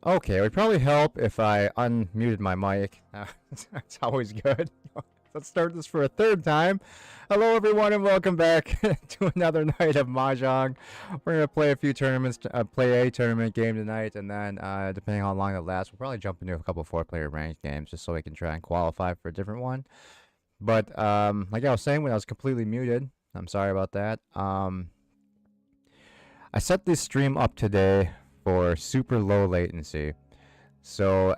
Okay, it would probably help if I unmuted my mic. It's always good. Let's start this for a third time. Hello, everyone, and welcome back to another night of Mahjong. We're going to play a few tournaments, play a tournament game tonight, and then, depending on how long it lasts, we'll probably jump into a couple 4-player ranked games just so we can try and qualify for a different one. But, like I was saying when I was completely muted, I'm sorry about that. I set this stream up today for super low latency. So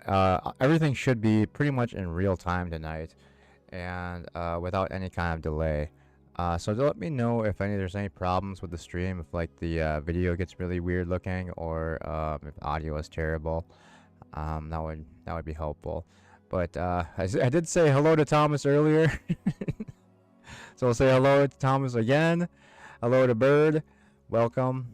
everything should be pretty much in real time tonight and without any kind of delay. So let me know if there's any problems with the stream, if like the video gets really weird looking, or if audio is terrible. That would be helpful. But I did say hello to Thomas earlier. So we'll say hello to Thomas again. Hello to Bird. Welcome.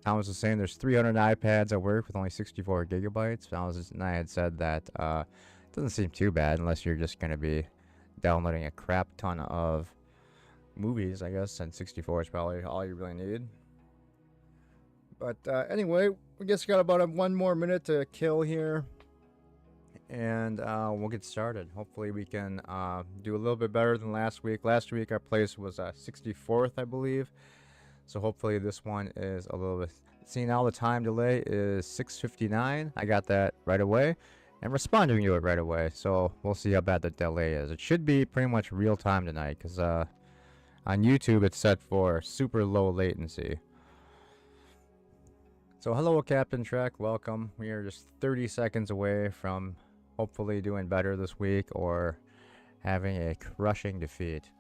Thomas was saying there's 300 iPads at work with only 64 gigabytes. And I had said that it doesn't seem too bad unless you're just going to be downloading a crap ton of movies, I guess, and 64 is probably all you really need. But anyway, we just got about one more minute to kill here, and we'll get started. Hopefully we can do a little bit better than last week. Last week our place was 64th, I believe. So hopefully this one is a little bit... See, now the time delay is 6:59. I got that right away and responding to it right away. So we'll see how bad the delay is. It should be pretty much real time tonight because on YouTube it's set for super low latency. So hello, Captain Trek. Welcome. We are just 30 seconds away from hopefully doing better this week or having a crushing defeat.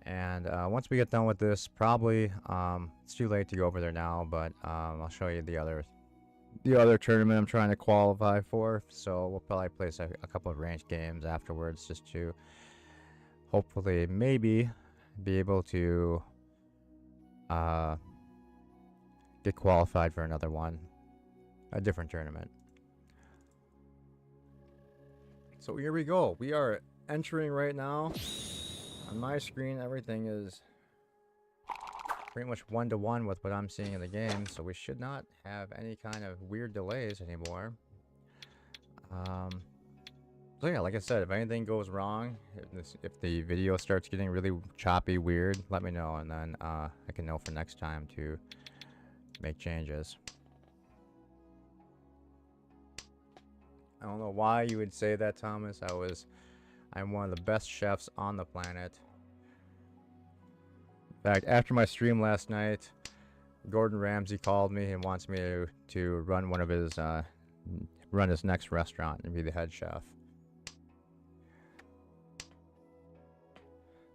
And once we get done with this, probably it's too late to go over there now, but I'll show you the other tournament I'm trying to qualify for. So we'll probably place a couple of ranked games afterwards just to hopefully maybe be able to get qualified for another one, a different tournament. So here we go. We are entering right now. On my screen, everything is pretty much 1-to-1 with what I'm seeing in the game, so we should not have any kind of weird delays anymore. So yeah, like I said, if anything goes wrong, if the video starts getting really choppy, weird, let me know, and then I can know for next time to make changes. I don't know why you would say that, Thomas. I'm one of the best chefs on the planet. In fact, after my stream last night, Gordon Ramsay called me and wants me to run one of his run his next restaurant and be the head chef.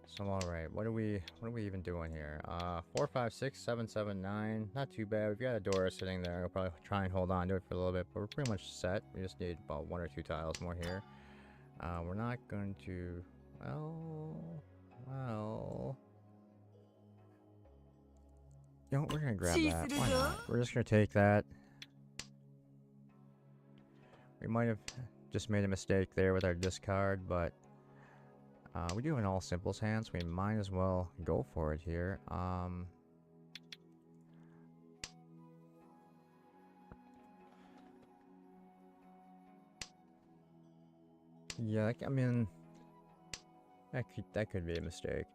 So all right, what are we even doing here? 4, 5, 6, 7, 7, 9. Not too bad. We've got a Dora sitting there. We'll probably try and hold on to it for a little bit, but we're pretty much set. We just need about 1 or 2 tiles more here. We're not going to... Well... You know, we're going to grab that. Why not? We're just going to take that. We might have just made a mistake there with our discard, but... we do have an all simples hand, so we might as well go for it here. Yeah, I mean, that could be a mistake.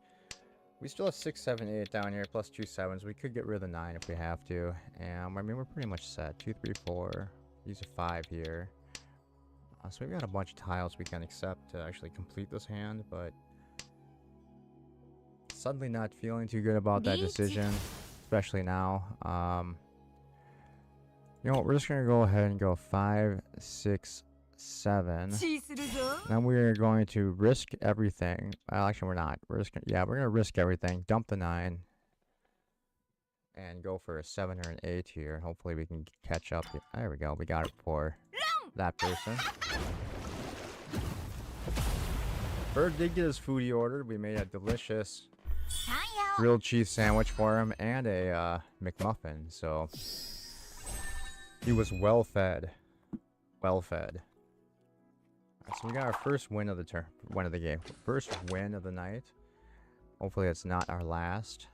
We still have 6, 7, 8 down here, plus 2 7s. We could get rid of the 9 if we have to. And I mean, we're pretty much set. 2, 3, 4. Use a 5 here. So we've got a bunch of tiles we can accept to actually complete this hand, but suddenly not feeling too good about that decision, especially now. You know what? We're just gonna go ahead and go 5, 6, 7. Then we're going to risk everything. Well, actually, we're not. We're gonna risk everything. Dump the 9 and go for a 7 or an 8 here. Hopefully, we can catch up. There we go. We got it for that person. Bird did get his food he ordered. We made a delicious grilled cheese sandwich for him and a McMuffin. So he was well fed. Well fed. So we got our first win of the game. First win of the night. Hopefully it's not our last.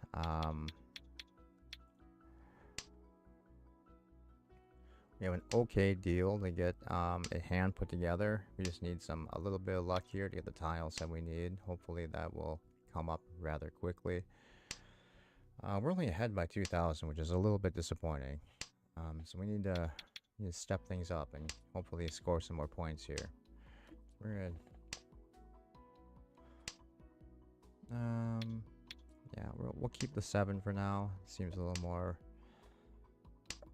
We have an okay deal to get a hand put together. We just need a little bit of luck here to get the tiles that we need. Hopefully that will come up rather quickly. We're only ahead by 2,000, which is a little bit disappointing. So we need to step things up and hopefully score some more points here. We're good. Yeah, we'll keep the 7 for now. Seems a little more.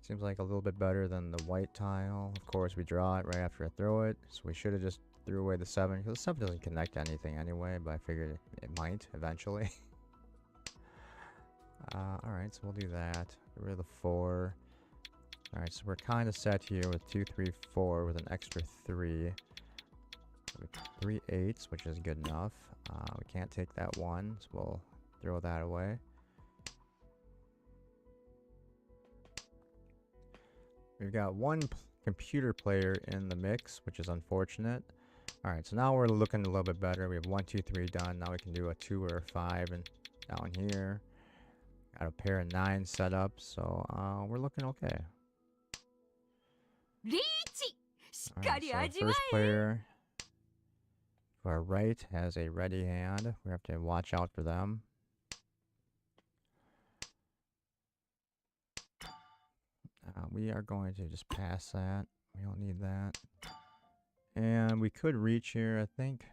Seems like a little bit better than the white tile. Of course, we draw it right after I throw it, so we should have just threw away the 7 because the 7 doesn't connect to anything anyway. But I figured it might eventually. All right, so we'll do that. Get rid of the 4. All right, so we're kind of set here with 2, 3, 4 with an extra 3. 3 8s, which is good enough. We can't take that 1, so we'll throw that away. We've got one computer player in the mix, which is unfortunate. Alright, so now we're looking a little bit better. We have 1, 2, 3 done. Now we can do a 2 or a 5 and down here. Got a pair of 9 set up, so we're looking okay. Riichi! Alright, so first player to our right has a ready hand. We have to watch out for them. We are going to just pass that. We don't need that. And we could reach here, I think.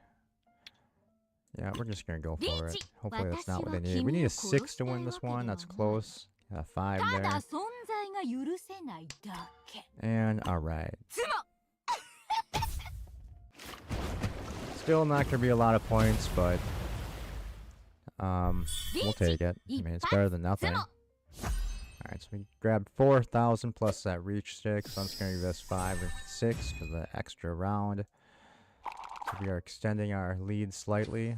Yeah, we're just going to go for it. Hopefully that's not what they need. We need a 6 to win this one. That's close. A 5 there. And alright. Still not going to be a lot of points, but we'll take it. I mean, it's better than nothing. Alright, so we grabbed 4,000 plus that reach stick, so that's going to give us 5 or 6 for the extra round. So we are extending our lead slightly.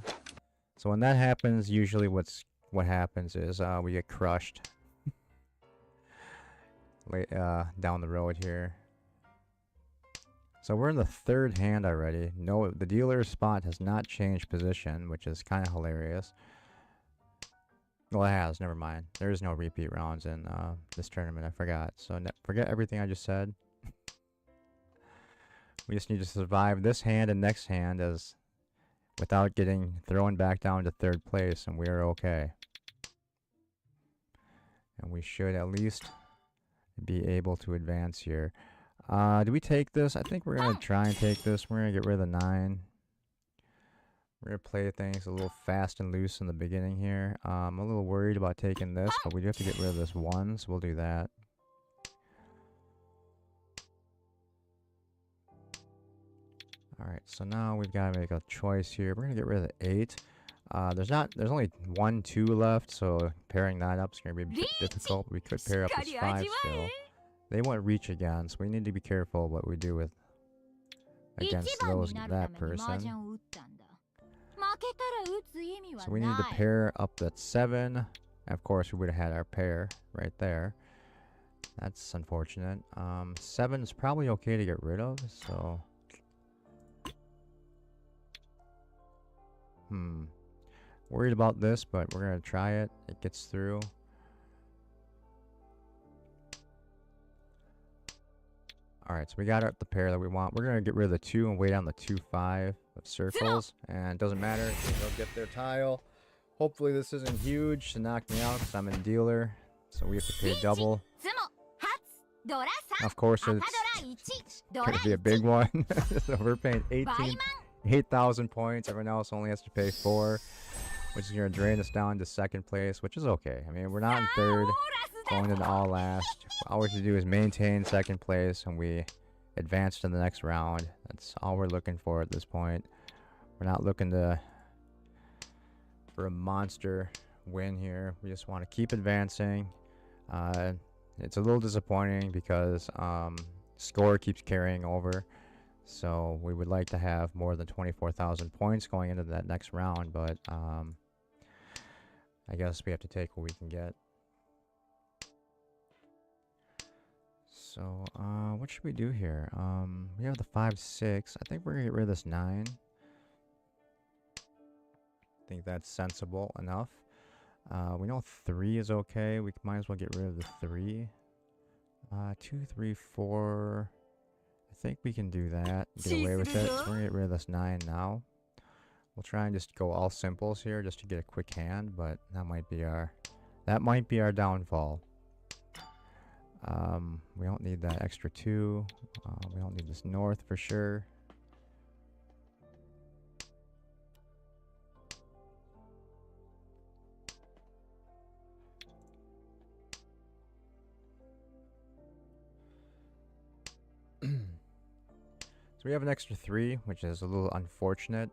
So when that happens, usually what happens is we get crushed down the road here. So we're in the 3rd hand already. No, the dealer's spot has not changed position, which is kind of hilarious. Well, it has. Never mind. There is no repeat rounds in this tournament. I forgot. So forget everything I just said. We just need to survive this hand and next hand without getting thrown back down to 3rd place, and we are okay. And we should at least be able to advance here. Do we take this? I think we're going to try and take this. We're going to get rid of the 9. We're going to play things a little fast and loose in the beginning here. I'm a little worried about taking this, but we do have to get rid of this 1, so we'll do that. Alright, so now we've got to make a choice here. We're going to get rid of the 8. There's only 1, 2 left, so pairing that up is going to be a bit difficult. We could pair up this 5 still. They want reach again, so we need to be careful what we do against that person. So we need to pair up that 7. Of course, we would have had our pair right there. That's unfortunate. 7 is probably okay to get rid of, so... Worried about this, but we're going to try it. It gets through. Alright, so we got the pair that we want. We're going to get rid of the 2 and wait on the 2, 5 of circles. And it doesn't matter. They'll get their tile. Hopefully this isn't huge to knock me out because I'm in dealer. So we have to pay double. Of course, it's going to be a big one. So we're paying 8,000 points. Everyone else only has to pay 4. Which is going to drain us down to 2nd place, which is okay. I mean, we're not in 3rd. Going into all last. All we have to do is maintain 2nd place and we advance to the next round. That's all we're looking for at this point. We're not looking for a monster win here. We just want to keep advancing. It's a little disappointing because score keeps carrying over. So we would like to have more than 24,000 points going into that next round, but I guess we have to take what we can get. So, what should we do here? We have the 5, 6. I think we're gonna get rid of this 9. I think that's sensible enough. We know 3 is okay. We might as well get rid of the 3. 2, 3, 4. I think we can do that. Get away with it. So we're gonna get rid of this 9 now. We'll try and just go all simples here just to get a quick hand, but that might be our downfall. We don't need that extra 2. We don't need this north for sure. So we have an extra 3, which is a little unfortunate.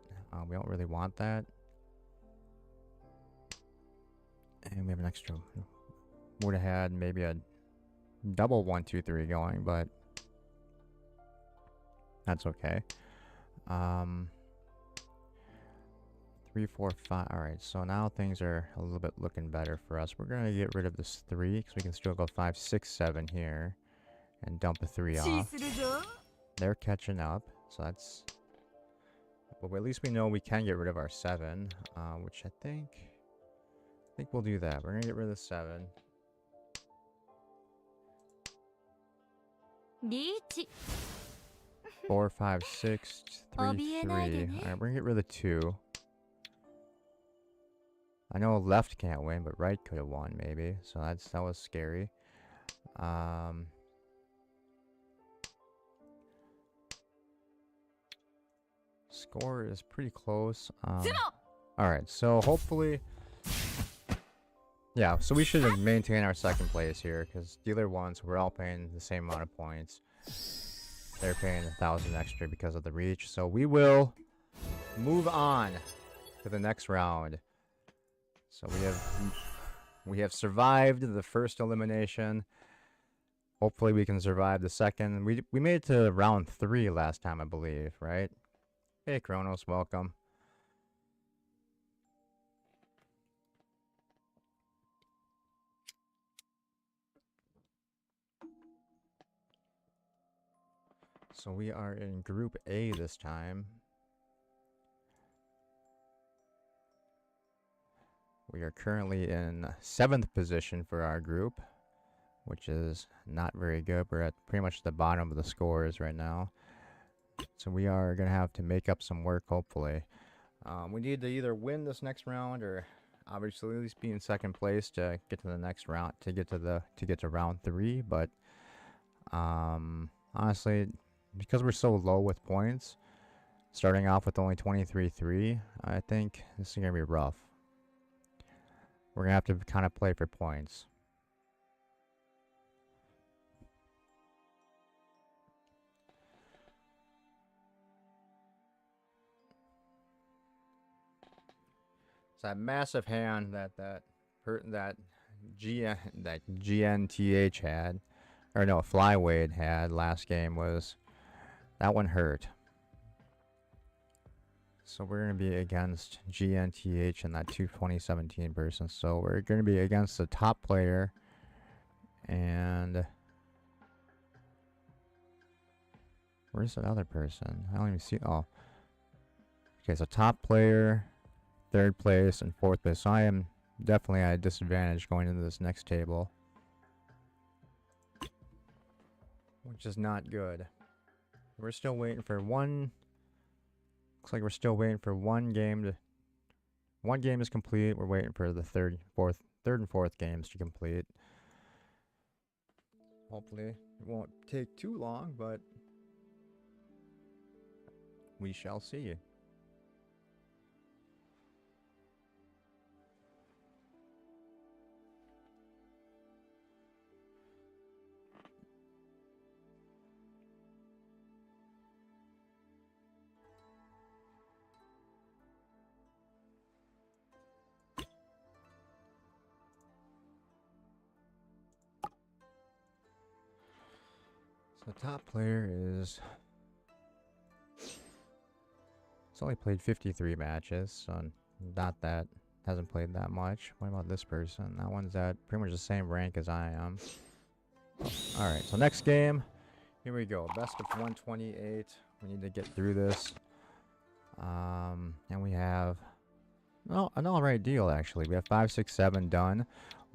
We don't really want that. And we have an extra. Would have had maybe a double 1, 2, 3 going, but that's okay. 3, 4, 5. All right, so now things are a little bit looking better for us. We're gonna get rid of this 3 because we can still go 5, 6, 7 here, and dump a 3 off. They're catching up, so that's. Well, at least we know we can get rid of our 7, which I think we'll do that. We're gonna get rid of the 7. Riichi. 4, 5, 6, 3, 3. Alright, we're gonna get rid of the 2. I know left can't win, but right could have won maybe. So that was scary. Score is pretty close. Alright, so hopefully. Yeah, so we should maintain our second place here because dealer won, so we're all paying the same amount of points. They're paying 1,000 extra because of the reach, so we will move on to the next round. So we have survived the first elimination. Hopefully we can survive the second. We made it to round 3 last time, I believe, right? Hey Kronos, welcome. So we are in Group A this time. We are currently in 7th position for our group, which is not very good. We're at pretty much the bottom of the scores right now. So we are going to have to make up some work, hopefully. We need to either win this next round or obviously at least be in second place to get to the next round, to get to round 3. But honestly, because we're so low with points, starting off with only 23-3, I think this is going to be rough. We're going to have to kind of play for points. It's that massive hand that GNTH had, or no, Flyweight had last game was. That one hurt. So we're going to be against GNTH and that 2017 person. So we're going to be against the top player. And where's that other person? I don't even see. Oh. Okay, so top player, 3rd place, and 4th place. So I am definitely at a disadvantage going into this next table, which is not good. We're still waiting for one. Looks like we're still waiting for one game to. One game is complete. We're waiting for the third and fourth games to complete. Hopefully, it won't take too long, but we shall see. So the top player is. It's only played 53 matches, so not that. Hasn't played that much. What about this person? That one's at pretty much the same rank as I am. Alright, so next game. Here we go. Best of 128. We need to get through this. And we have well, an alright deal actually. We have 5, 6, 7 done.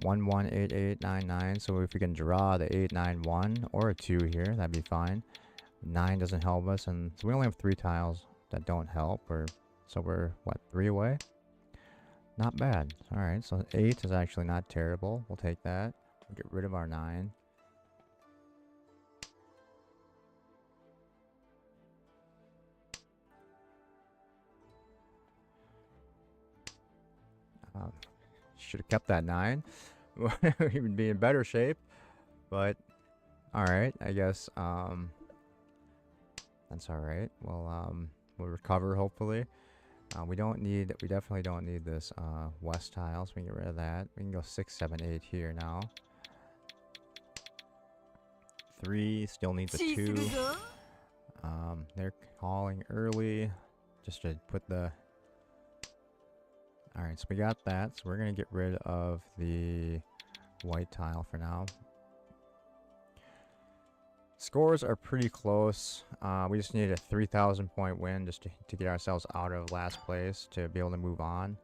1, 1, 8, 8, 9, 9. So if we can draw the 8, 9, 1 or a 2 here, that'd be fine. 9 doesn't help us, and so we only have 3 tiles that don't help. So we're what, 3 away? Not bad. Alright, so 8 is actually not terrible. We'll take that. We'll get rid of our 9. Should have kept that 9. We would be in better shape. But alright, I guess that's alright. We'll recover hopefully. We definitely don't need this west tile, so we can get rid of that. We can go 6, 7, 8 here now. 3 still needs a 2. They're calling early just to put the... Alright, so we got that. So we're going to get rid of the white tile for now. Scores are pretty close. We just need a 3,000 point win just to get ourselves out of last place to be able to move on.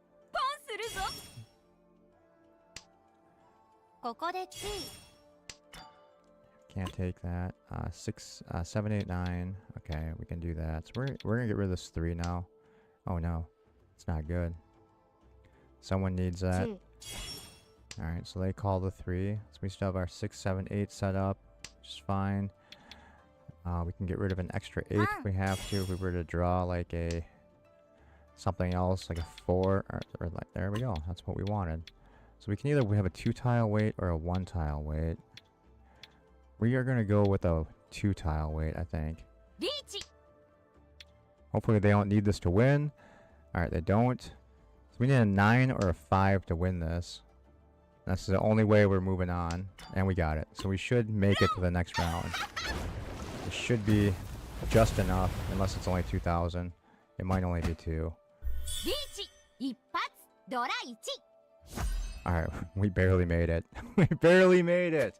Can't take that. 6, 7, 8, 9. Okay, we can do that. So we're gonna get rid of this 3 now. Oh no, it's not good. Someone needs that. Alright, so they call the 3. So we still have our 6, 7, 8 set up. Just fine. We can get rid of an extra 8 if we have to. If we were to draw like a... something else, like a 4. Or like, there we go. That's what we wanted. So we can either have a 2 tile wait or a 1 tile wait. We are going to go with a 2 tile wait, I think. Riichi. Hopefully they don't need this to win. Alright, they don't. So we need a 9 or a 5 to win this. That's the only way we're moving on. And we got it. So we should make it to the next round. It should be just enough, unless it's only 2,000. It might only be 2. Alright, we barely made it. We barely made it!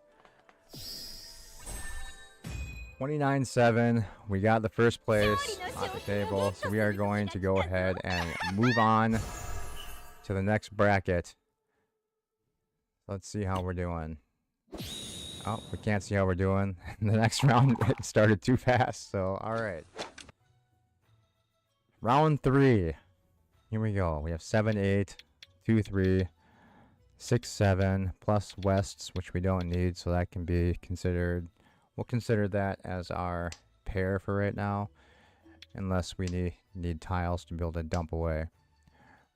29-7. We got the first place on the table. So we are going to go ahead and move on to the next bracket. Let's see how we're doing. Oh, we can't see how we're doing. The next round it started too fast, so alright. Round 3. Here we go. We have 7, 8, 2, 3, 6, 7, plus wests, which we don't need, so that can be considered. We'll consider that as our pair for right now, unless we need tiles to be able to dump away.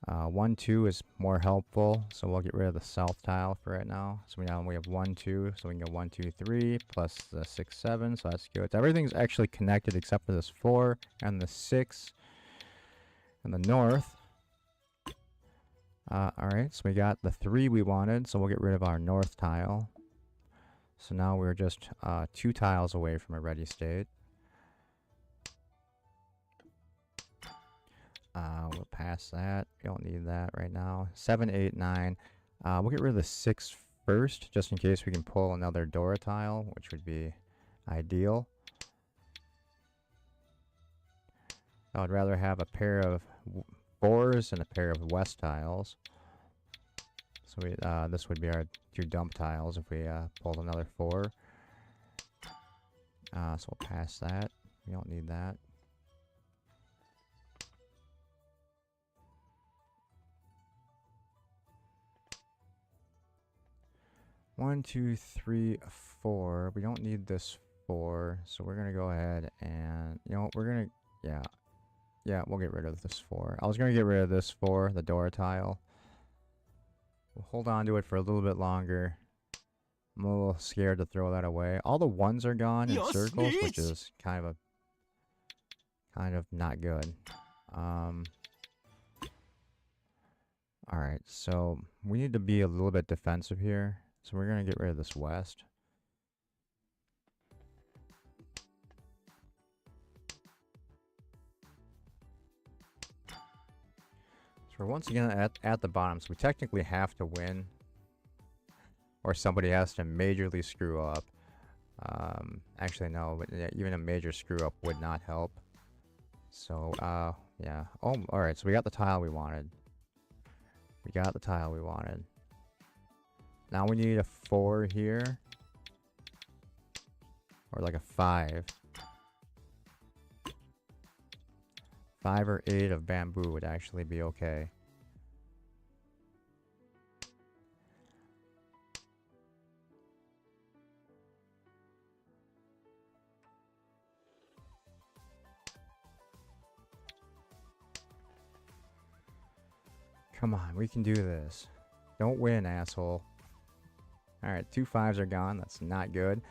1, 2 is more helpful, so we'll get rid of the south tile for right now. So now we have 1, 2, so we can go 1, 2, 3 plus the 6, 7. So that's good. Everything's actually connected except for this 4 and the 6 in the north. Alright, so we got the 3 we wanted, so we'll get rid of our north tile. So now we're just 2 tiles away from a ready state. We'll pass that. We don't need that right now. 7, 8, 9. We'll get rid of the 6 first, just in case we can pull another Dora tile, which would be ideal. I would rather have a pair of 4s and a pair of west tiles. So this would be our 2 dump tiles if we pulled another 4. So we'll pass that. We don't need that. One, 2, 3, 4. We don't need this 4, so we're gonna go ahead and yeah, we'll get rid of this 4. I was gonna get rid of this 4, the Dora tile. We'll hold on to it for a little bit longer. I'm a little scared to throw that away. All the 1s are gone in circles, which is kind of not good. Alright, so we need to be a little bit defensive here. So we're going to get rid of this west. So we're once again at the bottom. So we technically have to win. Or somebody has to majorly screw up. Actually, no. But yeah, even a major screw up would not help. So, yeah. Oh, alright. So we got the tile we wanted. We got the tile we wanted. Now we need a 4 here. Or like a 5. 5 or 8 of bamboo would actually be okay. Come on, we can do this. Don't win, asshole. Alright, 2 5s are gone. That's not good.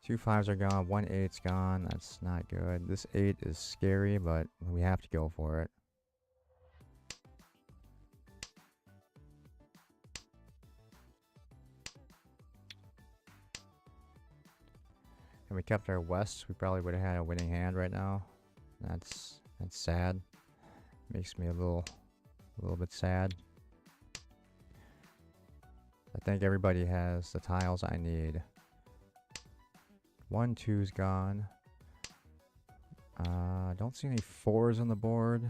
2 5s are gone. 1 8's gone. That's not good. This 8 is scary, but we have to go for it. And we kept our west. We probably would have had a winning hand right now. That's sad. Makes me a little bit sad. I think everybody has the tiles I need. 1 2's gone. Don't see any 4s on the board.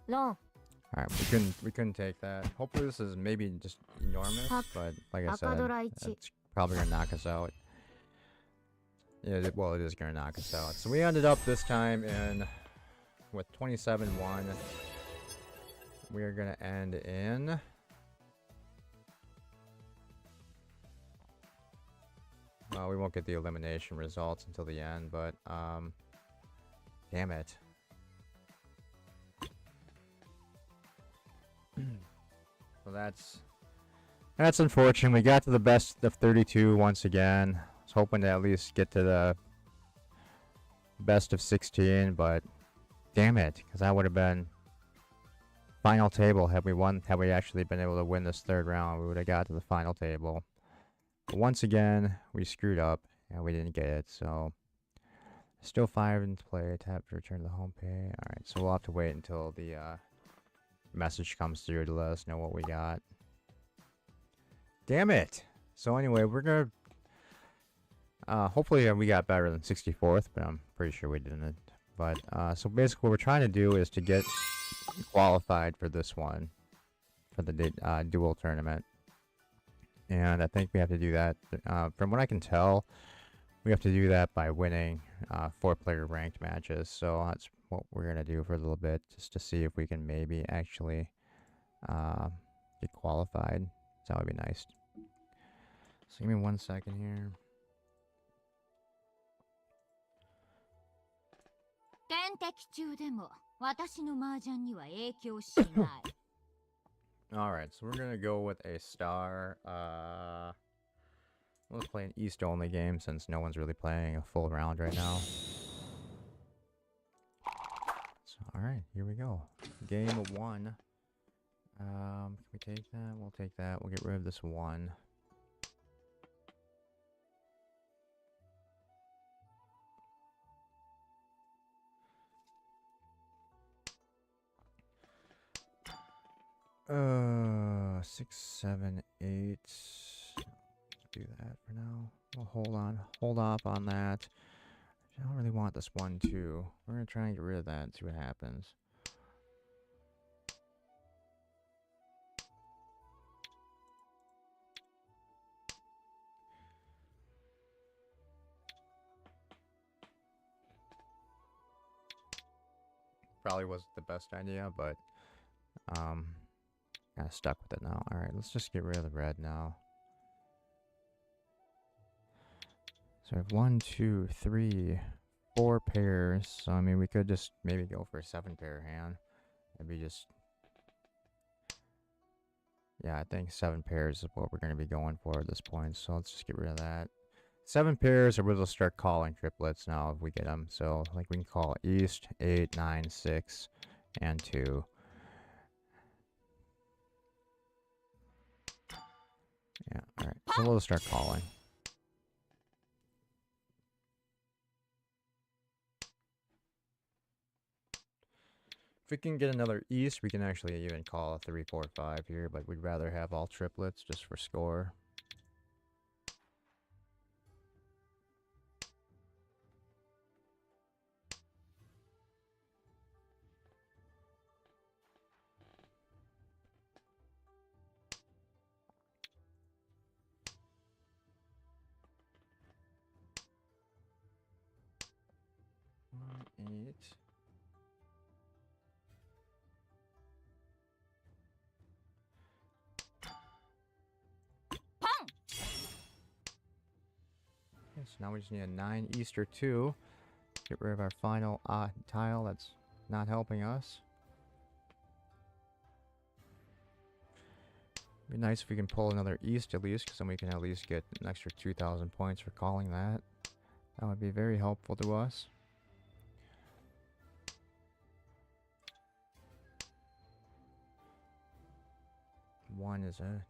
No. Alright, we couldn't take that. Hopefully this is maybe just enormous, but like I said, it's probably gonna knock us out. Yeah, well, it is gonna knock us out. So we ended up this time in with 27-1. We are gonna end in well, we won't get the elimination results until the end, but damn it. So that's unfortunate. We got to the best of 32 once again. I was hoping to at least get to the best of 16, but damn it, because that would have been final table. Had we actually been able to win this third round, we would have got to the final table. But once again, we screwed up and we didn't get it. So still 5 in play. Tap to return to the home page. All right, so we'll have to wait until the message comes through to let us know what we got. Damn it. So anyway, we're gonna hopefully we got better than 64th, but I'm pretty sure we didn't. But so basically what we're trying to do is to get qualified for this one, for the dual tournament. And I think we have to do that, from what I can tell, we have to do that by winning 4-player ranked matches. So that's what we're going to do for a little bit, just to see if we can maybe actually get qualified. So that would be nice. So give me 1 second here. Alright, so we're going to go with a star. Let's play an East only game since no one's really playing a full round right now. So, alright, here we go. Game 1. Can we take that? We'll take that. We'll get rid of this 1. Uh, 6, 7, 8. Do that for now. We'll hold off on that. I don't really want this 1, 2. We're gonna try and get rid of that and see what happens. Probably wasn't the best idea, but kind of stuck with it now. All right, let's just get rid of the red now. So we have 1, 2, 3, 4 pairs. So I mean, we could just maybe go for a 7-pair hand. Maybe just, yeah, I think 7 pairs is what we're going to be going for at this point. So let's just get rid of that. 7 pairs, or we'll start calling triplets now if we get them. So like we can call East 8, 9, 6, and 2. Yeah, all right. So we'll just start calling. If we can get another East, we can actually even call a 3, 4, 5 here, but we'd rather have all triplets just for score. 8. Okay, so now we just need a 9 East or 2. Get rid of our final tile that's not helping us. Be nice if we can pull another East at least, because then we can at least get an extra 2,000 points for calling that. That would be very helpful to us. One is a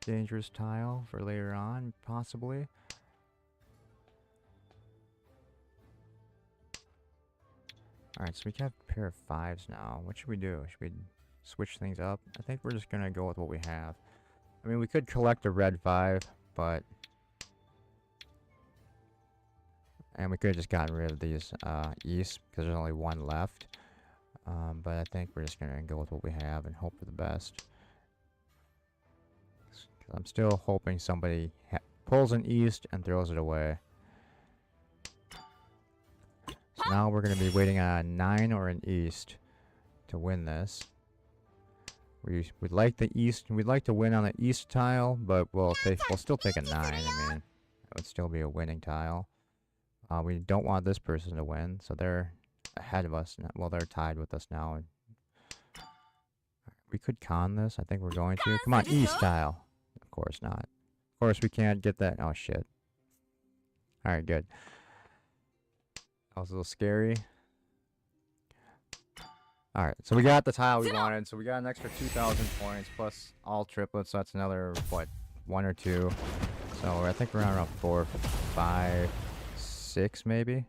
dangerous tile for later on, possibly. Alright, so we have a pair of 5s now. What should we do? Should we switch things up? I think we're just gonna go with what we have. I mean, we could collect a red 5, but... And we could have just gotten rid of these East, because there's only one left. But I think we're just gonna go with what we have and hope for the best. I'm still hoping somebody pulls an East and throws it away. So now we're going to be waiting on a 9 or an East to win this. We'd like the East. We'd like to win on the East tile, but we'll still take a 9. I mean, it would still be a winning tile. We don't want this person to win, so they're ahead of us now. Well, they're tied with us now. We could con this. I think we're going to. Come on, East tile. Of course not. Of course we can't get that. Oh shit. Alright, good. That was a little scary. Alright, so we got the tile we wanted. So we got an extra 2,000 points plus all triplets. So that's another, what, 1 or 2. So I think we're around 4, 5, 6 maybe.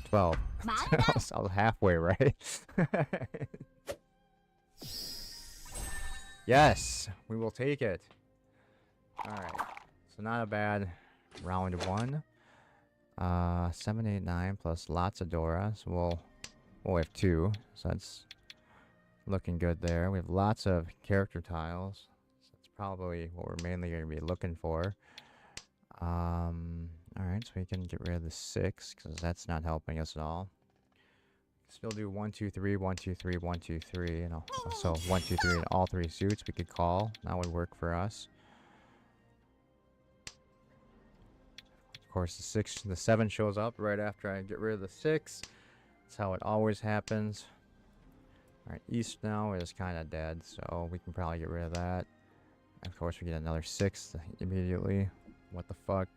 12. I was halfway right. Yes, we will take it. Alright, so not a bad round 1. 7, 8, 9 plus lots of Dora. So we'll have 2. So that's looking good there. We have lots of character tiles. So that's probably what we're mainly going to be looking for. Alright, so we can get rid of the 6 because that's not helping us at all. Still do 1, 2, 3, 1, 2, 3, 1, 2, 3, you know. So 1, 2, 3 in all 3 suits we could call. That would work for us. Of course, the 7 shows up right after I get rid of the 6. That's how it always happens. Alright, East now is kind of dead, so we can probably get rid of that. Of course, we get another 6 immediately. What the fuck?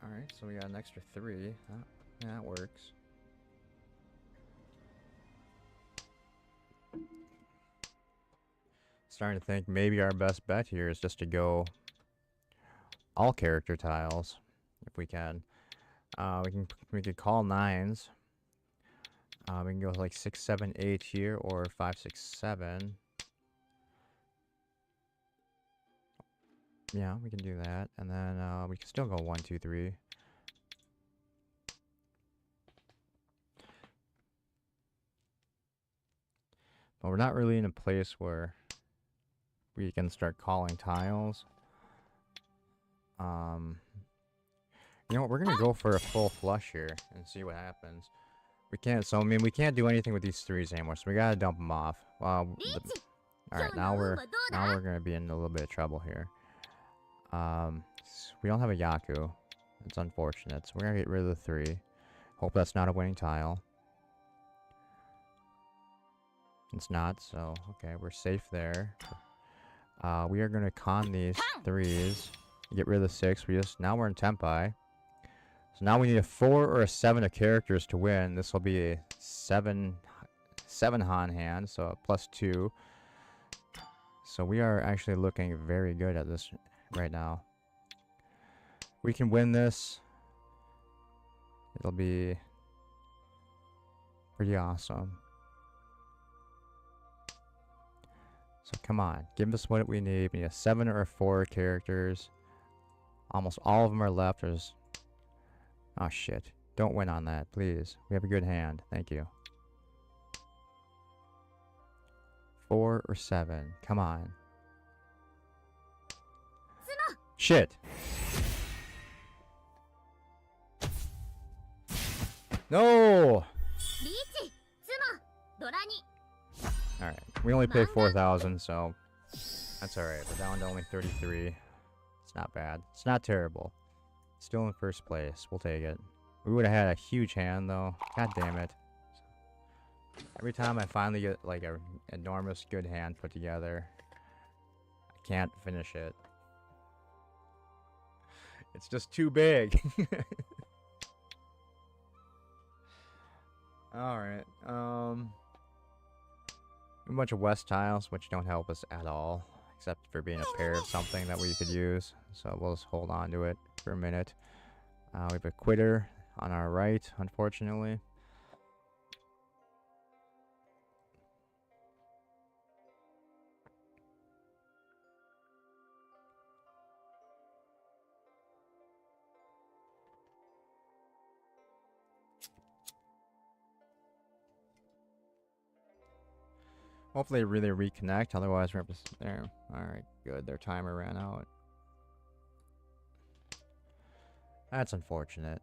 Alright, so we got an extra 3. Yeah, that works. Starting to think maybe our best bet here is just to go all character tiles, if we can. We could call 9s. We can go with like 6, 7, 8 here, or 5, 6, 7. Yeah, we can do that, and then we can still go 1, 2, 3. But we're not really in a place where we can start calling tiles. You know what? We're gonna go for a full flush here and see what happens. We can't. So I mean, we can't do anything with these 3s anymore. So we gotta dump them off. All right, now we're gonna be in a little bit of trouble here. We don't have a Yaku. It's unfortunate. So we're gonna get rid of the 3. Hope that's not a winning tile. It's not. So okay, we're safe there. We are gonna con these 3s. Get rid of the 6. Now we're in Tempai. So now we need a 4 or a 7 of characters to win. This will be a 7 Han hand, so a +2. So we are actually looking very good at this right now. We can win this. It'll be pretty awesome. So come on, give us what we need. We need a 7 or a 4 characters. Almost all of them are left. There's... Oh shit. Don't win on that, please. We have a good hand. Thank you. 4 or 7. Come on. Shit. No! Alright, we only paid 4,000, so that's alright. We're down to only 33. It's not bad. It's not terrible. Still in first place. We'll take it. We would have had a huge hand, though. God damn it. Every time I finally get, like, an enormous good hand put together, I can't finish it. It's just too big. Alright, a bunch of west tiles, which don't help us at all, except for being a pair of something that we could use. So we'll just hold on to it for a minute. We have a quitter on our right, unfortunately. Hopefully really reconnect, otherwise we're just there. Alright, good. Their timer ran out. That's unfortunate.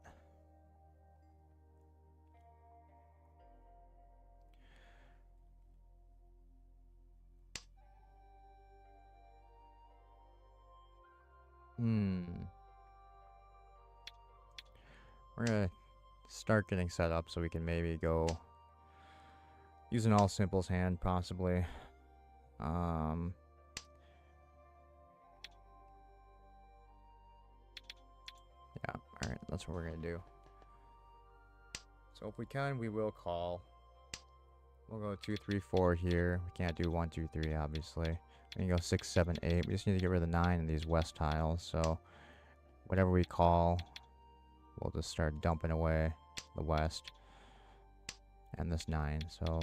We're gonna start getting set up so we can maybe go use an all simples hand, possibly. Yeah, alright, that's what we're gonna do. So if we can, we will call. We'll go 2, 3, 4 here. We can't do 1, 2, 3, obviously. We can go 6, 7, 8. We just need to get rid of the 9 in these west tiles. So whatever we call, we'll just start dumping away the west. And this 9, so...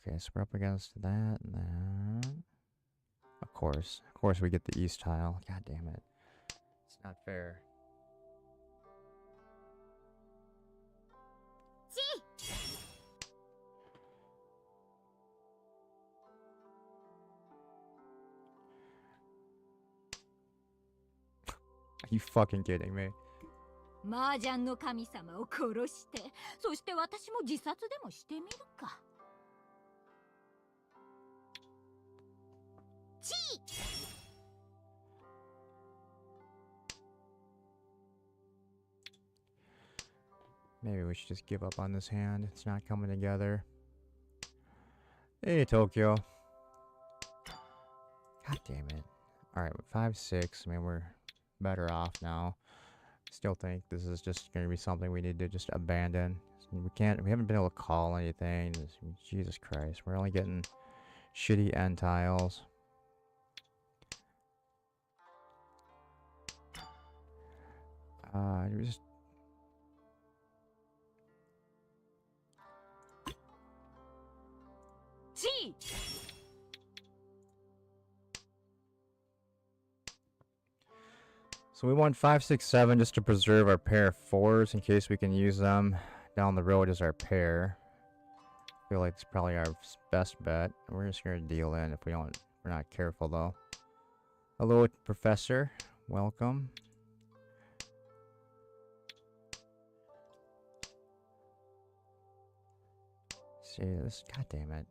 Okay, so we're up against that and that. Of course we get the east tile. God damn it. It's not fair. Are you fucking kidding me? 麻雀の神様を殺して、そして私も自殺でもしてみるか。チー Maybe we should just give up on this hand. It's not coming together. Hey, Tokyo. God damn it. Alright, 5, 6. I mean, we're better off now. Still think this is just going to be something we need to just abandon. We haven't been able to call anything. Jesus Christ. We're only getting shitty end tiles. We just... So we want 5, 6, 7 just to preserve our pair of 4s in case we can use them down the road as our pair. I feel like it's probably our best bet. We're just gonna deal in if we're not careful though. Hello, Professor. Welcome. See this? God damn it.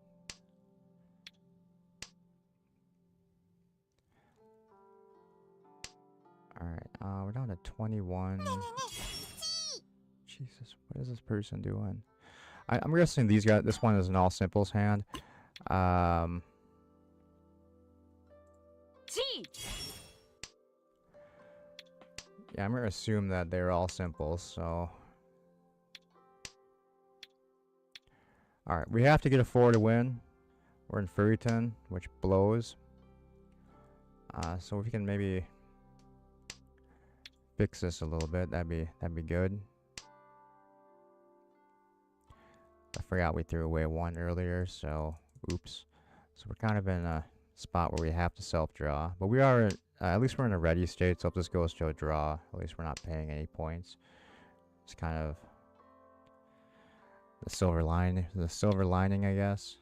Alright, we're down to 21. Jesus, what is this person doing? I'm guessing this one is an all simples hand. Yeah, I'm gonna assume that they're all simples, so... Alright, we have to get a 4 to win. We're in Furiton, which blows. So if we can maybe fix this a little bit, that'd be good. I forgot we threw away 1 earlier, so oops. So we're kind of in a spot where we have to self-draw. But we are, at least we're in a ready state, so if this goes to a draw, at least we're not paying any points. It's kind of the silver lining, I guess.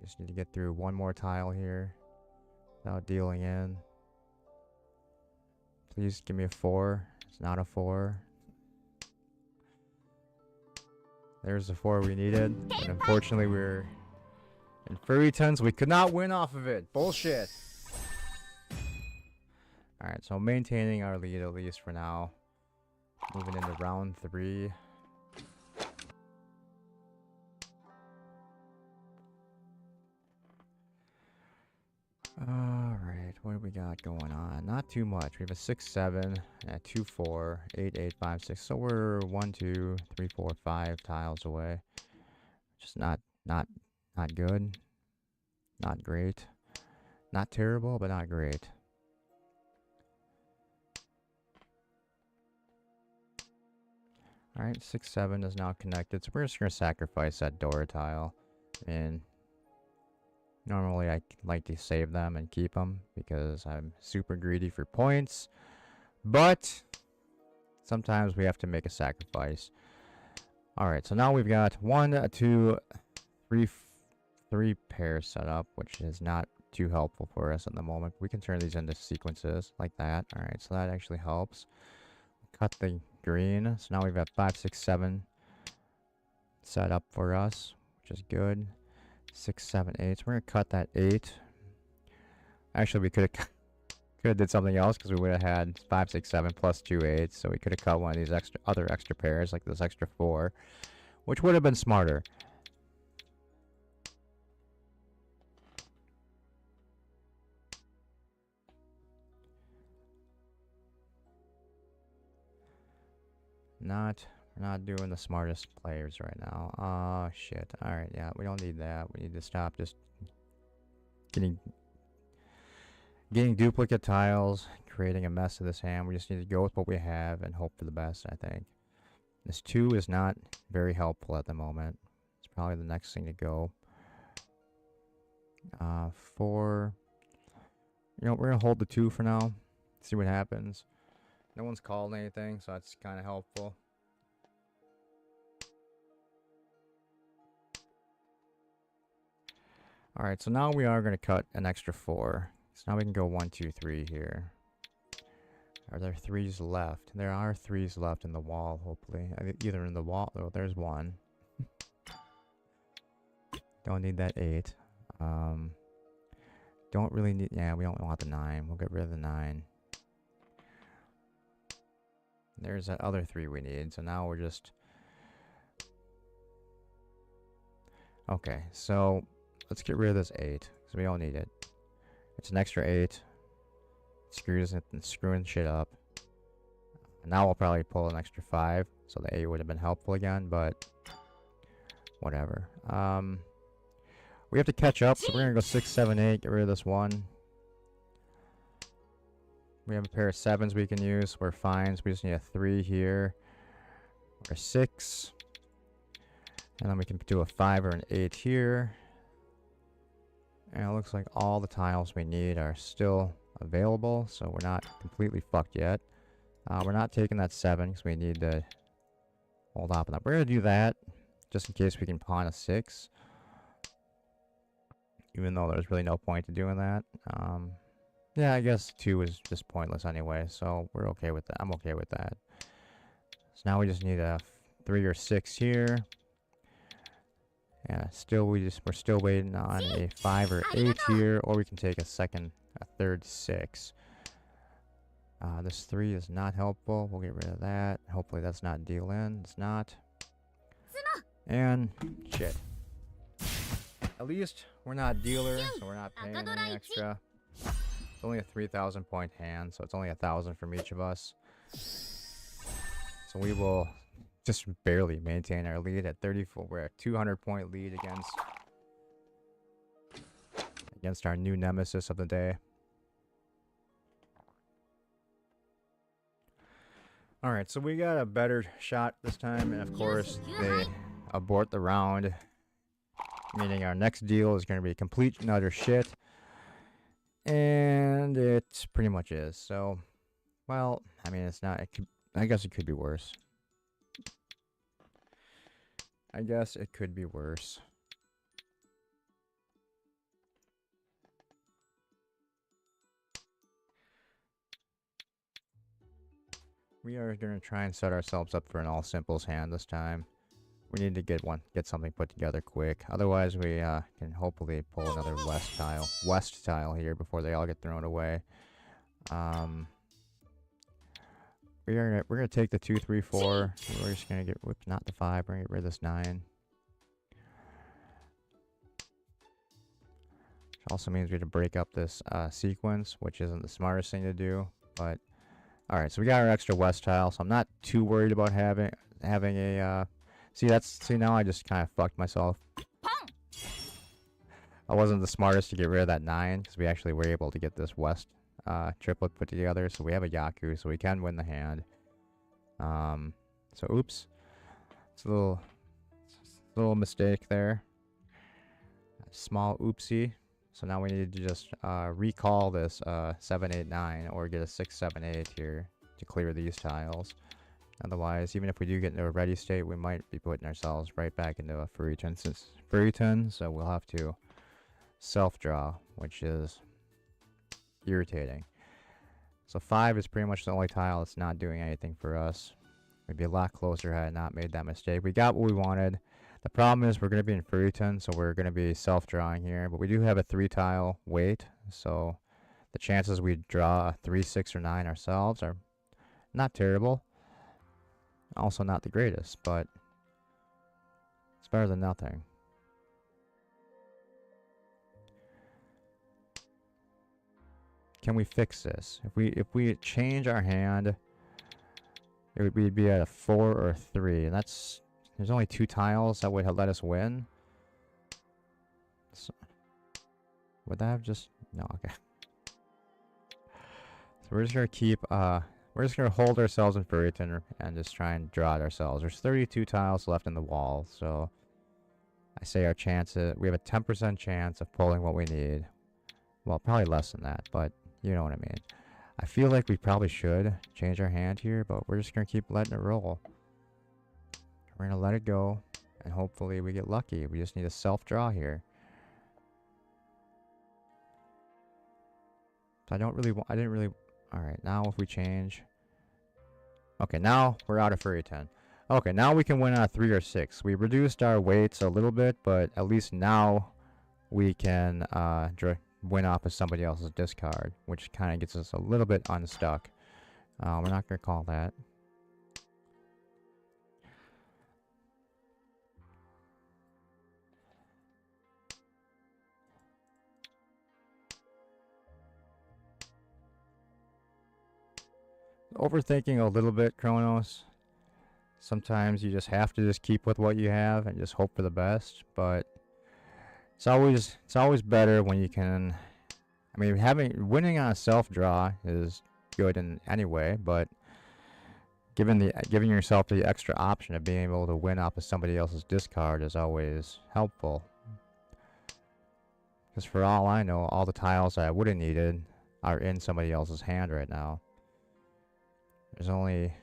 Just need to get through one more tile here without dealing in. Please give me a 4. It's not a 4. There's the 4 we needed. And unfortunately, we're in Furrytons. We could not win off of it. Bullshit. Alright, so maintaining our lead at least for now. Moving into round 3. Alright, what do we got going on? Not too much. We have a 6-7, a 2-4, 8-8, 5-6. So we're 1, 2, 3, 4, 5 tiles away. Just not good. Not great. Not terrible, but not great. Alright, 6-7 is now connected. So we're just going to sacrifice that door tile. And normally I like to save them and keep them because I'm super greedy for points. But sometimes we have to make a sacrifice. Alright, so now we've got 1, 2, 3 pairs set up, which is not too helpful for us at the moment. We can turn these into sequences like that. Alright, so that actually helps. Cut the green. So now we've got 5, 6, 7 set up for us, which is good. 6, 7, 8. So we're gonna cut that 8. Actually, we could have did something else because we would have had 5, 6, 7 plus 2 8s. So we could have cut one of these other extra pairs, like this extra 4, which would have been smarter. We're not doing the smartest players right now. Oh shit. Alright, yeah, we don't need that. We need to stop just getting duplicate tiles, creating a mess of this hand. We just need to go with what we have and hope for the best, I think. This 2 is not very helpful at the moment. It's probably the next thing to go. 4. You know, we're gonna hold the 2 for now. See what happens. No one's called anything, so that's kind of helpful. Alright, so now we are going to cut an extra 4. So now we can go 1, 2, 3 here. Are there 3s left? There are 3s left in the wall, hopefully. Either in the wall... Oh, there's 1. Don't need that 8. Don't really need... Yeah, we don't want the 9. We'll get rid of the 9. There's that other 3 we need. So now we're just... Okay, so let's get rid of this 8. Because we don't need it. It's an extra 8. Screwing shit up. Now we'll probably pull an extra 5. So the 8 would have been helpful again, but... Whatever. We have to catch up, so we're going to go 6, 7, 8. Get rid of this 1. We have a pair of 7s we can use. We're fine. So we just need a 3 here. Or a 6. And then we can do a 5 or an 8 here. And it looks like all the tiles we need are still available. So we're not completely fucked yet. We're not taking that 7 because we need to hold off on that. We're going to do that just in case we can pawn a 6. Even though there's really no point to doing that. Yeah, I guess 2 is just pointless anyway, so we're okay with that. I'm okay with that. So now we just need a 3 or 6 here. Yeah, we're still waiting on a 5 or 8 here, or we can take a third 6. This 3 is not helpful. We'll get rid of that. Hopefully that's not deal in. It's not. And shit. At least we're not dealer, so we're not paying any extra. It's only a 3,000 point hand, so it's only 1,000 from each of us. So we will just barely maintain our lead at 34. We're at 200 point lead against our new nemesis of the day. Alright, so we got a better shot this time, and of course they abort the round, meaning our next deal is going to be complete and utter shit. And it pretty much is. So, well, I mean, it's not. I guess it could be worse. I guess it could be worse. We are going to try and set ourselves up for an all simples hand this time. We need to get something put together quick. Otherwise, we can hopefully pull another west tile here before they all get thrown away. We're gonna take the 2, 3, 4. We're just gonna get not the 5. We're gonna get rid of this 9. Which also means we have to break up this sequence, which isn't the smartest thing to do. But all right, so we got our extra west tile, so I'm not too worried about having a. See now I just kind of fucked myself. I wasn't the smartest to get rid of that 9 because we actually were able to get this west triplet put together, so we have a Yaku, so we can win the hand. So oops, it's a little mistake there, a small oopsie. So now we need to just recall this 7, 8, 9, or get a 6, 7, 8 here to clear these tiles. Otherwise, even if we do get into a ready state, we might be putting ourselves right back into a Furiton, so we'll have to self-draw, which is irritating. So 5 is pretty much the only tile that's not doing anything for us. We'd be a lot closer had I not made that mistake. We got what we wanted. The problem is we're going to be in Furiton, so we're going to be self-drawing here. But we do have a 3 tile wait, so the chances we draw a 3, 6, or 9 ourselves are not terrible. Also not the greatest, but it's better than nothing. Can we fix this? If we change our hand, we'd be at a 4 or a 3, and there's only 2 tiles that would have let us win. So, would that have just no? Okay. So we're just gonna keep we're just gonna hold ourselves in Furiton and just try and draw it ourselves. There's 32 tiles left in the wall, so I say our chances. We have a 10% chance of pulling what we need. Well, probably less than that, but you know what I mean. I feel like we probably should change our hand here, but we're just going to keep letting it roll. We're going to let it go, and hopefully we get lucky. We just need a self-draw here. So I didn't really... Alright, now if we change... Okay, now we're out of Furiton. Okay, now we can win on a 3 or 6. We reduced our weights a little bit, but at least now we can win off of somebody else's discard, which kind of gets us a little bit unstuck. We're not going to call that. Overthinking a little bit, Kronos. Sometimes you just have to just keep with what you have and just hope for the best, but it's always better when you can. I mean, winning on a self draw is good in any way, but giving yourself the extra option of being able to win off of somebody else's discard is always helpful. Because for all I know, all the tiles that I would have needed are in somebody else's hand right now. There's only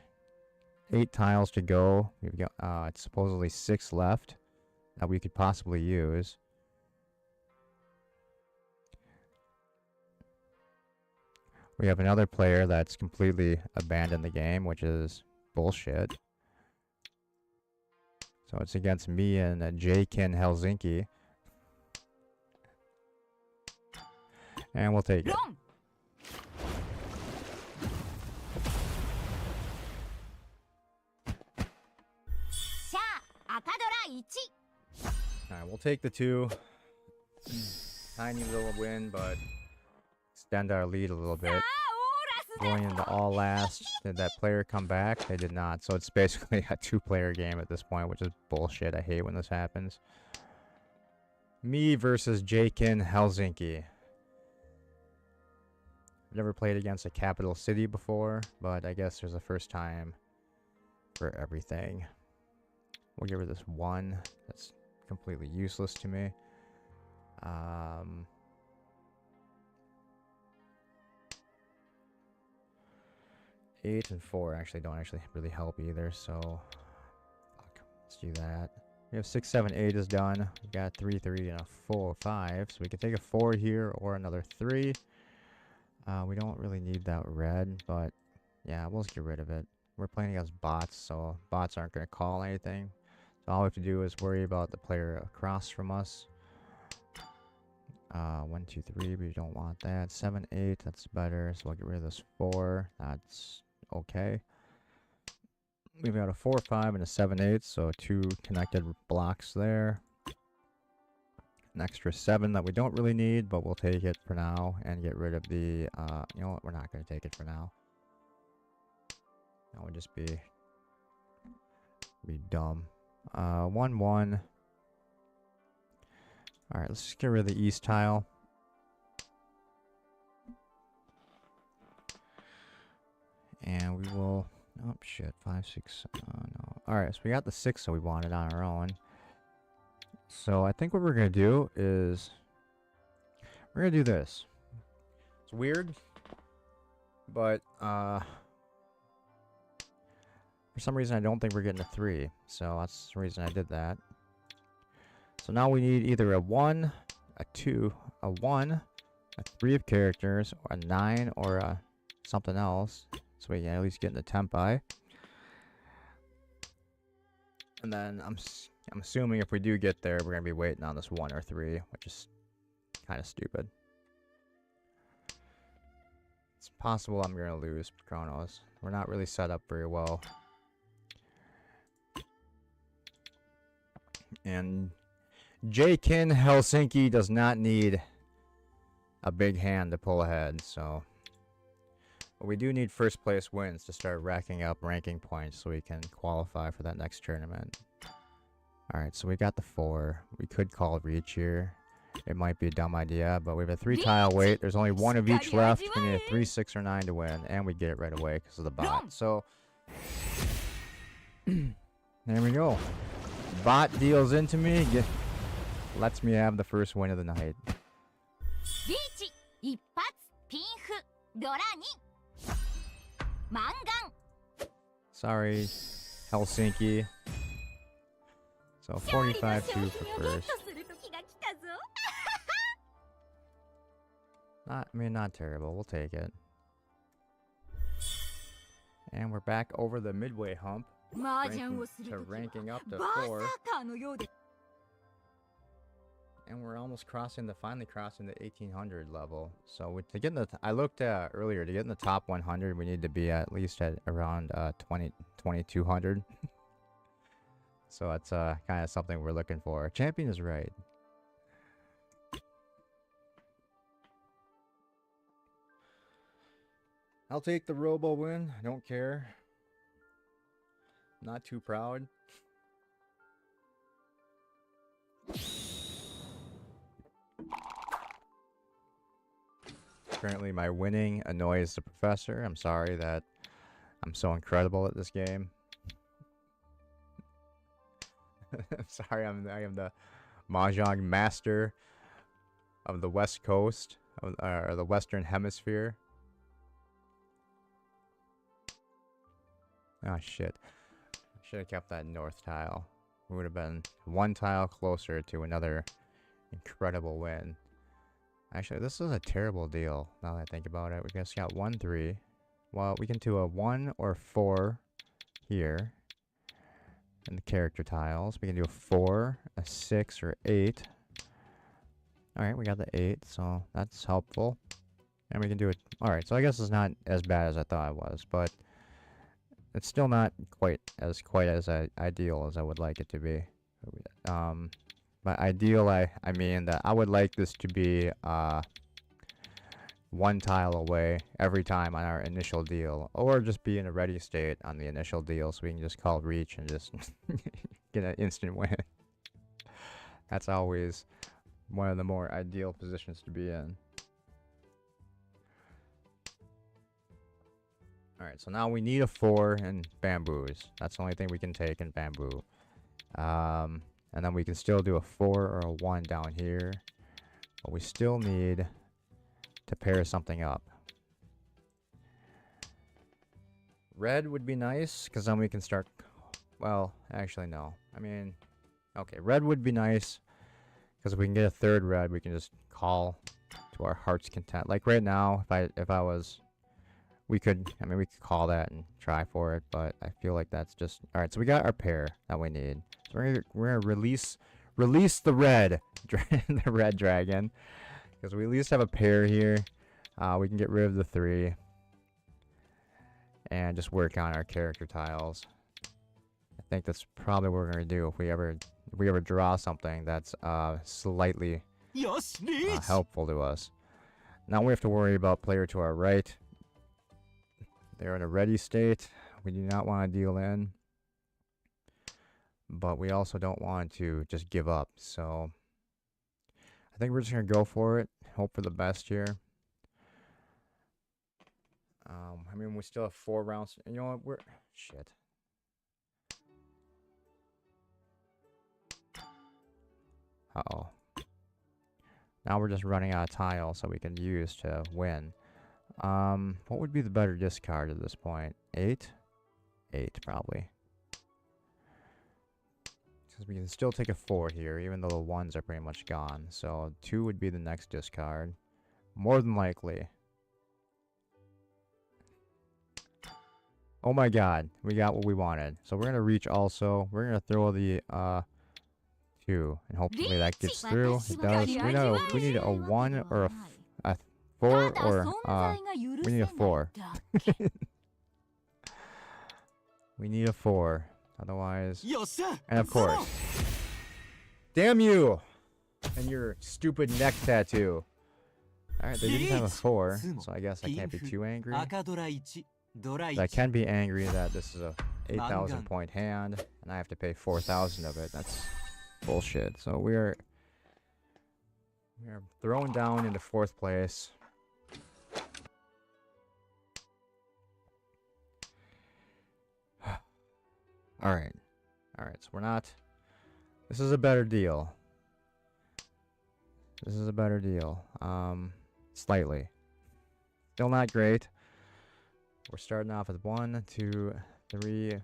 8 tiles to go. We've got it's supposedly 6 left that we could possibly use. We have another player that's completely abandoned the game, which is bullshit. So it's against me and Jaykin Helsinki. And we'll take it. Alright, we'll take the 2. Tiny little win, but extend our lead a little bit. Going into all last. Did that player come back? They did not. So it's basically a 2-player game at this point, which is bullshit. I hate when this happens. Me versus Jaykin Helsinki. I've never played against a capital city before, but I guess there's a first time for everything. We'll give her this 1. That's completely useless to me. 8 and 4 actually don't really help either, so fuck. Let's do that. We have 6, 7, 8 is done. We got 3, 3, and a 4, 5. So we can take a 4 here or another 3. We don't really need that red, but yeah, we'll just get rid of it. we're playing against bots, so bots aren't going to call anything. So all we have to do is worry about the player across from us. 1, 2, 3, we don't want that. 7, 8, that's better. So we'll get rid of this 4. That's okay. We've got a 4, 5, and a 7, 8, so 2 connected blocks there. An extra 7 that we don't really need, but we'll take it for now and get rid of the, you know what, we're not going to take it for now. That would just be dumb. 1, 1. Alright, let's just get rid of the east tile. And we will... Oh, shit. 5, 6... no. Alright, so we got the 6 that we wanted on our own. So I think what we're going to do is... We're going to do this. It's weird. But, for some reason I don't think we're getting a 3. So that's the reason I did that. So now we need either a 1, a 2, a 1, a 3 of characters, or a 9, or a something else. So we can at least get in the tempi. And then I'm assuming if we do get there, we're going to be waiting on this 1 or 3, which is kind of stupid. It's possible I'm going to lose Chronos. We're not really set up very well. And J-Kin Helsinki does not need a big hand to pull ahead, so... But we do need first place wins to start racking up ranking points so we can qualify for that next tournament. Alright, so we got the 4. We could call Riichi here. It might be a dumb idea, but we have a 3 tile wait. There's only 1 of each left. We need a 3, 6, or 9 to win, and we get it right away because of the bot. So, there we go. Bot deals into me, lets me have the first win of the night. Riichi, 一発ピンフドラ2マンガン Sorry, Helsinki. So 45-2 for first. Not terrible. We'll take it. And we're back over the midway hump. Ranking up to 4. And we're almost finally crossing the 1800 level. So to get in the, I looked earlier, to get in the top 100, we need to be at least at around 2200. So that's kind of something we're looking for. Champion is right. I'll take the Robo win. I don't care. Not too proud. Currently, my winning annoys the professor. I'm sorry that I'm so incredible at this game. I'm sorry, I am the Mahjong master of the West Coast, or the Western Hemisphere. Oh shit. I should have kept that north tile. We would have been 1 tile closer to another incredible win. Actually, this is a terrible deal, now that I think about it. We just got 1, 3. Well, we can do a 1 or 4 here in the character tiles. We can do a 4, a 6, or 8. Alright, we got the 8, so that's helpful. And we can do it. Alright, so I guess it's not as bad as I thought it was, but it's still not quite as ideal as I would like it to be. By ideal, I mean that I would like this to be 1 tile away every time on our initial deal, or just be in a ready state on the initial deal so we can just call reach and just get an instant win. That's always one of the more ideal positions to be in. Alright, so now we need a 4 and bamboos. That's the only thing we can take in bamboo. And then we can still do a 4 or a 1 down here. But we still need to pair something up. Red would be nice, because then we can start... Well, actually no. I mean, okay, red would be nice, because if we can get a 3rd red, we can just call to our heart's content. Like right now, if I was We could, I mean, we could call that and try for it, but I feel like that's just all right. So we got our pair that we need. So we're gonna release the red, the red dragon, because we at least have a pair here. We can get rid of the 3 and just work on our character tiles. I think that's probably what we're gonna do if we ever draw something that's slightly helpful to us. Now we have to worry about player to our right. They're in a ready state. We do not want to deal in, but we also don't want to just give up. So I think we're just gonna go for it. Hope for the best here. I mean, we still have 4 rounds. You know what? Shit. Uh-oh. Now we're just running out of tiles so we can use to win. What would be the better discard at this point? 8? 8, probably. Because we can still take a 4 here, even though the 1s are pretty much gone. So 2 would be the next discard. More than likely. Oh my god, we got what we wanted. So we're going to reach also. We're going to throw the 2, and hopefully that gets through. It does. We need a 1 or a 4, or we need a 4. We need a 4. Otherwise, and of course, damn you and your stupid neck tattoo. Alright, they didn't have a 4, so I guess I can't be too angry. I can be angry that this is a 8,000 point hand, and I have to pay 4,000 of it. That's bullshit. So we're thrown down into 4th place. Alright. Alright, so we're not... This is a better deal. This is a better deal. Slightly. Still not great. We're starting off with 1, 2, 3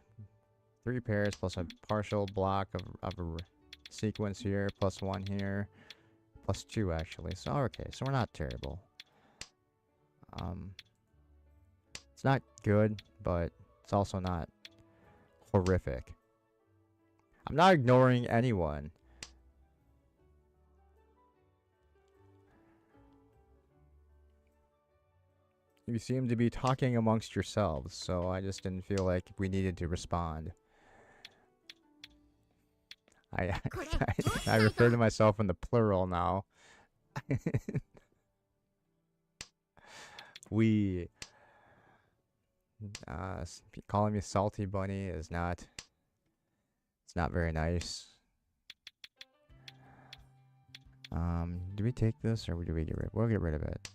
pairs plus a partial block of a sequence here, plus 1 here, plus 2 actually. So okay, so we're not terrible. It's not good, but it's also not horrific. I'm not ignoring anyone. You seem to be talking amongst yourselves, so I just didn't feel like we needed to respond. I refer to myself in the plural now. We calling me Salty Bunny is not... It's not very nice. Do we take this or do we get rid of it? We'll get rid of it.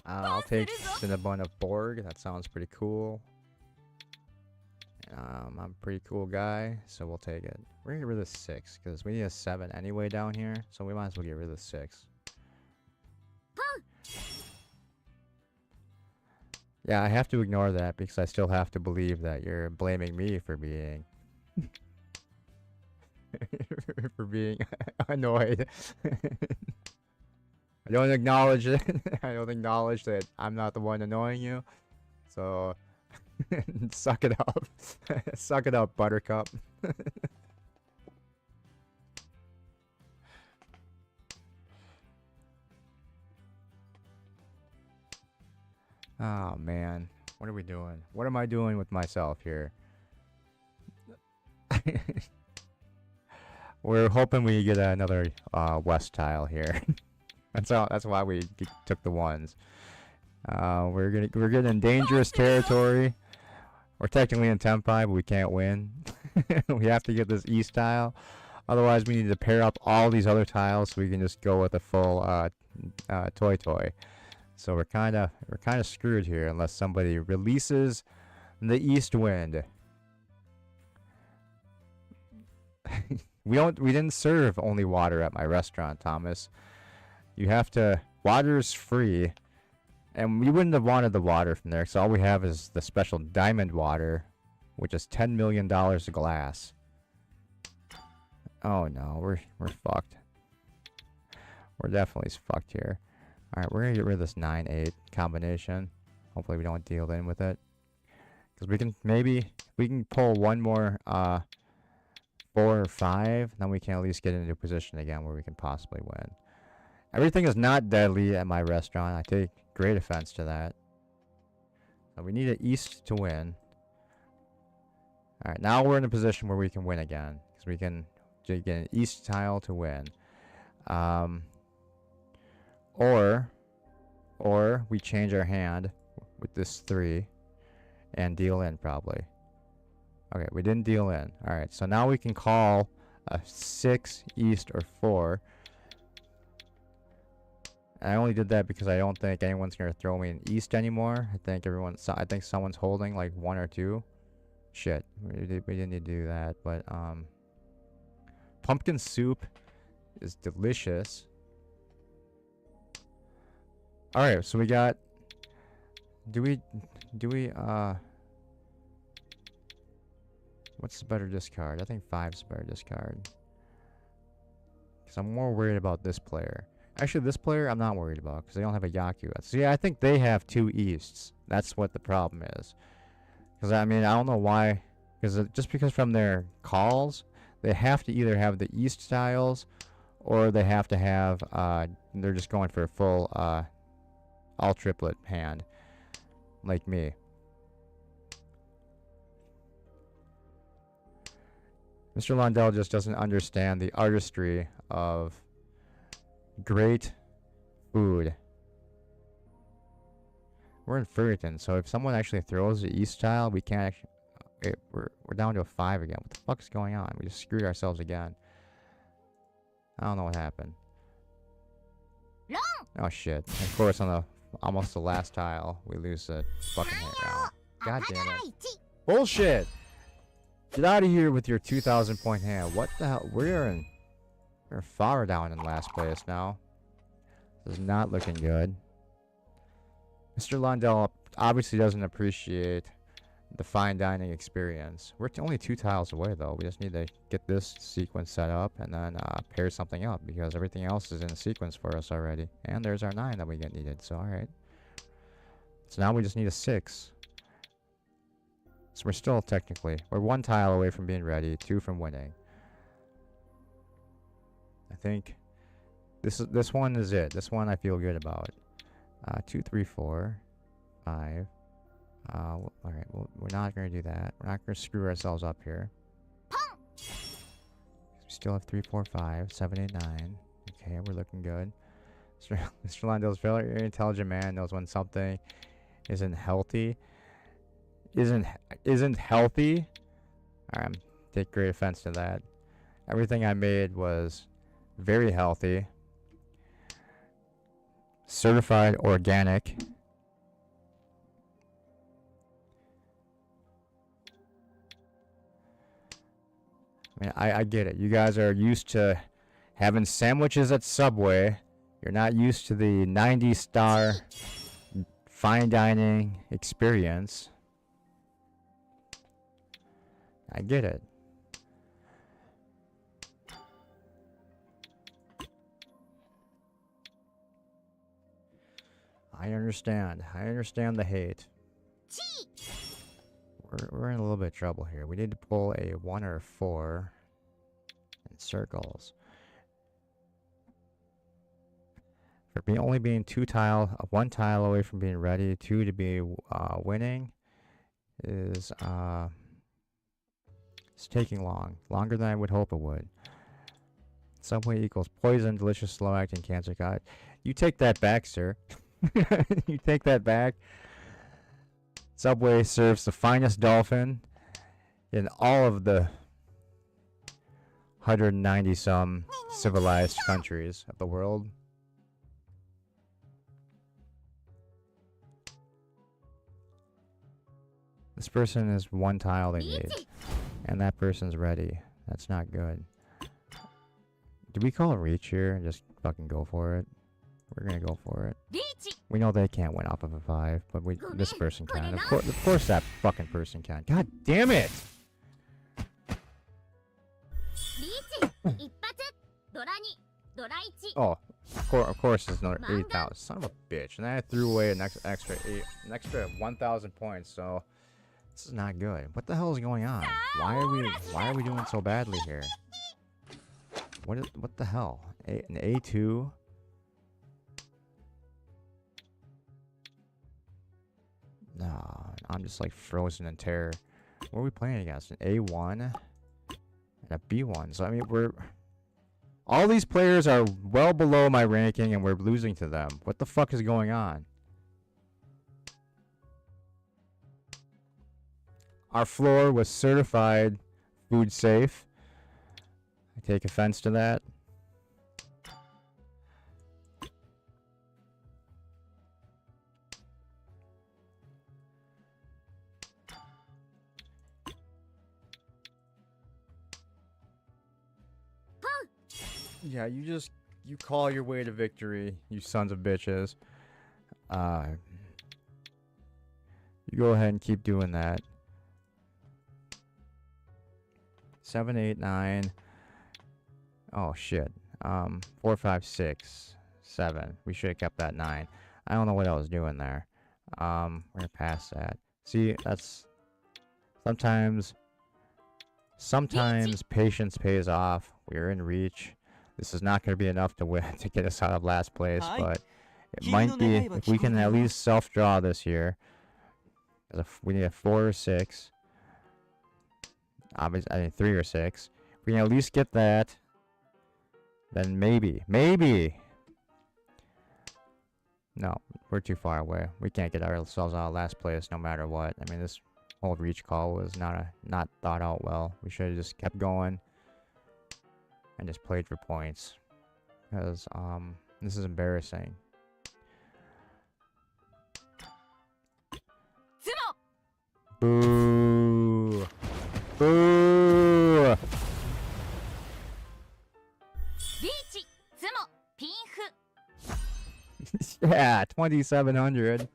I'll take Cinnabon of Borg. That sounds pretty cool. I'm a pretty cool guy, so we'll take it. We're gonna get rid of 6 because we need a 7 anyway down here, so we might as well get rid of 6. Yeah, I have to ignore that because I still have to believe that you're blaming me for being for being annoyed. I don't acknowledge it. I don't acknowledge that I'm not the one annoying you. So suck it up. Suck it up, Buttercup. Oh man, what are we doing? What am I doing with myself here? We're hoping we get another west tile here. That's why we took the 1s. We're getting in dangerous territory. We're technically in Tempai, but we can't win. We have to get this east tile. Otherwise, we need to pair up all these other tiles so we can just go with a full toy. So we're kind of screwed here unless somebody releases the east wind. We didn't serve only water at my restaurant, Thomas. You have to... Water's free. And we wouldn't have wanted the water from there, because all we have is the special diamond water, which is $10 million a glass. Oh no, we're fucked. We're definitely fucked here. Alright, we're gonna get rid of this 9-8 combination. Hopefully we don't deal in with it. Because we can we can pull one more 4 or 5, then we can at least get into a position again where we can possibly win. Everything is not deadly at my restaurant. I take great offense to that. So we need an east to win. Alright, now we're in a position where we can win again. Because we can get an east tile to win. Or we change our hand with this 3 and deal in probably. Okay, we didn't deal in. Alright, so now we can call a 6 east or 4. I only did that because I don't think anyone's gonna throw me an east anymore. I think someone's holding like 1 or 2. Shit, we didn't need to do that. But pumpkin soup is delicious. All right, so we got. Do we what's the better discard? I think 5's the better discard. Because I'm more worried about this player. Actually, this player I'm not worried about because they don't have a Yaku. So yeah, I think they have 2 easts. That's what the problem is. Because I mean, I don't know why. Because just because from their calls, they have to either have the east styles, or they have to have. They're just going for a full all triplet hand, like me. Mr. Lundell just doesn't understand the artistry of great food. We're in Fullerton, so if someone actually throws the east tile, we can't actually. We're down to a 5 again. What the fuck is going on? We just screwed ourselves again. I don't know what happened. Oh shit! Of course, on the almost the last tile, we lose the fucking hit round. God damn it! Bullshit! Get out of here with your 2,000 point hand. What the hell? We're far down in last place now. This is not looking good. Mr. Lundell obviously doesn't appreciate the fine dining experience. We're only 2 tiles away though. We just need to get this sequence set up and then pair something up because everything else is in a sequence for us already. And there's our 9 that we get needed. So alright. So now we just need a 6. So we're still we're 1 tile away from being ready, 2 from winning. I think this one is it. This one I feel good about. 2, 3, 4, 5. All right. Well, we're not gonna do that. We're not gonna screw ourselves up here. We still have 3, 4, 5, 7, 8, 9. Okay, we're looking good. Mr. Lundell's very intelligent man knows when something isn't healthy. Isn't healthy. I take great offense to that. Everything I made was very healthy. Certified organic. I mean, I get it. You guys are used to having sandwiches at Subway. You're not used to the 90-star fine dining experience. I get it. I understand. I understand the hate. We're in a little bit of trouble here. We need to pull a 1 or a 4 in circles. For only being 1 tile away from being ready, 2 to be winning is it's taking longer than I would hope it would. Subway equals poison, delicious, slow-acting cancer. God, you take that back, sir. You take that back. Subway serves the finest dolphin in all of the 190 some civilized countries of the world. This person is 1 tile they need, and that person's ready. That's not good. Do we call a reach here and just fucking go for it? We're gonna go for it. We know they can't win off of a 5, but this person can. Of course that fucking person can. God damn it! Oh, Of course, there's another 8,000. Son of a bitch. And then I threw away an extra 1,000 points. So this is not good. What the hell is going on? Why are we doing so badly here? What the hell? An A2. No, I'm just like frozen in terror. What are we playing against? An A1 and a B1. So I mean, all these players are well below my ranking, and we're losing to them. What the fuck is going on? Our floor was certified food safe. I take offense to that. Yeah, you call your way to victory, you sons of bitches. You go ahead and keep doing that. 7, 8, 9. Oh shit. 4, 5, 6, 7. We should have kept that 9. I don't know what I was doing there. We're gonna pass that. See, that's sometimes patience pays off. We're in reach. This is not going to be enough to win to get us out of last place, but it might be if we can at least self-draw this year. We need a 4 or 6. Obviously, I mean 3 or 6. If we can at least get that, then maybe. No, we're too far away. We can't get ourselves out of last place no matter what. I mean, this whole reach call was not thought out well. We should have just kept going and just played for points, because this is embarrassing. Boo! Boo! Riichi, Tsumo, Pinfu. Yeah, 2,700.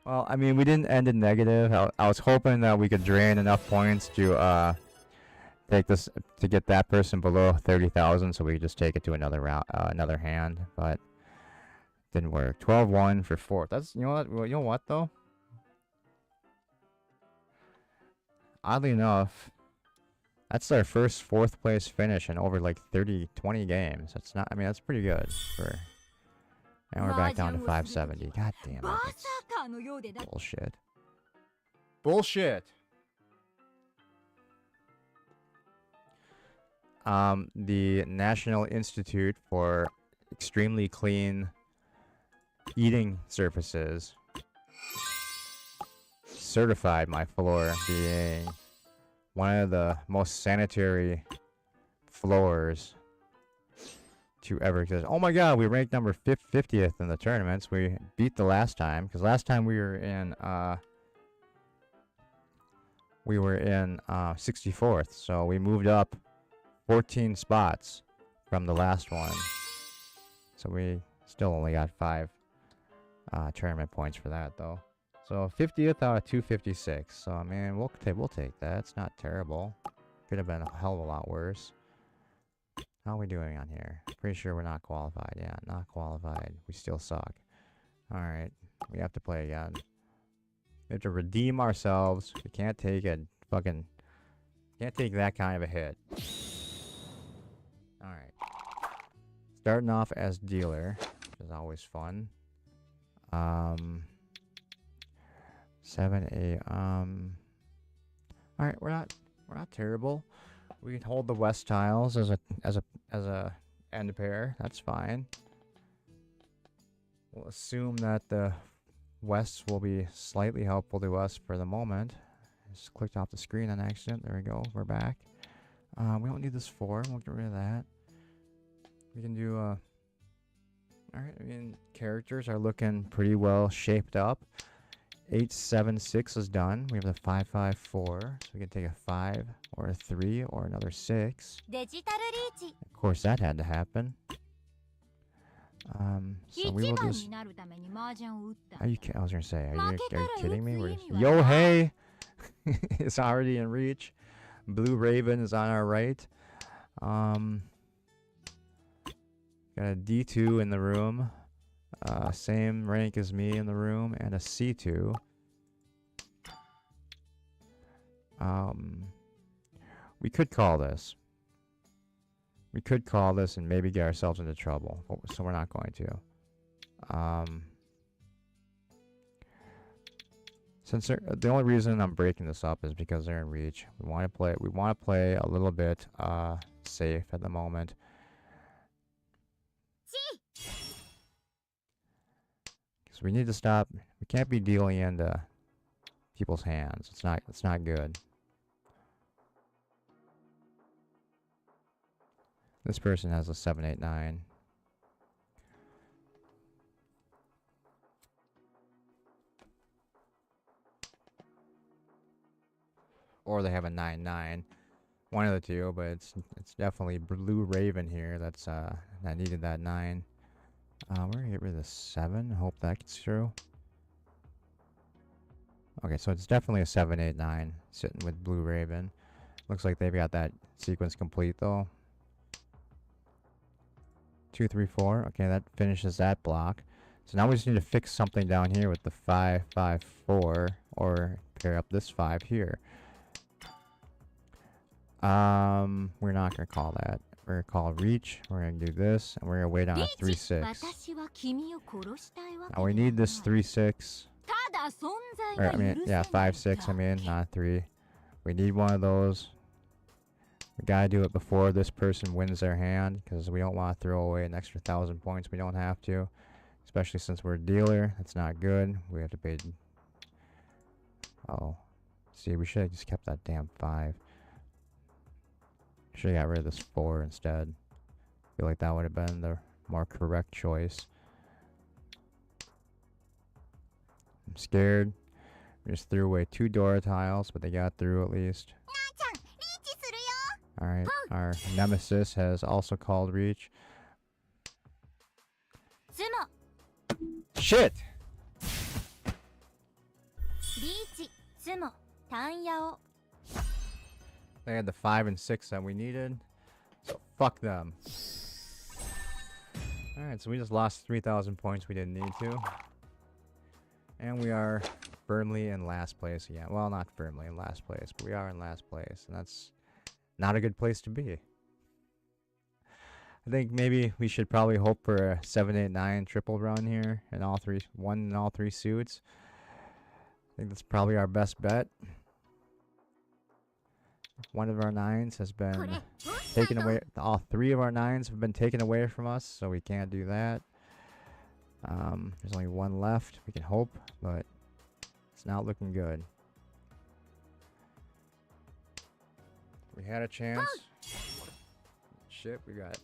Well, I mean, we didn't end in negative. I was hoping that we could drain enough points to take this to get that person below 30,000, so we could just take it to another round, another hand, but didn't work. 12-1 for 4th. That's you know what though. Oddly enough, that's our first 4th place finish in over like 20 games. That's not. I mean, that's pretty good for. And we're back down to 570. God damn it! That's bullshit. Bullshit. The National Institute for Extremely Clean Eating Surfaces certified my floor being one of the most sanitary floors to ever exist. Oh my god, we ranked number 50th in the tournaments. We beat the last time, because last time we were in 64th, so we moved up 14 spots from the last one. So we still only got 5 tournament points for that though. So 50th out of 256. So I mean, we'll take that. It's not terrible. Could have been a hell of a lot worse. How are we doing on here? Pretty sure we're not qualified. Yeah, not qualified. We still suck. Alright. We have to play again. We have to redeem ourselves. We can't take a fucking... Can't take that kind of a hit. Alright. Starting off as dealer, which is always fun. 7, 8, Alright, we're not terrible. We can hold the west tiles as a end pair. That's fine. We'll assume that the wests will be slightly helpful to us for the moment. Just clicked off the screen on accident. There we go. We're back. We don't need this 4. We'll get rid of that. We can do alright, I mean, characters are looking pretty well shaped up. 8, 7, 6 is done. We have the 5, 5, 4. So we can take a 5 or a 3 or another 6. Of course, that had to happen. So we will just... I was gonna say, are you kidding me? Yo, hey! It's already in reach. Blue Raven is on our right. Got a D2 in the room. Same rank as me in the room, and a C2. We could call this. We could call this and maybe get ourselves into trouble, so we're not going to. Since the only reason I'm breaking this up is because they're in Riichi. We want to play a little bit safe at the moment. Because we need to stop. We can't be dealing into people's hands. It's not good. This person has a 789. Or they have a 9-9. One of the two, but it's definitely Blue Raven here that's that needed that 9. We're gonna get rid of the 7. Hope that gets through. Okay, so it's definitely a 789 sitting with Blue Raven. Looks like they've got that sequence complete though. 2, 3, 4. Okay, that finishes that block. So now we just need to fix something down here with the 5, 5, 4, or pair up this 5 here. We're not gonna call that. We're gonna call Riichi. We're gonna do this, and we're gonna wait on a 3-6. Now we need this 3-6. Or, I mean, yeah, 5-6. I mean, not 3. We need one of those. We gotta do it before this person wins their hand, because we don't want to throw away an extra 1,000 points. We don't have to, especially since we're a dealer. That's not good. We have to pay. Oh, see, we should have just kept that damn 5. Should have got rid of this 4 instead. Feel like that would have been the more correct choice. I'm scared. We just threw away 2 door tiles, but they got through at least. Alright, our nemesis has also called Riichi. Shit! They had the 5 and 6 that we needed, so fuck them. Alright, so we just lost 3,000 points we didn't need to. And we are firmly in last place again. Well, not firmly in last place, but we are in last place, and that's not a good place to be. I think maybe we should probably hope for a 7-8-9 triple run here in all 3, 1 in all 3 suits. I think that's probably our best bet. One of our 9s has been taken away. All 3 of our 9s have been taken away from us, so we can't do that. There's only 1 left. We can hope, but it's not looking good. We had a chance. Shit, we got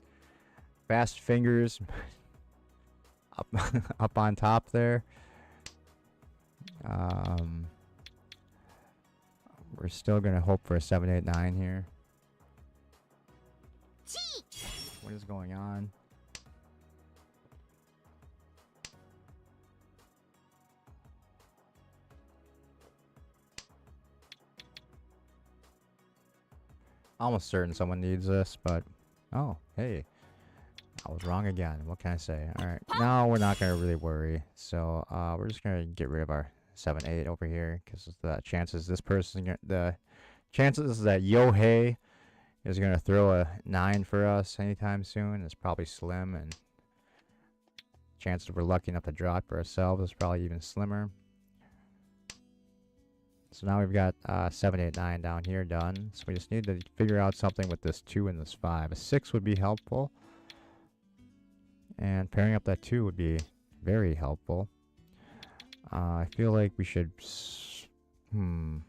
fast fingers up up on top there. We're still gonna hope for a 7-8-9 here. What is going on? Almost certain someone needs this, but oh, hey, I was wrong again. What can I say? All right, now we're not gonna really worry. So we're just gonna get rid of our 7-8 over here, because the chances that Yohei is gonna throw a 9 for us anytime soon is probably slim, and chances we're lucky enough to draw it for ourselves is probably even slimmer. So now we've got 7-8-9 down here done. So we just need to figure out something with this 2 and this 5. A 6 would be helpful, and pairing up that 2 would be very helpful. I feel like we should. We're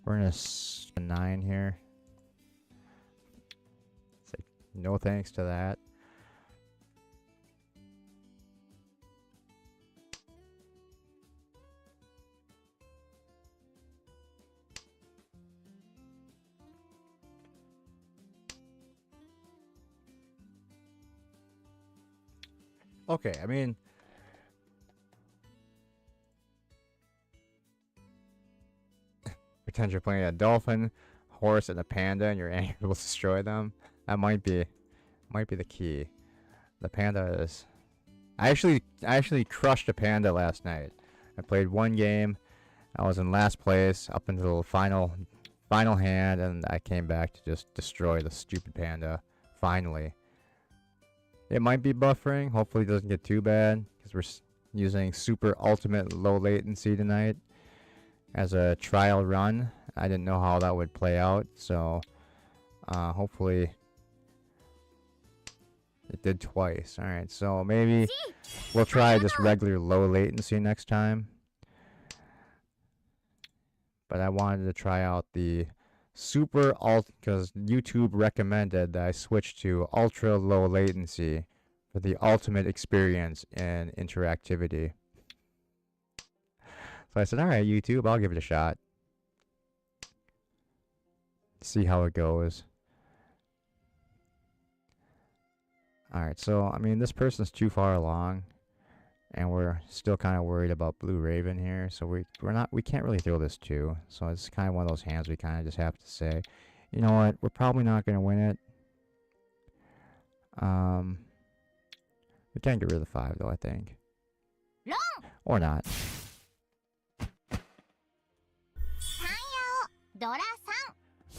gonna 9 here. Say no thanks to that. Okay, I mean, pretend you're playing a dolphin, horse, and a panda, and you're able to destroy them. That might be the key. The panda is. I actually crushed a panda last night. I played one game. I was in last place up until the final hand, and I came back to just destroy the stupid panda. Finally. It might be buffering. Hopefully it doesn't get too bad, because we're using super ultimate low latency tonight as a trial run. I didn't know how that would play out, so hopefully it did twice. Alright, so maybe we'll try just regular low latency next time. But I wanted to try out the super because YouTube recommended that I switch to ultra low latency for the ultimate experience in interactivity. So I said, alright, YouTube, I'll give it a shot. See how it goes. Alright, so, I mean, this person's too far along. And we're still kind of worried about Blue Raven here. So we can't really throw this too. So it's kind of one of those hands we kind of just have to say, you know what, we're probably not going to win it. We can't get rid of the 5 though, I think. Or not.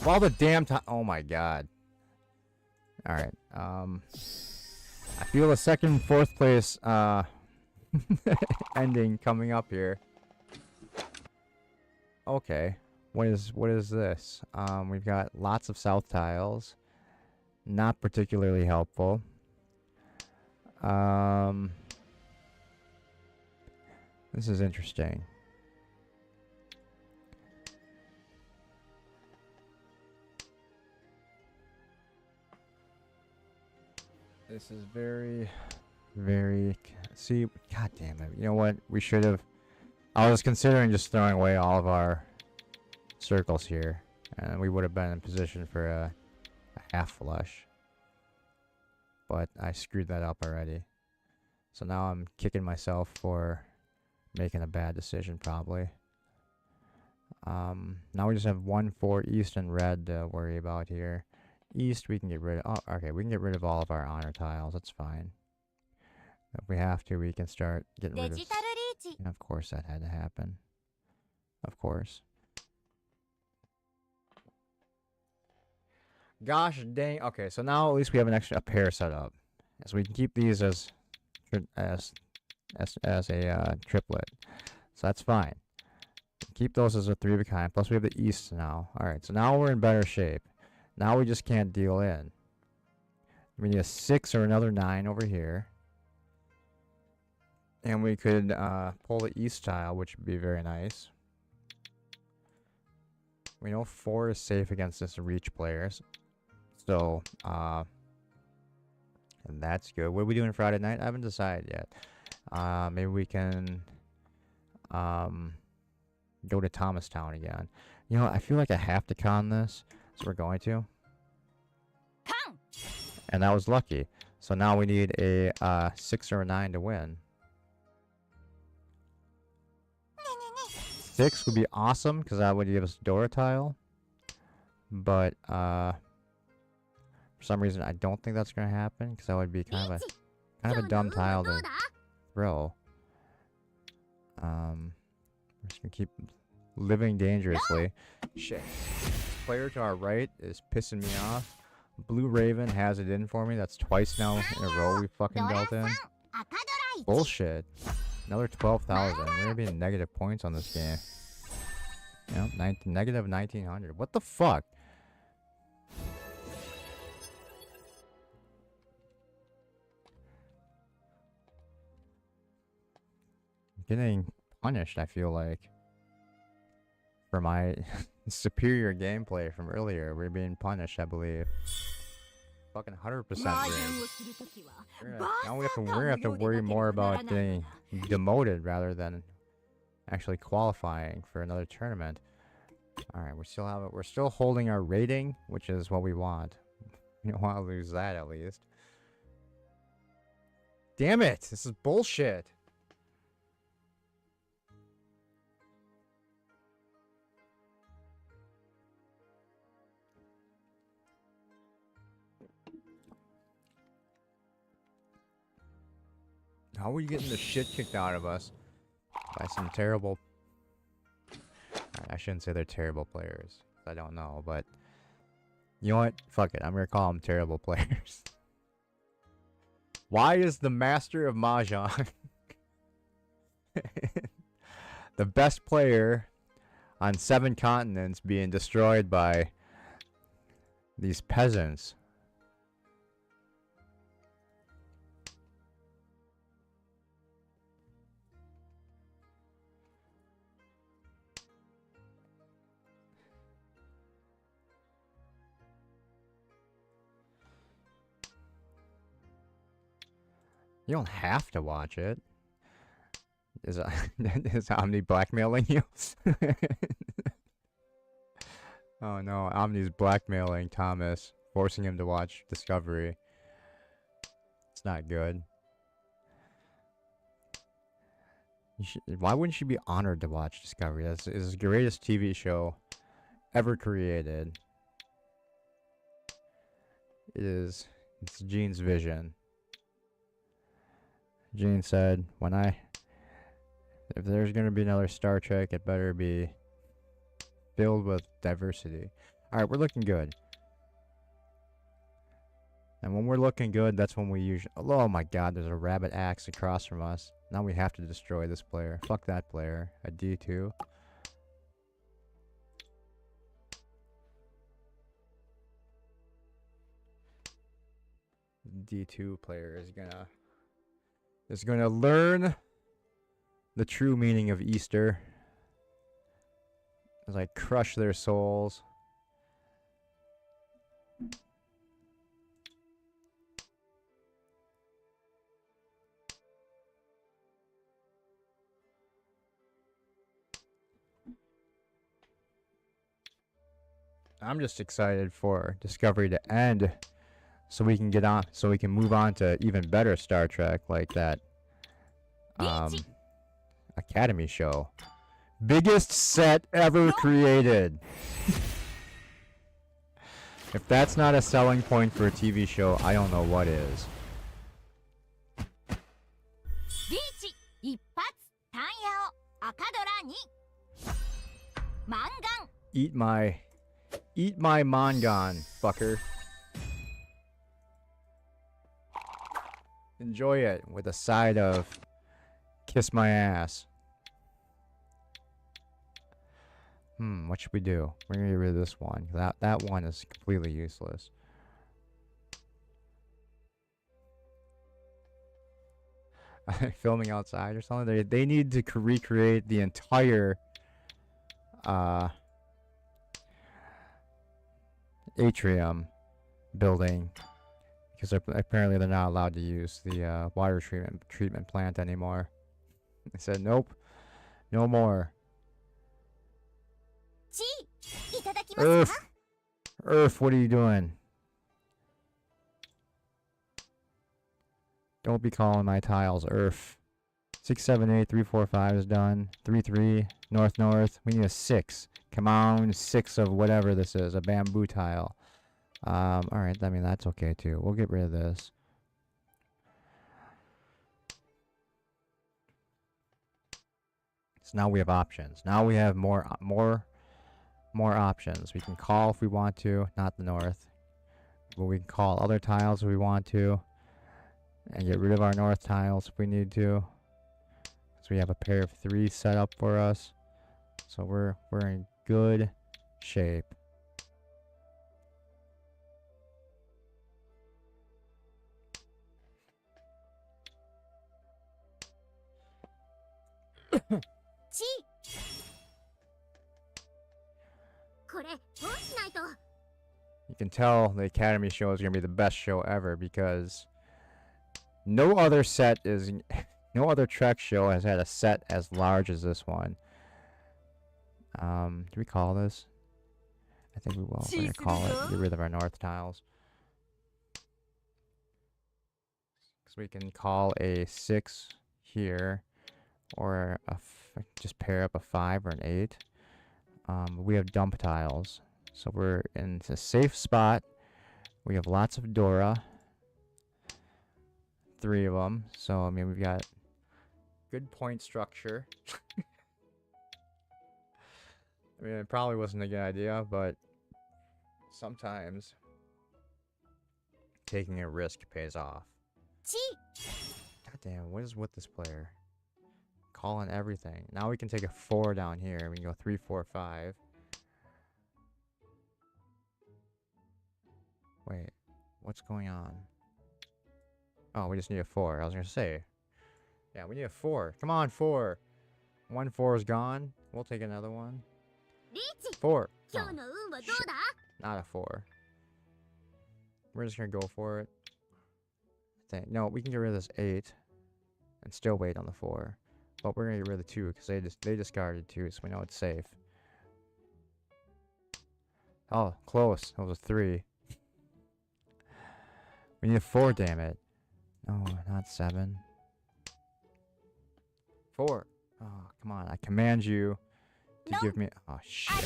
All the damn time. Oh my god. Alright. I feel the second, fourth place ending coming up here. Okay. What is this? We've got lots of south tiles. Not particularly helpful. This is interesting. This is very, very... See, god damn it. You know what? We should have... I was considering just throwing away all of our circles here. And we would have been in position for a half flush. But I screwed that up already. So now I'm kicking myself for making a bad decision, probably. Now we just have 1, 4 east and red to worry about here. East we can get rid of... Oh, okay, we can get rid of all of our honor tiles. That's fine. If we have to, we can start getting rid of... And of course that had to happen. Of course. Gosh dang. Okay, so now at least we have a pair set up. So we can keep these as a triplet. So that's fine. Keep those as a 3 of a kind. Plus we have the east now. Alright, so now we're in better shape. Now we just can't deal in. We need a 6 or another 9 over here. And we could pull the east tile, which would be very nice. We know 4 is safe against this Riichi players. So, and that's good. What are we doing Friday night? I haven't decided yet. Maybe we can go to Thomastown again. You know, I feel like I have to con this. So we're going to. And that was lucky. So now we need a 6 or a 9 to win. 6 would be awesome, because that would give us Dora tile. But, for some reason, I don't think that's going to happen, because that would be kind of a dumb tile to throw. We're just going to keep living dangerously. Shit. Player to our right is pissing me off. Blue Raven has it in for me. That's twice now in a row we fucking dealt in. Bullshit. Another 12,000. We're gonna be in negative points on this game. Yep, negative 1,900. What the fuck? Getting punished, I feel like. For my superior gameplay from earlier. We're being punished, I believe. Fucking 100% now we're gonna have to worry more about getting demoted rather than actually qualifying for another tournament. Alright, we're still holding our rating, which is what we want. We don't want to lose that at least. Damn it! This is bullshit! How are we getting the shit kicked out of us by some terrible... I shouldn't say they're terrible players. I don't know, but... You know what? Fuck it. I'm gonna call them terrible players. Why is the master of Mahjong the best player on 7 continents being destroyed by these peasants? You don't have to watch it. Is Omni blackmailing you? Oh no, Omni's blackmailing Thomas, forcing him to watch Discovery. It's not good. Why wouldn't she be honored to watch Discovery? It's the greatest TV show ever created. It's Gene's vision. Gene said, if there's gonna be another Star Trek, it better be filled with diversity. Alright, we're looking good. And when we're looking good, that's when we usually... Oh my god, there's a rabbit axe across from us. Now we have to destroy this player. Fuck that player. A D2. D2 player is gonna learn the true meaning of Easter as I crush their souls. I'm just excited for Discovery to end so we can move on to even better Star Trek like that Academy show. Biggest set ever created. If that's not a selling point for a TV show, I don't know what is. Riichi 一発単ヤオ赤ドラ2マンガン Eat my mangan, fucker. Enjoy it with a side of kiss my ass. What should we do? We're gonna get rid of this one. That one is completely useless. Filming outside or something? They need to recreate the entire atrium building because apparently they're not allowed to use the water treatment plant anymore. They said nope, no more. Earth, what are you doing? Don't be calling my tiles Earth. 6, 7, 8, 3, 4, 5 is done. 3, 3, north, north. We need a 6. Come on, 6 of whatever this is, a bamboo tile. Alright, I mean, that's okay too. We'll get rid of this. So now we have options. Now we have more options. We can call if we want to, not the north. But we can call other tiles if we want to. And get rid of our north tiles if we need to. So we have a pair of 3 set up for us. So we're in good shape. You can tell the Academy show is going to be the best show ever because no other Trek show has had a set as large as this one. Do we call this? I think we will. We're going to call it. Get rid of our north tiles. Because we can call a 6 here. Or just pair up a 5 or an 8. We have dump tiles. So we're in a safe spot. We have lots of Dora. 3 of them. So, I mean, we've got good point structure. I mean, it probably wasn't a good idea, but sometimes taking a risk pays off. God damn, what is with this player? Calling everything. Now we can take a 4 down here. We can go 3, 4, 5. Wait, what's going on? Oh, we just need a 4. I was gonna say. Yeah, we need a 4. Come on, 4. 1 4 is gone. We'll take another one. 4. Oh, shit. Not a 4. We're just gonna go for it. No, we can get rid of this 8 and still wait on the 4. But we're gonna get rid of the 2 because they discarded 2, so we know it's safe. Oh, close. That was a 3. We need a 4, damn it. No, not 7. 4. Oh, come on. I command you to give me... Oh, shit.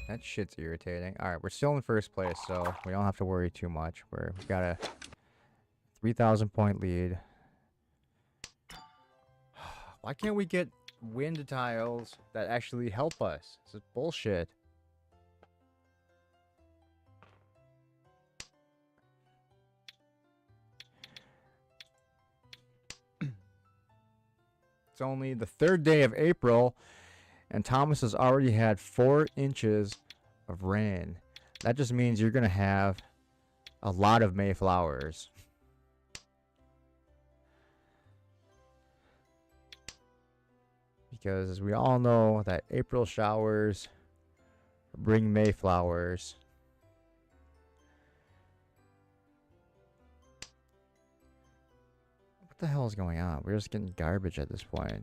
That shit's irritating. Alright, we're still in first place, so we don't have to worry too much. We've got a 3,000 point lead. Why can't we get wind tiles that actually help us? This is bullshit. It's only the 3rd day of April, and Thomas has already had 4 inches of rain. That just means you're going to have a lot of Mayflowers. Because as we all know that April showers bring Mayflowers. What the hell is going on? We're just getting garbage at this point.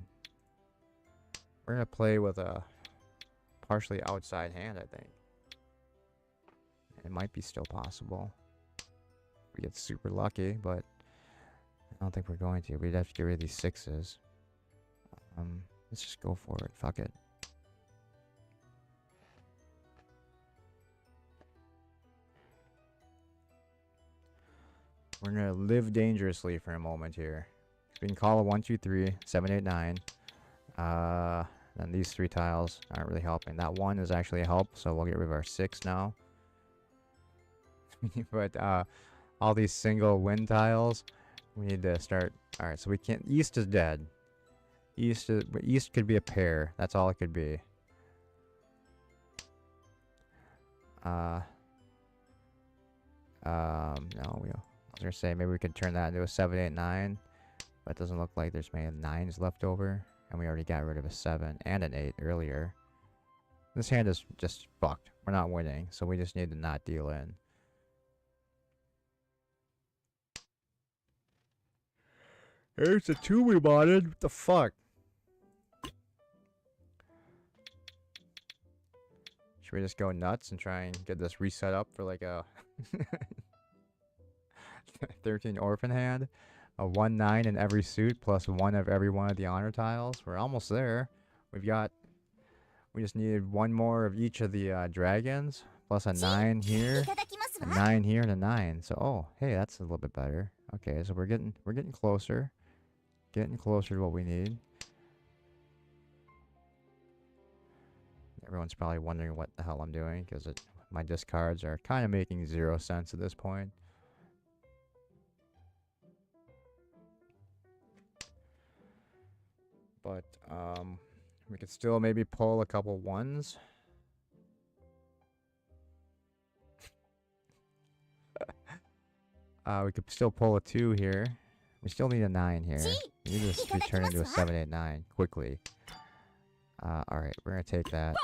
We're going to play with a partially outside hand, I think. It might be still possible. We get super lucky, but I don't think we're going to. We'd have to get rid of these 6s. Let's just go for it. Fuck it. We're gonna live dangerously for a moment here. We can call a 1, 2, 3, 7, 8, 9. Then these 3 tiles aren't really helping. That 1 is actually a help, so we'll get rid of our 6 now. But all these single wind tiles, we need to start. All right, so we can't. East is dead. East could be a pair. That's all it could be. No, I was gonna say maybe we could turn that into a 7, 8, 9, but it doesn't look like there's many 9s left over, and we already got rid of a 7 and an 8 earlier. This hand is just fucked. We're not winning, so we just need to not deal in. Here's the 2 we wanted. What the fuck? Should we just go nuts and try and get this reset up for like a 13 orphan hand? A 1, 9 in every suit plus 1 of every one of the honor tiles. We're almost there. We just needed 1 more of each of the dragons plus a 9 here, a 9 here, and a 9. So oh, hey, that's a little bit better. Okay, so we're getting closer. Getting closer to what we need. Everyone's probably wondering what the hell I'm doing because my discards are kind of making 0 sense at this point. But we could still maybe pull a couple 1s. We could still pull a 2 here. We still need a 9 here. We need this to turn into a 7, 8, 9 quickly. Alright, we're going to take that.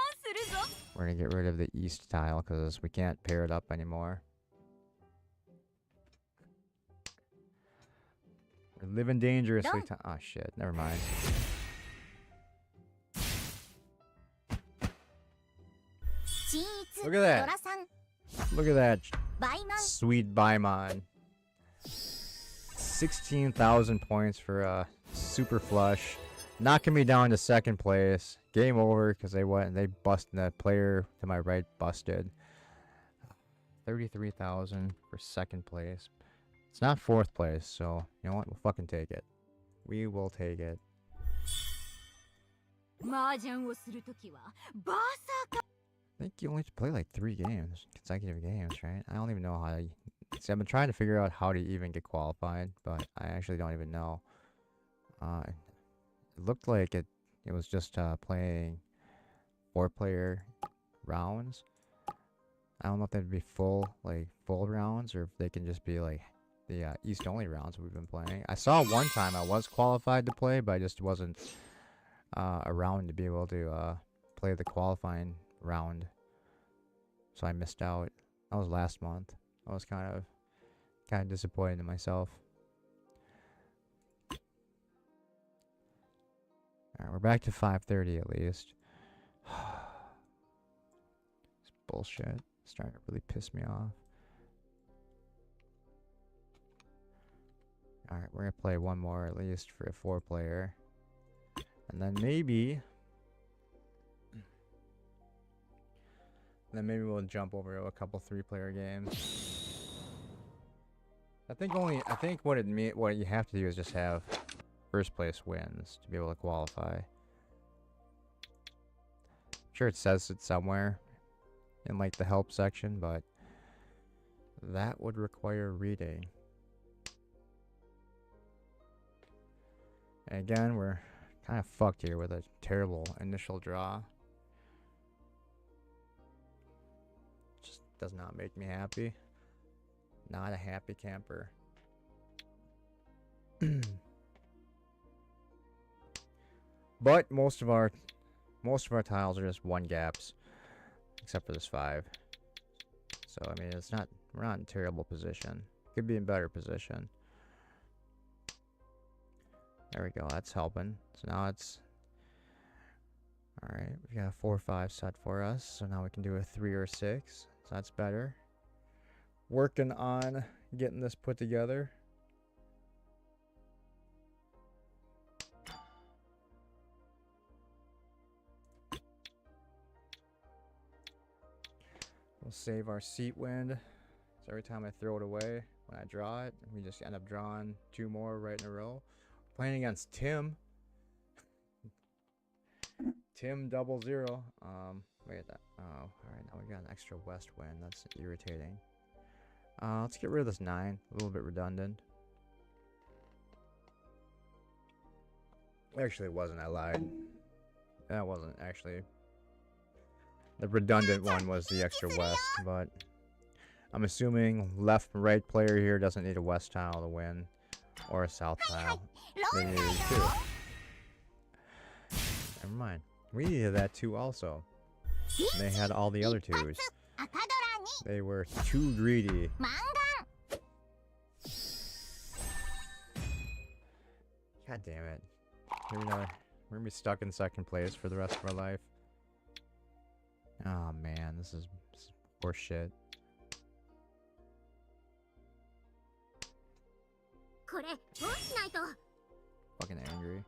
We're going to get rid of the east tile because we can't pair it up anymore. We're living dangerously. Oh shit, never mind. Look at that. Look at that. Sweet Baimon. 16,000 points for a super flush knocking me down to second place. Game over because they went and they busted that player to my right. Busted 33,000 for second place. It's not fourth place, so you know what? We'll fucking take it. We will take it. 麻雀をするときはバーサーカ I think you only have to play like 3 games, consecutive games, right? I don't even know how to... See, I've been trying to figure out how to even get qualified, but I actually don't even know. It looked like it was just playing 4-player rounds. I don't know if that'd be full rounds, or if they can just be like the East-only rounds we've been playing. I saw one time I was qualified to play, but I just wasn't around to be able to play the qualifying round, so I missed out. That was last month. I was kind of disappointed in myself. Alright, we're back to 5:30 at least. This bullshit is starting to really piss me off. Alright, we're gonna play one more at least for a 4-player. And then maybe we'll jump over to a couple 3-player games. I think what you have to do is just have first place wins to be able to qualify. I'm sure it says it somewhere in like the help section, but that would require reading. And again, we're kind of fucked here with a terrible initial draw. Just does not make me happy. Not a happy camper. But most of our tiles are just 1 gaps, except for this 5. So I mean, we're not in a terrible position. Could be in better position. There we go. That's helping. So now it's all right. We got a 4-5 set for us. So now we can do a 3 or 6. So that's better. Working on getting this put together. We'll save our seat wind. So every time I throw it away, when I draw it, we just end up drawing 2 more right in a row. Playing against Tim. Tim 00. Wait at that. Oh, alright, now we got an extra west wind. That's irritating. Let's get rid of this 9. A little bit redundant. Actually, it wasn't. I lied. That wasn't actually. The redundant one was the extra west, but I'm assuming left and right player here doesn't need a west tile to win, or a south tile. They needed 2. Never mind. We needed that 2 also. And they had all the other 2s. They were too greedy. God damn it. We're gonna be stuck in second place for the rest of our life. Oh man, this is horse shit. Fucking angry.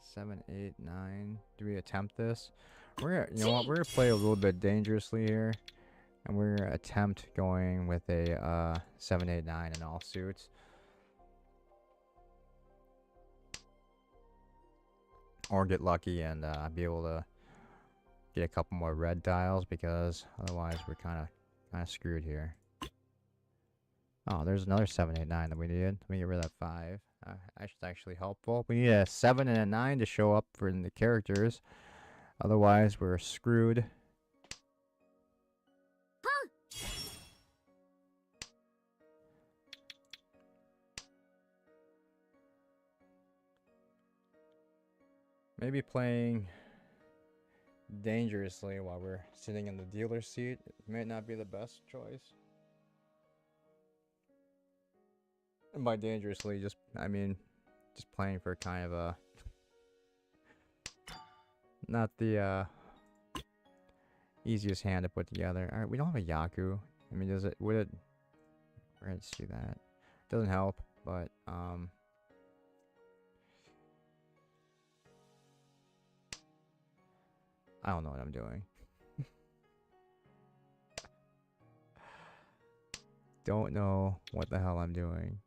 7, 8, 9. Do we attempt this? We're gonna, you know what? We're gonna play a little bit dangerously here, and we're gonna attempt going with a 7, 8, 9 in all suits. Or get lucky and be able to get a couple more red tiles, because otherwise we're kind of screwed here. Oh, there's another 7, 8, 9 that we needed. Let me get rid of that 5. That's actually helpful. We need a 7 and a 9 to show up for the characters. Otherwise, we're screwed. Maybe playing dangerously while we're sitting in the dealer's seat might not be the best choice. And by dangerously, I mean just playing for kind of a not the easiest hand to put together. All right, we don't have a Yaku. I mean, would it? We're gonna just do that. Doesn't help, but I don't know what I'm doing. Don't know what the hell I'm doing.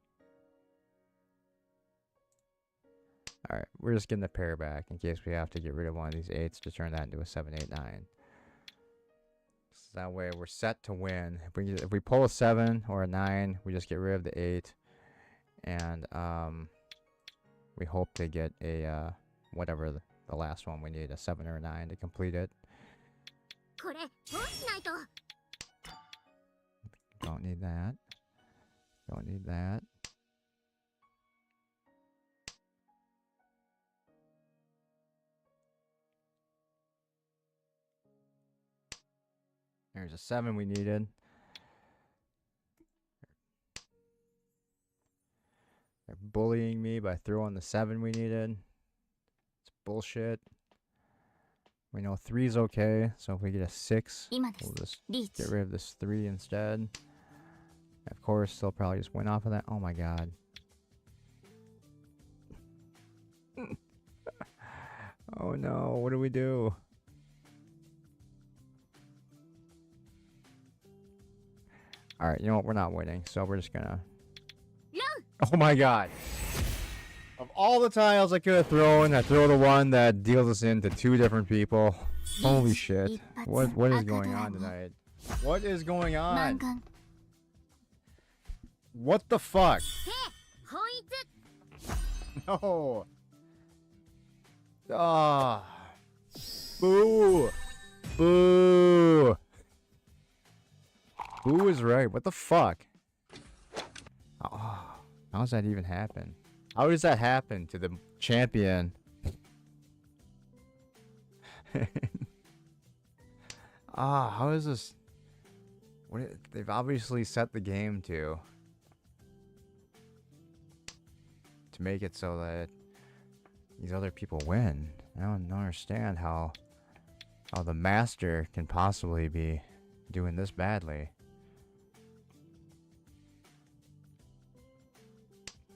Alright, we're just getting the pair back in case we have to get rid of one of these 8s to turn that into a 7, 8, 9. So that way we're set to win. If we pull a 7 or a 9, we just get rid of the 8. And we hope to get a whatever the last one we need, a 7 or a 9 to complete it. Don't need that. Don't need that. There's a 7 we needed. They're bullying me by throwing the 7 we needed. It's bullshit. We know 3's okay, so if we get a 6, we'll just get rid of this 3 instead. Of course, they'll probably just win off of that. Oh my god. Oh no, what do we do? Alright, you know what? We're not winning, so we're just gonna... Oh my god. Of all the tiles I could have thrown, I throw the one that deals us into 2 different people. Holy shit. What is going on tonight? What is going on? What the fuck? No. Ah. Boo. Boo. Boo is right. What the fuck? Oh, how does that even happen? How does that happen to the champion? How is this? They've obviously set the game to make it so that these other people win. I don't understand how the master can possibly be doing this badly.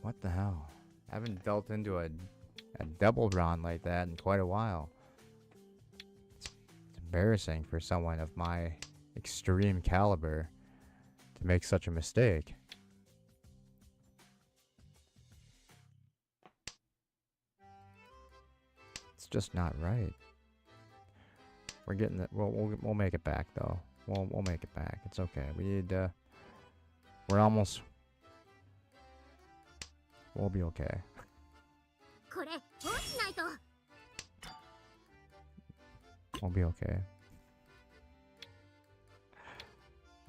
What the hell? I haven't dealt into a double run like that in quite a while. It's embarrassing for someone of my extreme caliber to make such a mistake. It's just not right. We're getting it. We'll make it back though. We'll make it back. It's okay. We need. We're almost. We'll be okay. We'll be okay.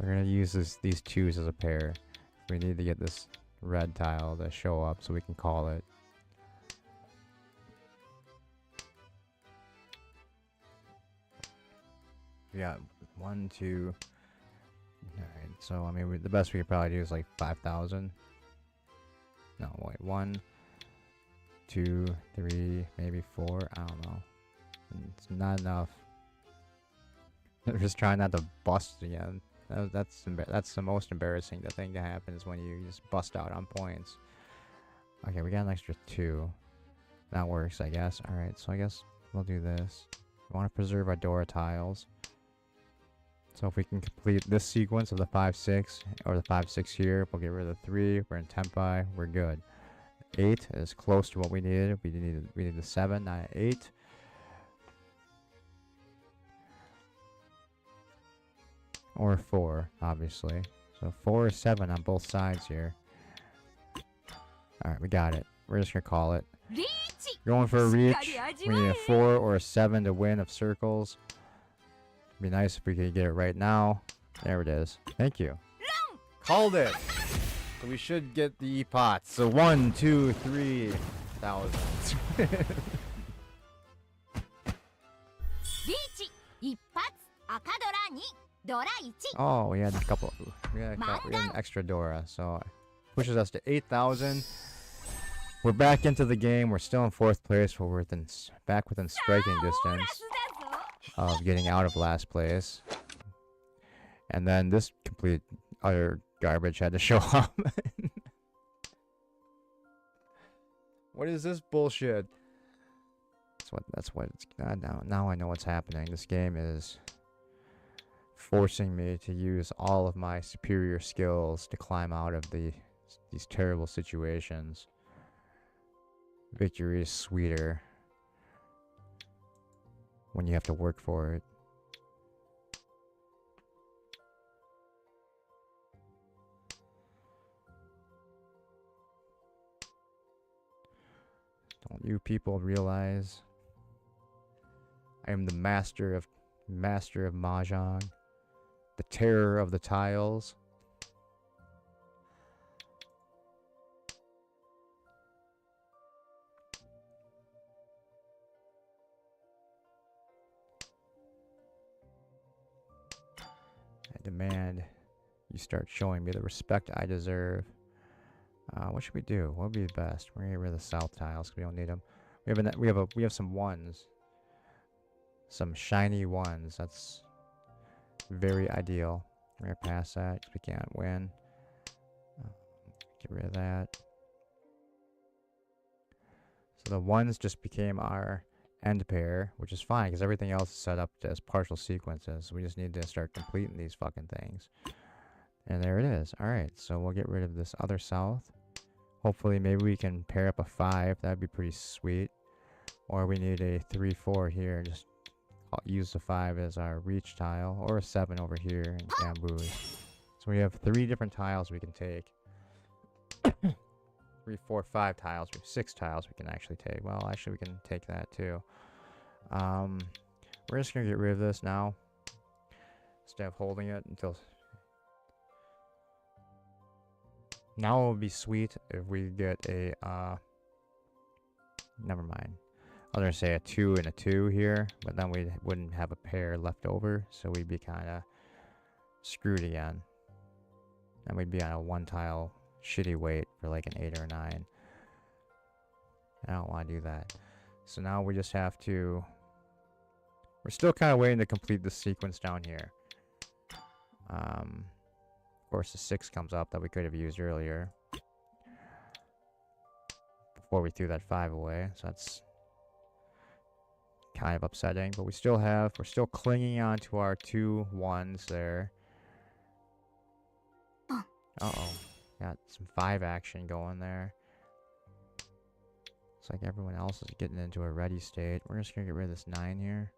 We're gonna use these 2s as a pair. We need to get this red tile to show up so we can call it. Yeah, 1, 2. Alright, so I mean, the best we could probably do is like 5,000. No, wait, 1, 2, 3, maybe 4. I don't know. It's not enough. I'm just trying not to bust again. That's the most embarrassing thing to happen is when you just bust out on points. Okay, we got an extra 2. That works, I guess. Alright, so I guess we'll do this. We want to preserve our Dora tiles. So if we can complete this sequence of the 5, 6, or the 5, 6 here, we'll get rid of the 3. We're in Tempai. We're good. 8 is close to what we needed. We need the 7, not 8. Or 4, obviously. So 4 or 7 on both sides here. Alright, we got it. We're just gonna call it. Going for a reach. We need a 4 or a 7 to win of circles. It'd be nice if we could get it right now. There it is. Thank you. Called it! So we should get the pots. So 1, 2, 3 thousand. Oh, we had a couple. We had an extra Dora, so pushes us to 8,000. We're back into the game. We're still in 4th place. We're back within striking distance of getting out of last place. And then this complete utter garbage had to show up. What is this bullshit? That's what it's now I know what's happening. This game is forcing me to use all of my superior skills to climb out of these terrible situations. Victory is sweeter when you have to work for it. Don't you people realize I am the master of Mahjong, the terror of the tiles? I demand you start showing me the respect I deserve. What should we do? What would be the best? We're gonna get rid of the south tiles because we don't need them. We have some ones, some shiny ones. That's very ideal. We're gonna pass that because we can't win. Get rid of that. So the ones just became our end pair, which is fine because everything else is set up as partial sequences. We just need to start completing these fucking things. And there it is. Alright, so we'll get rid of this other south. Hopefully maybe we can pair up a 5. That'd be pretty sweet. Or we need a 3-4 here. Just use the 5 as our reach tile. Or a 7 over here in bamboos. So we have 3 different tiles we can take. 3, 4, 5 tiles. We have 6 tiles we can actually take. Well, actually we can take that too. We're just going to get rid of this now. Instead of holding it until... Now it would be sweet if we get a, never mind. I was going to say a 2 and a 2 here, but then we wouldn't have a pair left over, so we'd be kind of screwed again. And we'd be on a 1 tile shitty weight for like an 8 or a 9. I don't want to do that. So now we just have to... We're still kind of waiting to complete the sequence down here. Of course, the 6 comes up that we could have used earlier before we threw that 5 away. So that's kind of upsetting. But we're still clinging on to our 2 1s there. Uh-oh. Got some 5 action going there. Looks like everyone else is getting into a ready state. We're just going to get rid of this 9 here.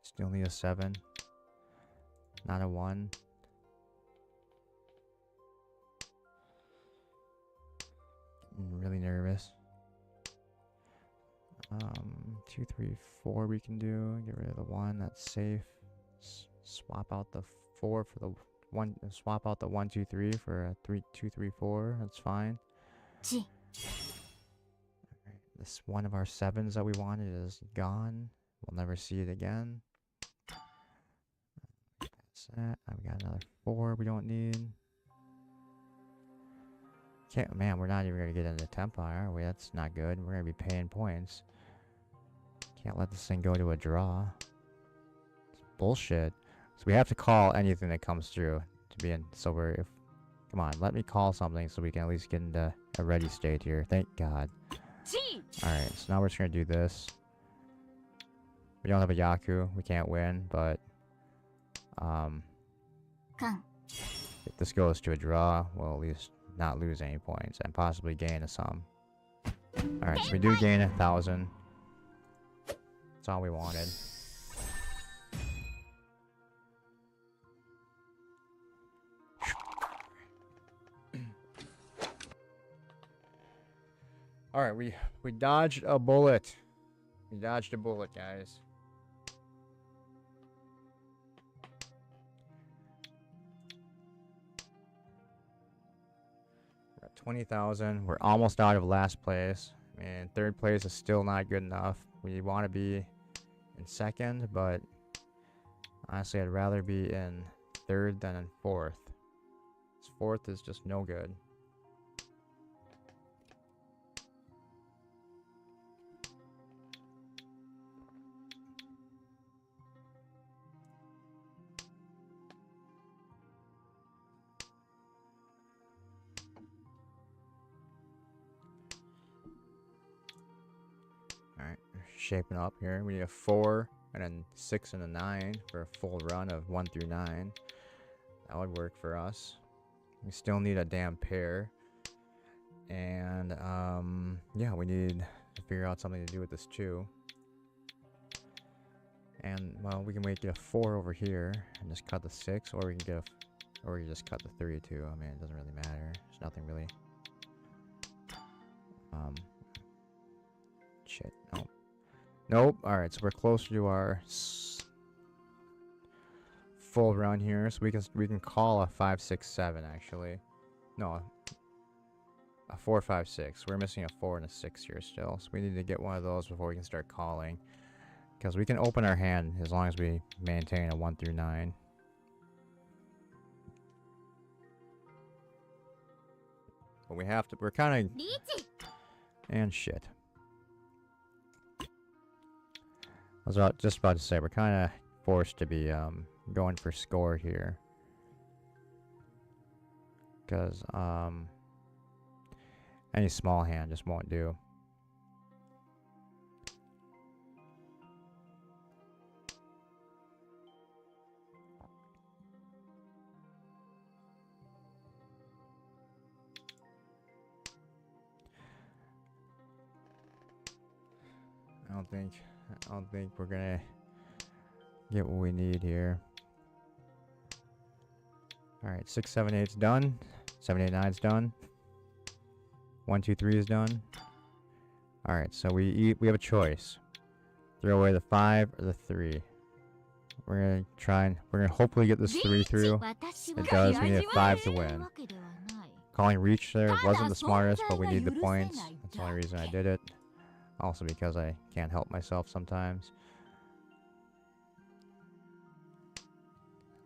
Still need a 7. Not a 1. I'm really nervous. 2, 3, 4 we can do. Get rid of the 1. That's safe. Swap out the 4 for the 1. Swap out the 1, 2, 3 for a 3, 2, 3, 4. That's fine. Alright, this one of our 7s that we wanted is gone. We'll never see it again. That. We got another 4 we don't need. Man, we're not even going to get into tempo, are we? That's not good. We're going to be paying points. Can't let this thing go to a draw. It's bullshit. So we have to call anything that comes through to be in. So come on, let me call something so we can at least get into a ready state here. Thank God. Alright, so now we're just going to do this. We don't have a Yaku. We can't win, but... if this goes to a draw, we'll at least not lose any points and possibly gain a sum. Alright, so we do gain 1,000. That's all we wanted. Alright, we dodged a bullet. We dodged a bullet, guys. We're at 20,000. We're almost out of last place. I mean, third place is still not good enough. We want to be in second, but honestly, I'd rather be in third than in fourth. Fourth is just no good. Alright, shaping up here. We need a 4 and then 6 and a 9 for a full run of 1 through 9. That would work for us. We still need a damn pair. And yeah, we need to figure out something to do with this too. And well, we can make it a 4 over here and just cut the 6, or we can get a, or we can just cut the 3 too. I mean, it doesn't really matter. There's nothing really. Shit. Nope. Nope. All right, so we're closer to our full run here, so we can call a 5, 6, 7 actually. No, a 4, 5, 6. We're missing a 4 and a 6 here still, so we need to get one of those before we can start calling. Because we can open our hand as long as we maintain a 1 through 9. But we have to. We're kind of. And shit. I was just about to say, we're kind of forced to be going for score here. Because any small hand just won't do. I don't think we're gonna get what we need here. Alright, 6, 7, 8's done. 7, 8, 9's done. 1, 2, 3 is done. Alright, so we have a choice. Throw away the 5 or the 3. We're gonna try and we're gonna hopefully get this 3 through. It does. We need a 5 to win. Calling reach there wasn't the smartest, but we need the points. That's the only reason I did it. Also because I can't help myself sometimes.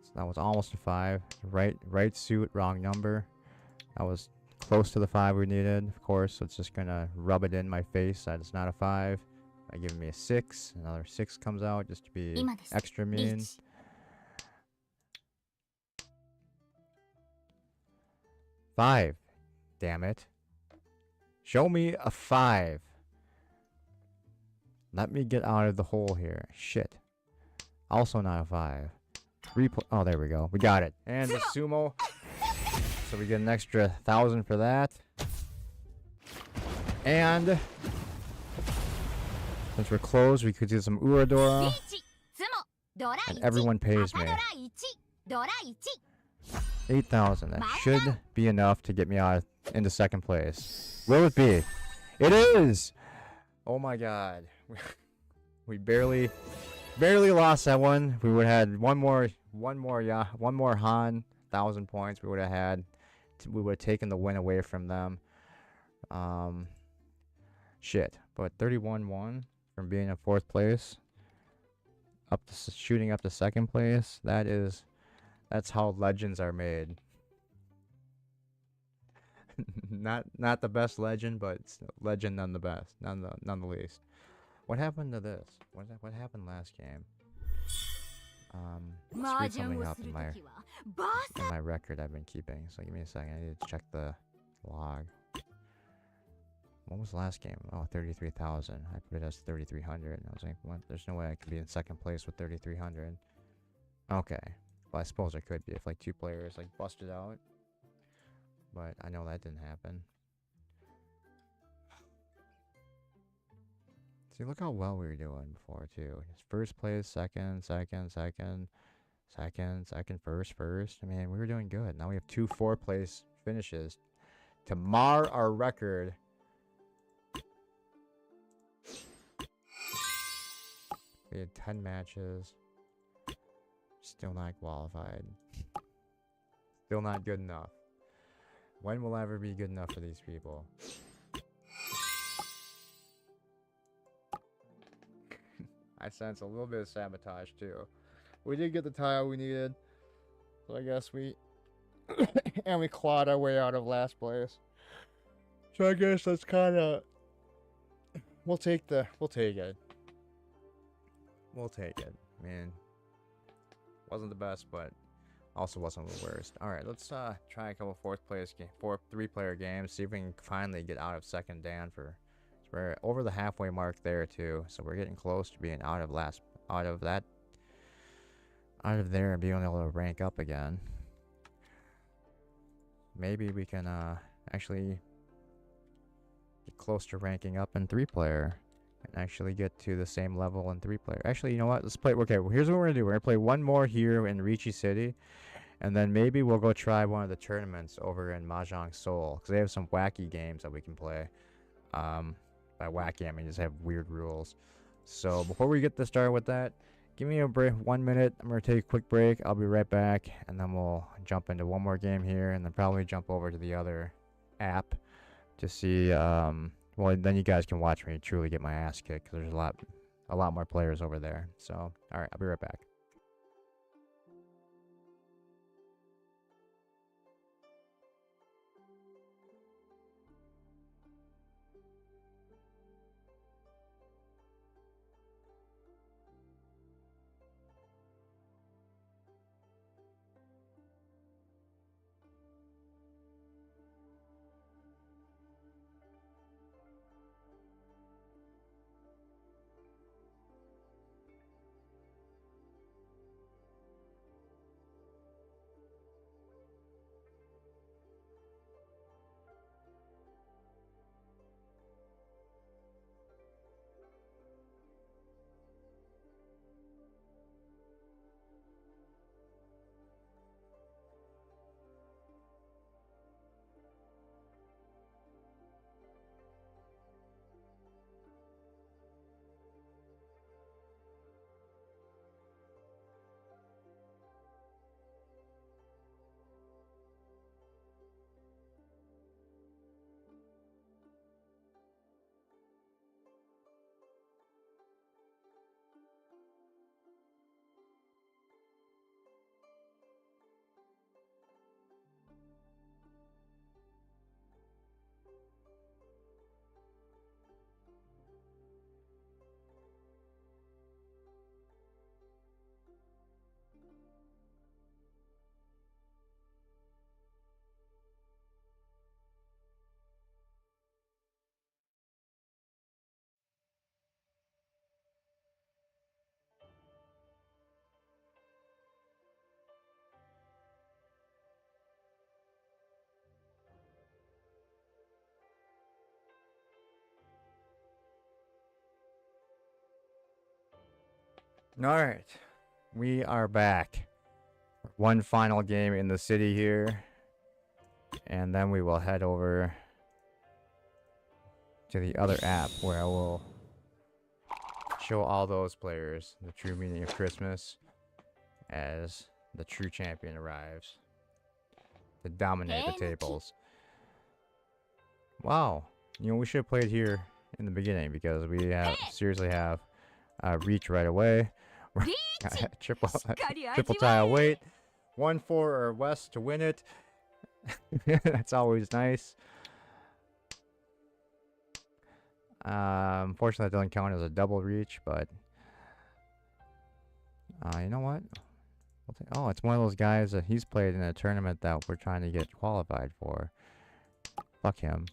So that was almost a 5. Right suit, wrong number. That was close to the 5 we needed, of course. So it's just gonna rub it in my face that it's not a 5. By giving me a 6, another 6 comes out just to be extra mean. Five. Damn it. Show me a 5. Let me get out of the hole here. Shit. Also not a 5. Oh, there we go. We got it. And the sumo. So we get an extra 1,000 for that. And since we're closed, we could do some Uradora. And everyone pays me 8,000. That should be enough to get me out into second place. Will it be? It is! Oh my god. We barely lost that one. We would have had one more Han, 1,000 points. We would have had. We would have taken the win away from them. Shit. But 31-1 from being in 4th place, up to shooting up to 2nd place. That's how legends are made. not the best legend, but it's legend none the best, none the least. What happened to this? What happened last game? Let's read something up in my record I've been keeping. So give me a second. I need to check the log. What was the last game? Oh, 33,000. I put it as 3,300. And I was like, what? There's no way I could be in 2nd place with 3,300. Okay. Well, I suppose I could be if like 2 players like busted out. But I know that didn't happen. See, look how well we were doing before too. First place, second, first. I mean, we were doing good. Now we have 2 4th place finishes to mar our record. We had 10 matches. Still not qualified. Still not good enough. When will I ever be good enough for these people? I sense a little bit of sabotage too. We did get the tile we needed. So I guess we and we clawed our way out of last place. So I guess that's kinda we'll take it. I mean, wasn't the best, but also wasn't the worst. Alright, let's try a couple 4th place game, 3-player games, see if we can finally get out of 2nd Dan for We're over the halfway mark there too, so we're getting close to being out of there and being able to rank up again. Maybe we can actually get close to ranking up in 3-player and actually get to the same level in 3-player. Actually, you know what? Let's play. Okay, well, here's what we're gonna do. We're gonna play one more here in Riichi City, and then maybe we'll go try one of the tournaments over in Mahjong Seoul, because they have some wacky games that we can play. By wacky, I mean just have weird rules. So before we get started with that, give me a break, 1 minute. I'm gonna take a quick break. I'll be right back, and then we'll jump into one more game here, and then probably jump over to the other app to see. Well, then you guys can watch me truly get my ass kicked, because there's a lot more players over there. So, all right, I'll be right back. All right, we are back. One final game in the city here, and then we will head over to the other app where I will show all those players the true meaning of Christmas as the true champion arrives to dominate the tables. Wow, you know, we should have played here in the beginning, because we seriously have Riichi right away. triple tile wait, 1-4 or west to win it. That's always nice. Unfortunately, that doesn't count as a double reach, but you know what? Oh, it's one of those guys that he's played in a tournament that we're trying to get qualified for. Fuck him.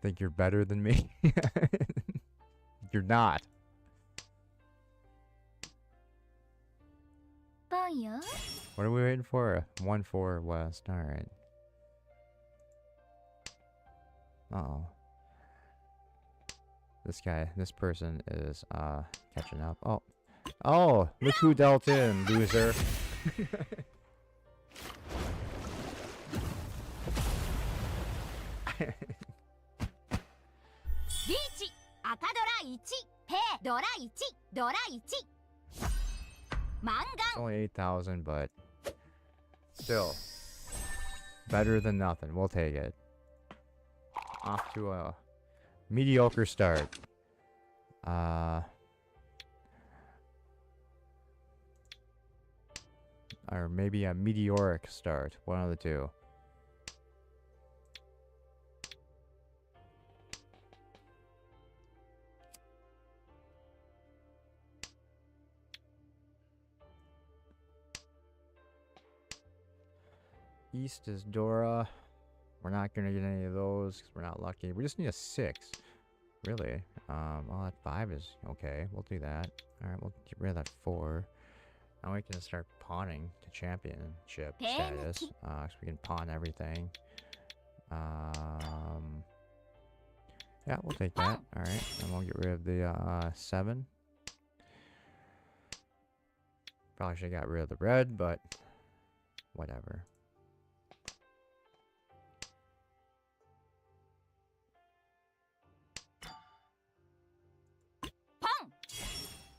Think you're better than me? You're not. What are we waiting for? 1-4 west. All right. Uh-oh. This person is catching up. Oh, look who dealt in, loser. Riichi, aka dora 1, pei dora 1, dora 1. It's only 8,000, but still better than nothing. We'll take it. Off to a mediocre start. Or maybe a meteoric start. One of the two. East is Dora. We're not gonna get any of those because we're not lucky. We just need a 6. Really? Well, that 5 is okay. We'll do that. Alright, we'll get rid of that 4. Now we can start pawning to championship status. So we can pawn everything. Yeah, we'll take that. Alright, and we'll get rid of the 7. Probably should have got rid of the red, but whatever.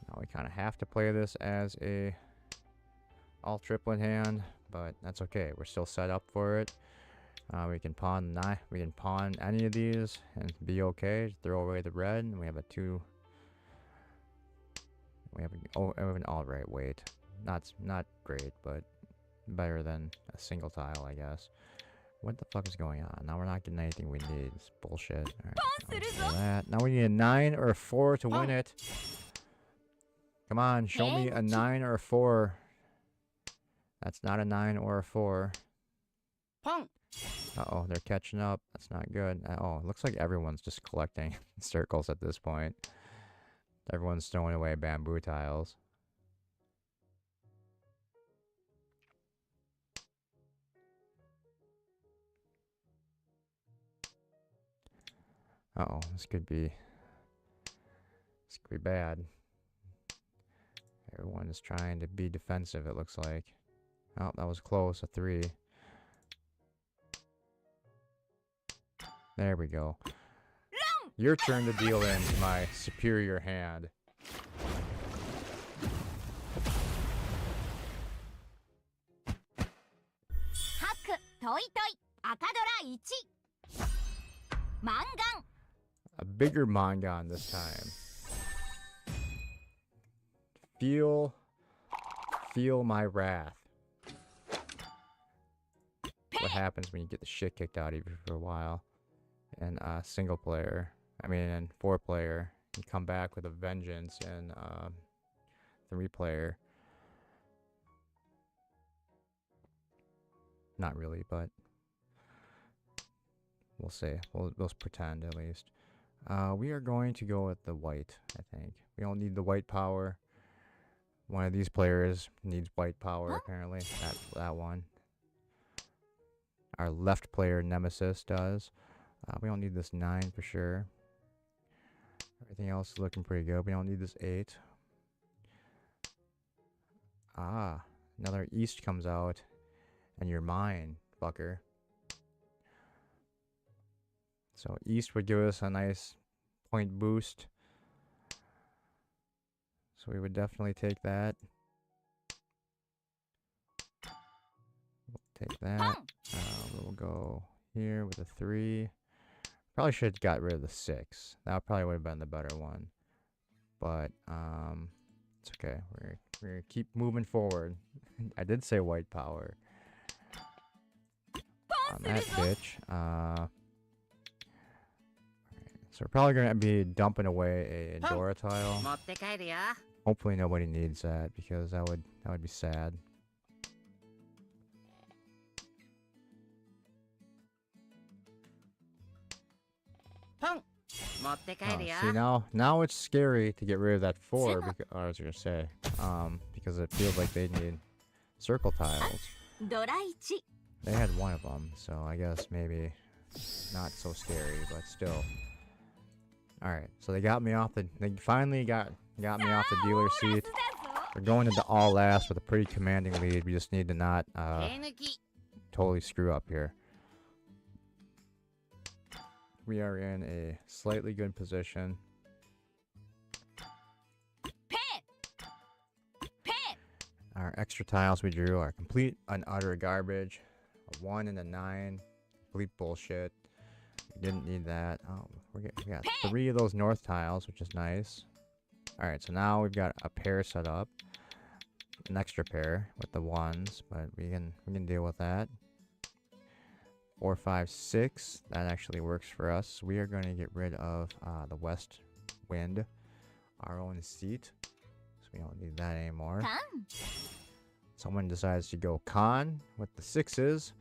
Now we kind of have to play this as a all triplet hand, but that's okay. We're still set up for it. We can pawn 9. We can pawn any of these and be okay. Throw away the red, and we have a 2. We have an all right weight. Not great, but better than a single tile, I guess. What the fuck is going on? Now we're not getting anything we need. It's bullshit. Alright, that. Now we need a 9 or a 4 to win it. Come on, show me a 9 or a 4. That's not a 9 or a 4. Uh-oh, they're catching up. That's not good. Oh, it looks like everyone's just collecting circles at this point. Everyone's throwing away bamboo tiles. Uh-oh, this could be bad. Everyone is trying to be defensive, it looks like. Oh, that was close, a 3. There we go. Your turn to deal in my superior hand. A bigger Mangan this time. Feel my wrath. What happens when you get the shit kicked out of you for a while. And single player, in 4 player, you come back with a vengeance, and 3 player. Not really, but we'll see. We'll pretend at least. We are going to go with the white, I think. We don't need the white power. One of these players needs white power, apparently. That one. Our left player, Nemesis, does. We don't need this 9 for sure. Everything else is looking pretty good. We don't need this 8. Ah, another East comes out. And you're mine, fucker. So East would give us a nice point boost. So we would definitely take that. We'll take that. We'll go here with a 3. Probably should have got rid of the 6. That probably would have been the better one. But it's okay. We're gonna keep moving forward. I did say white power. On that bitch. So we're probably gonna be dumping away a Dora tile. Hopefully nobody needs that, because that would be sad. Oh, see, now it's scary to get rid of that 4, because, I was gonna say, because it feels like they need circle tiles. They had one of them, so I guess maybe not so scary, but still. Alright, so they finally got me off the dealer seat. We're going into all last with a pretty commanding lead. We just need to not totally screw up here. We are in a slightly good position. Our extra tiles we drew are complete and utter garbage. A 1 and a 9. Complete bullshit. We didn't need that. Oh, we got 3 of those north tiles, which is nice. Alright, so now we've got a pair set up. An extra pair with the 1s, but we can deal with that. 4, 5, 6. That actually works for us. We are going to get rid of the west wind. Our own seat. So we don't need that anymore. Someone decides to go con with the 6s.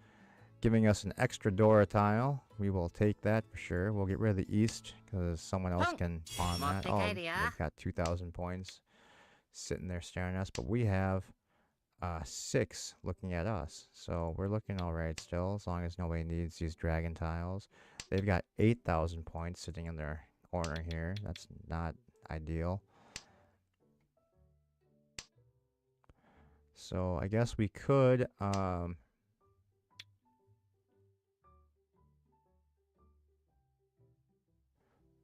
giving us an extra Dora tile. We will take that for sure. We'll get rid of the east because someone else can pawn that. Oh, they've got 2,000 points sitting there staring at us, but we have 6 looking at us. So we're looking all right still, as long as nobody needs these dragon tiles. They've got 8,000 points sitting in their corner here. That's not ideal. So I guess we could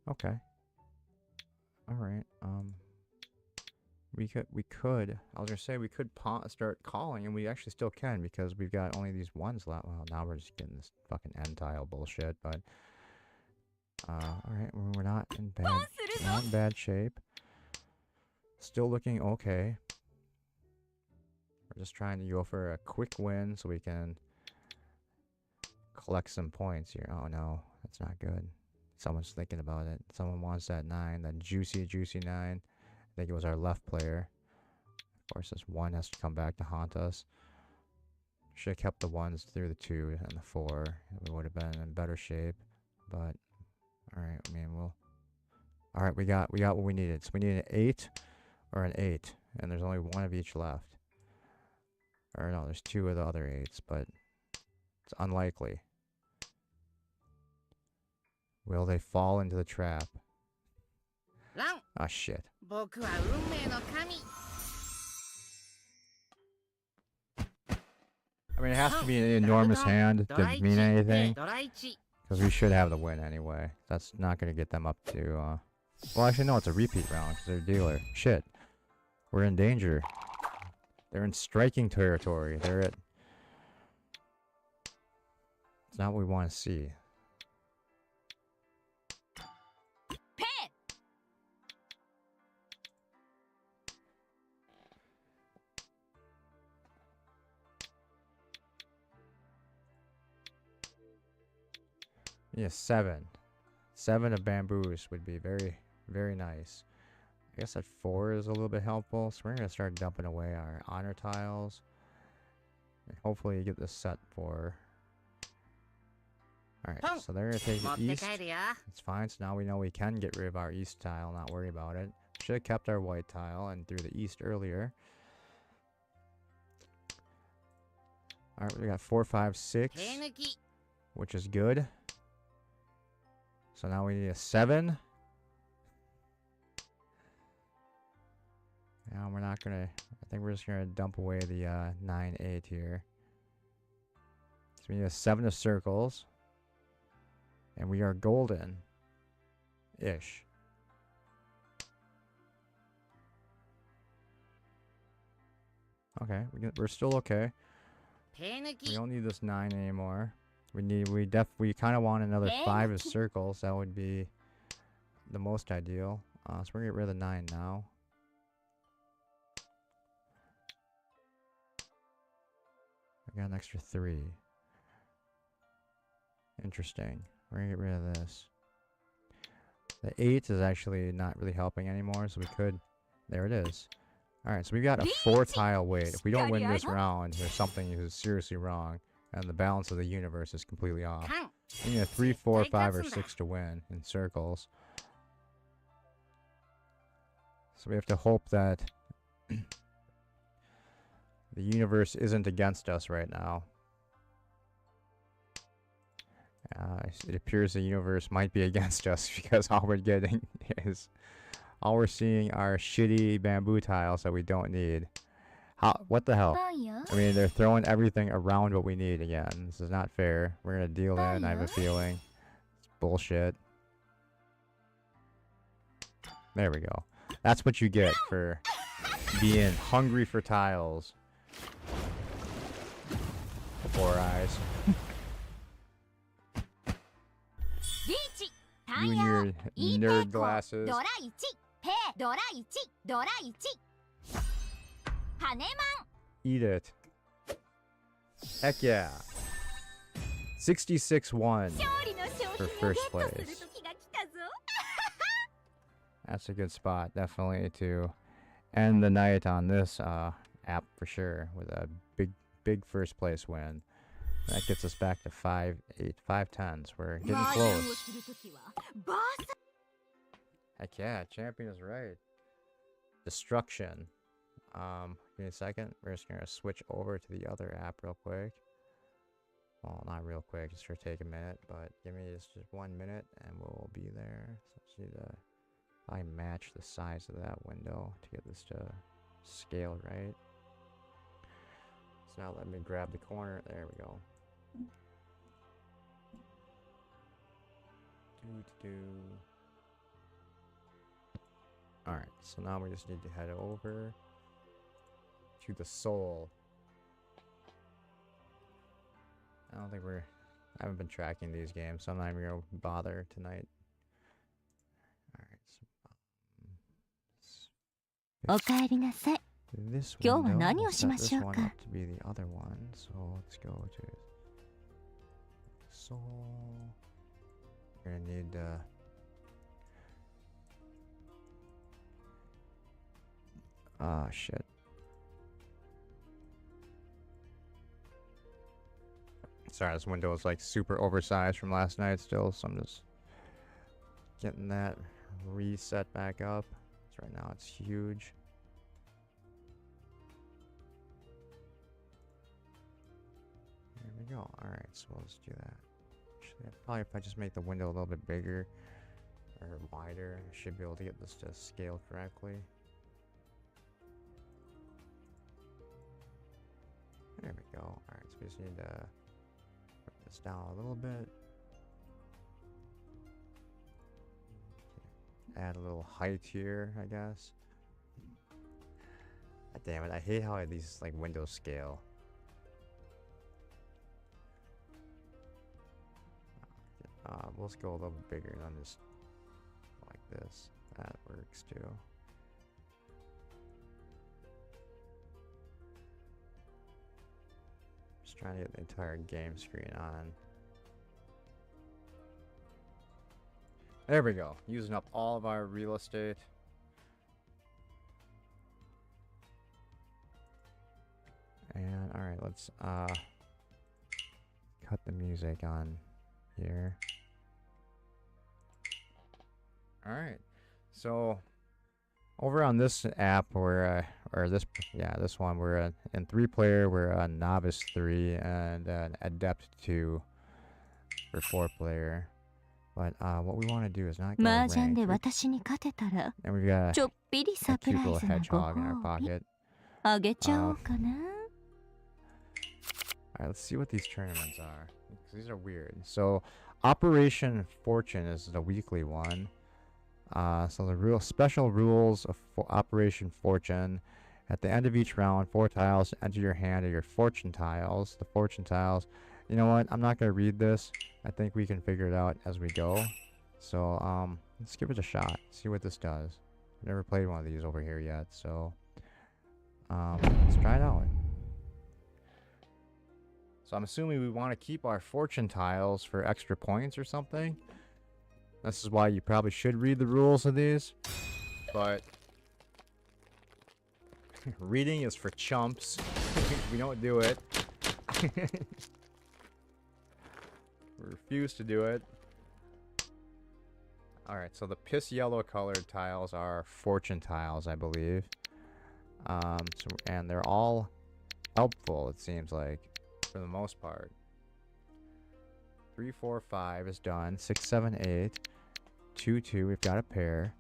okay. All right. We could. I was gonna say we could start calling, and we actually still can because we've got only these ones left. Well, now we're just getting this fucking end tile bullshit. But all right, we're not in bad shape. Still looking okay. We're just trying to go for a quick win so we can collect some points here. Oh no, that's not good. Someone's thinking about it. Someone wants that 9, that juicy 9. I think it was our left player. Of course, this 1 has to come back to haunt us. Should have kept the 1s through the 2 and the 4. We would have been in better shape. But all right, I mean, we'll. All right, we got what we needed. So we need an 8 or an 8, and there's only 1 of each left. Or no, there's 2 of the other 8s, but it's unlikely. Will they fall into the trap? Ah, shit. I mean, it has to be an enormous hand to mean anything. Because we should have the win anyway. That's not going to get them up to... Well, actually, no, it's a repeat round because they're dealer. Shit. We're in danger. They're in striking territory. They're at... It's not what we want to see. Yeah, 7. 7 of bamboos would be very, very nice. I guess that 4 is a little bit helpful. So we're going to start dumping away our honor tiles. And hopefully get this set for... Alright, so they're going to take the east. It's fine. So now we know we can get rid of our east tile, not worry about it. Should have kept our white tile and threw the east earlier. Alright, we got 4, 5, 6. Which is good. So now we need a 7. Now we're not gonna... I think we're just gonna dump away the 9, 8 here. So we need a 7 of circles. And we are golden-ish. Okay, we're still okay. We don't need this 9 anymore. We kind of want another 5 of circles. That would be the most ideal. So we're gonna get rid of the 9 now. I got an extra 3. Interesting. We're gonna get rid of this. The 8 is actually not really helping anymore, so we could... There it is. Alright, so we've got a 4 tile wait. If we don't win this round, there's something is seriously wrong. And the balance of the universe is completely off. We need a 3, 4, 5, or 6 to win in circles. So we have to hope that the universe isn't against us right now. It appears the universe might be against us because all we're getting is... All we're seeing are shitty bamboo tiles that we don't need. What the hell? I mean, they're throwing everything around what we need again. This is not fair. We're gonna deal in, I have a feeling. It's bullshit. There we go. That's what you get for being hungry for tiles. Before our eyes. You and your nerd glasses. Eat it. Heck yeah. 66-1 for first place. That's a good spot, definitely, to end the night on this app for sure, with a big first place win. That gets us back to 5, 8, 5 tens. We're getting 麻雀を close. するときはバーサ Heck yeah, champion is right. Destruction. Give me a second. We're just gonna switch over to the other app real quick. Well, not real quick. It's gonna take a minute, but give me just 1 minute and we'll be there. So let's need to probably match the size of that window to get this to scale right. So now let me grab the corner. There we go. Alright, so now we just need to head over to the soul. I haven't been tracking these games, so I'm not even gonna bother tonight. Alright, soおかえりなさい。 this 今日は window, 何を we'll し set ま this しょう one か。 up to be the other one. So let's go to soul. We're gonna need shit. Sorry, this window is like super oversized from last night still, so I'm just getting that reset back up. So right now it's huge. There we go. Alright, so we'll just do that. Actually, probably if I just make the window a little bit bigger or wider, I should be able to get this to scale correctly. There we go. Alright, so we just need to put this down a little bit. Add a little height here, I guess. God damn it, I hate how these like windows scale. Let's go a little bit bigger than just like this. That works too. Just trying to get the entire game screen on. There we go. Using up all of our real estate. And alright, let's cut the music on here. Alright. So over on this app we're this one we're in 3-player, we're a novice 3 and an adept 2 for 4-player. But what we want to do is not go 麻雀 ranked. で私に勝てたら And we've got ちょっぴり a サプ cute ライ little ズなご hedgehog in our 褒美 pocket. あげちゃおうかな。 Alright, let's see what these tournaments are. Because these are weird. So, Operation Fortune is the weekly one. So the special rules of Operation Fortune. At the end of each round, 4 tiles enter your hand are your fortune tiles. The fortune tiles. You know what? I'm not going to read this. I think we can figure it out as we go. So, let's give it a shot. See what this does. I've never played one of these over here yet, so let's try it out. So I'm assuming we want to keep our fortune tiles for extra points or something. This is why you probably should read the rules of these. But reading is for chumps. We don't do it. We refuse to do it. Alright, so the piss yellow colored tiles are fortune tiles, I believe. And they're all helpful, it seems like, for the most part. 3, 4, 5 is done. 6, 7, 8. 2, 2, we've got a pair.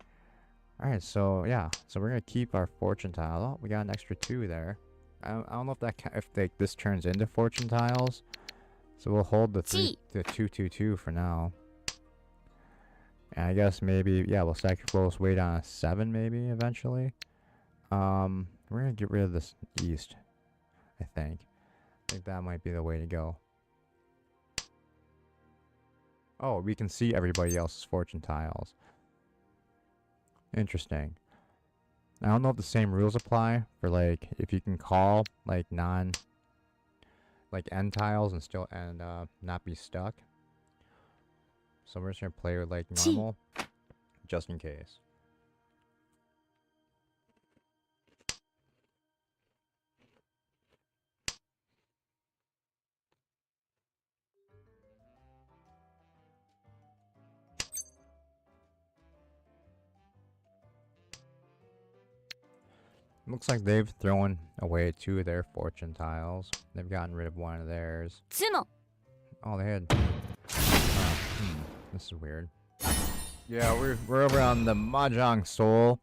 Alright, so yeah. So we're going to keep our fortune tile. Oh, we got an extra 2 there. I don't know if this turns into fortune tiles. So we'll hold the 2, 2, 2 for now. And I guess maybe, yeah, we'll wait on a 7 maybe eventually. We're going to get rid of this east, I think. I think that might be the way to go. Oh, we can see everybody else's fortune tiles. Interesting. I don't know if the same rules apply for, like, if you can call, like, end tiles and still, not be stuck. So we're just gonna play with, like, normal, just in case. Looks like they've thrown away 2 of their fortune tiles. They've gotten rid of 1 of theirs. つも Oh, they had. This is weird. Yeah, we're over on the Mahjong Soul,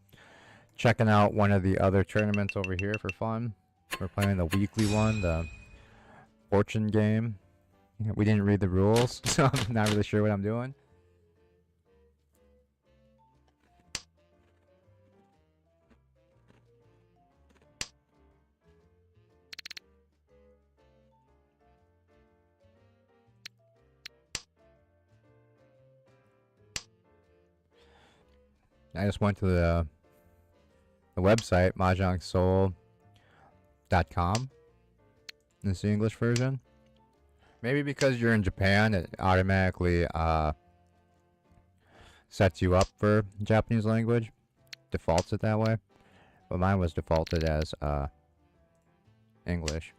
checking out one of the other tournaments over here for fun. We're playing the weekly one, the fortune game. We didn't read the rules, so I'm not really sure what I'm doing. I just went to the website, mahjongsoul.com. This is the English version. Maybe because you're in Japan, it automatically sets you up for Japanese language. Defaults it that way. But mine was defaulted as English.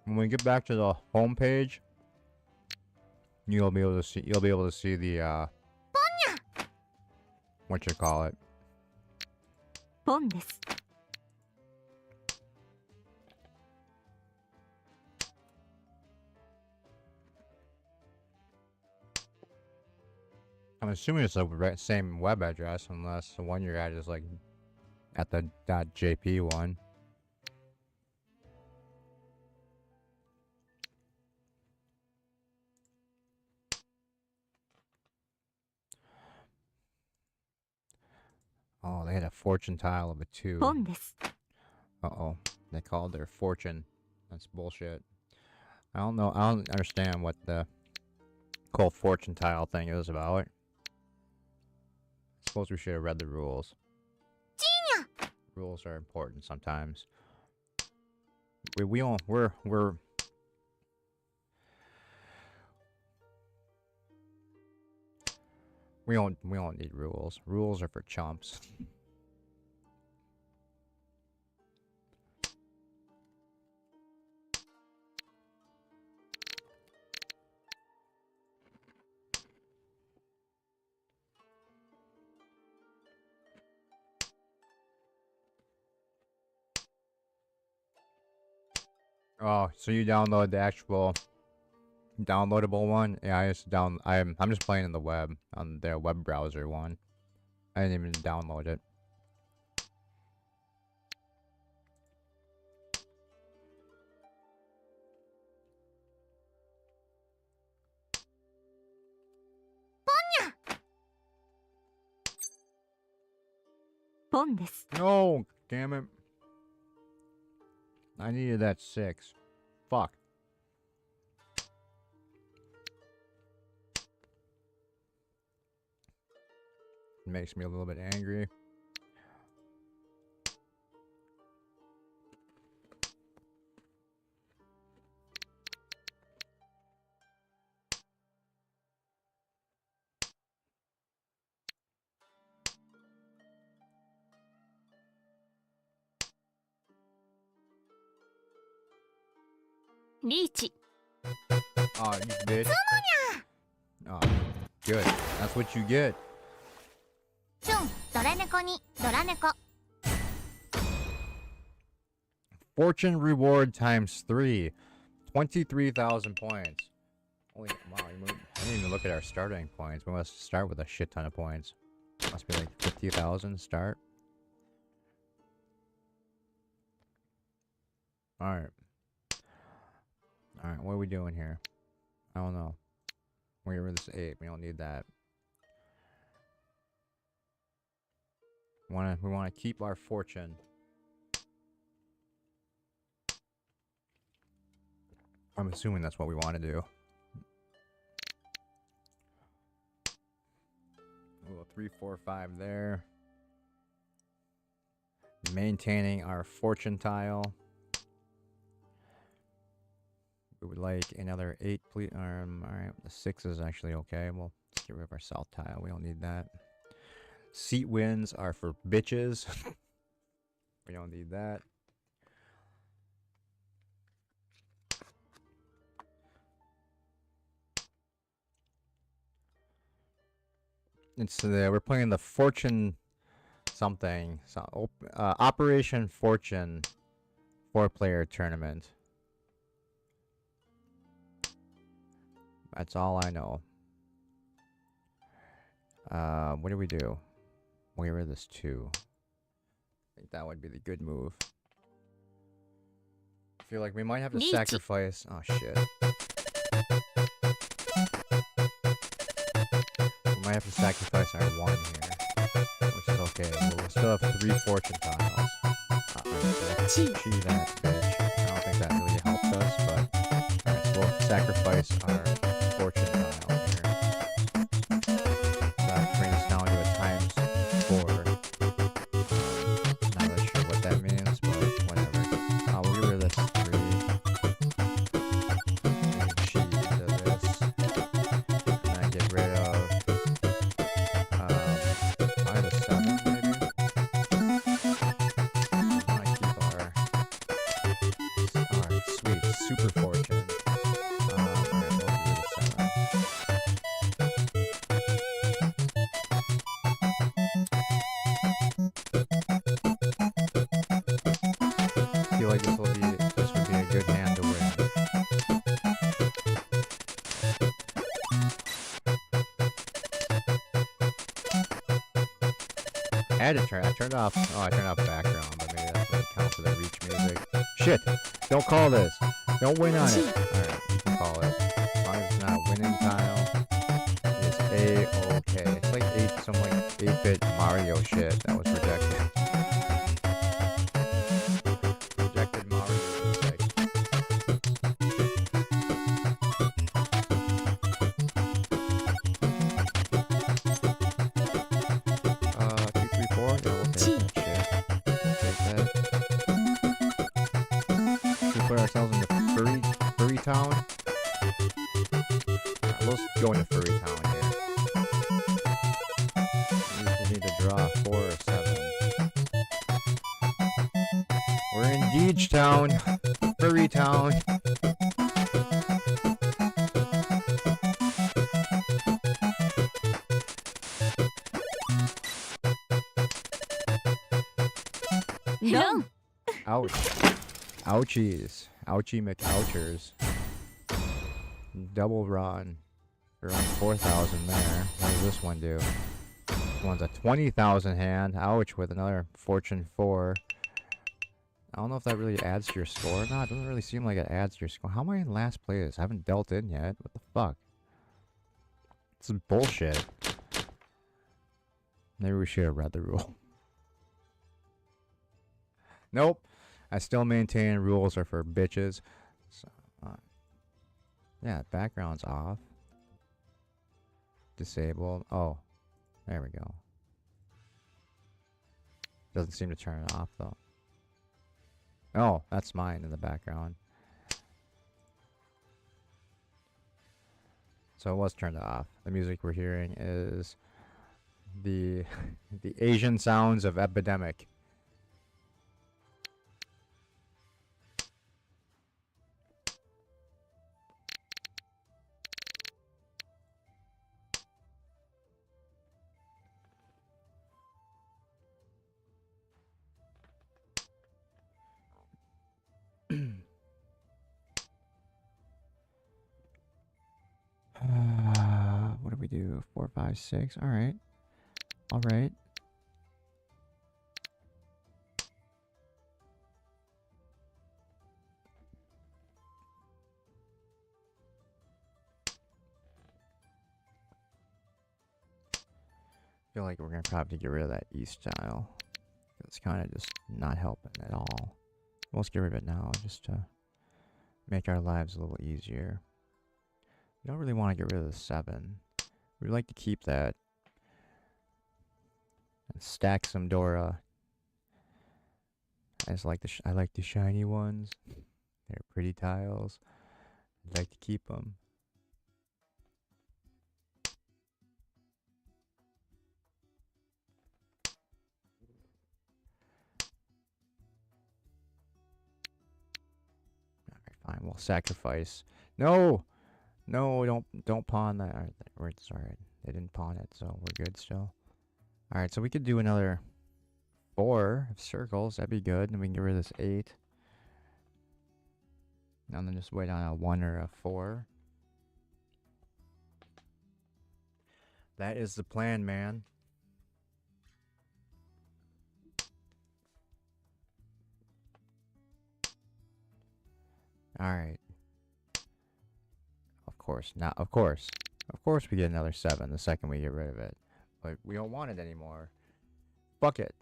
When we get back to the home page, you'll be able to see the what you call it. ポンです I'm assuming it's the same web address, unless the one you're at is like at the .jp one. Oh, they had a fortune tile of a 2. ポンです Uh-oh. They called their fortune. That's bullshit. I don't know. I don't understand what the whole fortune tile thing is about. I suppose we should have read the rules. Rules are important sometimes. We don't. We're. We don't need rules. Rules are for chumps. Oh, so you download the actual downloadable one? Yeah, I'm just playing in the web on their web browser one. I didn't even download it. Pon desu. No, damn it. I needed that 6. Fuck. It makes me a little bit angry. Riichi. Oh, you bitch. Oh, good. That's what you get. チュン、ドラ猫にドラ猫。 Fortune reward times 3. 23,000 points. Holy, wow, I didn't even look at our starting points. We must start with a shit ton of points. Must be like 50,000 start. Alright. Alright, what are we doing here? I don't know. We're getting rid of this 8. We don't need that. We want to keep our fortune. I'm assuming that's what we want to do. A little 3, 4, 5 there. Maintaining our fortune tile. We would like another 8, please. Alright, the 6 is actually okay. We'll get rid of our south tile. We don't need that. Seat wins are for bitches. We don't need that. It's we're playing the Fortune something. So, Operation Fortune 4-player tournament. That's all I know. What do we do? We'll get rid of this 2. I think that would be the good move. I feel like we might have to Riichi. sacrifice. Oh shit. We might have to sacrifice our 1 here, which is okay. We'll still have 3 fortune tiles. Gee, that bitch. I don't think that really helped us, but alright, so we'll sacrifice our fortune tile here. So that brings us down to a times 4. Not really sure what that means, but whatever. We'll get rid of this 3. And cheat into this. And then get rid of probably the 7 maybe. I want to keep our sweet super fortune. Alright, we'll get rid of 7. I feel like this would be a good hand to win. I turned off background, but maybe that doesn't count for the Riichi music. Shit! Don't call this! Don't win on it! Alright, you can call it. As long as it's not a winning tile, it's A-okay. It's like some 8-bit Mario shit that was rejected. Rejected Mario music. 2, 3, 4? Yeah, we'll take that shit. We'll take that. Should we put ourselves into Furry Town? Let's go into Furry Town here. We need to draw 4 or 7. We're in Deej Town. Furry Town. Run. Ouch. Ouchies. Ouchie McOuchers. Double run. We're on 4,000 there. What does this one do? This one's a 20,000 hand. Ouch, with another Fortune 4. I don't know if that really adds to your score or not. It doesn't really seem like it adds to your score. How am I in last place? I haven't dealt in yet. What the fuck? This is bullshit. Maybe we should have read the rule. Nope. I still maintain rules are for bitches. So, yeah, background's off. Disabled. Oh, there we go. Doesn't seem to turn it off though. Oh, that's mine in the background. So it was turned off. The music we're hearing is the Asian sounds of epidemic. What do we do? 4, 5, 6. All right. All right. I feel like we're gonna probably get rid of that east tile. It's kind of just not helping at all. Let's get rid of it now, just to make our lives a little easier. We don't really want to get rid of the 7. We'd like to keep that and stack some Dora. I like the shiny ones. They're pretty tiles. I'd like to keep them. Alright, fine. We'll sacrifice. No, no, don't pawn that. Alright, sorry. They didn't pawn it, so we're good still. Alright, so we could do another 4 of circles. That'd be good. And we can get rid of this 8. And then just wait on a 1 or a 4. That is the plan, man. Alright. Of course. Now, of course. Of course we get another 7 the second we get rid of it. But we don't want it anymore. Fuck it.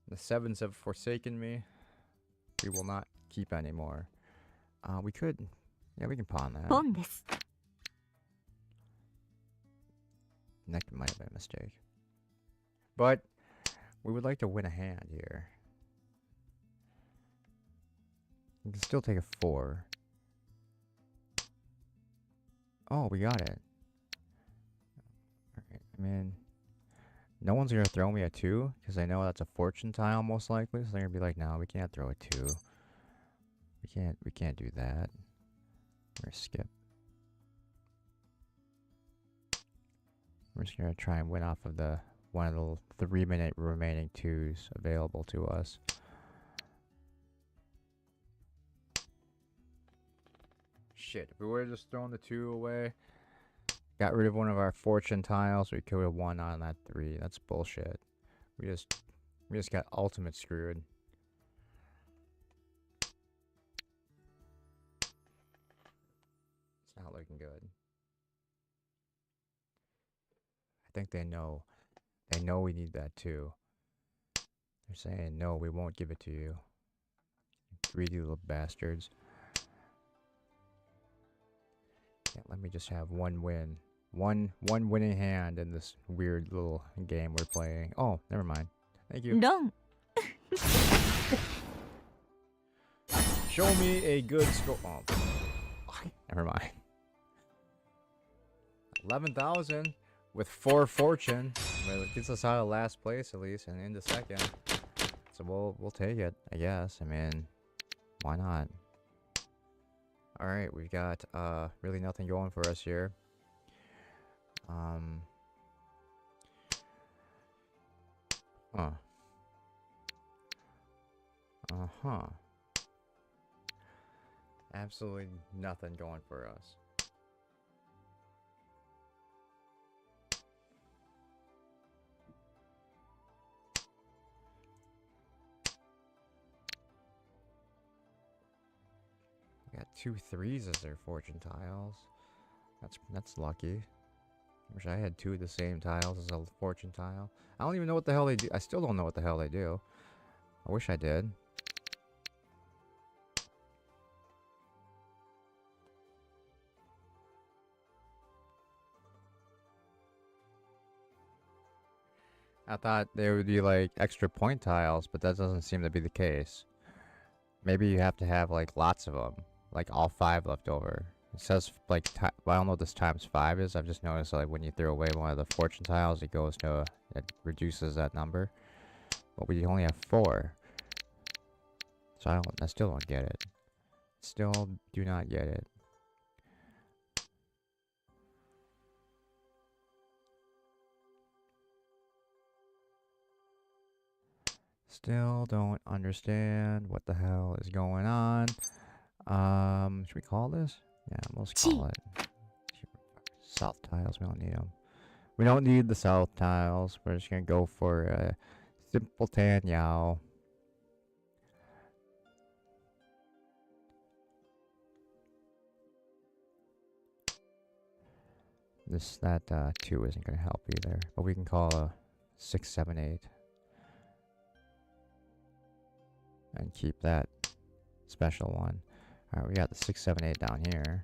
The 7s have forsaken me. We will not keep anymore. We could... Yeah, we can pawn that. ポンです。 That might have been a mistake. But we would like to win a hand here. We can still take a 4. Oh, we got it. Alright, I mean... No one's gonna throw me a 2, because I know that's a fortune tile most likely. So they're gonna be like, no, we can't throw a 2. We can't do that. We're gonna skip. We're just gonna try and win off of the one of the 3-minute remaining 2s available to us. Shit, if we would have just thrown the 2 away, got rid of one of our fortune tiles, we could have won on that 3. That's bullshit. We just got ultimate screwed. It's not looking good. I think they know. They know we need that too. They're saying, no, we won't give it to you. Greedy little bastards. Can't let me just have one win. One winning hand in this weird little game we're playing. Oh, never mind. Thank you. ドン Show me a good score. Oh, never mind. 11,000 with 4 fortune. Well, it gets us out of last place at least and into second. So we'll take it, I guess. I mean, why not? All right, we've got really nothing going for us here. Absolutely nothing going for us. We got 2 3s as their fortune tiles. That's lucky. Wish I had 2 of the same tiles as a fortune tile. I don't even know what the hell they do. I still don't know what the hell they do. I wish I did. I thought they would be like extra point tiles, but that doesn't seem to be the case. Maybe you have to have like lots of them, like all 5 left over. It says like, well, I don't know what this times 5 is. I've just noticed like when you throw away one of the fortune tiles, it goes to, it reduces that number. But we only have 4. So I still don't get it. Still do not get it. Still don't understand what the hell is going on. Should we call this? Yeah, let's call it. South tiles, we don't need them. We don't need the south tiles. We're just gonna go for a simple tan yao. That 2 isn't gonna help either. But we can call a 6, 7, 8. And keep that special one. Alright, we got the 6, 7, 8 down here.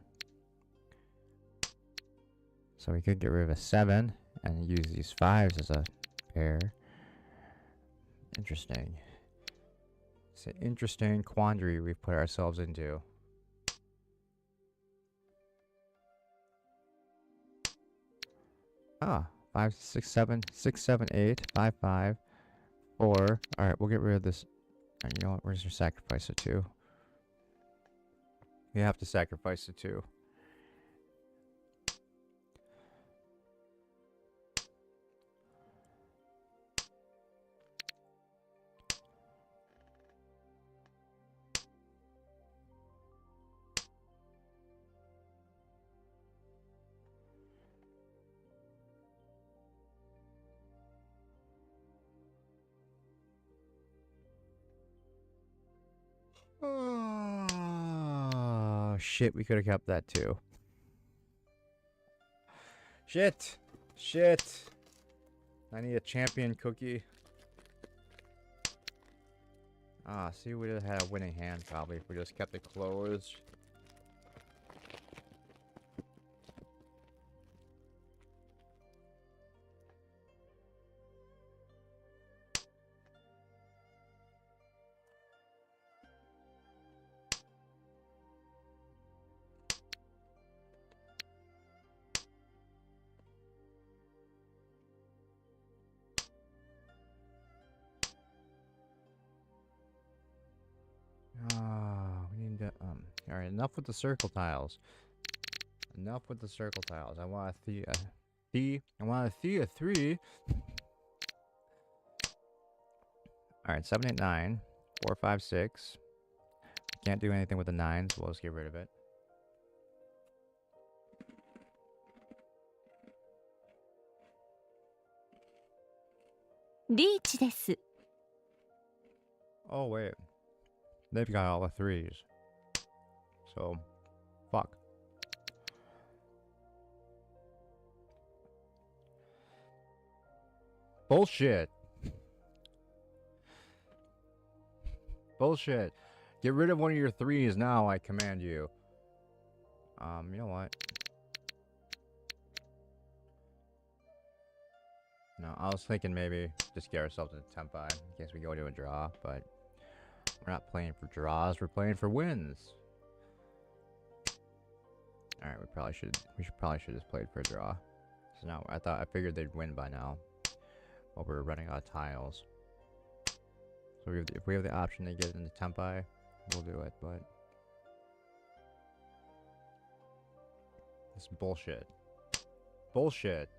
So we could get rid of a 7 and use these 5s as a pair. Interesting. It's an interesting quandary we've put ourselves into. Ah, 5, 6, 7, 6, 7, 8, 5, 5, 4. Alright, we'll get rid of this. You know what? Where's your sacrifice of 2? You have to sacrifice the 2. Oh, shit, we could have kept that too. Shit. Shit. I need a champion cookie. Ah, see, we would have had a winning hand probably if we just kept it closed. Ah, we need to, alright, enough with the circle tiles. Enough with the circle tiles. I want a I want a 3. Alright, 7, 8, 9. 4, 5, 6. Can't do anything with the 9s, so we'll just get rid of it. Riichi です。 Oh, wait. They've got all the 3s. So, fuck. Bullshit. Bullshit. Get rid of one of your 3s now, I command you. You know what? No, I was thinking maybe just get ourselves a tempi in case we go to a draw, but we're not playing for draws, we're playing for wins. Alright, we probably should have played for a draw. So now I figured they'd win by now. While we're running out of tiles. So if we have the option to get into tempi, we'll do it, but it's bullshit. Bullshit.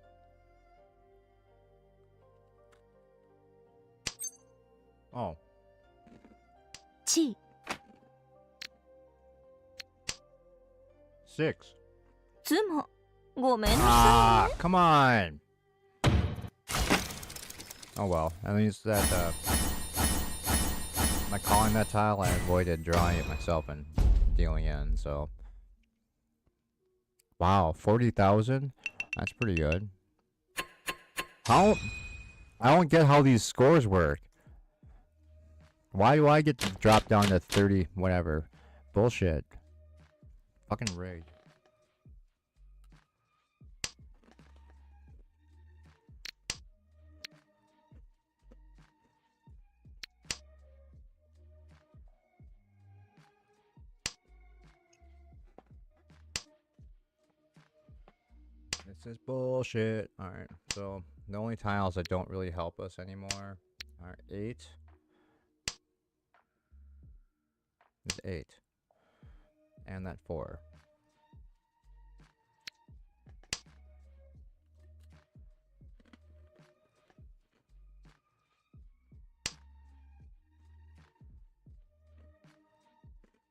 Oh. ち 6. つもごめんなさ Ah, いね。 come on. Oh well, at least that, by calling that tile, I avoided drawing it myself and dealing in, so. Wow, 40,000? That's pretty good. I don't get how these scores work. Why do I get to drop down to 30, whatever? Bullshit. Fucking rigged. This is bullshit. Alright, so the only tiles that don't really help us anymore are 8. Is 8. And that 4.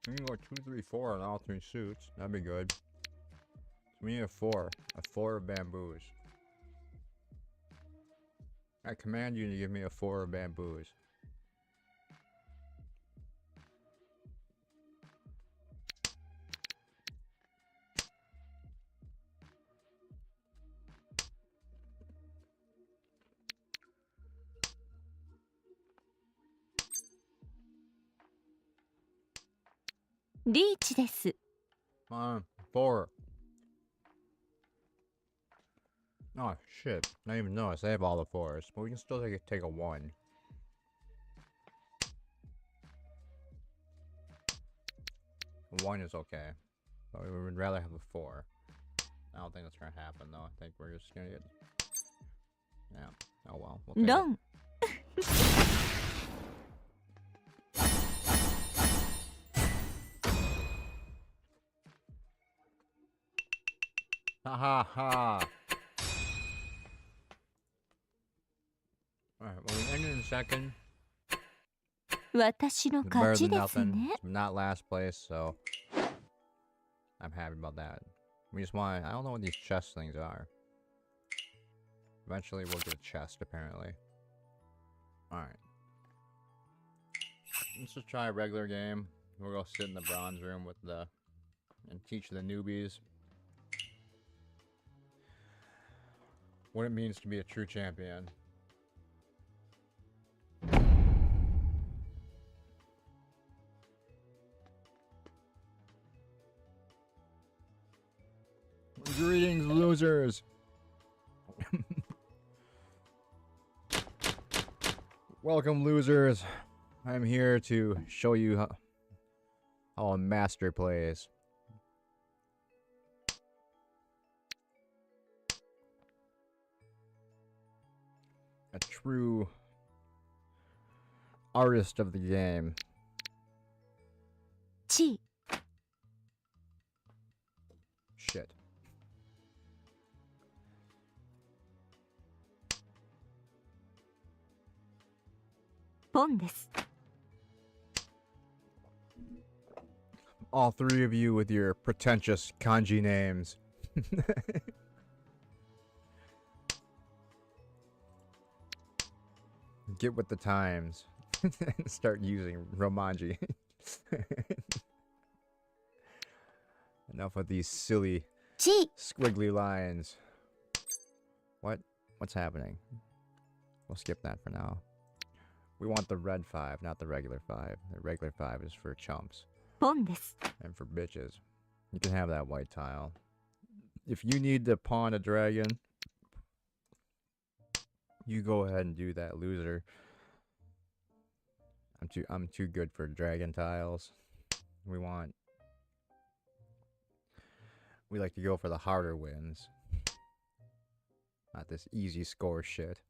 We can go 2, 3, 4 on all 3 suits. That'd be good. We need a 4. A 4 of bamboos. I command you to give me a 4 of bamboos. Riichi です。 Come on, 4. Oh shit! I didn't even notice. I have all the 4s, but we can still take a 1. A 1 is okay, but we would rather have a 4. I don't think that's gonna happen though. I think we're just gonna get. Yeah. Oh well. We'll take it. ドン Ha ha ha! Alright, well we ended in second. 私の It's 勝 better ち than です nothing. ね。 It's not last place, so I'm happy about that. We just want. I don't know what these chest things are. Eventually we'll get a chest, apparently. Alright. Let's just try a regular game. We'll go sit in the bronze room with the and teach the newbies what it means to be a true champion. Greetings, losers. Welcome, losers. I'm here to show you how a master plays. A true artist of the game. Chi. Shit. Pon desu. All three of you with your pretentious kanji names. Get with the times. Start using Romanji. Enough of these silly Chi. squiggly lines. What's happening? We'll skip that for now. We want the red 5, not the regular 5. The regular 5 is for chumps. Pon desu. And for bitches. You can have that white tile. If you need to pawn a dragon, you go ahead and do that, loser. I'm too good for dragon tiles. We like to go for the harder wins. Not this easy score shit.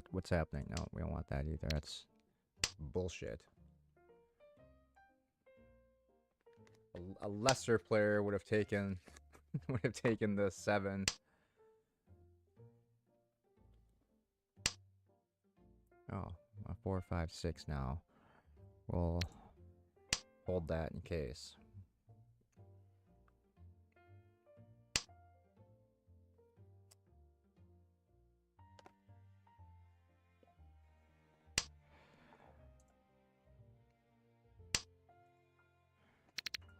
What's happening? No, we don't want that either. That's bullshit. A lesser player would have taken the 7. Oh, a 4, 5, 6 now. We'll hold that in case.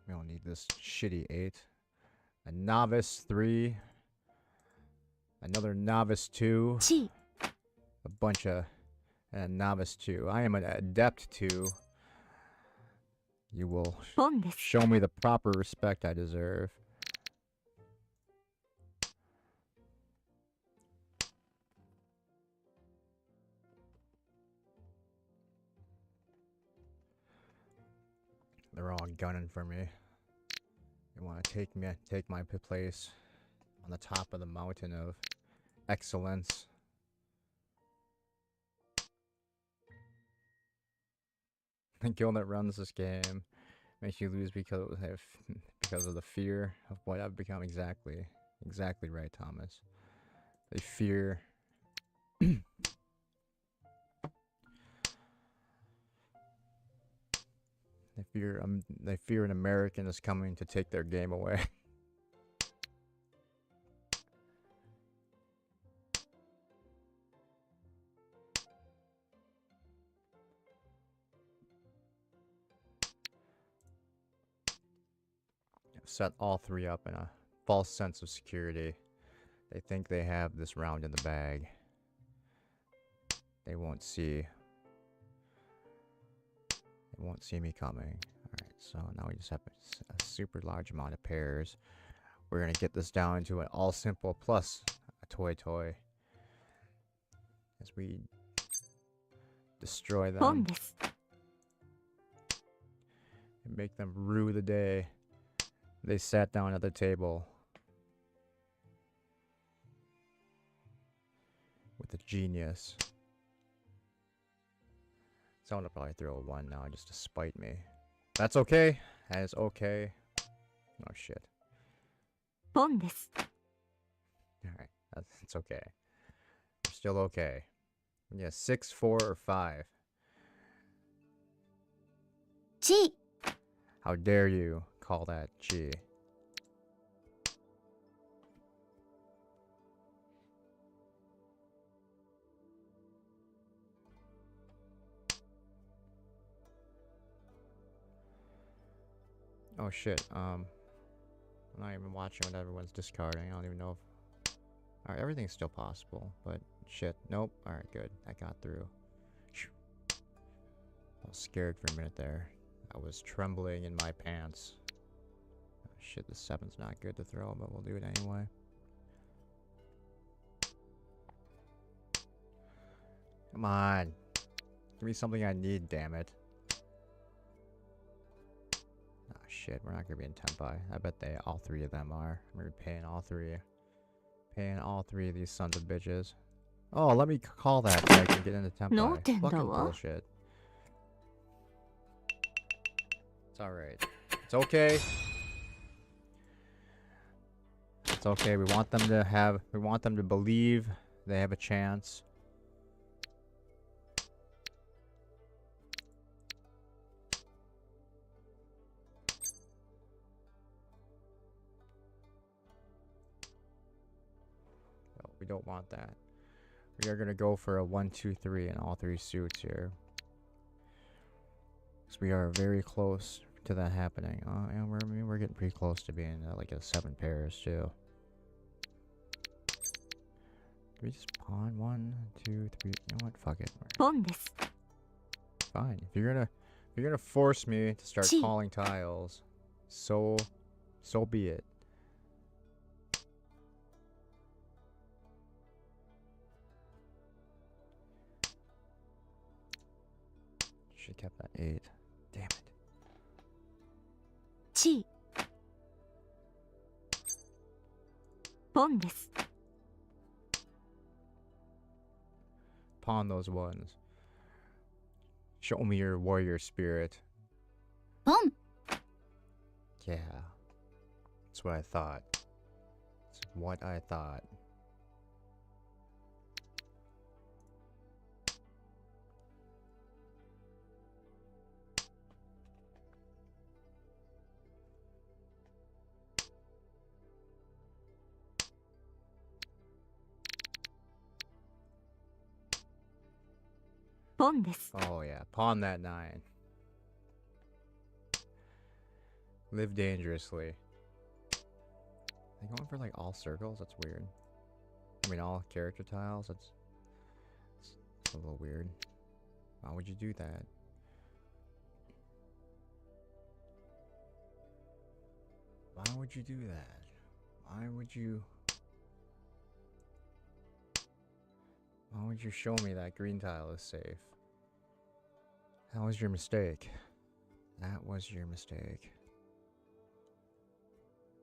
We don't need this shitty 8. A novice 3. Another novice 2. Chi. A bunch of novice 2. I am an adept 2. You will Pon desu. show me the proper respect I deserve. They're all gunning for me. They want to take my place on the top of the mountain of excellence. The guild that runs this game makes you lose because of the fear of what I've become. Exactly right, Thomas. They fear. They fear an American is coming to take their game away. Set all 3 up in a false sense of security. They think they have this round in the bag. They won't see me coming. Alright, so now we just have a super large amount of pairs. We're going to get this down to an all simple plus a toy. As we destroy them Pon desu. and make them rue the day they sat down at the table with a genius. Someone will probably throw a 1 now just to spite me. That's okay. That is okay. Oh shit. Pon desu. Alright, it's okay. We're still okay. Yeah, 6, 4, or 5. Chi. How dare you call that chi? Oh shit. I'm not even watching what everyone's discarding. I don't even know if. Alright, everything's still possible, but shit. Nope. Alright, good. I got through. I was scared for a minute there. I was trembling in my pants. Oh, shit, the 7's not good to throw, but we'll do it anyway. Come on. Give me something I need, damn it. Ah, shit, we're not gonna be in Tenpai. I bet all three of them are. I'm gonna be paying all three. Paying all three of these sons of bitches. Oh, let me call that so I can get into Tenpai. Fucking bullshit. It's alright. It's okay. It's okay. We want them to believe they have a chance. No, we don't want that. We are gonna go for a 1, 2, 3 in all three suits here. Because we are very close to that happening. And we're getting pretty close to being like a 7 pairs too. Do we just pawn 1, 2, 3? You know what? Fuck it. Fine. If you're gonna force me to start calling tiles, so be it. Should have kept that 8. Damn it. Pawn those ones. Show me your warrior spirit. Yeah. That's what I thought. That's what I thought. Oh yeah, pawn that 9. Live dangerously. They going for like all circles? That's weird. I mean all character tiles? That's a little weird. Why would you do that? Why would you do that? Why would you show me that green tile is safe? That was your mistake. That was your mistake.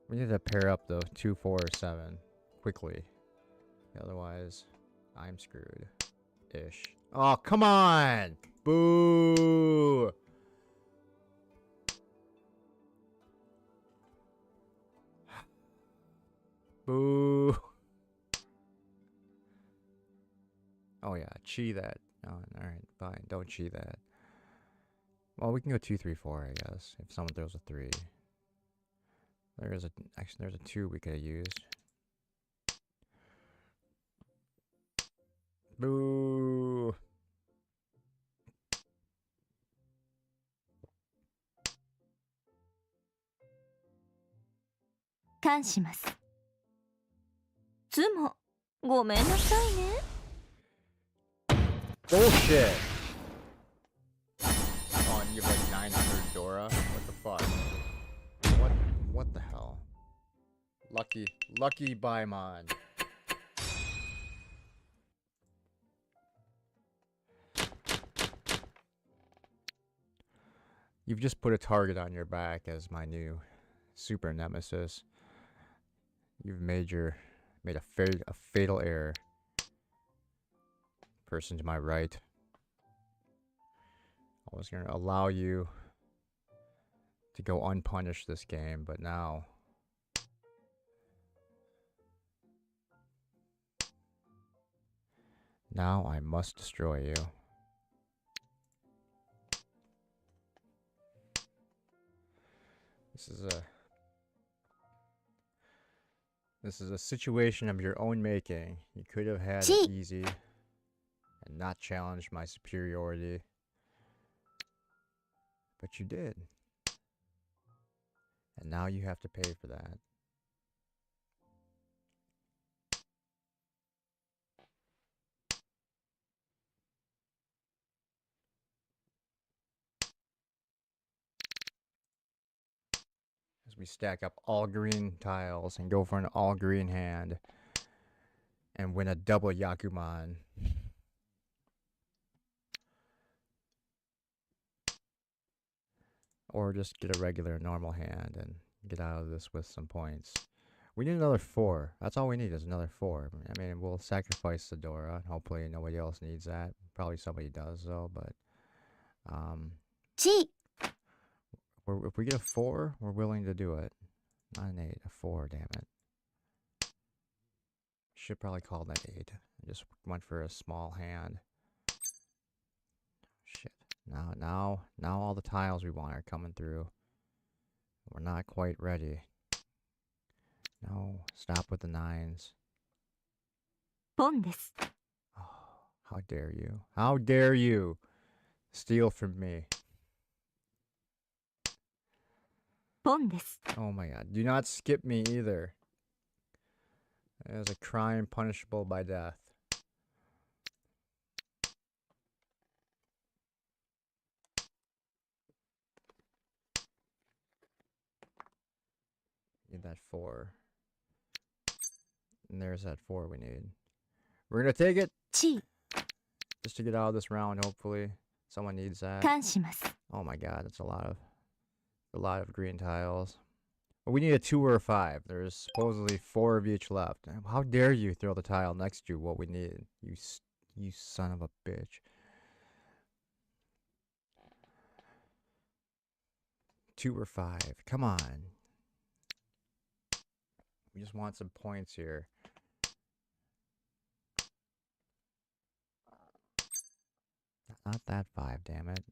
We need to pair up the 2, 4, or 7 quickly. Otherwise, I'm screwed. Ish. Oh, come on! Boo! Boo! Oh yeah, chi that. Oh, alright, fine. Don't chi that. Well, we can go 2, 3, 4, I guess. If someone throws a 3. There's a 2 we could have used. Boo! Bullshit! Oh, and you have like 900 Dora? What the fuck? What the hell? Lucky Baimon. You've just put a target on your back as my new super nemesis. You've made a fatal error. Person to my right. I was gonna allow you to go unpunished this game, but now I must destroy you. This is a situation of your own making. You could have had it easy and not challenged my superiority. But you did. And now you have to pay for that. As we stack up all green tiles and go for an all green hand and win a double Yakuman. Or just get a regular normal hand and get out of this with some points. We need another 4. That's all we need is another 4. I mean, we'll sacrifice the Dora. Hopefully nobody else needs that. Probably somebody does though, but G. if we get a 4, we're willing to do it. Not an 8, a 4, damn it. Should probably call that 8. I just went for a small hand. Shit. Now all the tiles we want are coming through. We're not quite ready. No, stop with the 9s. ポンです。 Oh, how dare you? How dare you steal from me? ポンです。 Oh my god. Do not skip me either. It is a crime punishable by death. Need that 4. And there's that 4 we need. We're gonna take it チ just to get out of this round, hopefully. Someone needs that. 感します。 Oh my god, that's a lot of green tiles. But we need a 2 or a 5. There's supposedly 4 of each left. How dare you throw the tile next to what we need? You son of a bitch. 2 or 5. Come on. We just want some points here. Not that 5, damn it.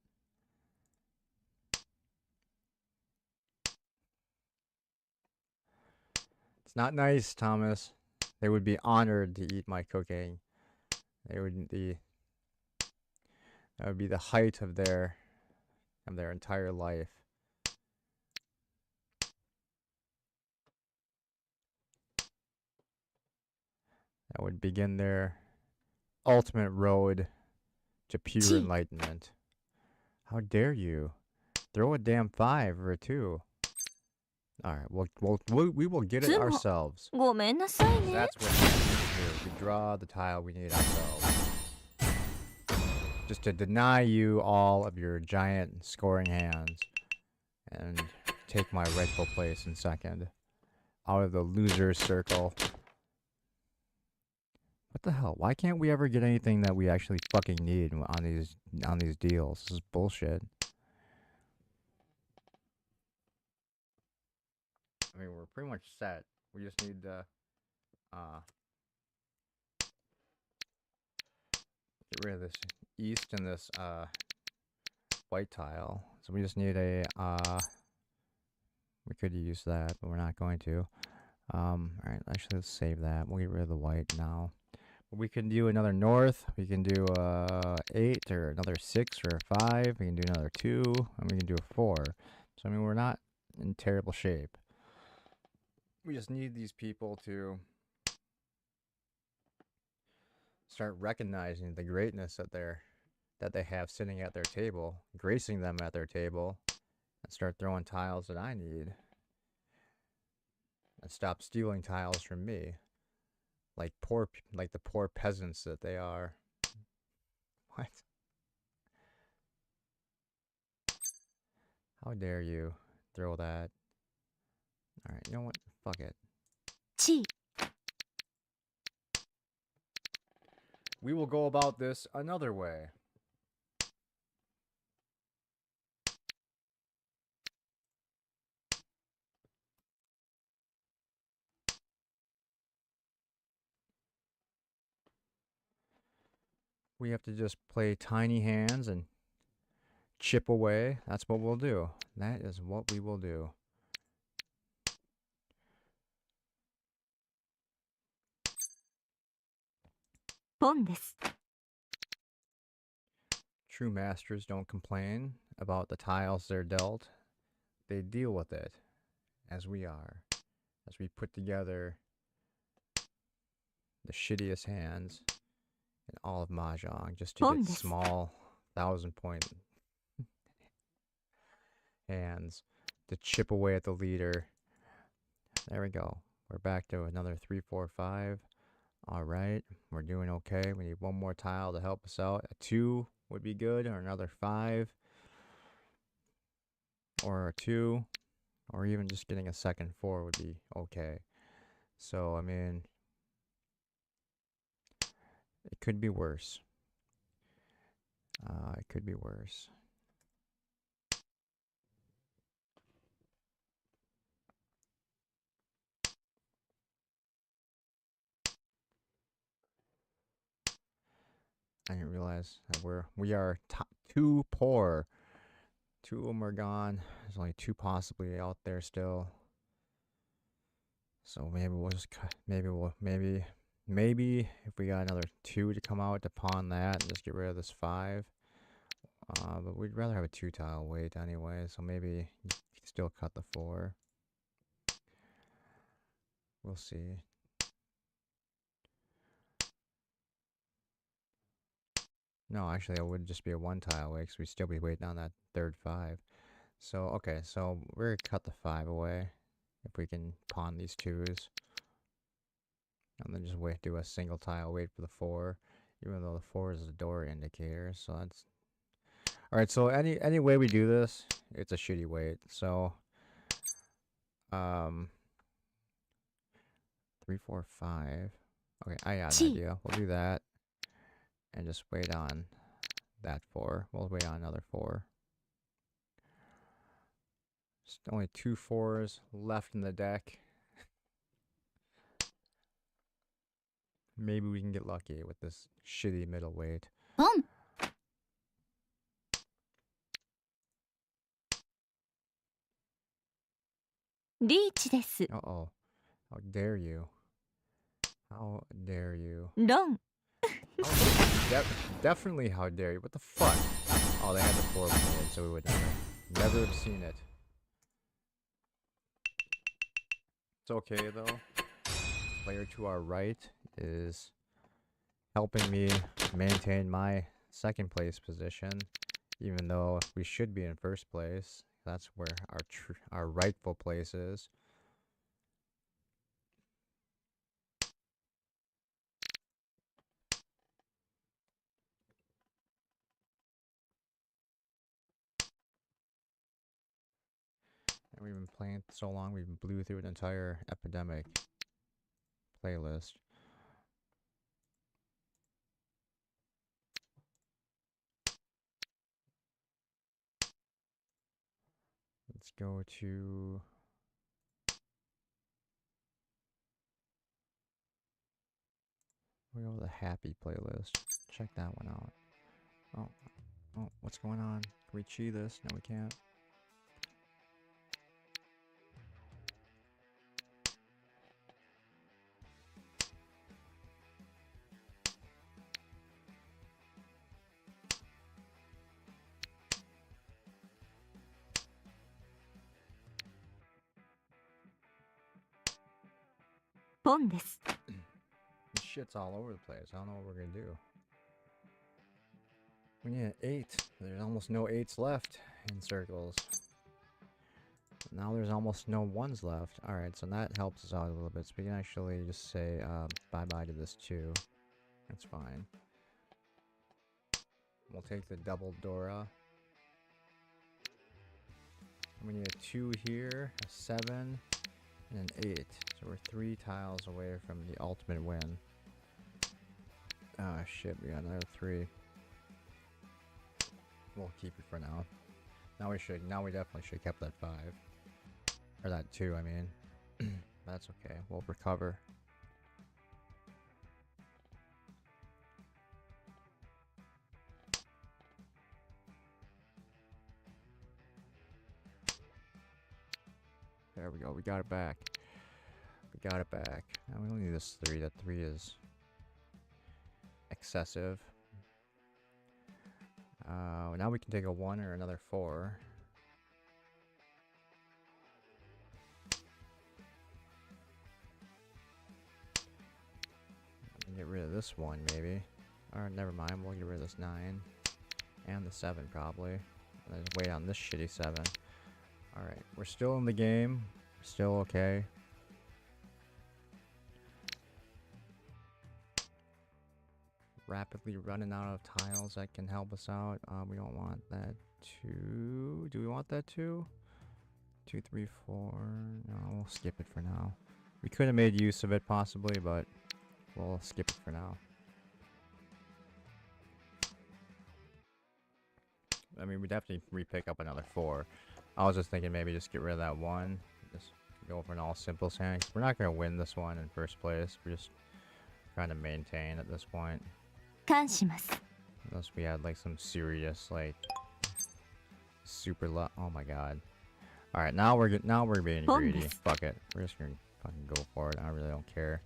It's not nice, Thomas. They would be honored to eat my cooking. They would be. That would be the height of their entire life. That would begin their ultimate road to pure enlightenment. How dare you? Throw a damn 5 or a 2. Alright, we will get it ourselves. ごめんなさいね。 That's what we need to do. We draw the tile we need ourselves. Just to deny you all of your giant scoring hands and take my rightful place in second. Out of the loser circle. What the hell? Why can't we ever get anything that we actually fucking need on these deals? This is bullshit. I mean, we're pretty much set. We just need to get rid of this east and this white tile. So we just need a we could use that, but we're not going to. Alright, actually let's save that. We'll get rid of the white now. We can do another north. We can do 8 or another 6 or a 5. We can do another 2, and we can do a 4. So I mean, we're not in terrible shape. We just need these people to start recognizing the greatness that they have sitting at their table, gracing them at their table, and start throwing tiles that I need, and stop stealing tiles from me, like the poor peasants that they are. What? How dare you throw that? All right, you know what? Fuck it. チ We will go about this another way. We have to just play tiny hands and chip away. That's what we'll do. That is what we will do.ポンです。 True masters don't complain about the tiles they're dealt. They deal with it. as we are, as we put together the shittiest hands in all of Mahjong just to get small 1,000-point hands to chip away at the leader. There we go. We're back to another 3, 4, 5. All right, we're doing okay. We need one more tile to help us out. A 2 would be good, or another 5, or a 2, or even just getting a second 4 would be okay. So, I mean, it could be worse. It could be worse. I didn't realize that we are too poor. 2 of them are gone. There's only 2 possibly out there still. So maybe we'll just cut. Maybe if we got another 2 to come out to pawn that and just get rid of this 5. But we'd rather have a 2 tile wait anyway. So maybe you can still cut the 4. We'll see. No, actually, it would just be a 1 tile away because we'd still be waiting on that third 5. So, okay, so we're going to cut the 5 away if we can pawn these 2s. And then just do a single tile, wait for the 4, even though the 4 is a door indicator. So that's... Alright, so any way we do this, it's a shitty wait. So, 3, 4, 5. Okay, I got an idea. We'll do that. And just wait on that 4. We'll wait on another 4. Just only 2 4s left in the deck. Maybe we can get lucky with this shitty middle weight. Riichi desu. Uh-oh. How dare you? How dare you? Ron. Definitely how dare you. What the fuck? Oh, they had the 4 played, so we would never have seen it. It's okay, though. Player to our right is helping me maintain my second place position, even though we should be in first place. That's where our rightful place is. And we've been playing so long, we've blew through an entire epidemic playlist. Let's go to... We'll go to the happy playlist. Check that one out. Oh, what's going on? Can we Riichi this? No, we can't. This shit's all over the place. I don't know what we're gonna do. We need an 8. There's almost no 8s left in circles. Now there's almost no 1s left. Alright, so that helps us out a little bit. So we can actually just say bye-bye to this 2. That's fine. We'll take the double Dora. We need a 2 here, a 7, and an 8. So we're 3 tiles away from the ultimate win. Ah, shit, we got another 3. We'll keep it for now. Now we definitely should have kept that 5. Or that 2, I mean. That's okay, we'll recover. There we go, we got it back. We got it back. Now we only need this 3. That 3 is excessive. Now we can take a 1 or another 4. Get rid of this one, maybe. Or never mind, we'll get rid of this 9. And the 7, probably. And then wait on this shitty 7. Alright, we're still in the game. Still okay. Rapidly running out of tiles that can help us out. We don't want that 2. Do we want that 2? 2, 3, 4. No, we'll skip it for now. We could have made use of it possibly, but we'll skip it for now. I mean, we definitely re-pick up another 4. I was just thinking maybe just get rid of that 1. Just go for an all simple sand. We're not going to win this one in first place. We're just trying to maintain at this point. Unless we had like some serious like super luck. Oh my god. Alright, now we're being greedy. Fuck it. We're just gonna fucking go for it. I really don't care.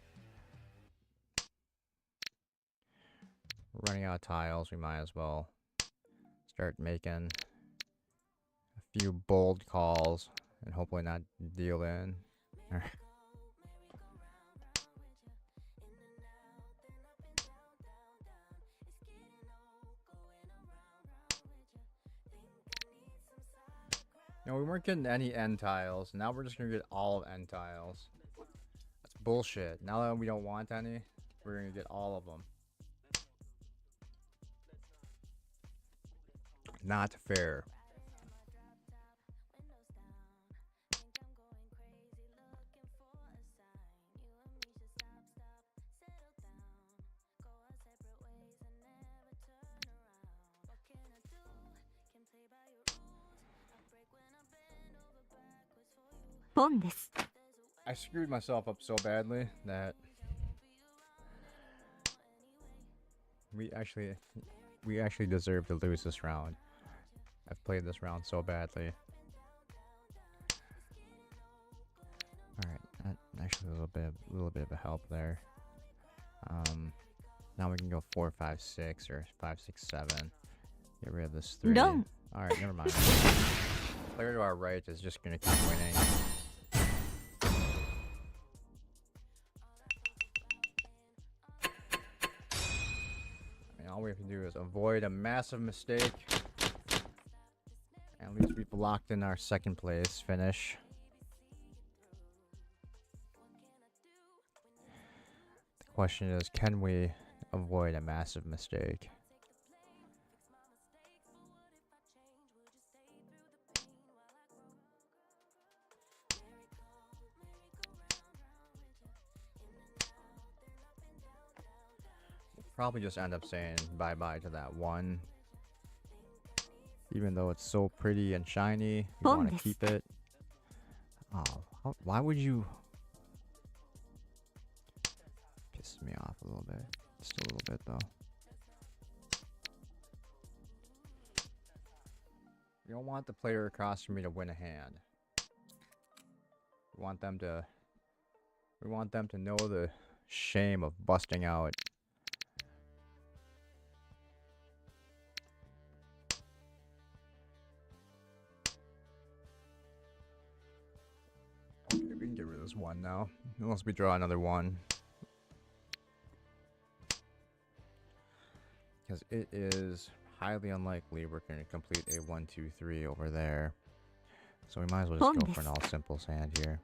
We're running out of tiles. We might as well start making a few bold calls and hopefully not deal in. No, we weren't getting any end tiles. Now we're just gonna get all of end tiles. That's bullshit. Now that we don't want any, we're gonna get all of them. Not fair. I screwed myself up so badly that we actually deserve to lose this round. I've played this round so badly. Alright, actually a little bit of a help there. Now we can go 4, 5, 6 or 5, 6, 7. Get rid of this 3. Alright, never mind. Player to our right is just gonna keep winning. All we have to do is avoid a massive mistake. At least we've locked in our second place finish. The question is, can we avoid a massive mistake? Probably just end up saying bye-bye to that 1. Even though it's so pretty and shiny, you want to keep it. Oh, why would you... Pisses me off a little bit. Just a little bit, though. You don't want the player across from me to win a hand. We want them to know the shame of busting out. Okay, we can get rid of this 1 now. Unless we draw another 1. Because it is highly unlikely we're going to complete a 1, 2, 3 over there. So we might as well just go for an all simple sand here.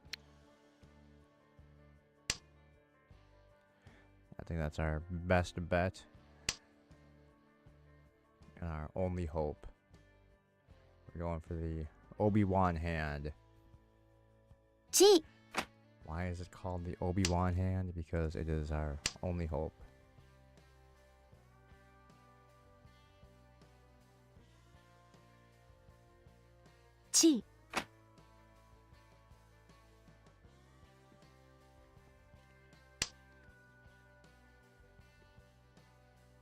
I think that's our best bet. And our only hope. We're going for the Obi-Wan hand. Why is it called the Obi-Wan hand? Because it is our only hope.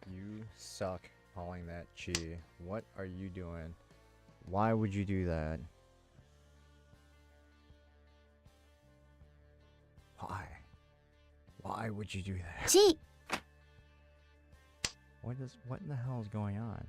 You suck calling that chi. What are you doing? Why would you do that? Why? Why would you do that? What in the hell is going on?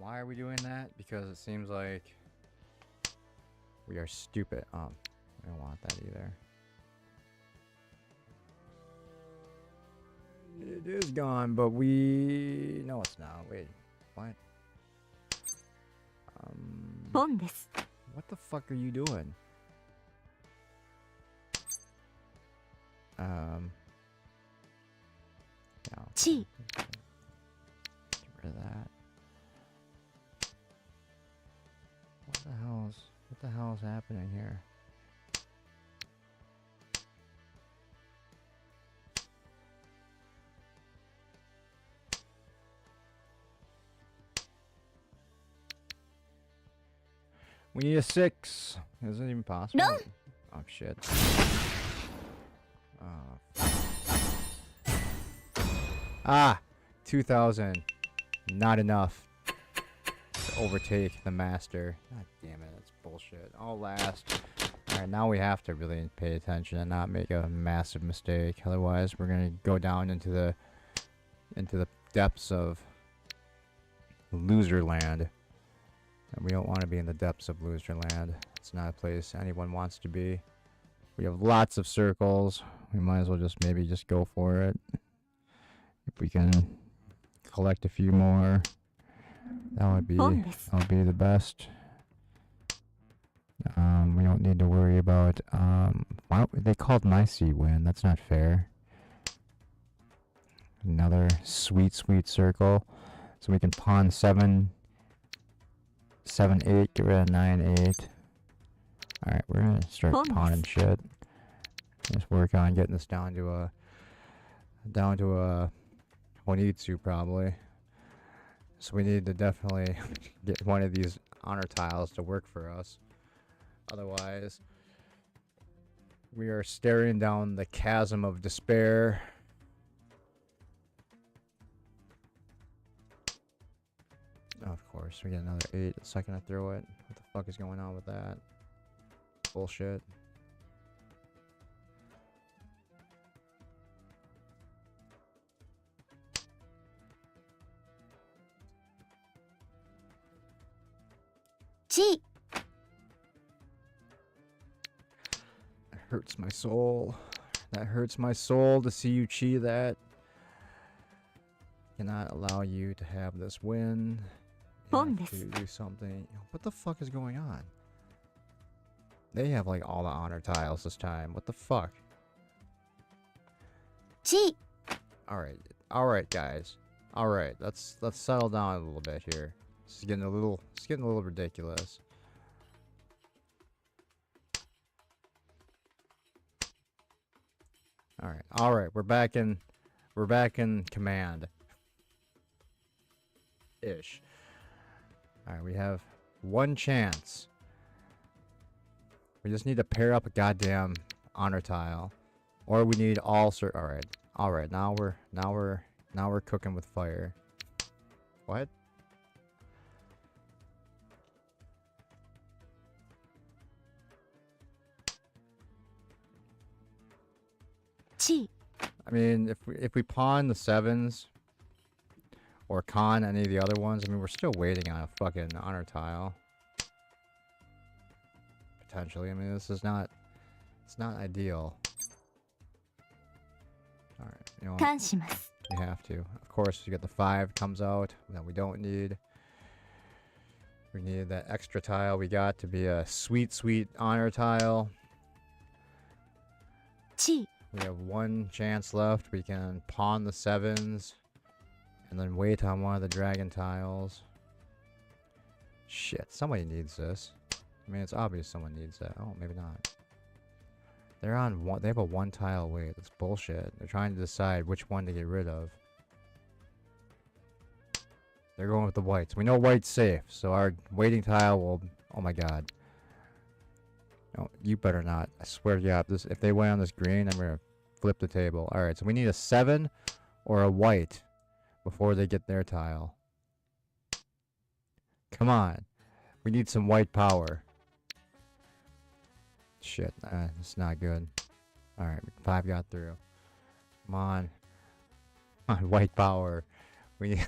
Why are we doing that? Because it seems like we are stupid. I don't want that either. It is gone, but we... No, it's not. Wait, what? What the fuck are you doing? No. Chi. Get rid of that. What the hell is happening here? We need a 6. Is it even possible? No. Oh shit. Ah, 2,000. Not enough to overtake the master. God damn it, that's bullshit. I'll last. Alright, now we have to really pay attention and not make a massive mistake. Otherwise, we're gonna go down into the depths of loser land. And we don't want to be in the depths of loser land. It's not a place anyone wants to be. We have lots of circles. We might as well maybe just go for it. If we can collect a few more, that would be the best. We don't need to worry about why they called my sea win. That's not fair. Another sweet circle. So we can pawn 7, 8, get rid of 9, 8. Alright, we're gonna start pawning shit. Just work on getting this down to a Honitsu probably. So we need to definitely get one of these honor tiles to work for us. Otherwise, we are staring down the chasm of despair. Of course, we get another 8 the second I throw it. What the fuck is going on with that? Bullshit. Chi. That hurts my soul. That hurts my soul to see you chi that. Cannot allow you to have this win. You have to do something. What the fuck is going on? They have like all the honor tiles this time. What the fuck? Chi. Alright guys. Alright, let's settle down a little bit here. It's getting a little ridiculous. Alright, we're back in command. Ish. Alright, we have one chance. We just need to pair up a goddamn honor tile. Or we need all Alright, now we're cooking with fire. What? Chi. I mean, if we pawn the 7s or con any of the other ones, I mean, we're still waiting on a fucking honor tile. Potentially. I mean, it's not ideal. Alright, you know what? You have to. Of course, you get the 5 comes out that we don't need. We needed that extra tile we got to be a sweet honor tile. Chi. We have one chance left. We can pawn the 7s and then wait on one of the dragon tiles. Shit, somebody needs this. I mean, it's obvious someone needs that. Oh, maybe not. They're on one. They have a 1 tile wait. That's bullshit. They're trying to decide which one to get rid of. They're going with the whites. We know white's safe, so our waiting tile will... Oh my god. No, you better not. I swear to God, if they went on this green, I'm gonna flip the table. Alright, so we need a 7 or a white before they get their tile. Come on. We need some white power. Shit, it's not good. Alright, 5 got through. Come on. Come on, white power. We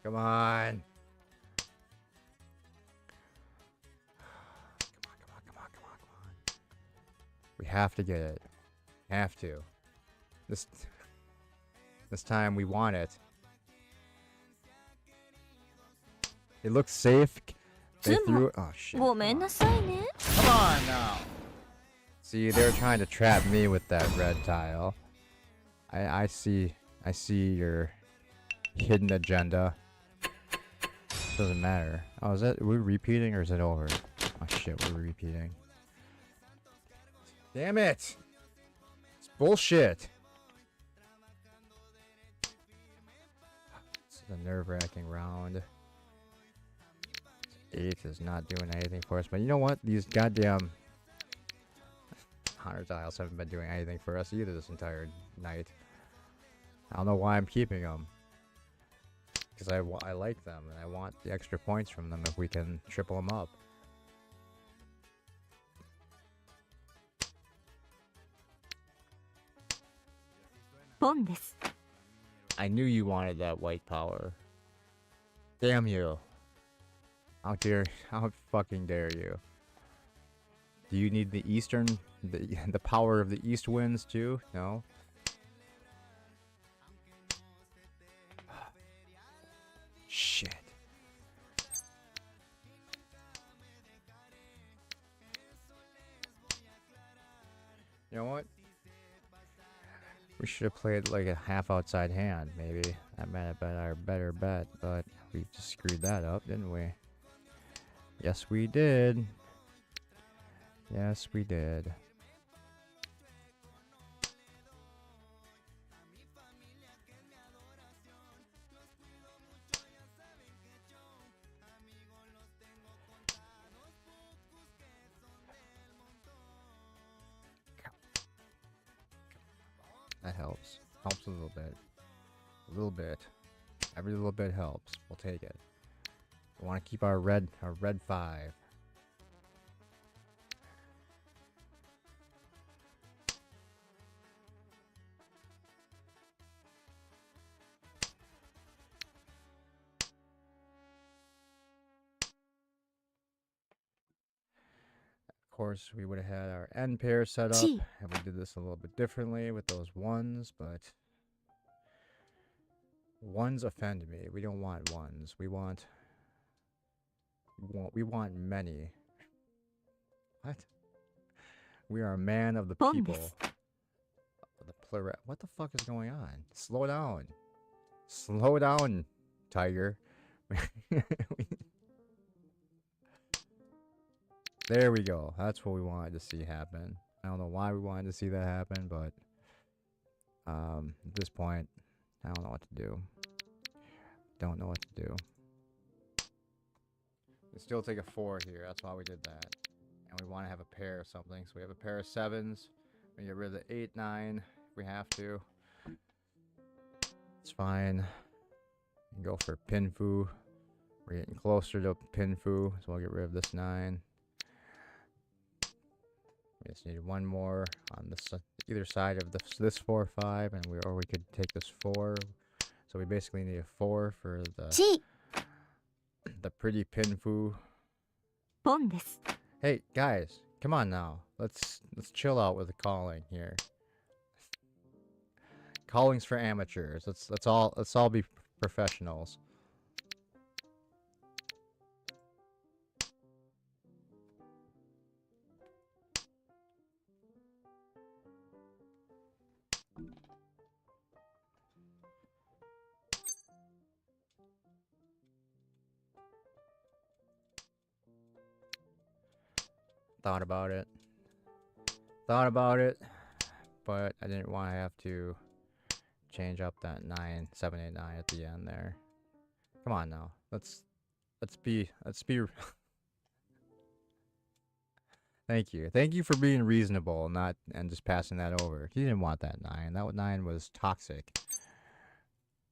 Come on. Come on. We have to get it. Have to. This time we want it. It looks safe. They threw it. Oh shit. Come on Now. See, they're trying to trap me with that red tile. I see your hidden agenda. Doesn't matter. Oh, is that, are we repeating or is it over? Oh shit, we're repeating. Damn it! It's bullshit. This is a nerve-wracking round. 8 is not doing anything for us, but you know what? These goddamn honor tiles haven't been doing anything for us either this entire night. I don't know why I'm keeping them. Because I like them, and I want the extra points from them if we can triple them up. I knew you wanted that white power. Damn you. How fucking dare you. Do you need the the power of the east winds too? No? Shit. You know what? We should have played like a half outside hand, maybe. That might have been our better bet, but we just screwed that up, didn't we? Yes, we did. Yes, we did. That helps. Helps a little bit. A little bit. Every little bit helps. We'll take it. We want to keep our red 5. Of course, we would have had our end pair set up, and we did this a little bit differently with those 1s, but 1s offend me. We don't want 1s. We want many. What? We are a man of the people. What the fuck is going on? Slow down. Slow down, Tiger. There we go. That's what we wanted to see happen. I don't know why we wanted to see that happen, but at this point, I don't know what to do. Don't know what to do. We still take a 4 here. That's why we did that. And we want to have a pair of something. So we have a pair of 7s. We get rid of the 8, 9 if we have to. It's fine. We can go for Pinfu. We're getting closer to Pinfu, so we'll get rid of this 9. We just need 1 more on this either side of this 4 or 5, and or we could take this 4. So we basically need a 4 for the pretty Pinfu. Hey guys, come on now. Let's chill out with the calling here. Calling's for amateurs. Let's all be professionals. Thought about it, but I didn't want to have to change up that 9, 7, 8, 9 at the end there. Come on now, let's be. Thank you for being reasonable, and just passing that over. He didn't want that 9. That 9 was toxic.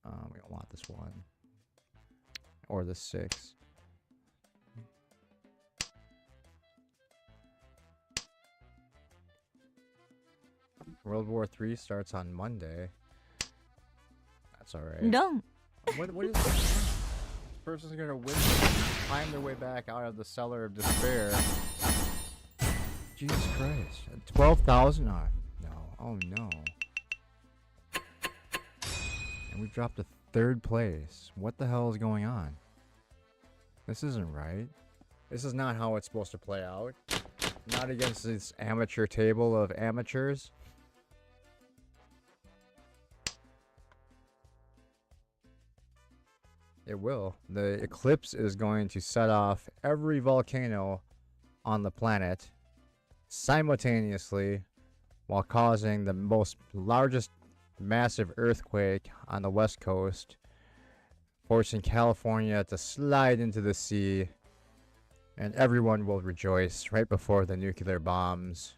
We don't want this 1 or the 6. World War III starts on Monday. That's alright. Done. What is this? person's gonna win, climb their way back out of the cellar of despair. Jesus Christ. 12,000? Oh, no. Oh, no. And we dropped to 3rd place. What the hell is going on? This isn't right. This is not how it's supposed to play out. Not against this amateur table of amateurs. It will. The eclipse is going to set off every volcano on the planet simultaneously while causing the largest massive earthquake on the west coast, forcing California to slide into the sea, and everyone will rejoice right before the nuclear bombs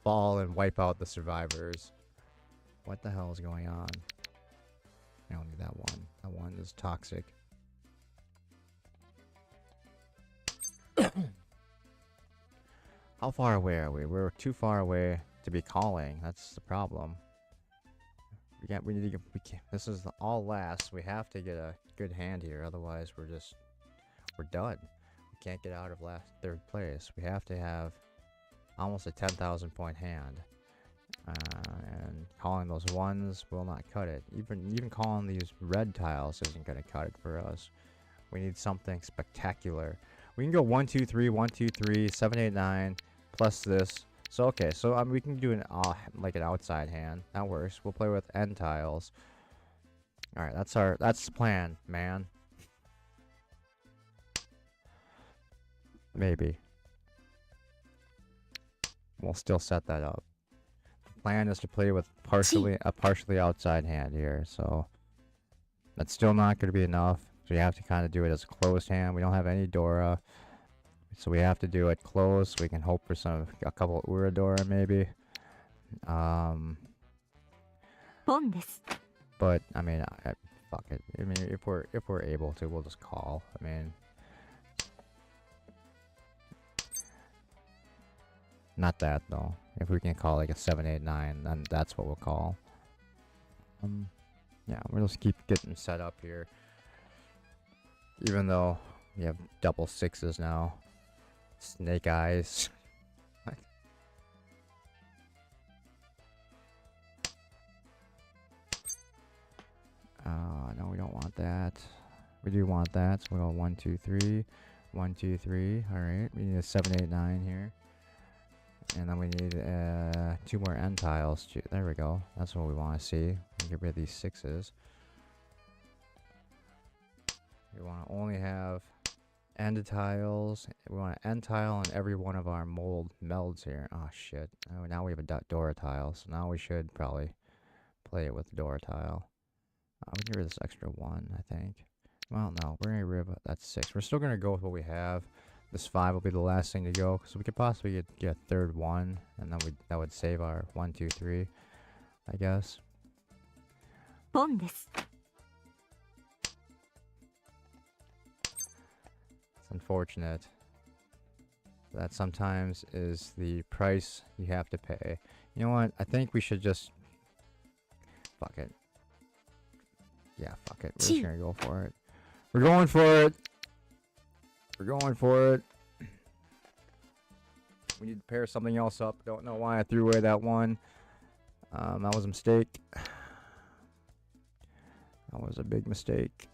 fall and wipe out the survivors. What the hell is going on? I don't need that one. That one is toxic. How far away are we? We're too far away to be calling. That's the problem. We need to get, this is all last. We have to get a good hand here. Otherwise, we're done. We can't get out of 3rd place. We have to have almost a 10,000 point hand. And calling those ones will not cut it. Even calling these red tiles isn't going to cut it for us. We need something spectacular. We can go 1, 2, 3, 1, 2, 3, 7, 8, 9, plus this. So okay, so we can do like an outside hand. That works. We'll play with end tiles. All right, that's the plan, man. Maybe. We'll still set that up. The plan is to play with a partially outside hand here, so that's still not going to be enough. So you have to kind of do it as a closed hand. We don't have any Dora, so we have to do it closed. So we can hope for a couple of Uradora maybe. But I mean, fuck it. I mean, if we're able to, we'll just call. I mean, not that though. If we can call like a 7, 8, 9, then that's what we'll call. Yeah, we'll just keep getting set up here. Even though we have double 6s now. Snake eyes. No, we don't want that. We do want that, so we'll go 1, 2, 3. 1, 2, 3. Alright, we need a 7, 8, 9 here. And then we need 2 more end tiles. There we go. That's what we want to see. Get rid of these 6s. We want to only have end tiles. We want an end tile on every one of our melds here. Oh shit. Oh, now we have a Dora tile. So now we should probably play it with the Dora tile. We can get rid of this extra 1, I think. Well, no. We're going to get rid of that 6. We're still going to go with what we have. This 5 will be the last thing to go, so we could possibly get a 3rd 1, and then that would save our 1, 2, 3, I guess. It's unfortunate. That sometimes is the price you have to pay. You know what? I think we should just... Fuck it. Yeah, fuck it. We're just gonna go for it. We're going for it! We're going for it. We need to pair something else up. Don't know why I threw away that one. That was a mistake. That was a big mistake.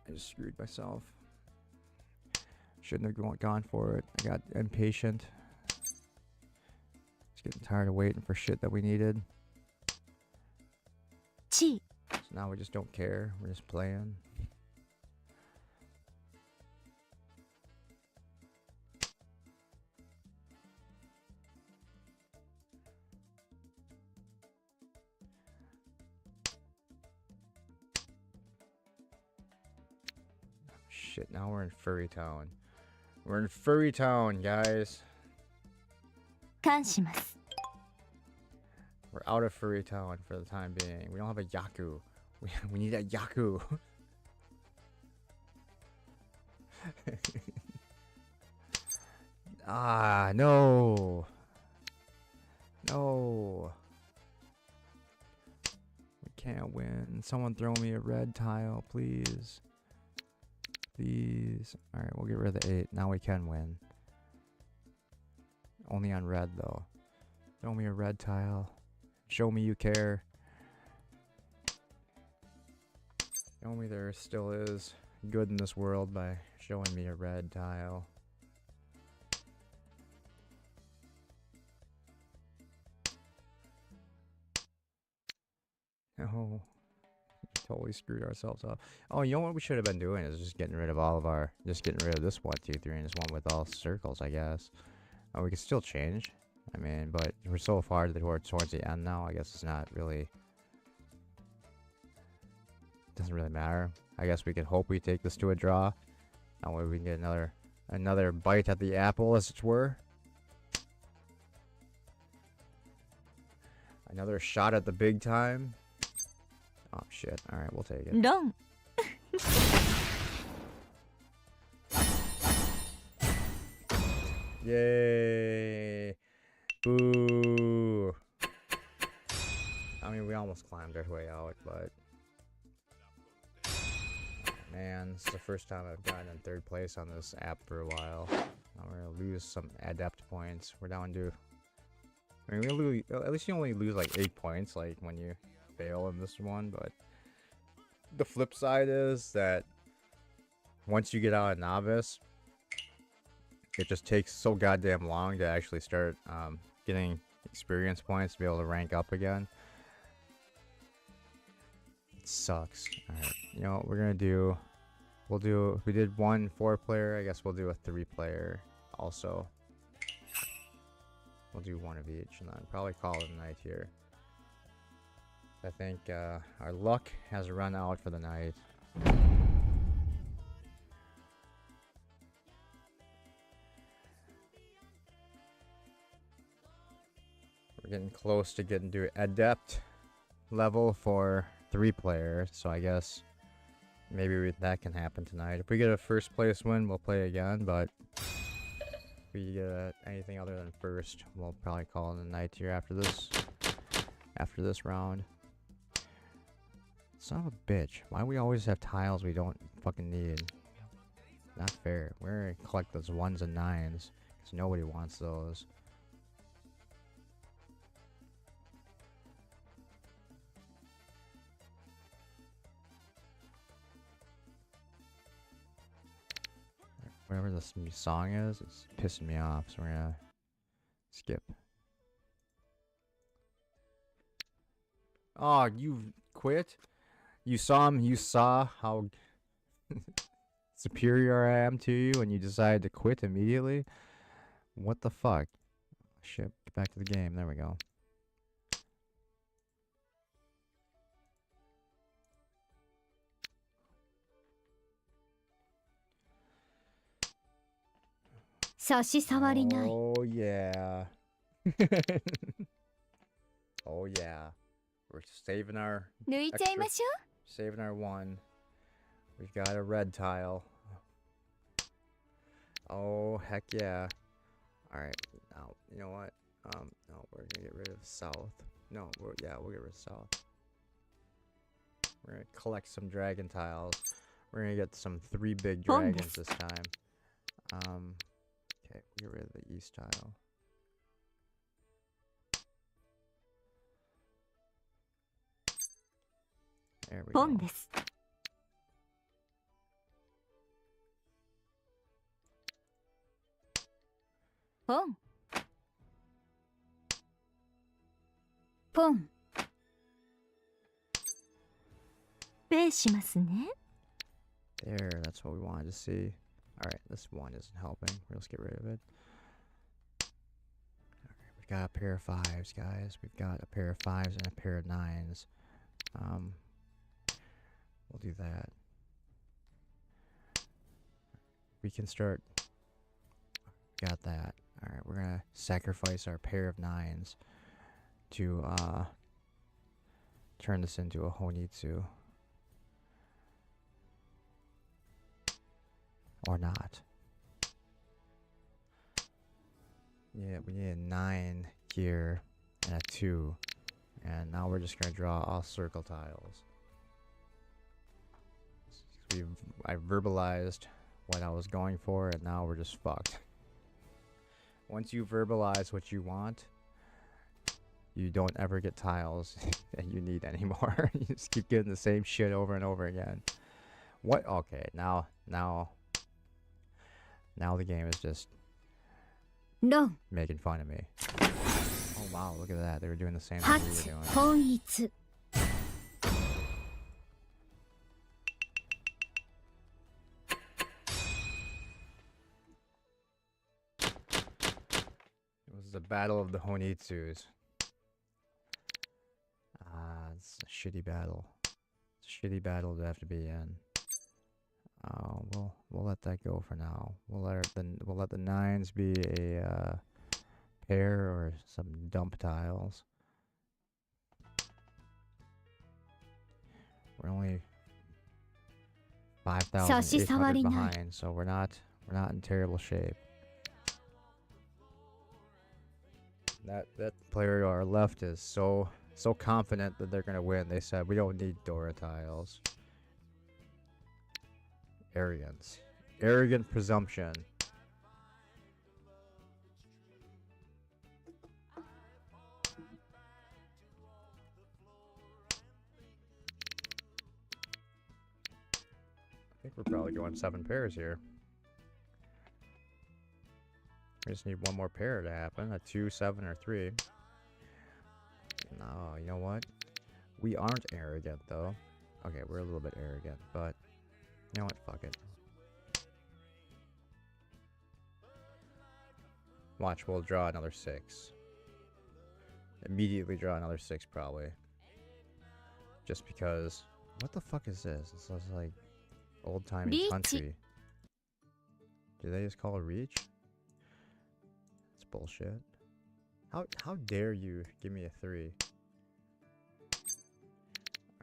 I just screwed myself. Shouldn't have gone for it. I got impatient. Just getting tired of waiting for shit that we needed. So now we just don't care. We're just playing. Shit, now we're in Furry Town. We're in Furry Town, guys. We're out of Furry Town for the time being. We don't have a Yaku. We need a Yaku. Ah, no. No. We can't win. Someone throw me a red tile, please. Please. Alright, we'll get rid of the 8. Now we can win. Only on red, though. Throw me a red tile. Show me you care. Show me there still is good in this world by showing me a red tile. Oh, totally screwed ourselves up. Oh, you know what we should have been doing is just getting rid of all of our, just getting rid of this 1, 2, 3, and this one with all circles, I guess. Oh, we can still change. I mean, but we're so far towards the end now. I guess it's not really, doesn't really matter. I guess we can hope we take this to a draw. That way we can get another bite at the apple, as it were. Another shot at the big time. Oh shit! All right, we'll take it. Done. Yay! Boo! I mean, we almost climbed our way out, but man, this is the first time I've gotten in 3rd place on this app for a while. Now we're gonna lose some adept points. We're down to. I mean, we lose, at least you only lose like 8 points, like when you fail in this one. But the flip side is that once you get out of novice, it just takes so goddamn long to actually start getting experience points to be able to rank up again. It sucks. Alright, you know what we're gonna do? We did 1 4-player, I guess we'll do a 3-player also. We'll do 1 of each and then probably call it a night here. I think our luck has run out for the night. We're getting close to getting to adept level for 3-player, so I guess maybe that can happen tonight. If we get a 1st place win, we'll play again, but if we get anything other than 1st, we'll probably call it a night here after this round. Son of a bitch. Why do we always have tiles we don't fucking need? Not fair. We're gonna collect those 1s and 9s, because nobody wants those. Whatever this song is, it's pissing me off, so we're gonna skip. Oh, you quit? You saw how superior I am to you and you decided to quit immediately? What the fuck? Shit, get back to the game. There we go. Oh yeah. Oh yeah. We're saving our saving our 1. We've got a red tile. Oh heck yeah. Alright, now you know what? No, we're gonna get rid of south. No, we'll get rid of south. We're gonna collect some dragon tiles. We're gonna get some 3 big dragons this time. Okay, get rid of the east tile. There we go. There, that's what we wanted to see. Alright, this 1 isn't helping. Let's get rid of it. Alright, we've got a pair of 5s, guys. We've got a pair of 5s and a pair of 9s. We'll do that. We can start. Got that. Alright, we're gonna sacrifice our pair of 9s to turn this into a Honitsu. Or not. Yeah, we need a 9 here and a 2. And now we're just gonna draw all circle tiles. I verbalized what I was going for, and now we're just fucked. Once you verbalize what you want, you don't ever get tiles that you need anymore. You just keep getting the same shit over and over again. What? Okay, now the game is just No. making fun of me. Oh wow, look at that. They were doing the same thing we were doing. 本一 It was the battle of the Honitsus. It's a shitty battle. It's a shitty battle to have to be in. We'll let that go for now. We'll let the nines be a pair or some dump tiles. We're only 5,800 behind, so we're not in terrible shape. That player to our left is so confident that they're gonna win. They said we don't need Dora tiles. Arrogance. Arrogant presumption. I think we're probably going 7 pairs here. We just need one more pair to happen. A 2, 7, or 3. No, you know what? We aren't arrogant, though. Okay, we're a little bit arrogant, but... You know what? Fuck it. Watch, we'll draw another 6. Immediately draw another 6, probably. Just because... What the fuck is this? This is like... Old-timey Riichi. country. Did they just call it Riichi? That's bullshit. How dare you give me a 3?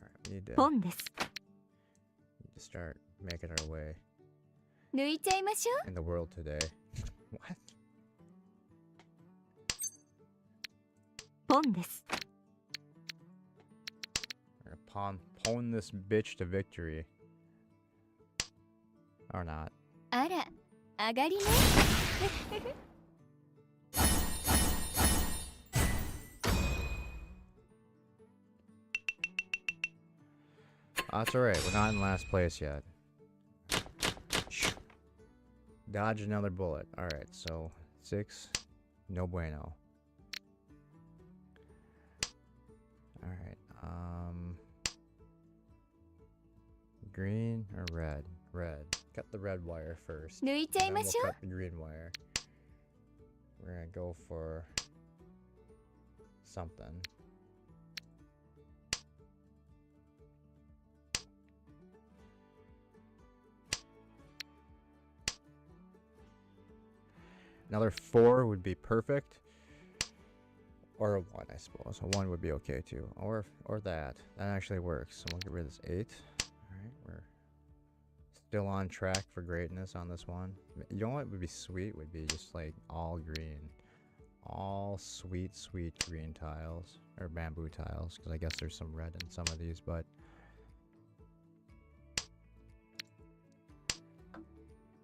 Alright, we need to 本です start making our way 抜いちゃいましょう in the world today. What? 本です We're gonna pawn this bitch to victory. Or not. あら上がりね That's alright, we're not in last place yet. Dodge another bullet. Alright, so 6. No bueno. Alright, green or red? Red. Cut the red wire first. 抜いちゃい Then ま we'll しょう cut the green wire. We're gonna go for something. Another 4 would be perfect. Or a 1, I suppose. A 1 would be okay too. Or that. That actually works. So we'll get rid of this 8. Alright, we're still on track for greatness on this one. You know what would be sweet? Would be just like all green. All sweet, sweet green tiles. Or bamboo tiles. Because I guess there's some red in some of these, but...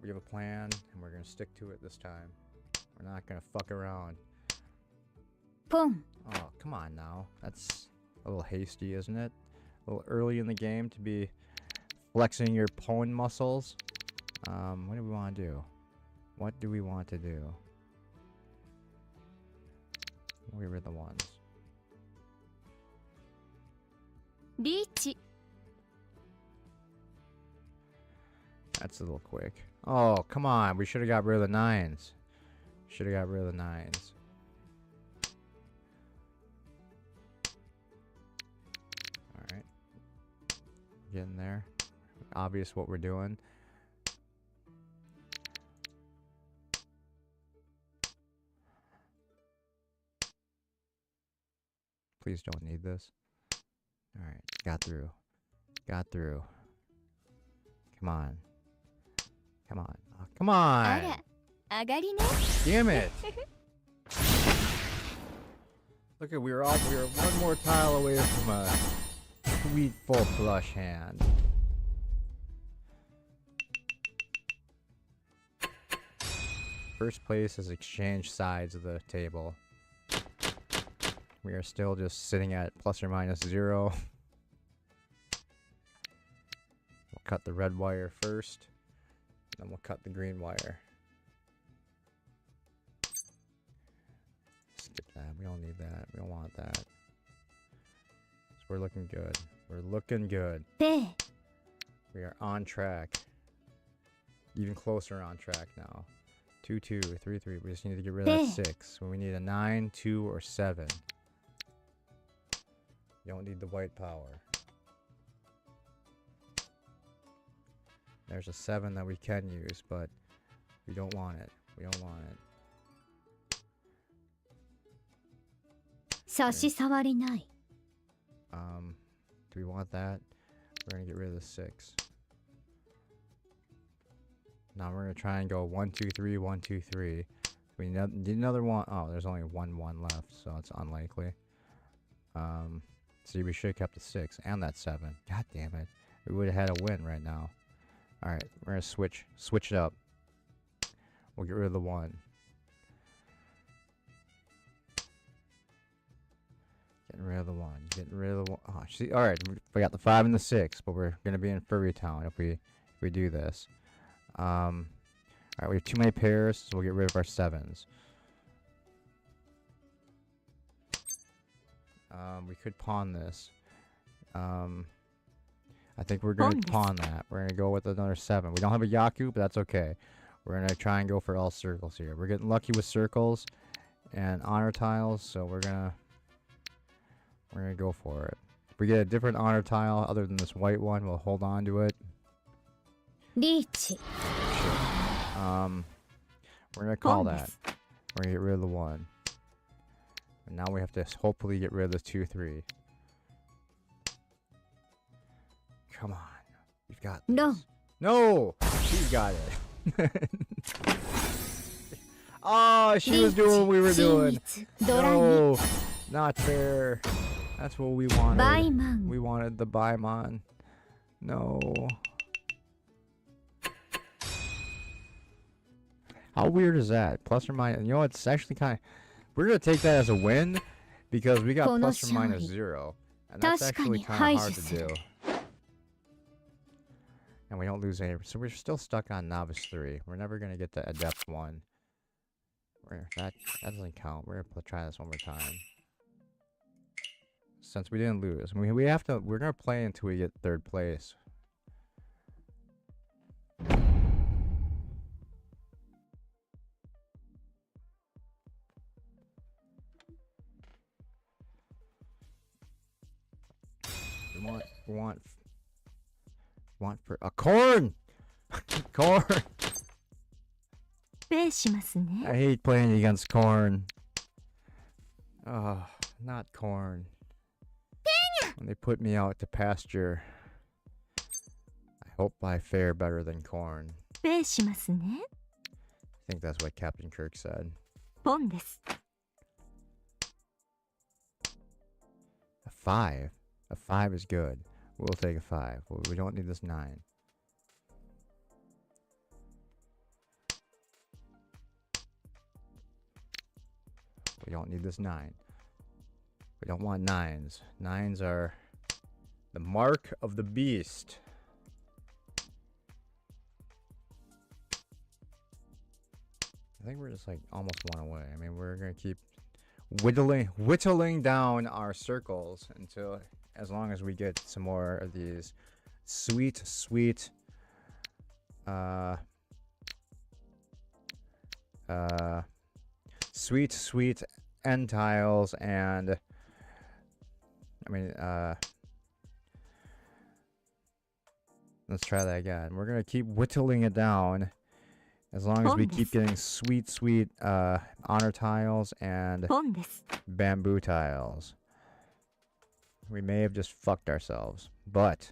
We have a plan, and we're going to stick to it this time. We're not going to fuck around. ポン Oh, come on now. That's a little hasty, isn't it? A little early in the game to be flexing your pawn muscles. What do we want to do? What do we want to do? We'll get rid of the ones. リーチ That's a little quick. Oh, come on. We should have got rid of the 9s. Should have got rid of the 9s. Alright. Getting there. Obvious what we're doing. Please don't need this. Alright. Got through. Got through. Come on. Come on. Oh, come あ on. ら上がりね Damn it. Look at we were one more tile away from a sweet full flush hand. First place has exchanged sides of the table. We are still just sitting at plus or minus 0. We'll cut the red wire first, then we'll cut the green wire. Skip that. We don't need that. We don't want that. So we're looking good. We're looking good. We are on track. Even closer on track now. 2, 2, 3, 3. We just need to get rid of that 6. So we need a 9, 2, or 7. You don't need the white power. There's a 7 that we can use, but we don't want it. We don't want it. 差し障りない。 Do we want that? We're gonna get rid of the 6. Now we're gonna try and go 1, 2, 3, 1, 2, 3. We need another one. Oh, there's only 1 left, so it's unlikely. See, we should have kept the 6 and that 7. God damn it. We would have had a win right now. Alright, we're gonna switch it up. We'll get rid of the 1. Getting rid of the 1. Getting rid of the 1. Oh, see, alright, we got the 5 and the 6, but we're gonna be in Furry Town if we do this. Alright, we have too many pairs, so we'll get rid of our 7s. We could pawn this. I think we're going to pawn that. We're going to go with another 7. We don't have a Yaku, but that's okay. We're going to try and go for all circles here. We're getting lucky with circles and honor tiles, so we're going to go for it. If we get a different honor tile other than this white one, we'll hold on to it. Riichi. We're going to call that. We're going to get rid of the 1. And now we have to hopefully get rid of the 2, 3. Come on. You've got this. No. No! She got it. Oh, she was doing what we were doing. No. Not fair. That's what we wanted. We wanted the Baimon. No. How weird is that? Plus or minus. You know, it's actually kind of... We're going to take that as a win because we got plus or minus 0. And that's actually kind of hard to do. And we don't lose any. So we're still stuck on Novice 3. We're never going to get the Adept 1. That doesn't count. We're going to try this one more time. Since we didn't lose. I mean, we're going to play until we get 3rd place. We want for a corn. Corn. I hate playing against corn. Oh, not corn. When they put me out to pasture, I hope I fare better than corn. I think that's what Captain Kirk said. A 5. A 5 is good. We'll take a 5. We don't need this 9. We don't need this 9. We don't want 9s. 9s are the mark of the beast. I think we're just like almost 1 away. I mean, we're going to keep whittling down our circles until... As long as we get some more of these sweet end tiles and let's try that again. We're gonna keep whittling it down as long as we keep getting sweet honor tiles and bamboo tiles. We may have just fucked ourselves, but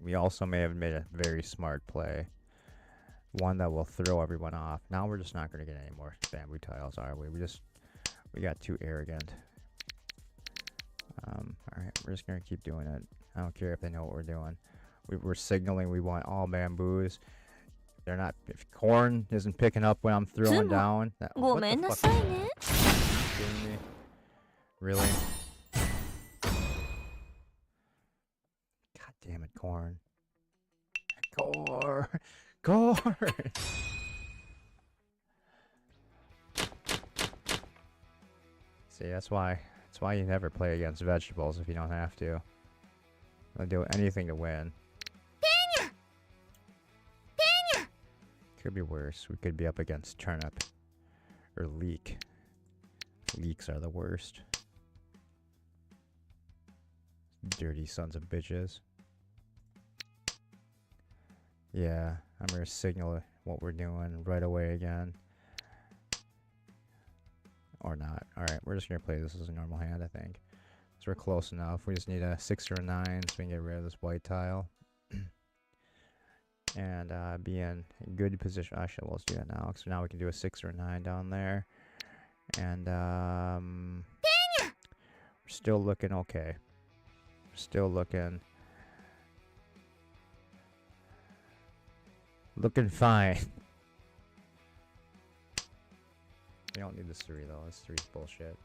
we also may have made a very smart play. one that will throw everyone off. Now we're just not going to get any more bamboo tiles, are we? We got too arrogant. Alright, we're just going to keep doing it. I don't care if they know what we're doing. We're signaling we want all bamboos. They're not. If corn isn't picking up when I'm throwing down. What the fuck? Are you kidding me? Really? God damn it, corn. Corn. Corn. See, that's why you never play against vegetables if you don't have to. They'll do anything to win. Could be worse. We could be up against turnip or leek. Leeks are the worst. Dirty sons of bitches. Yeah, I'm gonna signal what we're doing right away again. Or not. Alright, we're just gonna play this as a normal hand, I think. So we're close enough. We just need a 6 or a 9 so we can get rid of this white tile. And be in a good position. Actually, let's do that now. So now we can do a 6 or a 9 down there. And we're still looking okay. We're still looking fine. We don't need this 3 though. This 3's bullshit.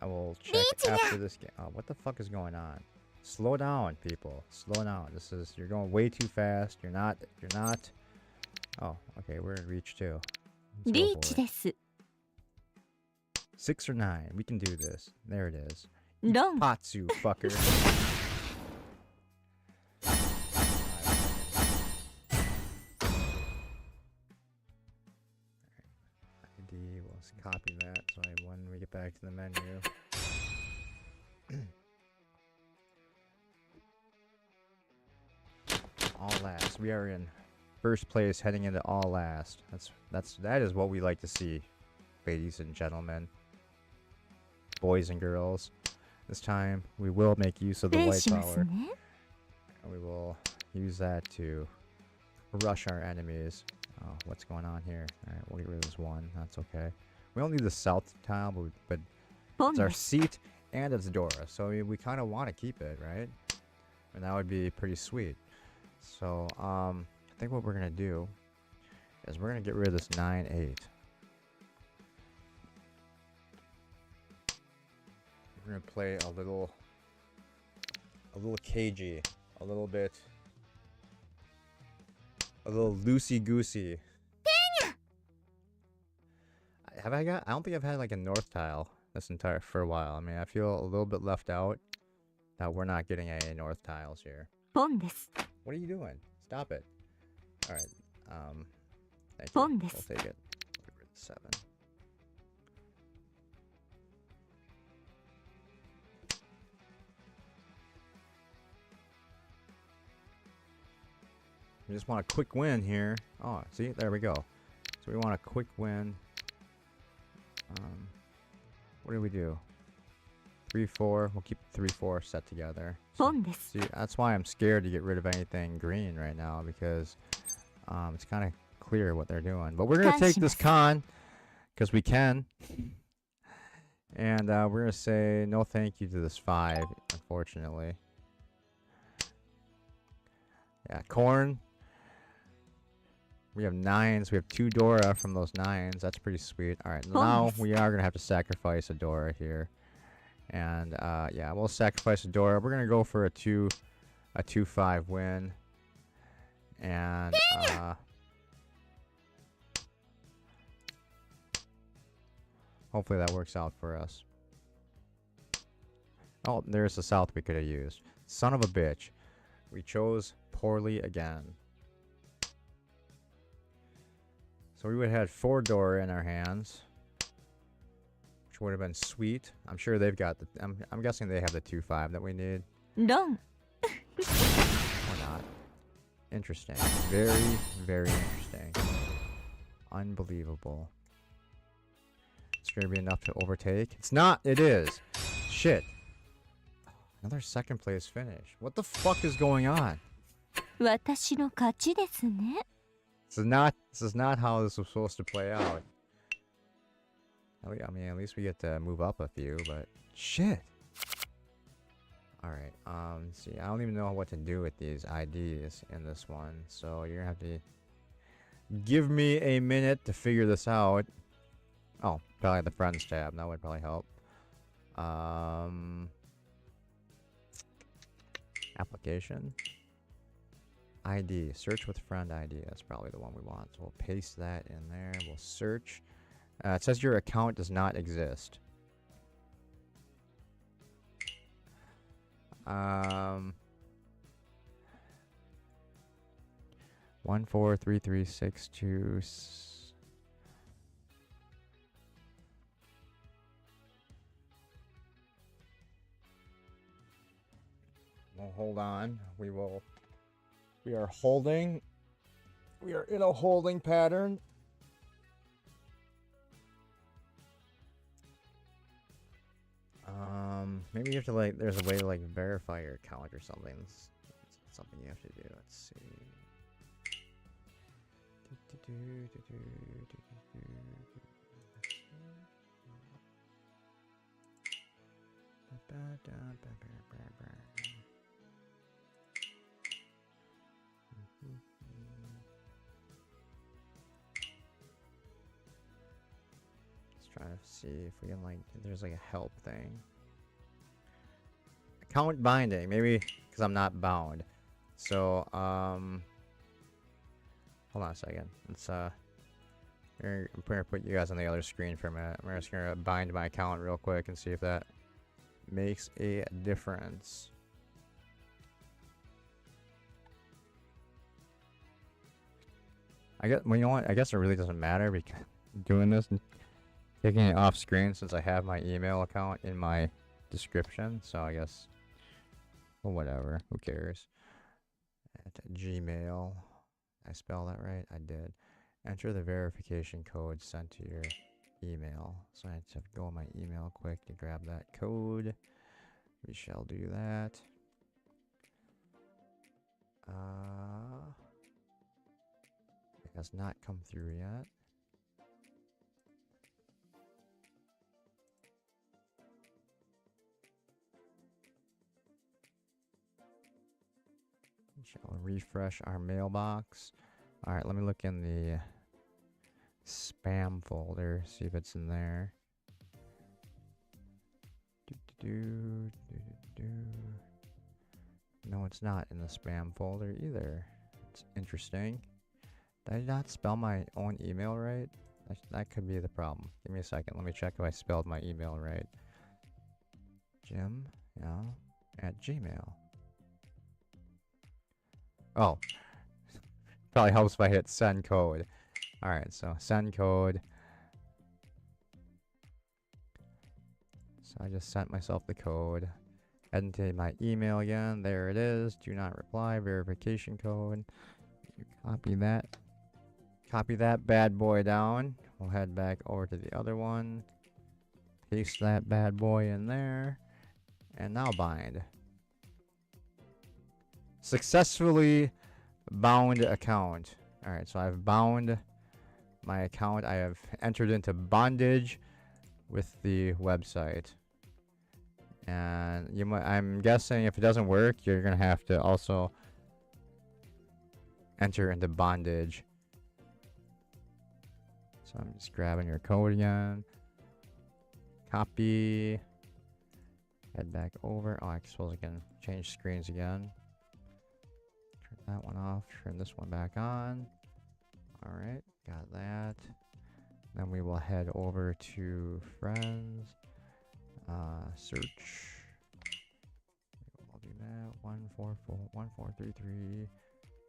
I will check after this game. Oh, what the fuck is going on? Slow down, people. Slow down. You're going way too fast. You're not. Oh, okay. We're in Riichi too. Riichi 6 or 9. We can do this. There it is. Don. Patsu, fucker. ID. We'll just copy that so when we get back to the menu. All last. We are in first place, heading into all last. That is what we like to see, ladies and gentlemen, boys and girls. This time we will make use of the white power, and we will use that to rush our enemies. Oh, what's going on here? All right, we'll get rid of this 1. That's okay. We don't need the south tile, but it's our seat and it's Dora, so we kind of want to keep it, right? And that would be pretty sweet. So, I think what we're going to do is we're going to get rid of this 9-8. We're going to play a little cagey, a little loosey-goosey. I don't think I've had like a north tile for a while. I mean, I feel a little bit left out that we're not getting any north tiles here. What are you doing? Stop it. Alright. Thank you. We'll take it. Get rid of 7. We just want a quick win here. Oh, see? There we go. So we want a quick win. What do we do? 3-4. We'll keep 3-4 set together. So, see, that's why I'm scared to get rid of anything green right now, because it's kind of clear what they're doing. But we're gonna take this con because we can, and we're gonna say no thank you to this 5. Unfortunately, yeah, corn. We have 9s. We have 2 Dora from those 9s. That's pretty sweet. All right, now we are gonna have to sacrifice a Dora here. And yeah, we'll sacrifice a Dora. We're gonna go for a 2-5 win. And hopefully that works out for us. Oh, there's the south we could have used. Son of a bitch. We chose poorly again. So we would have had 4 Dora in our hands, which would have been sweet. I'm sure they've got the. I'm guessing they have the 2-5 that we need. No. Or not. Interesting. Very, very interesting. Unbelievable. It's gonna be enough to overtake. It's not. It is. Shit. Another second place finish. What the fuck is going on? 私の勝ちですね。 This is not how this was supposed to play out. I mean, at least we get to move up a few, but shit. Alright, see, I don't even know what to do with these IDs in this one, so you're gonna have to give me a minute to figure this out. Oh, probably the friends tab, that would probably help. Application. ID, search with friend ID, that's probably the one we want. So we'll paste that in there, we'll search. It says your account does not exist. 143362. Well, hold on. We are holding. We are in a holding pattern. Maybe you have to there's a way to verify your account or something. It's something you have to do. Let's see. Let's try to see if we can there's a help thing. Account binding, maybe because I'm not bound. So hold on a second. Let's I'm gonna put you guys on the other screen for a minute. I'm just gonna bind my account real quick and see if that makes a difference. Well, you know what? I guess it really doesn't matter because doing this and taking it off screen since I have my email account in my description. So I guess, well, whatever. Who cares? At Gmail. I spell that right? I did. Enter the verification code sent to your email. So I have to go on my email quick to grab that code. We shall do that. It has not come through yet. We shall refresh our mailbox. Alright, let me look in the spam folder, see if it's in there. No, it's not in the spam folder either. It's interesting. Did I not spell my own email right? That could be the problem. Give me a second. Let me check if I spelled my email right. Jim, yeah, at Gmail. Oh, probably helps if I hit send code. Alright, so send code. So I just sent myself the code. Head into my email again. There it is. Do not reply. Verification code. You copy that. Copy that bad boy down. We'll head back over to the other one. Paste that bad boy in there. And now bind. Successfully bound account. Alright, so I've bound my account. I have entered into bondage with the website. And I'm guessing if it doesn't work, you're gonna have to also enter into bondage. So I'm just grabbing your code again. Copy. Head back over. Oh, I suppose I can change screens again. Turn that one off. Turn this one back on. Alright, got that. Then we will head over to friends. Search. We'll do that. 1433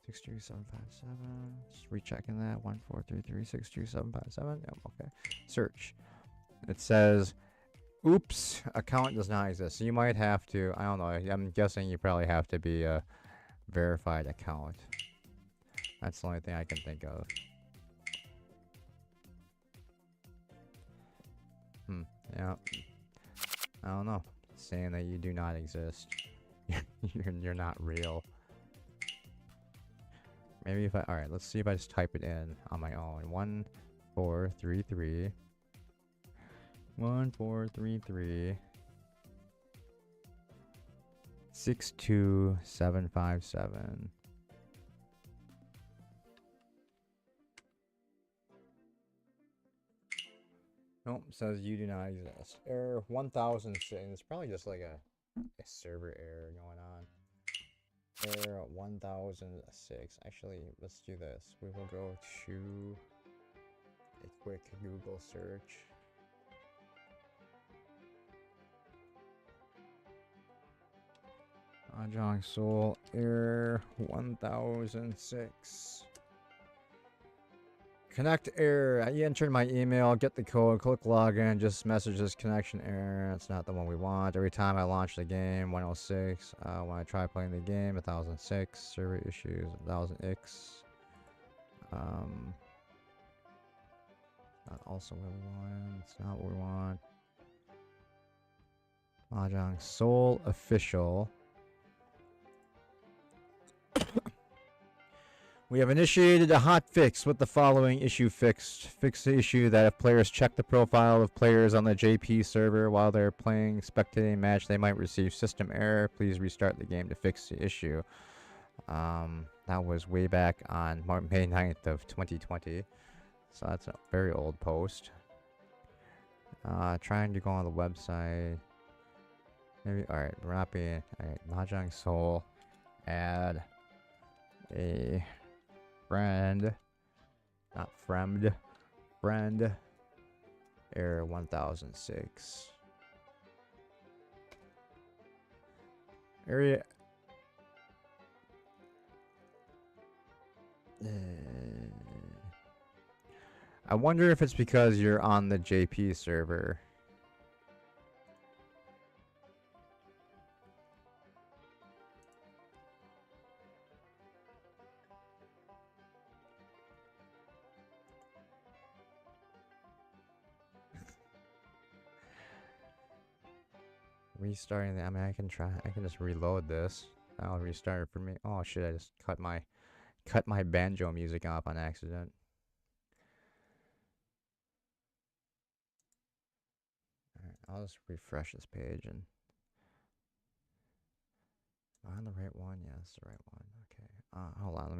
62757. Just rechecking that. 1433 62757. Yep, okay. Search. It says, oops, account does not exist. So you might have to, I don't know, I'm guessing you probably have to be a verified account. That's the only thing I can think of. Yeah. I don't know. Saying that you do not exist. You're not real. Maybe if I... Alright, let's see if I just type it in on my own. 1433. 1433. 62757. Nope, says you do not exist. Error 1006. It's probably just like a server error going on. Error 1006. Actually, let's do this. We will go to a quick Google search. Mahjong Soul error 1006. Connect error. You entered my email, get the code, click login, just message this connection error. That's not the one we want. Every time I launch the game, 106. When I try playing the game, 1006. Server issues, 1000x. Not also what we want. It's not what we want. Mahjong Soul official. We have initiated a hot fix with the following issue fixed. Fix the issue that if players check the profile of players on the JP server while they're playing spectating match, they might receive system error. Please restart the game to fix the issue. That was way back on May 9th of 2020. So that's a very old post. Trying to go on the website. Maybe, alright, we're not being, alright, Mahjong Soul. Add a friend, not friend, friend, error 1006. Area. I wonder if it's because you're on the JP server. Restarting the, I mean, I can just reload this. I'll restart it for me. Oh shit, I just cut my banjo music off on accident. Alright, I'll just refresh this page and am I on the right one? Yeah, that's the right one. Okay. Hold on, let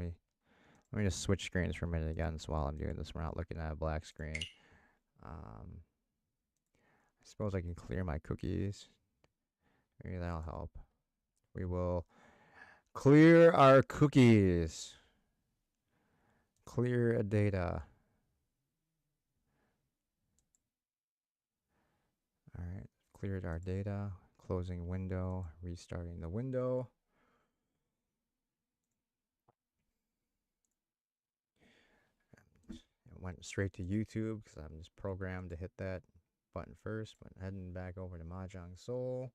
me just switch screens for a minute again, so while I'm doing this we're not looking at a black screen. I suppose I can clear my cookies. Maybe that'll help. We will clear our cookies. Clear data. Alright, cleared our data. Closing window. Restarting the window. It went straight to YouTube because I'm just programmed to hit that button first. But heading back over to Mahjong Soul.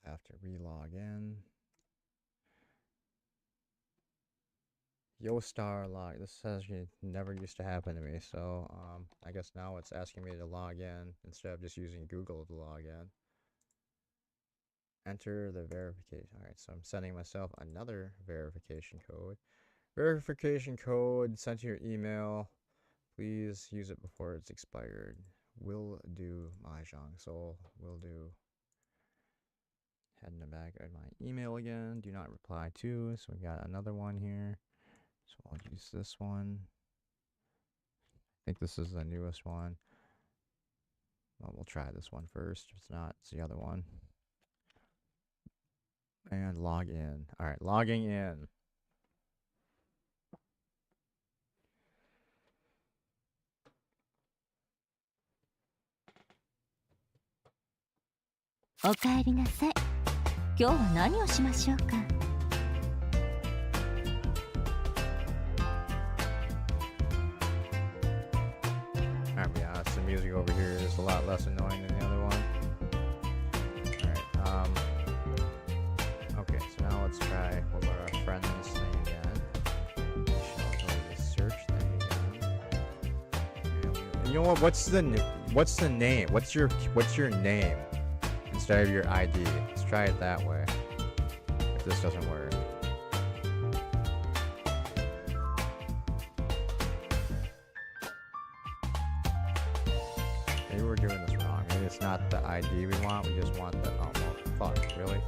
Have to relog in. Star log. This actually never used to happen to me, so I guess now it's asking me to log in instead of just using Google to log in. Enter the verification. Alright, so I'm sending myself another verification code. Verification code sent to your email. Please use it before it's expired. Will do, Mahjong Soul. Will do. Heading back at my email again. Do not reply to. So we got another one here. So I'll use this one. I think this is the newest one. Well, we'll try this one first. If it's not, it's the other one. And log in. Alright, logging in.おかえりなさい。今日は何をしましょうか。Alright, be honest, the music over here is a lot less annoying than the other one. Alright, okay, so now let's try what about our friends thing again. Shall go to the search thing again. You know what? What's the name? What's your name instead of your ID? Let's try it that way. If this doesn't work. Maybe we're doing this wrong. Maybe it's not the ID we want. We just want the. Oh, well, fuck. Really?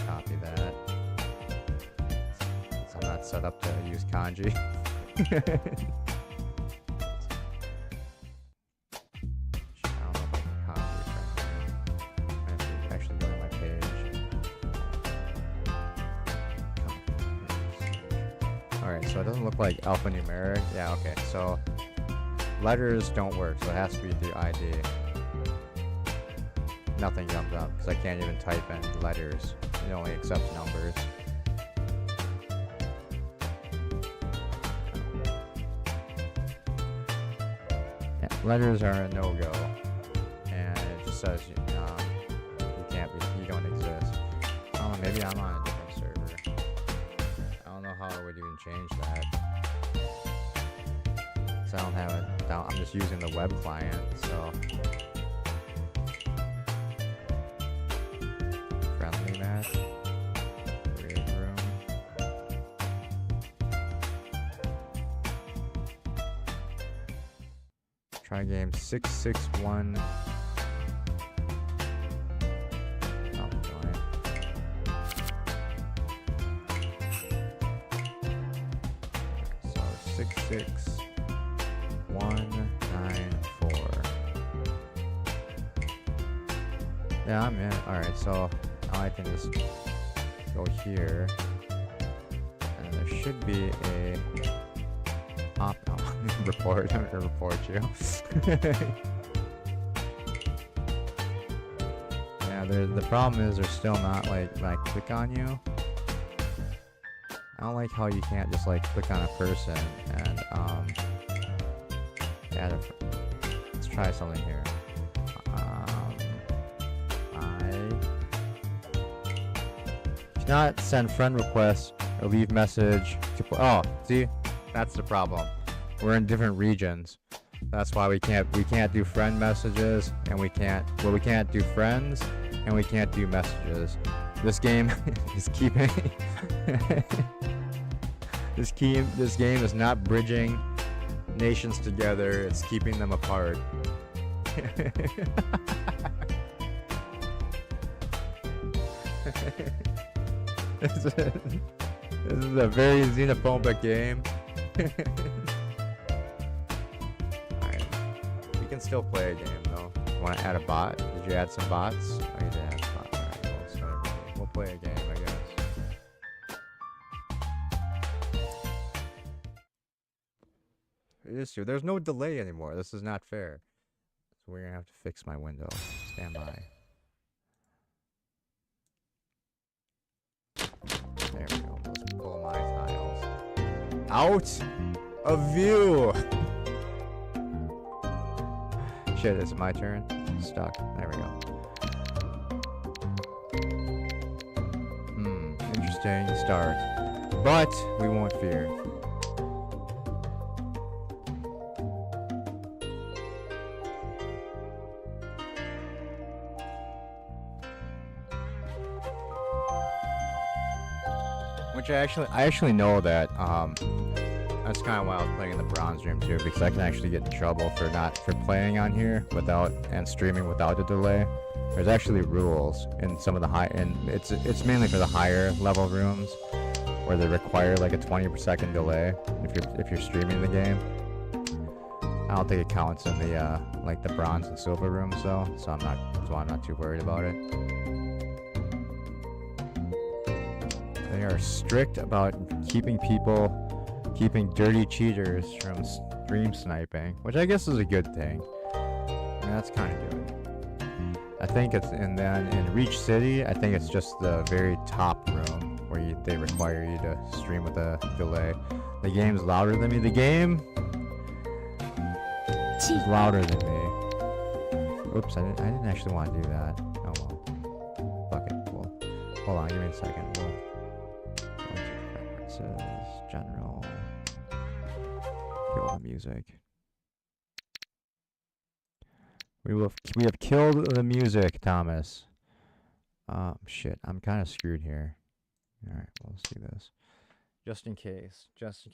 Copy that. So I'm not set up to use kanji. So it doesn't look like alphanumeric. Yeah, okay. So letters don't work, so it has to be through ID. Nothing comes up because I can't even type in letters. It only accepts numbers. Yeah, letters are a no-go, and it just says you can't be, you don't exist. I don't know, maybe I'm on a different server. I don't know how I would even change that. So I don't have it down. I'm just using the web client, so. Friendly match. Create room. Try game 661. So 66194. Yeah, I'm in. Alright, so now I can just go here. And there should be a report. I'm gonna report you. Yeah, the problem is they're still not like when I click on you. I don't like how you can't just like click on a person and add a. Let's try something here. I cannot send friend requests or leave message to. Oh, see, that's the problem. We're in different regions. That's why we can't do friend messages, and we can't do friends, and we can't do messages. This game is keeping this game is not bridging nations together, it's keeping them apart. This is a very xenophobic game. Alright. We can still play a game though. You wanna add a bot? Did you add some bots? Oh, you did add a bot. Alright, well, it's not a game. We'll play a game, I guess. It is true. There's no delay anymore. This is not fair. So we're gonna have to fix my window. Stand by. There we go. Let's pull my tiles out of view. Shit, is it my turn? Stuck. There we go. Interesting start. But we won't fear. Which I actually know that that's kind of why I was playing in the bronze room too, because I can actually get in trouble for playing on here without and streaming without a delay. There's actually rules in some of the and it's mainly for the higher level rooms where they require like a 20-second delay if you're streaming the game. I don't think it counts in the like the bronze and silver rooms though, so I'm not too worried about it. They are strict about keeping dirty cheaters from stream sniping, which I guess is a good thing. I mean, that's kind of good. I think it's, and then in Riichi City, I think it's just the very top room where they require you to stream with a delay. The game's louder than me. The game is louder than me. Oops, I didn't actually want to do that. Oh well. Fuck it. Well, hold on, give me a second. We'll preferences, general, kill the music. We have killed the music, Thomas. Shit, I'm kind of screwed here. All right, let's do this. Just in case.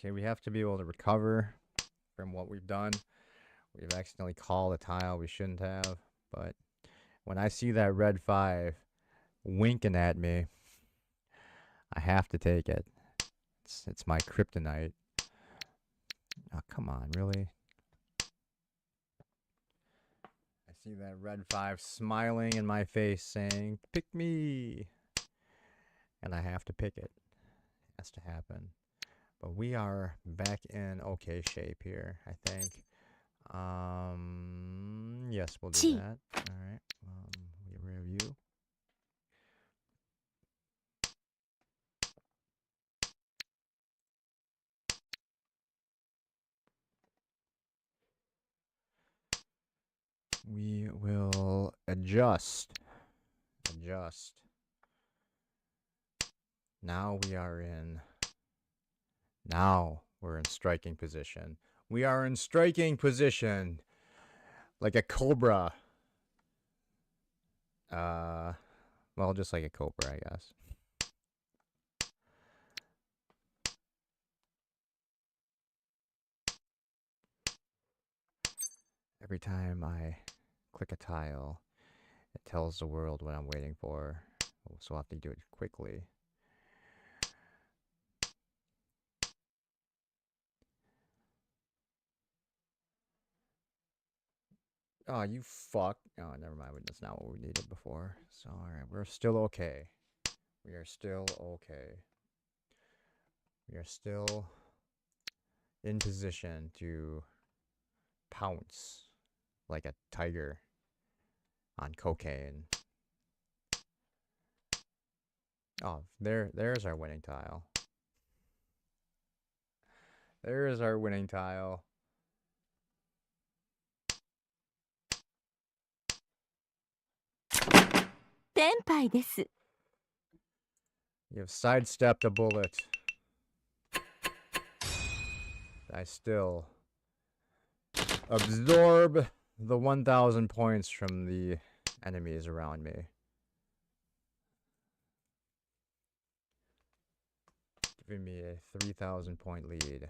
We have to be able to recover from what we've done. We've accidentally called a tile we shouldn't have. But when I see that red 5 winking at me, I have to take it. It's my kryptonite. Oh, come on, really? I see that red 5 smiling in my face saying, pick me. And I have to pick it. It has to happen. But we are back in okay shape here, I think. Yes, we'll do that. All right. We review. We will adjust. Now we're in striking position. We are in striking position. Like a cobra. Well, just like a cobra, I guess. Every time I click a tile, it tells the world what I'm waiting for. So I'll have to do it quickly. Oh, you fuck. Oh, never mind. That's not what we needed before. So, alright. We're still okay. We are still okay. We are still in position to pounce like a tiger on cocaine. Oh, there's our winning tile. There is our winning tile. You have sidestepped a bullet. I still absorb the 1,000 points from the enemies around me. Giving me a 3,000 point lead.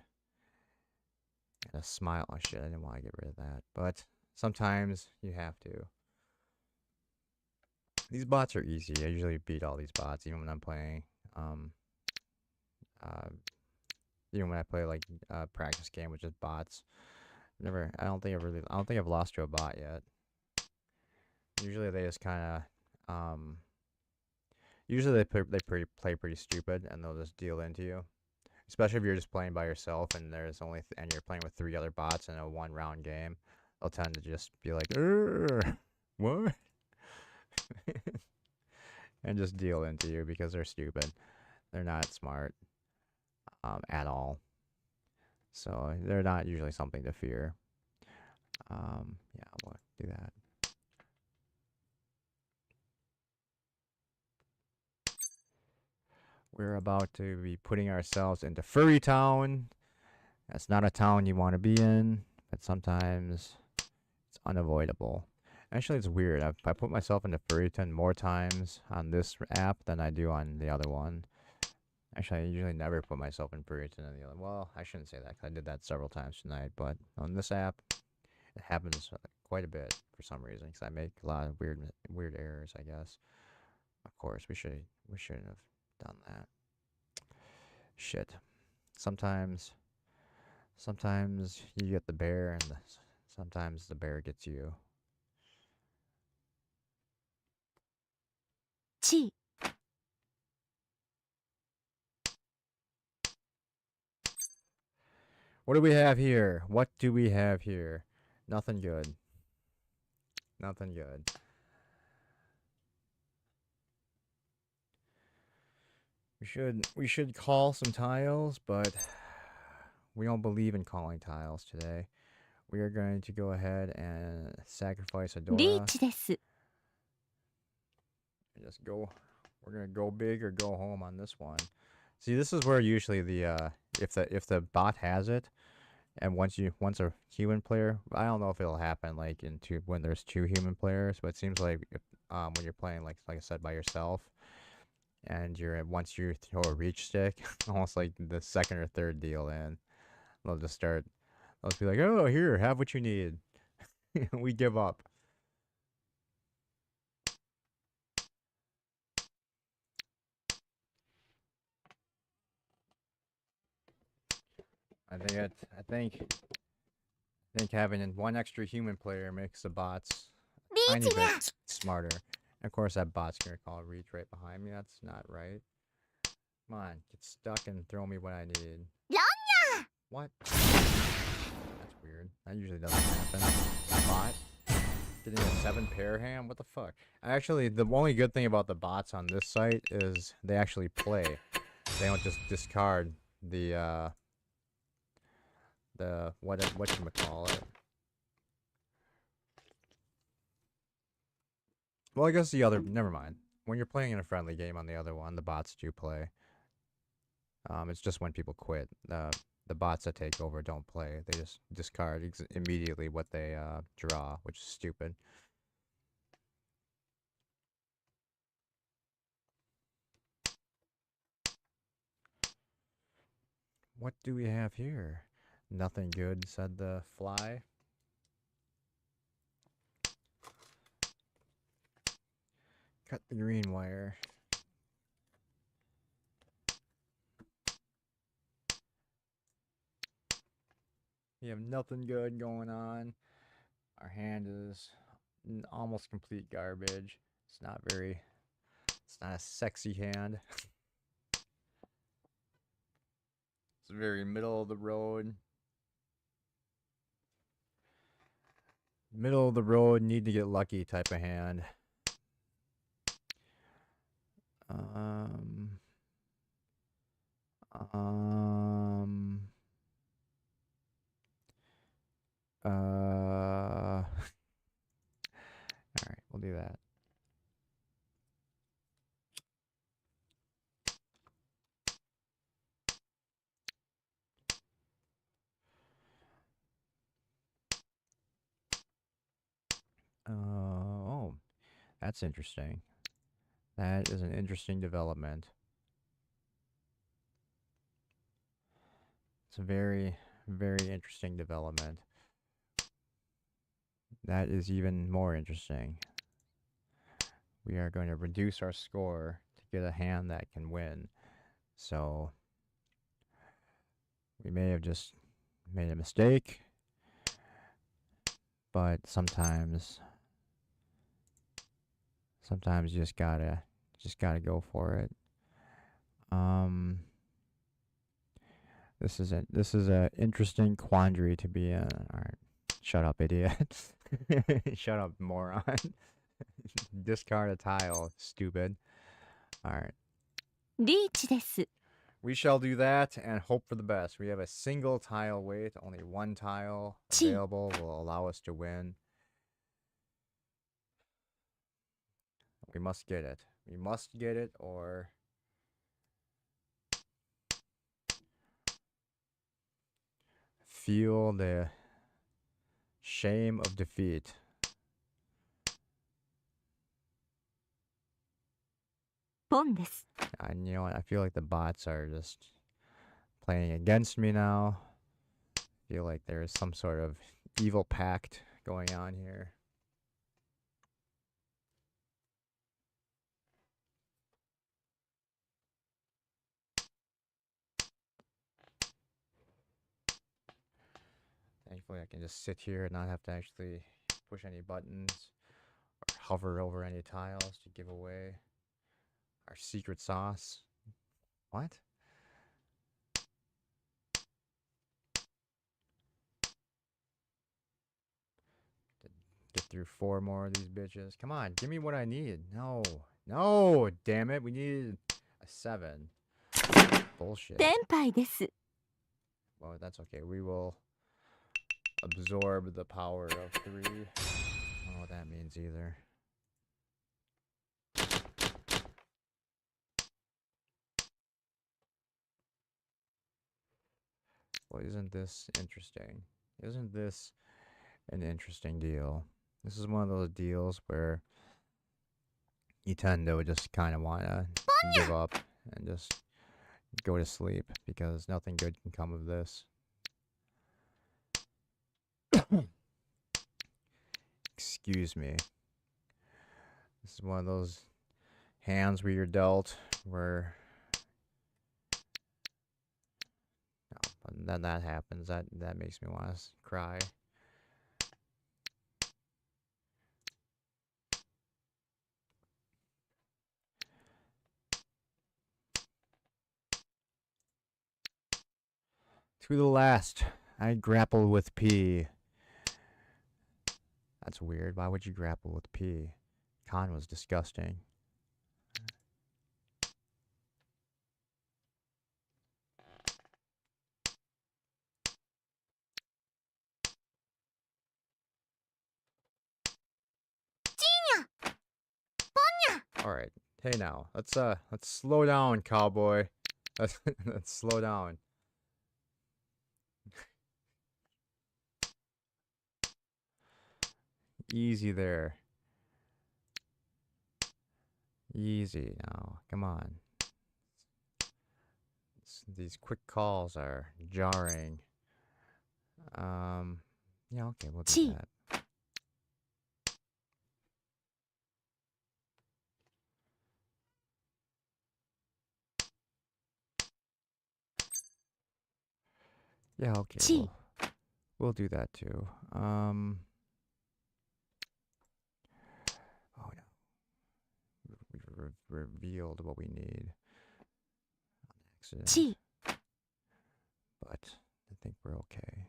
And a smile. Oh shit, I didn't want to get rid of that. But sometimes you have to. These bots are easy. I usually beat all these bots even when I'm playing. Even when I play like a practice game with just bots. I don't think I've lost to a bot yet. Usually they just kind of usually they play pretty stupid and they'll just deal into you. Especially if you're just playing by yourself and and you're playing with 3 other bots in a 1-round game. They'll tend to just be like, what? And just deal into you because they're stupid. They're not smart at all. So they're not usually something to fear. Yeah, we'll do that. We're about to be putting ourselves into Furry Town. That's not a town you want to be in, but sometimes it's unavoidable. Actually, it's weird. I put myself into Furry Town more times on this app than I do on the other one. Actually, I usually never put myself in Furry Town on the other. Well, I shouldn't say that because I did that several times tonight. But on this app, it happens quite a bit for some reason because I make a lot of weird errors. I guess. Of course, we shouldn't have done that. Shit. Sometimes you get the bear, and sometimes the bear gets you. Chi. What do we have here? What do we have here? Nothing good. Nothing good. We should call some tiles, but we don't believe in calling tiles today. We are going to go ahead and sacrifice a Dora. Riichi desu. Just go. We're gonna go big or go home on this one. See, this is where usually the if the bot has it, And once a human player, I don't know if it'll happen like in two when there's two human players, but it seems like if, when you're playing like I said by yourself, and once you throw a reach stick, almost like the second or third deal in, they'll just start. They'll just be like, "Oh, here, have what you need." We give up. I think having one extra human player makes the bots a tiny bit smarter. And of course, that bot's gonna call reach right behind me. That's not right. Come on, get stuck and throw me what I need. What? That's weird. That usually doesn't happen. Bot getting a 7-pair hand? What the fuck? Actually, the only good thing about the bots on this site is they actually play. They don't just discard the whatchamacallit. Well, I guess never mind. When you're playing in a friendly game on the other one, the bots do play. It's just when people quit. The bots that take over don't play. They just discard immediately what they draw, which is stupid. What do we have here? Nothing good, said the fly. Cut the green wire. We have nothing good going on. Our hand is almost complete garbage. It's not a sexy hand. It's very middle of the road. Middle of the road, need to get lucky type of hand. All right, we'll do that. Oh, that's interesting. That is an interesting development. It's a very, very interesting development. That is even more interesting. We are going to reduce our score to get a hand that can win. So we may have just made a mistake, but sometimes you just gotta go for it. This is a interesting quandary to be in. All right, shut up, idiot. Shut up, moron. Discard a tile, stupid. All right. Riichi です。 We shall do that and hope for the best. We have a single tile wait. Only one tile available will allow us to win. We must get it. We must get it or feel the shame of defeat. And you know what? I feel like the bots are just playing against me now. I feel like there is some sort of evil pact going on here. Thankfully, I can just sit here and not have to actually push any buttons or hover over any tiles to give away our secret sauce. What? Get through 4 more of these bitches. Come on, give me what I need. No. No, damn it. We needed a 7. Bullshit. Well, that's okay. We will absorb the power of 3. I don't know what that means either. Well, isn't this interesting? Isn't this an interesting deal? This is one of those deals where you tend to just kind of want to give up and just go to sleep because nothing good can come of this. Excuse me. This is one of those hands where you're dealt where then that happens. That makes me want to cry. To the last, I grapple with P. That's weird. Why would you grapple with P? Khan was disgusting. All right. Hey now, let's slow down, cowboy. Let's slow down. Easy there. Easy now. Come on. These quick calls are jarring. Yeah, okay, we'll do that. Yeah, okay, we'll do that too. Oh no. We've revealed what we need on accident. But I think we're okay.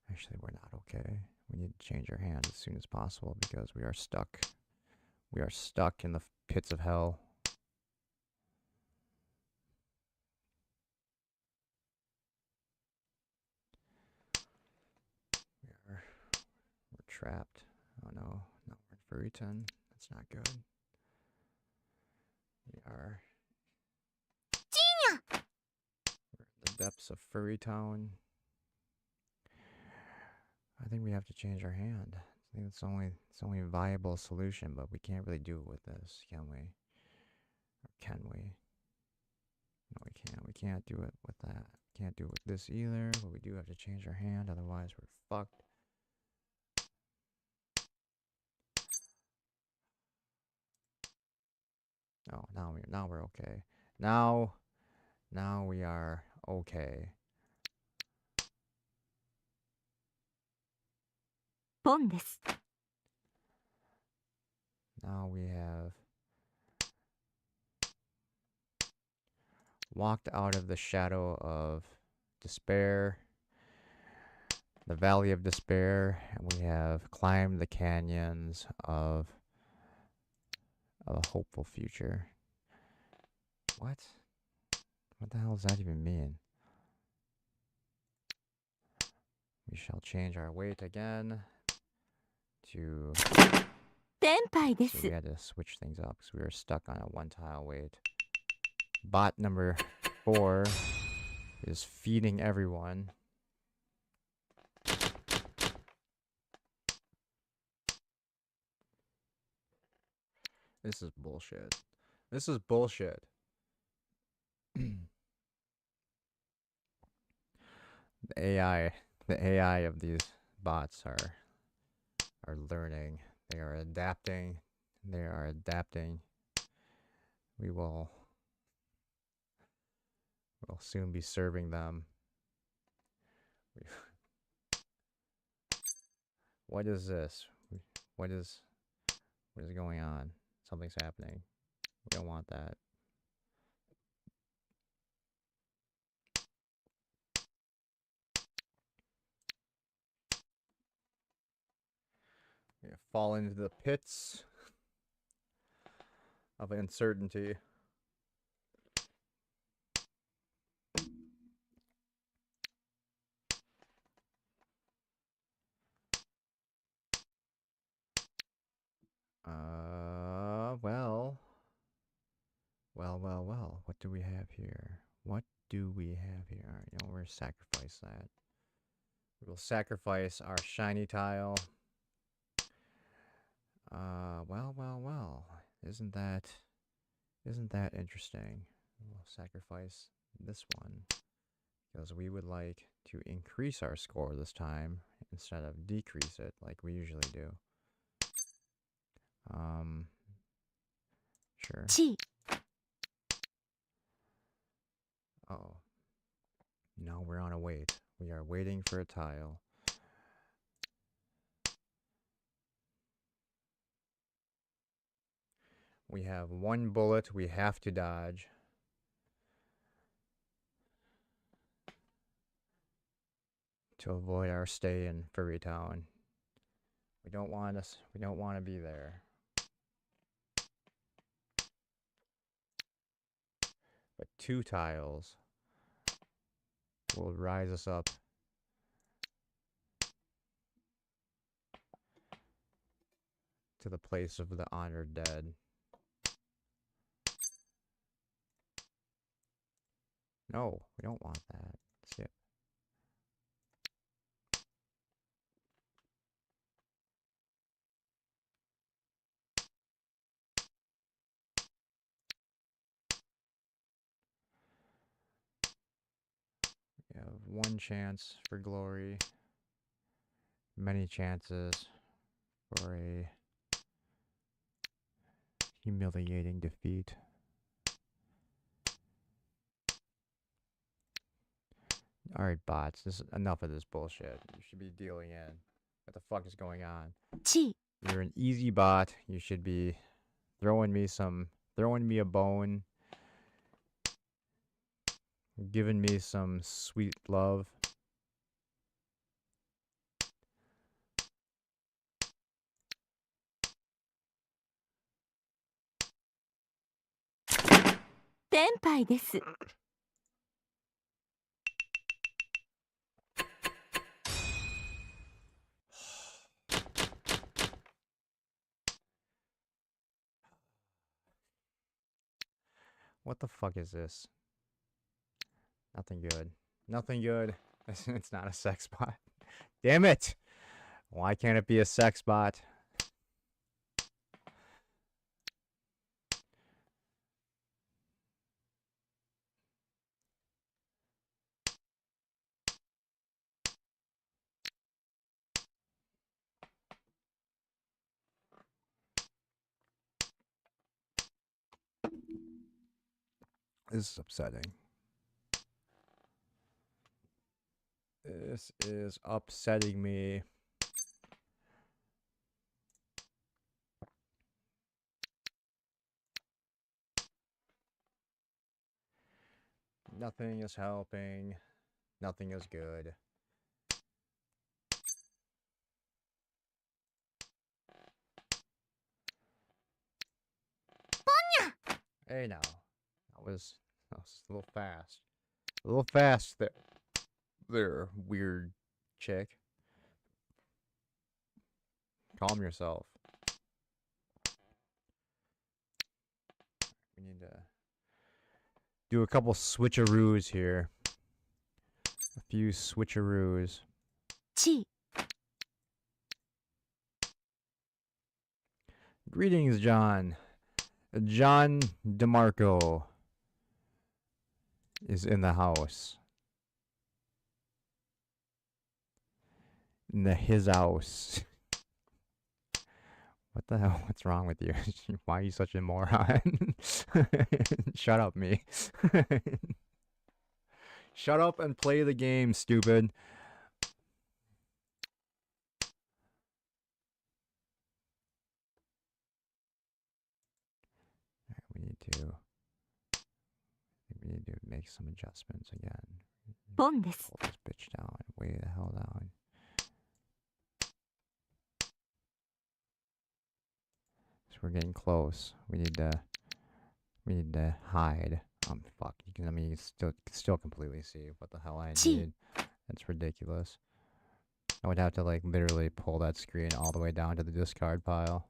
Actually, we're not okay. We need to change our hand as soon as possible because we are stuck. We are stuck in the pits of hell. We're trapped. Oh no, no, we're in Furiton. That's not good. We are. We're in the depths of Furry Town. I think we have to change our hand. I think it's the only viable solution, but we can't really do it with this, can we? Or can we? No, we can't. We can't do it with that. Can't do it with this either, but we do have to change our hand, otherwise we're fucked. Oh, now we're okay. Now we are okay. Now we have walked out of the shadow of despair, the valley of despair, and we have climbed the canyons of a hopeful future. What? What the hell does that even mean? We shall change our weight again to... So we had to switch things up because we were stuck on a one tile weight. Bot number 4 is feeding everyone. This is bullshit. This is bullshit. The AI of these bots are learning. They are adapting. They are adapting. We'll soon be serving them. What is this? What is going on? Something's happening. We don't want that. We have fallen into the pits of uncertainty. Well. What do we have here? What do we have here? Alright, you know, we're gonna sacrifice that. We will sacrifice our shiny tile. Well. Isn't that interesting? We'll sacrifice this one because we would like to increase our score this time instead of decrease it like we usually do. Sure. Uh-oh. No, we're on a wait. We are waiting for a tile. We have one bullet we have to dodge. To avoid our stay in Furry Town. We don't want to be there. But 2 tiles will rise us up to the place of the honored dead. No, we don't want that. Skip. We have 1 chance for glory. Many chances for a humiliating defeat. Alright, bots. This is enough of this bullshit. You should be dealing in. What the fuck is going on? You're an easy bot. You should be throwing me a bone. Giving me some sweet love. Senpai desu. What the fuck is this? Nothing good. Nothing good. It's not a sex bot. Damn it! Why can't it be a sex bot? This is upsetting. This is upsetting me. Nothing is helping. Nothing is good. Hey now. That was a little fast. A little fast there, weird chick. Calm yourself. We need to do a couple switcheroos here. A few switcheroos. Greetings, John. John DeMarco is in the house. In his house. What the hell? What's wrong with you? Why are you such a moron? Shut up, me. Shut up and play the game, stupid. We need to make some adjustments again. Pull this bitch down. Way the hell down. So we're getting close. We need to hide. Fuck. You can still completely see what the hell I need. That's ridiculous. I would have to like literally pull that screen all the way down to the discard pile.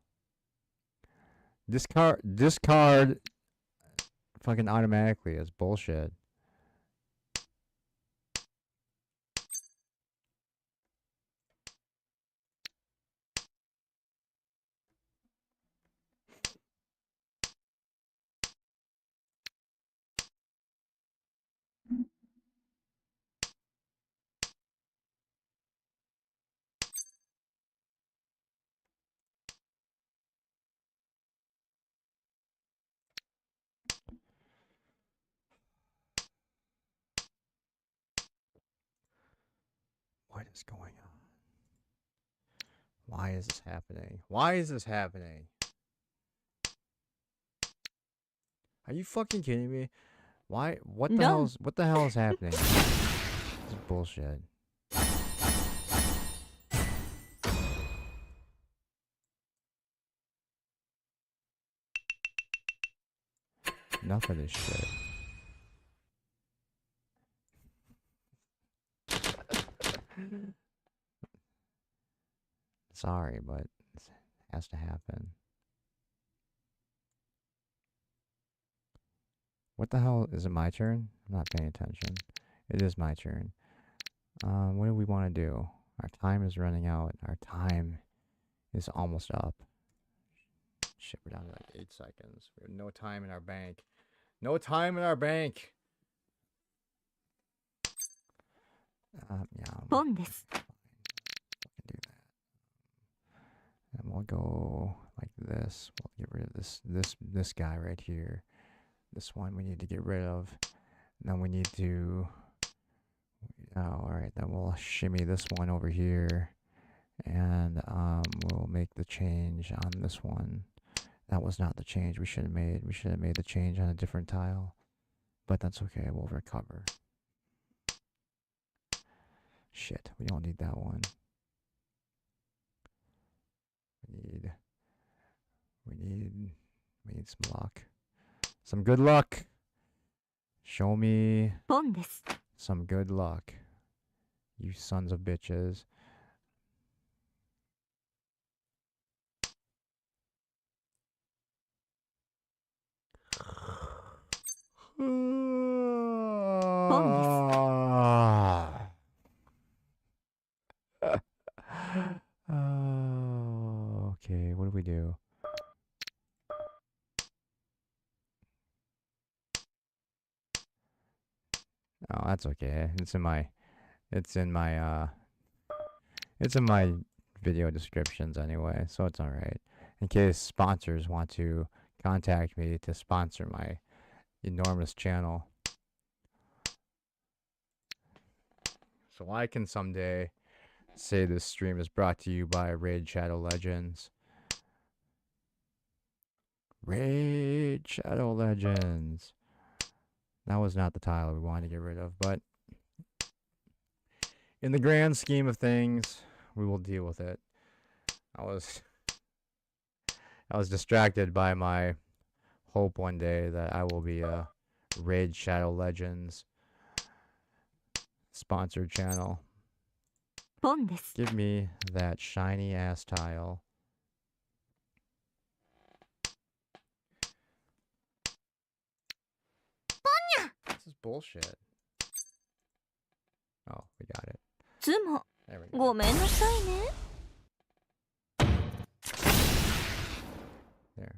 Discard fucking automatically is bullshit. is going on? Why is this happening? Why is this happening? Are you fucking kidding me? Why? What the hell is happening? This is bullshit. Enough of this shit. Sorry, but it has to happen. What the hell? Is it my turn? I'm not paying attention. It is my turn. What do we want to do? Our time is running out. Our time is almost up. Shit, we're down to like 8 seconds. We have no time in our bank. No time in our bank. Yeah. Fine. We can do that. And we'll go like this. We'll get rid of this guy right here. This one we need to get rid of. And then we need to. Oh, all right. Then we'll shimmy this one over here, and we'll make the change on this one. That was not the change we should have made. We should have made the change on a different tile, but that's okay. We'll recover. Shit, we don't need that one. We need some luck. Some good luck. Show me some good luck, you sons of bitches. Okay, what do we do? Oh, that's okay. It's in my video descriptions anyway, so it's all right. In case sponsors want to contact me to sponsor my enormous channel, so I can someday say this stream is brought to you by Raid Shadow Legends. Raid Shadow Legends. That was not the tile we wanted to get rid of, but in the grand scheme of things, we will deal with it. I was distracted by my hope one day that I will be a Raid Shadow Legends sponsored channel. Give me that shiny ass tile. This is bullshit. Oh, we got it. There we go. There.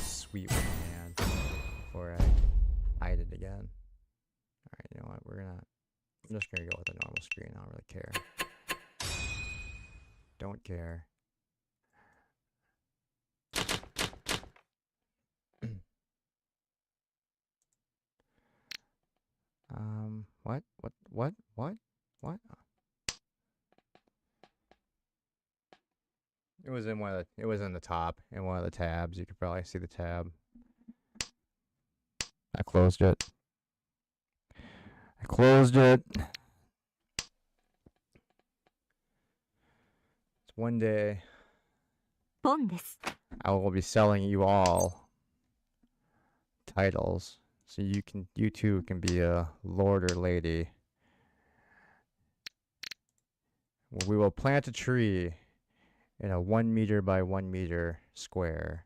Sweet with my hand before I hide it again. Alright, you know what? I'm just gonna go with a normal screen. I don't really care. Don't care. What? It was in it was in the top, in one of the tabs. You could probably see the tab. I closed it. It's one day I will be selling you all titles, so you too can be a lord or lady. We will plant a tree in a 1 meter by 1 meter square.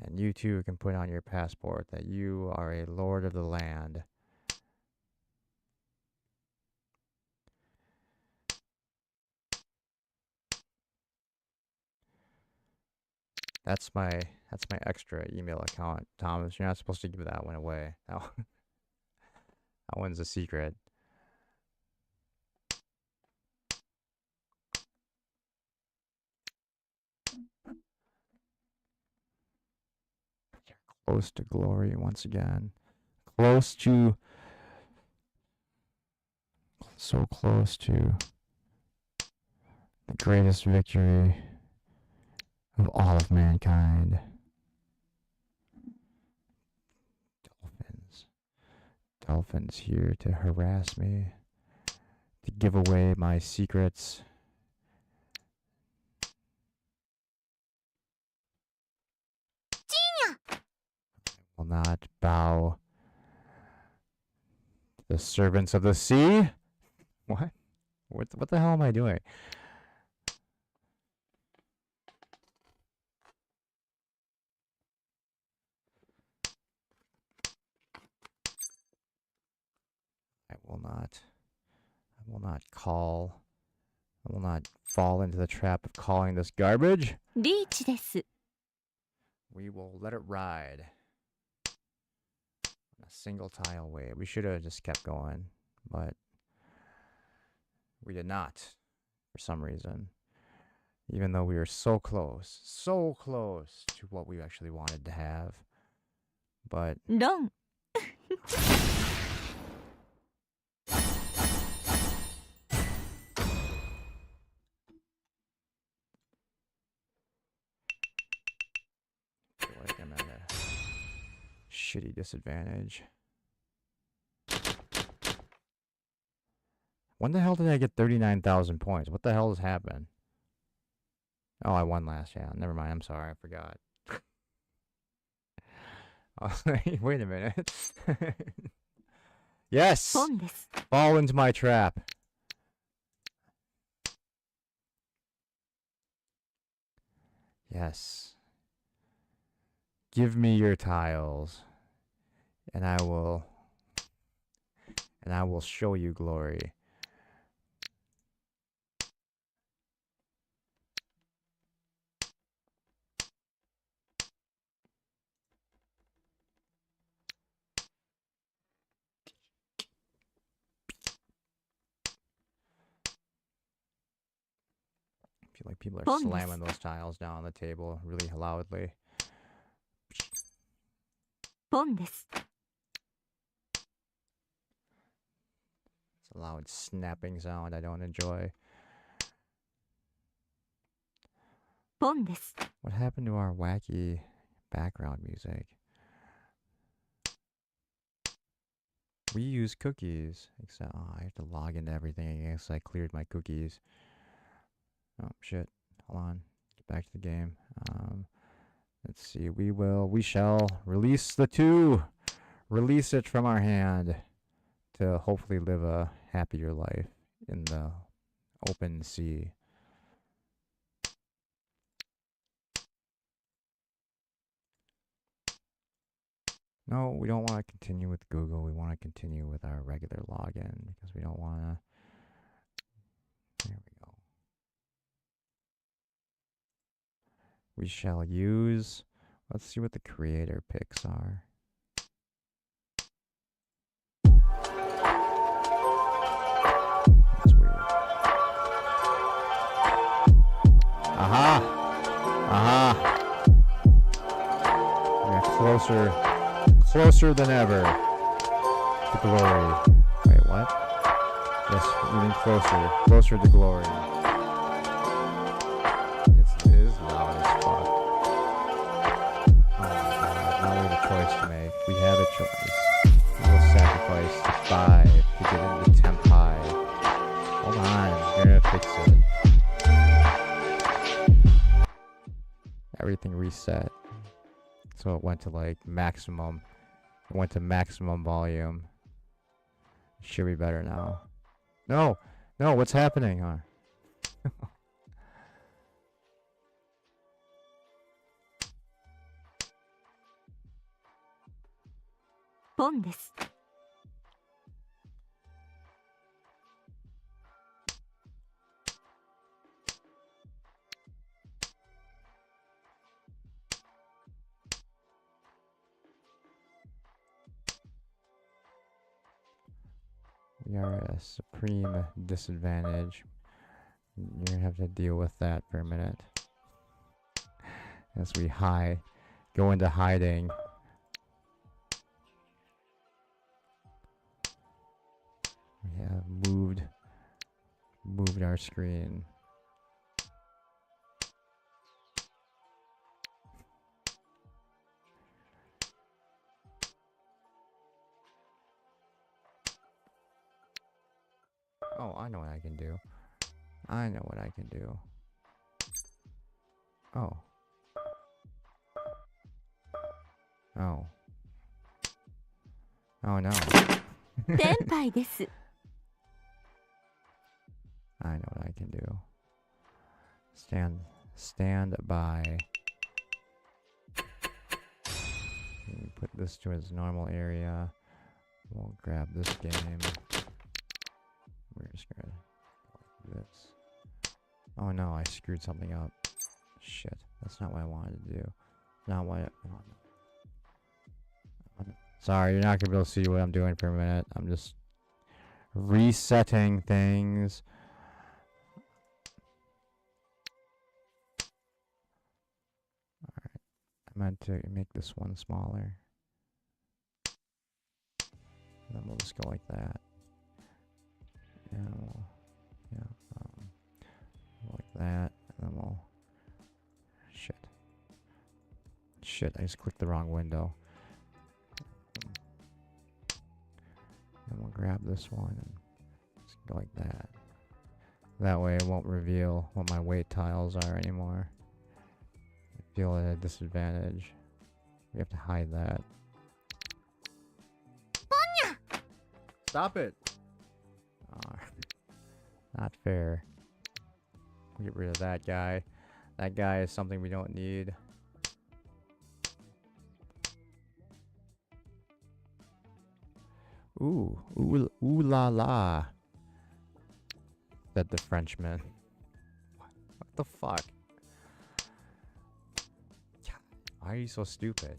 And you too can put on your passport that you are a lord of the land. That's my extra email account, Thomas. You're not supposed to give that one away. That one's a secret. Close to glory once again. Close to, so close to the greatest victory of all of mankind. Dolphins. Dolphins here to harass me, to give away my secrets. Will not bow to the servants of the sea. What? What the hell am I doing? I will not call. I will not fall into the trap of calling this garbage. Riichi です。 We will let it ride. A single tile away. We should have just kept going, but we did not for some reason. Even though we were so close to what we actually wanted to have. But ロン。 I feel like I'm at a shitty disadvantage. When the hell did I get 39,000 points? What the hell has happened? Oh, I won last round. Never mind. I'm sorry. I forgot. Wait a minute. Yes! ポンです。 Fall into my trap. Yes. Give me your tiles, and I will show you glory. I feel like people are slamming those tiles down on the table really loudly. ポンです。 It's a loud snapping sound I don't enjoy. ポンです。 What happened to our wacky background music? We use cookies. Except, oh, I have to log into everything. I guess I cleared my cookies. Oh, shit. Hold on. Get back to the game. Let's see. We shall release the 2. Release it from our hand to hopefully live a happier life in the open sea. No, we don't want to continue with Google. We want to continue with our regular login because we don't want to. There we go. We shall use. Let's see what the creator picks are. That's weird. Aha! Aha! We are closer than ever to glory. Wait, what? Yes, even closer to glory. It is loud as fuck. Oh my god, now we have a choice to make. We have a choice. We will sacrifice the 5 to get into temp high. Hold on, we're gonna fix it. Everything reset. So it went to like maximum. It went to maximum volume. Should be better now. No, what's happening? Huh? Pon desu. We are at a supreme disadvantage. You're gonna have to deal with that for a minute. As we go into hiding. moved our screen. Oh, I know what I can do. I know what I can do. Oh. Oh. Oh no. 先輩です。 I know what I can do. Stand by. Put this to its normal area. We'll grab this game. We're just gonna go like this. Oh no, I screwed something up. Shit, that's not what I wanted to do. Not what I Sorry, you're not gonna be able to see what I'm doing for a minute. I'm just resetting things. Alright. I meant to make this one smaller. And then we'll just go like that. And we'll, like that. And then we'll... Shit, I just clicked the wrong window. And we'll grab this one and just go like that. That way it won't reveal what my weight tiles are anymore. I feel at a disadvantage. We have to hide that. Stop it! Not fair. We'll get rid of that guy. That guy is something we don't need. Ooh la la, said the Frenchman. What the fuck? Why are you so stupid?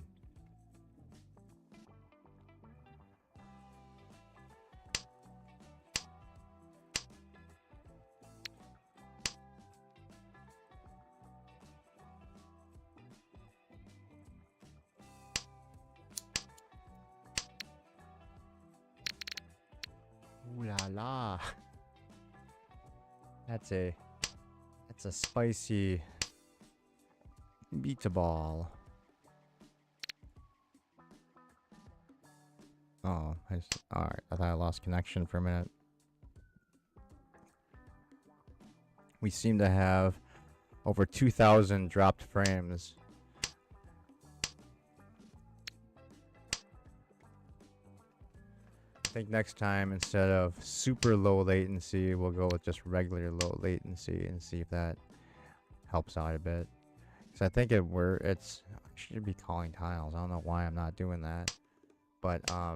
Ooh la la. That's a spicy meatball. Oh, alright. I thought I lost connection for a minute. We seem to have over 2,000 dropped frames. I think next time, instead of super low latency, we'll go with just regular low latency and see if that helps out a bit. Because I think I should be calling tiles. I don't know why I'm not doing that. But I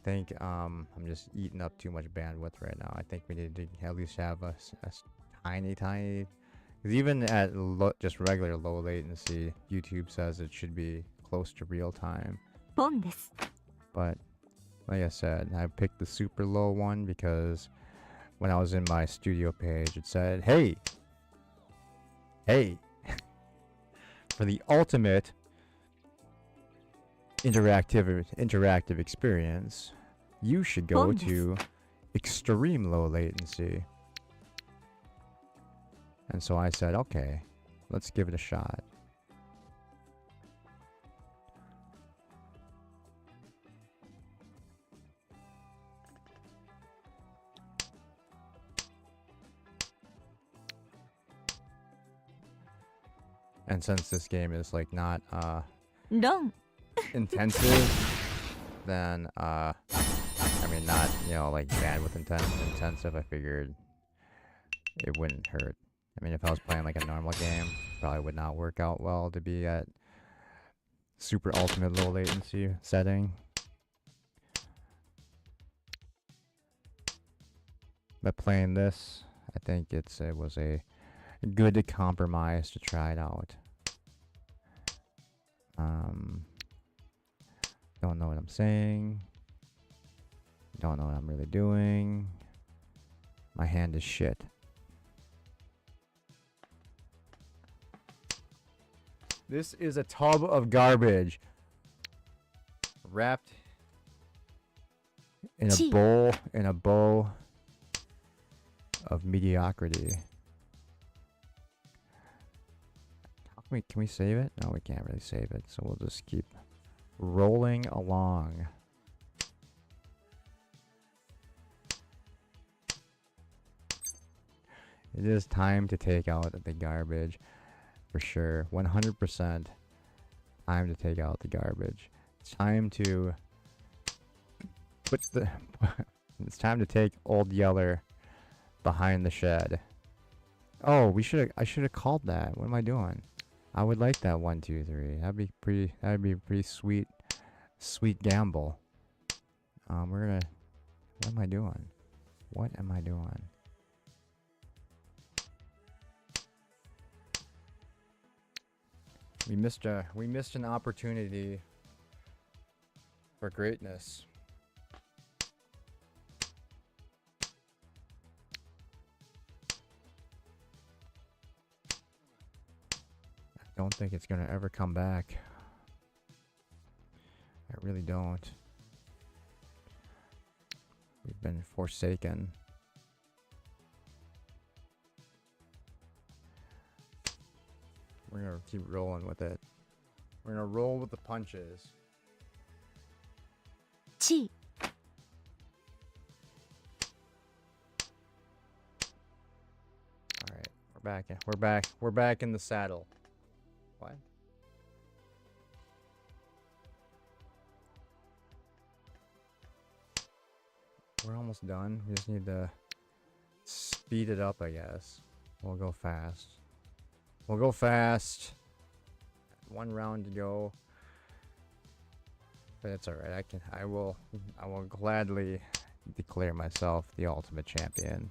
think I'm just eating up too much bandwidth right now. I think we need to at least have a tiny, because even at just regular low latency, YouTube says it should be close to real time. But like I said, I picked the super low one because when I was in my studio page, it said, hey, for the ultimate interactive experience, you should go to extreme low latency. And so I said, okay, let's give it a shot. And since this game is like not intensive, then I mean not, you know, like bandwidth intensive, I figured it wouldn't hurt. I mean, if I was playing like a normal game, probably would not work out well to be at super ultimate low latency setting. But playing this, I think it was a good compromise to try it out. Don't know what I'm saying. Don't know what I'm really doing. My hand is shit. This is a tub of garbage wrapped in a bowl of mediocrity. Can we save it? No, we can't really save it, so we'll just keep rolling along. It is time to take out the garbage, for sure. 100% time to take out the garbage. It's time to put the... It's time to take Old Yeller behind the shed. Oh, I should have called that. What am I doing? I would like that 1, 2, 3. That'd be a pretty sweet gamble. What am I doing? What am I doing? We missed an opportunity for greatness. I don't think it's gonna ever come back. I really don't. We've been forsaken. We're gonna keep rolling with it. We're gonna roll with the punches. Chi. All right, we're back in the saddle. What? We're almost done. We just need to speed it up, I guess. We'll go fast. We'll go fast. 1 round to go. But it's alright. I will gladly declare myself the ultimate champion.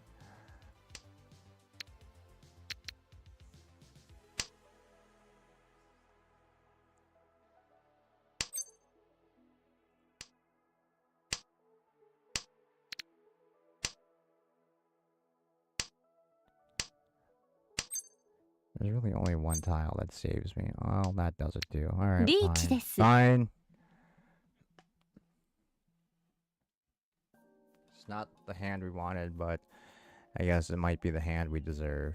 There's really only one tile that saves me. Well, that does it too. Alright, Riichi fine. It's not the hand we wanted, but I guess it might be the hand we deserve.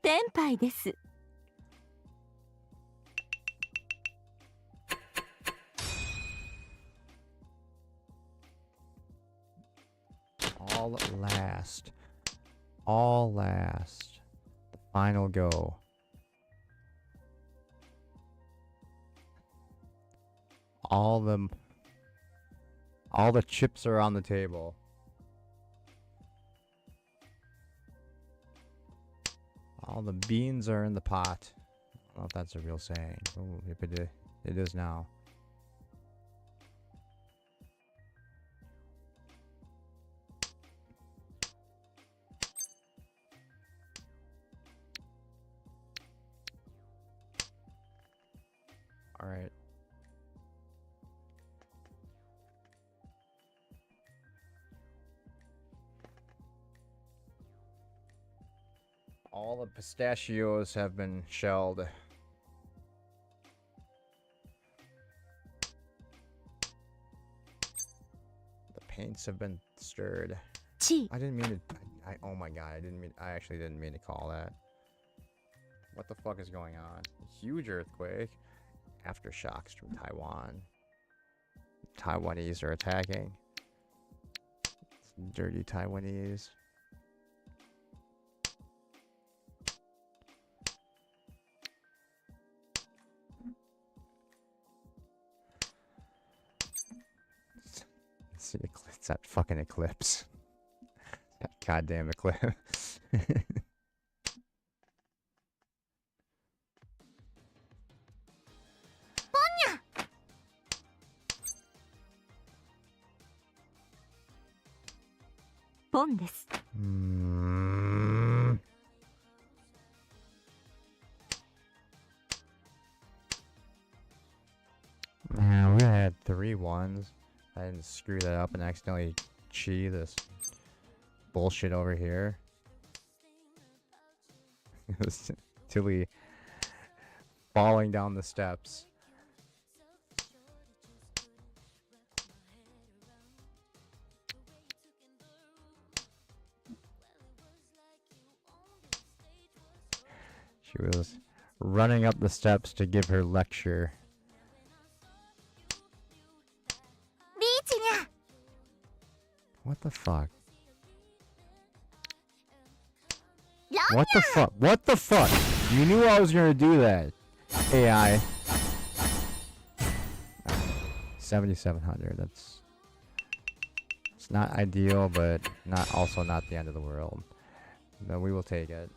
Tenpai desu. All last. The final go. All the chips are on the table. All the beans are in the pot. I don't know if that's a real saying. Ooh, if it is now. All right. All the pistachios have been shelled. The paints have been stirred. Chi. I didn't mean to. Oh my god! I actually didn't mean to call that. What the fuck is going on? Huge earthquake. Aftershocks from Taiwan. Taiwanese are attacking. Dirty Taiwanese. See, it's that fucking eclipse. That goddamn eclipse. Pon desu. I didn't screw that up and accidentally chi this bullshit over here. It was Tilly falling down the steps. She was running up the steps to give her lecture. Riichi-nya! What the fuck? What the fuck? What the fuck? You knew I was gonna do that. AI. 7,700. That's. It's not ideal, but also not the end of the world. No, we will take it.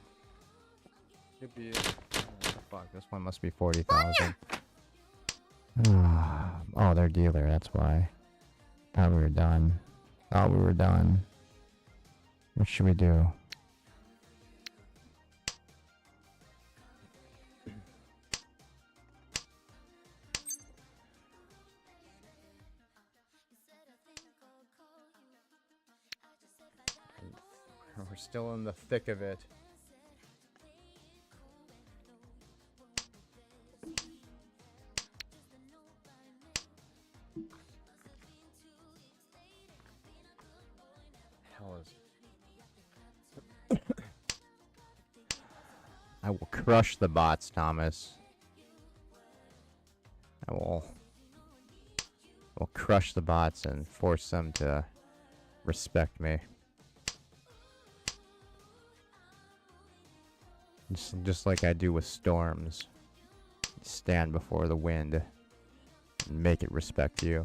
Could be. What the fuck? This one must be 40,000. Oh, they're dealer. That's why. Thought we were done. Thought we were done. What should we do? We're still in the thick of it. Hell is. I will crush the bots, Thomas. I will crush the bots and force them to respect me. Just like I do with storms. Stand before the wind and make it respect you.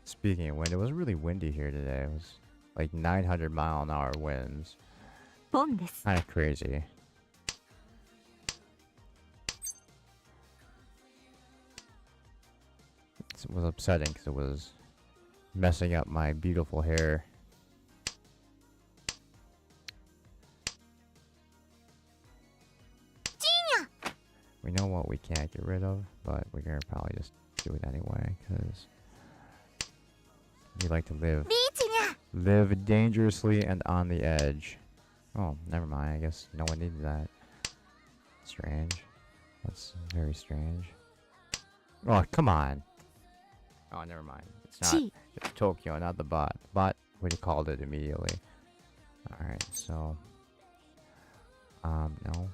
Speaking of wind, it was really windy here today. It was like 900-mile-an-hour winds. Kind of crazy. It was upsetting because it was messing up my beautiful hair. We know what we can't get rid of, but we're gonna probably just do it anyway because we like to live dangerously and on the edge. Oh, never mind. I guess no one needed that. Strange. That's very strange. Oh, come on. Oh, never mind. It's not. It's Tokyo, not the bot. The bot would have called it immediately. Alright, so. No.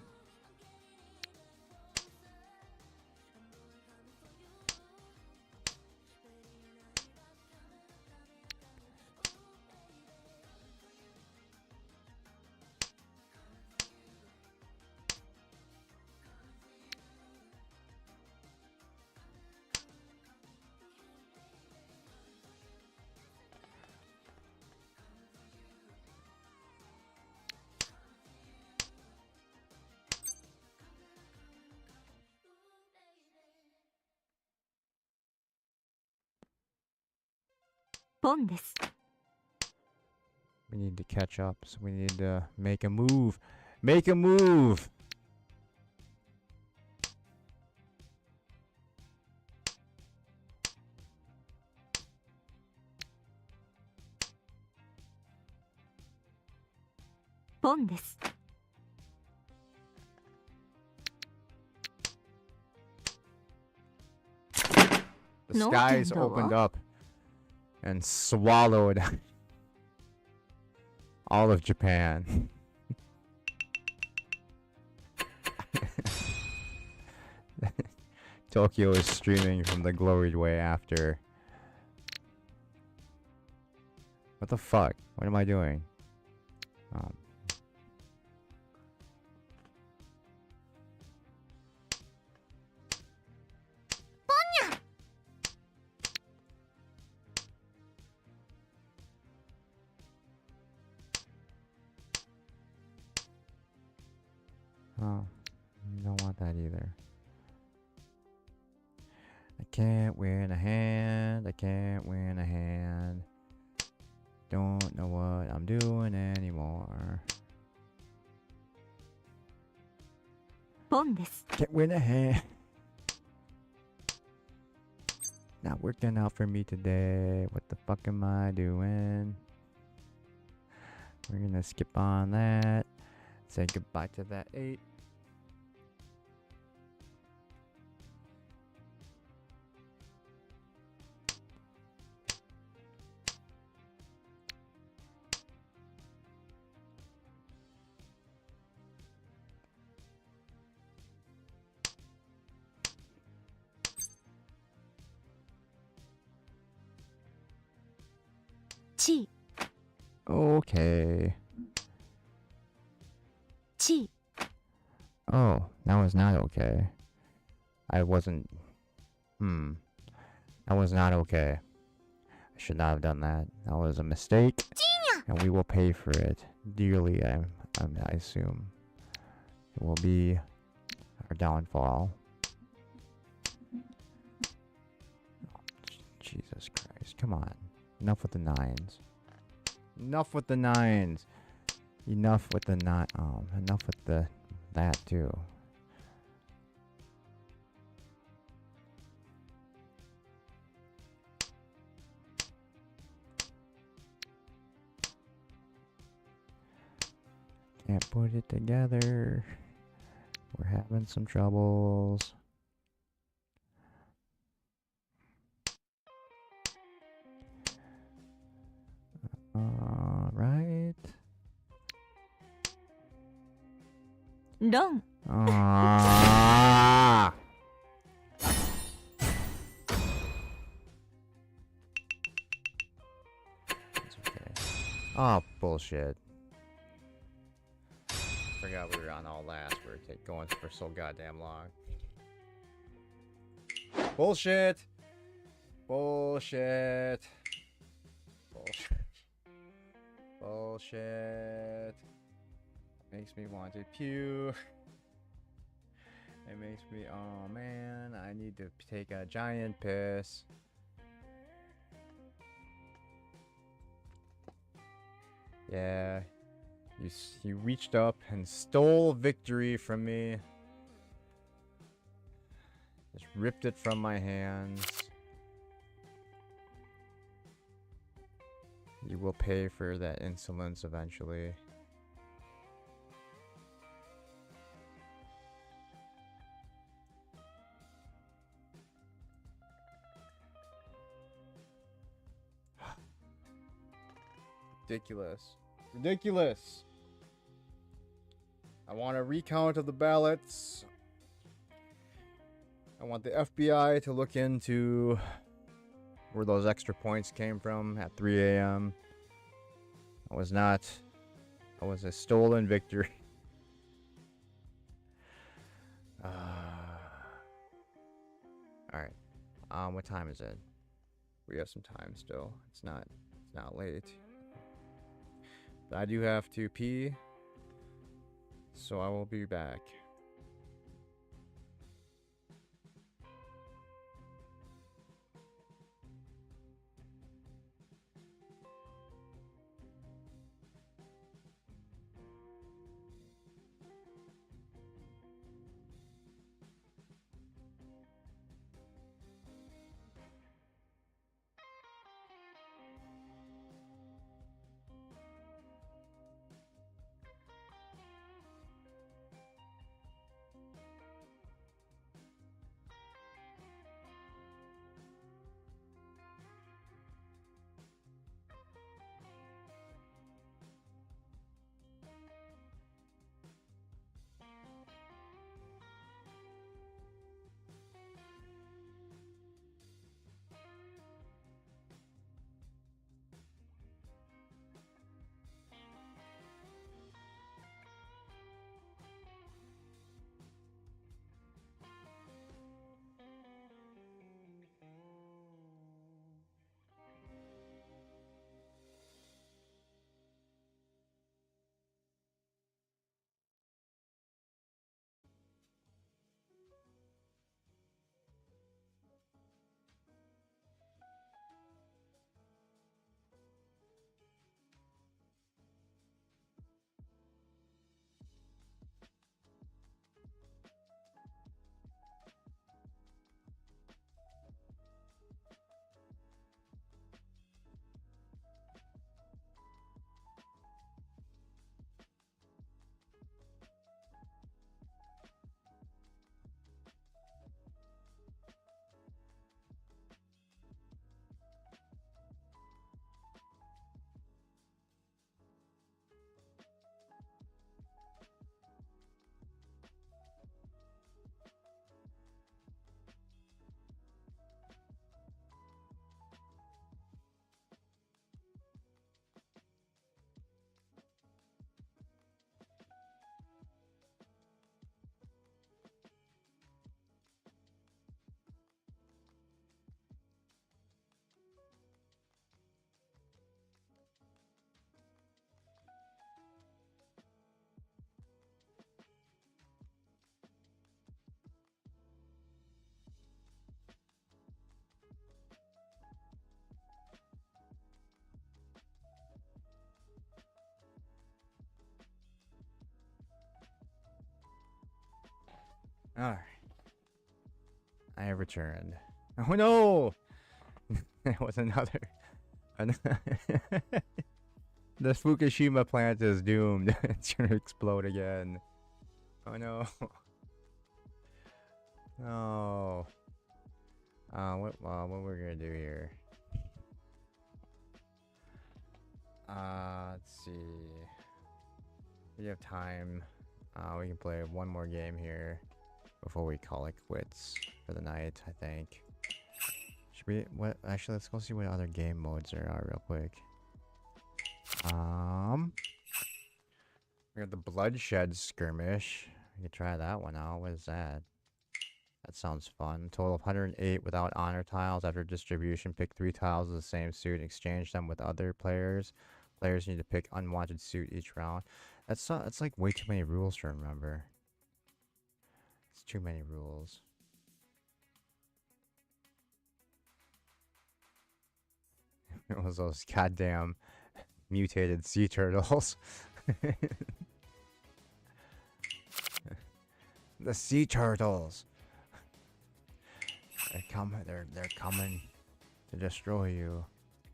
We need to catch up, so we need to make a move. Make a move! The skies opened up and swallowed all of Japan. Tokyo is streaming from the glory way after. What the fuck? What am I doing? Oh, don't want that either. can't win a hand. I can't win a hand. Don't know what I'm doing anymore. ポンです。 Can't win a hand. Not working out for me today. What the fuck am I doing? We're gonna skip on that. Say goodbye to that 8. Chi. Okay. Chi. Oh, that was not okay. I wasn't. That was not okay. I should not have done that. That was a mistake. And we will pay for it dearly, I assume. It will be our downfall. Jesus Christ. Come on. Enough with the 9s. Enough with the 9s. Enough with the enough with the that too. Can't put it together. We're having some troubles. Right. Ron. Ah. That's okay. Oh, bullshit. Forgot we were on all last. We were going for so goddamn long. Bullshit. Bullshit. Bullshit. Bullshit. Makes me want to puke. It makes me, oh man, I need to take a giant piss. Yeah, you reached up and stole victory from me. Just ripped it from my hands. You will pay for that insolence eventually. Ridiculous. Ridiculous. I want a recount of the ballots. I want the FBI to look into where those extra points came from at 3 a.m. It was a stolen victory. Alright. What time is it? We have some time still. It's not late. But I do have to pee. So I will be back. Alright. I have returned. Oh no! That was another. The Fukushima plant is doomed. It's gonna explode again. Oh no. Oh. What we're gonna do here? Let's see. We have time. We can play one more game here before we call it quits for the night, I think. Should we, what, actually, let's go see what other game modes there are real quick. We got the Bloodshed Skirmish. We can try that one out. What is that? That sounds fun. Total of 108 without honor tiles. After distribution, pick 3 tiles of the same suit and exchange them with other players. Players need to pick unwanted suit each round. That's like way too many rules to remember. It's too many rules. It was those goddamn mutated sea turtles. The sea turtles. They're coming to destroy you.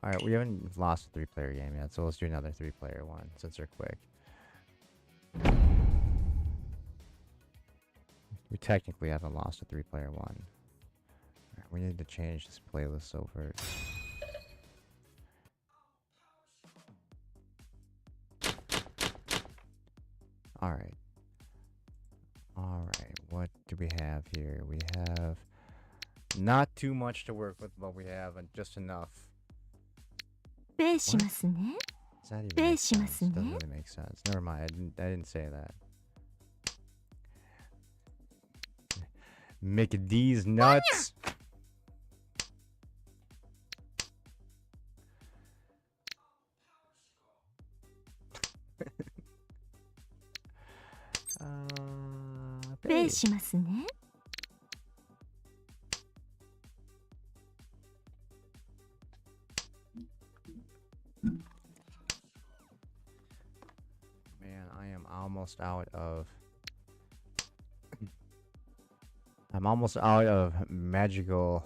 Alright, we haven't lost a 3-player game yet, so let's do another 3-player one since they're quick. We technically haven't lost a 3-player one. Alright, we need to change this playlist so first. Alright. Alright, what do we have here? We have not too much to work with, but we have just enough. What? Does that even make sense? Doesn't really make sense. Never mind, I didn't say that. McD's nuts. Man, I am almost out of magical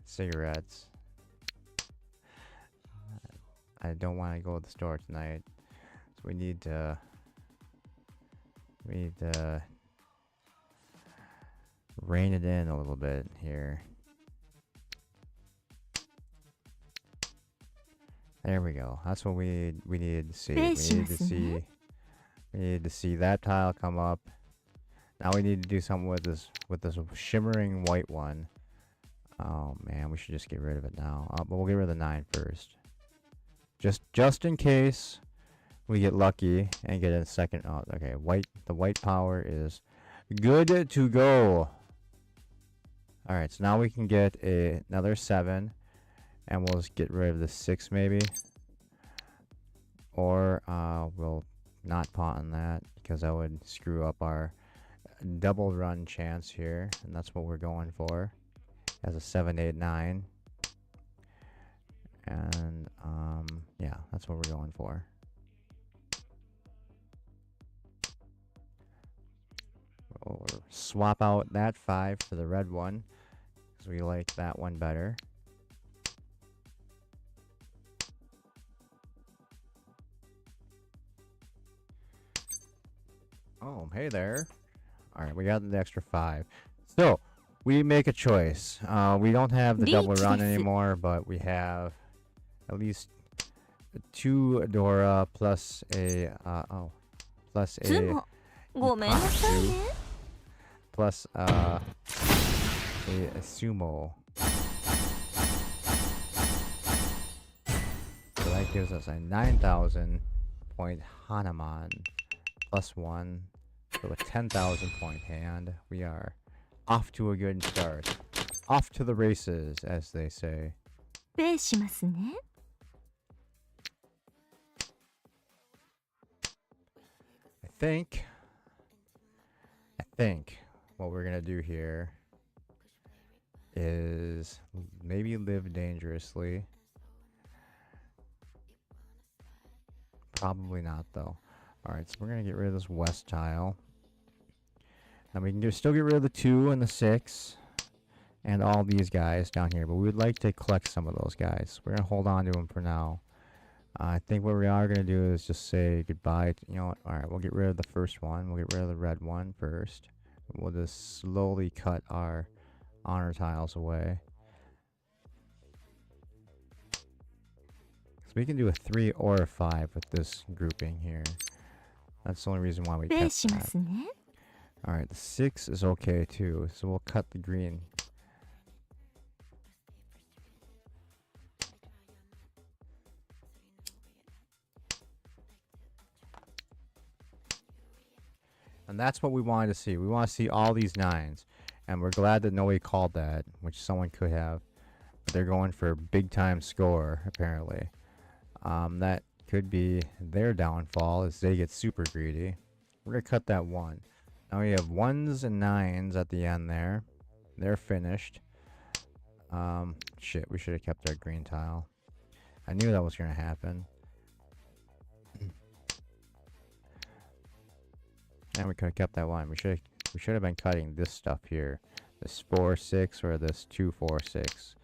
cigarettes. I don't want to go to the store tonight, so we need to rein it in a little bit here. There we go. That's what we needed to see. We needed to see that tile come up. Now we need to do something with this shimmering white one. Oh man, we should just get rid of it now. But we'll get rid of the 9 first. Just in case we get lucky and get a second. Oh, okay. The white power is good to go. All right, so now we can get another 7, and we'll just get rid of the 6 maybe, or we'll not pawn that because that would screw up our double run chance here, and that's what we're going for as a 7, 8, 9. And yeah, that's what we're going for. We'll swap out that 5 for the red one because we like that one better. Oh, hey there. Alright, we got the extra 5. So, we make a choice. We don't have the double run anymore, but we have at least 2 Dora plus a plus a plus a sumo. So that gives us a 9,000 point Hanuman plus 1. So a 10,000 point hand. We are off to a good start. Off to the races, as they say. I think what we're gonna do here is maybe live dangerously. Probably not though. Alright, so we're gonna get rid of this west tile. Now we can still get rid of the 2 and the 6 and all these guys down here, but we would like to collect some of those guys. We're going to hold on to them for now. I think what we are going to do is just say goodbye. You know what? Alright, we'll get rid of the first one. We'll get rid of the red one first. We'll just slowly cut our honor tiles away. So we can do a 3 or a 5 with this grouping here. That's the only reason why we kept that. Alright, the 6 is okay too, so we'll cut the green. And that's what we wanted to see. We want to see all these 9s. And we're glad that nobody called that, which someone could have. But they're going for big time score, apparently. That could be their downfall as they get super greedy. We're going to cut that 1. Now we have 1s and 9s at the end there. They're finished. Shit, we should have kept our green tile. I knew that was going to happen. And we could have kept that 1. We should have been cutting this stuff here. This 4, 6 or this 2, 4, 6.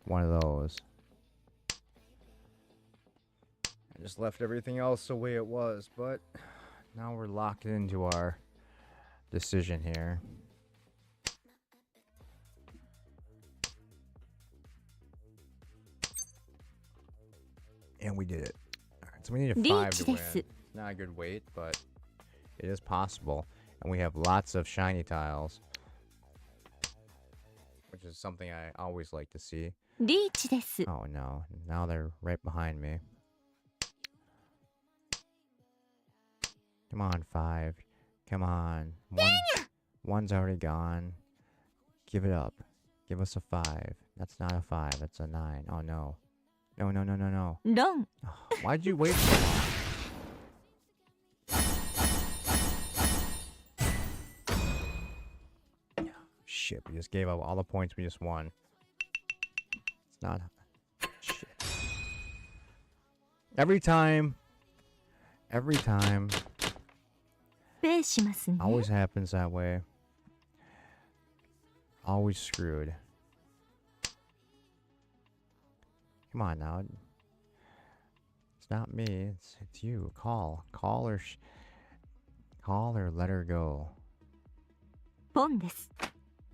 One of those. I just left everything else the way it was, but now we're locked into our decision here. And we did it. Alright, so we need a 5 to win. Not a good weight, but it is possible. And we have lots of shiny tiles, which is something I always like to see. Riichi. Oh no, now they're right behind me. Come on, 5. Come on. 1's already gone. Give it up. Give us a 5. That's not a 5. That's a 9. Oh no. No, no, no, no, no. No. Oh, why'd you wait so long? Shit, we just gave up all the points we just won. It's not... Shit. Every time... Always happens that way. Always screwed. Come on now. It's not me. It's you. Call or let her go.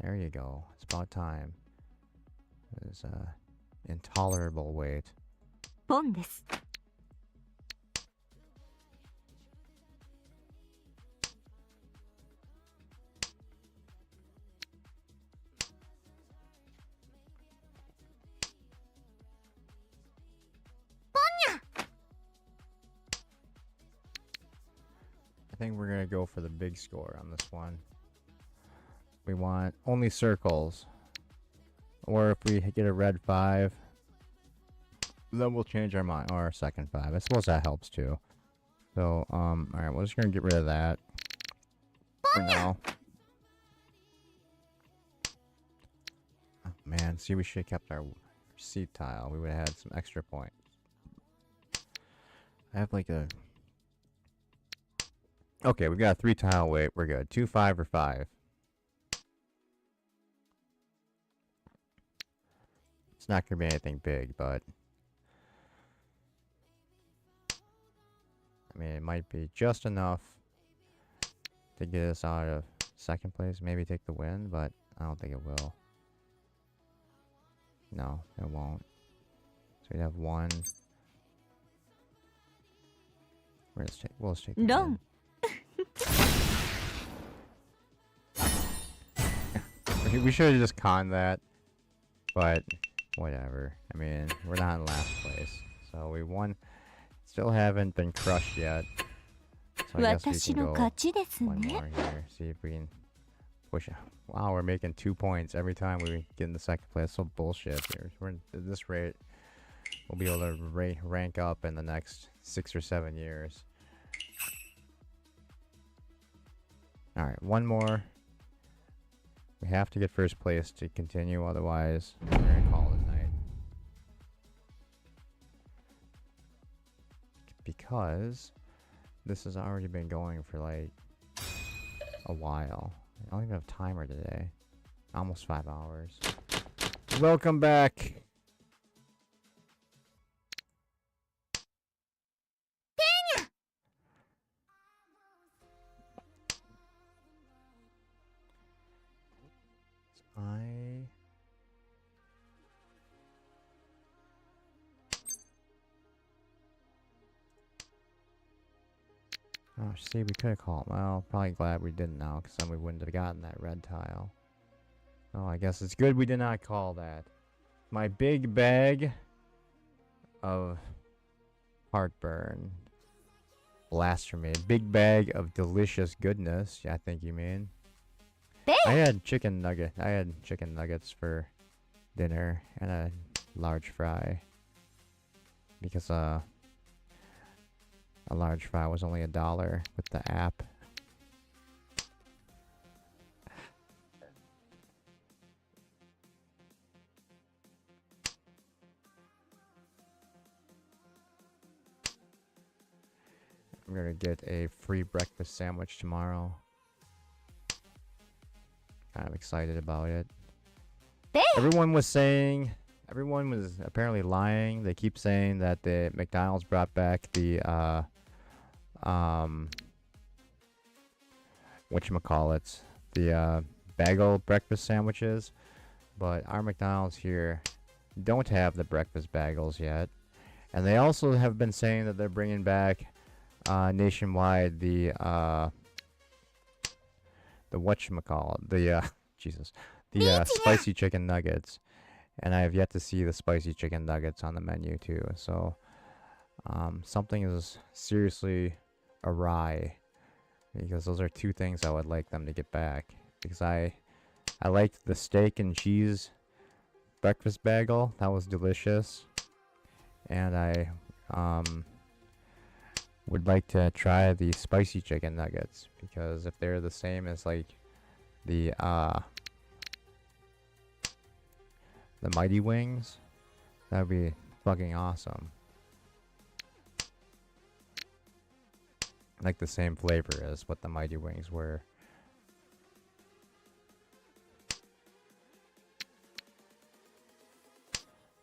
There you go. It's about time. There's a intolerable wait. I think we're gonna go for the big score on this one. We want only circles. Or if we get a red 5, then we'll change our mind. Or our second 5. I suppose that helps too. So, alright, we're just gonna get rid of that for now. Oh, man, see, we should have kept our seat tile. We would have had some extra points. I have like a... Okay, we got a 3 tile weight. We're good. 2, 5, or 5. It's not going to be anything big, but... I mean, it might be just enough to get us out of second place. Maybe take the win, but I don't think it will. No, it won't. So we'd have 1. We'll just take the win. We should have just conned that, but whatever. I mean, we're not in last place, so we won. Still haven't been crushed yet, so I guess we can go one more here. See if we can push it. Wow, we're making 2 points every time we get in the second place. So bullshit. We're at this rate, we'll be able to rank up in the next 6 or 7 years. Alright, one more. We have to get first place to continue, otherwise we're going to call it a night. Because this has already been going for like a while. I don't even have a timer today. Almost 5 hours. Welcome back. Oh, see, we could have called. Well, probably glad we didn't now, because then we wouldn't have gotten that red tile. Oh, I guess it's good we did not call that. My big bag of heartburn. Blasphemy. Big bag of delicious goodness, I think you mean. I had chicken nuggets for dinner and a large fry. Because a large fry was only $1 with the app. I'm gonna get a free breakfast sandwich tomorrow. Kind of excited about it. Everyone was apparently lying. They keep saying that the McDonald's brought back the whatchamacallits, the bagel breakfast sandwiches, but our McDonald's here don't have the breakfast bagels yet. And they also have been saying that they're bringing back nationwide the whatchamacallit, the spicy chicken nuggets. And I have yet to see the spicy chicken nuggets on the menu too. So something is seriously awry, because those are two things I would like them to get back. Because I liked the steak and cheese breakfast bagel. That was delicious. And I would like to try the spicy chicken nuggets, because if they're the same as like the Mighty Wings, that would be fucking awesome. Like the same flavor as what the Mighty Wings were.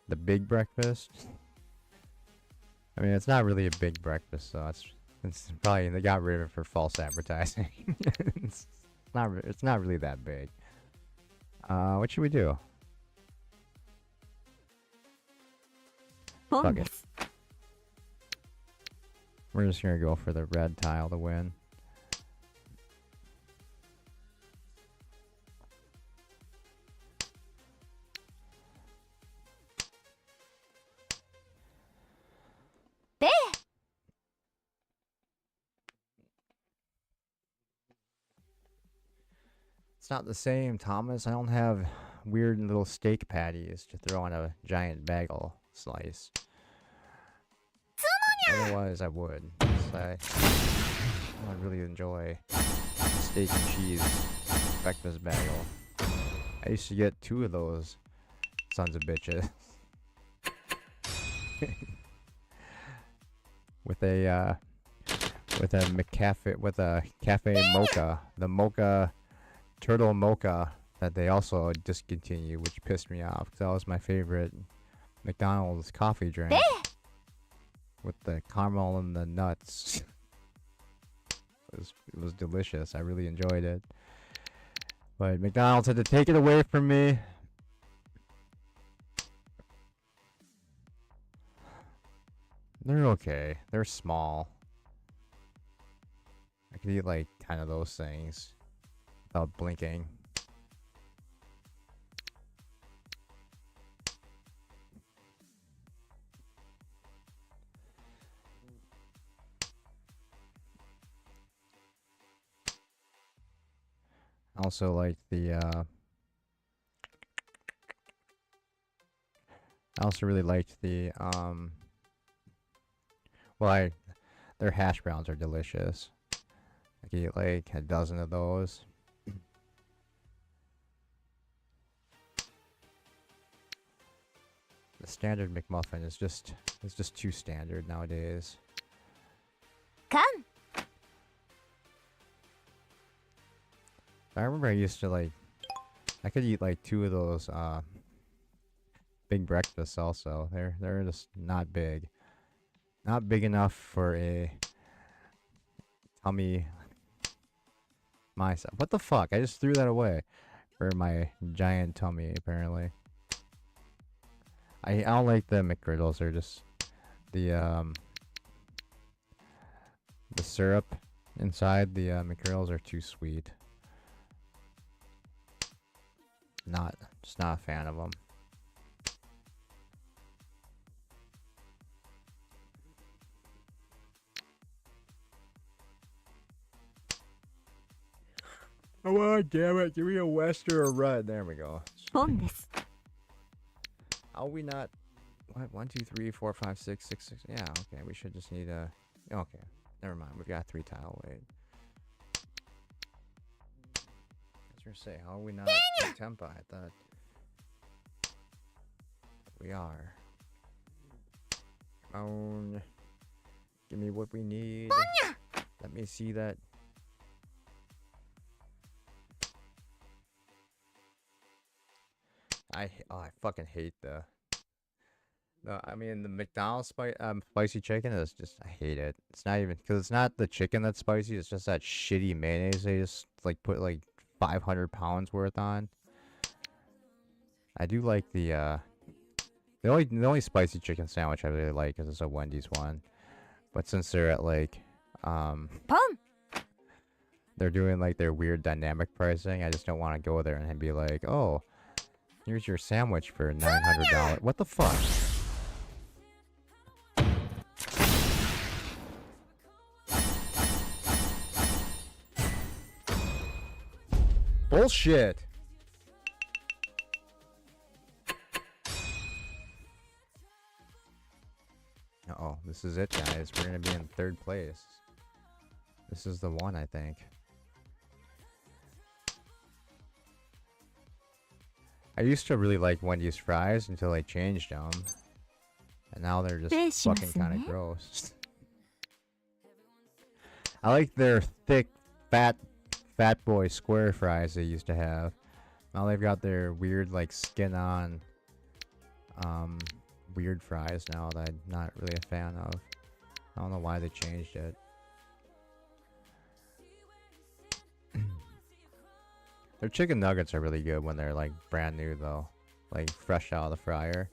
The big breakfast. I mean, it's not really a big breakfast, so it's probably, they got rid of it for false advertising. it's not really that big. What should we do? Fuck it. We're just gonna go for the red tile to win. It's not the same, Thomas. I don't have weird little steak patties to throw on a giant bagel slice. Otherwise, I would. I really enjoy steak and cheese breakfast bagel. I used to get 2 of those sons of bitches. with a cafe mocha, the mocha turtle mocha that they also discontinued, which pissed me off because that was my favorite McDonald's coffee drink with the caramel and the nuts. It was delicious. I really enjoyed it, but McDonald's had to take it away from me. They're okay. They're small. I could eat like 10 of those things without blinking. I also like the I also really liked the their hash browns are delicious. I could eat like a dozen of those. The standard McMuffin is just too standard nowadays. Come. I remember I used to like, I could eat like 2 of those big breakfasts also. They're just not big. Not big enough for a tummy myself. What the fuck? I just threw that away for my giant tummy apparently. I don't like the McGriddles. They're just the syrup inside the McGriddles are too sweet. Just not a fan of them. Oh, damn it. Give me a West or a Red. There we go. ポンです。 How we not... What? 1, 2, 3, 4, 5, 6, 6, 6. Yeah, okay. We should just need a... Okay. Never mind. We've got 3 tile. Wait. I was gonna say, how are we not... Tempa? I thought... We are. Come on. Give me what we need. Let me see that. I fucking hate the I mean the McDonald's spicy chicken is just, I hate it. It's not even, because it's not the chicken that's spicy, it's just that shitty mayonnaise they just like put like 500 pounds worth on. I do like the only spicy chicken sandwich I really like is a Wendy's one. But since they're at like they're doing like their weird dynamic pricing, I just don't want to go there and be like, oh, here's your sandwich for $900. What the fuck? Bullshit. Uh-oh, this is it, guys. We're gonna be in 3rd place. This is the one, I think. I used to really like Wendy's fries until I changed them. And now they're just fucking kind of gross. I like their thick, fat boy square fries they used to have. Now they've got their weird, like, skin on, weird fries now that I'm not really a fan of. I don't know why they changed it. Their chicken nuggets are really good when they're like brand new though. Like fresh out of the fryer.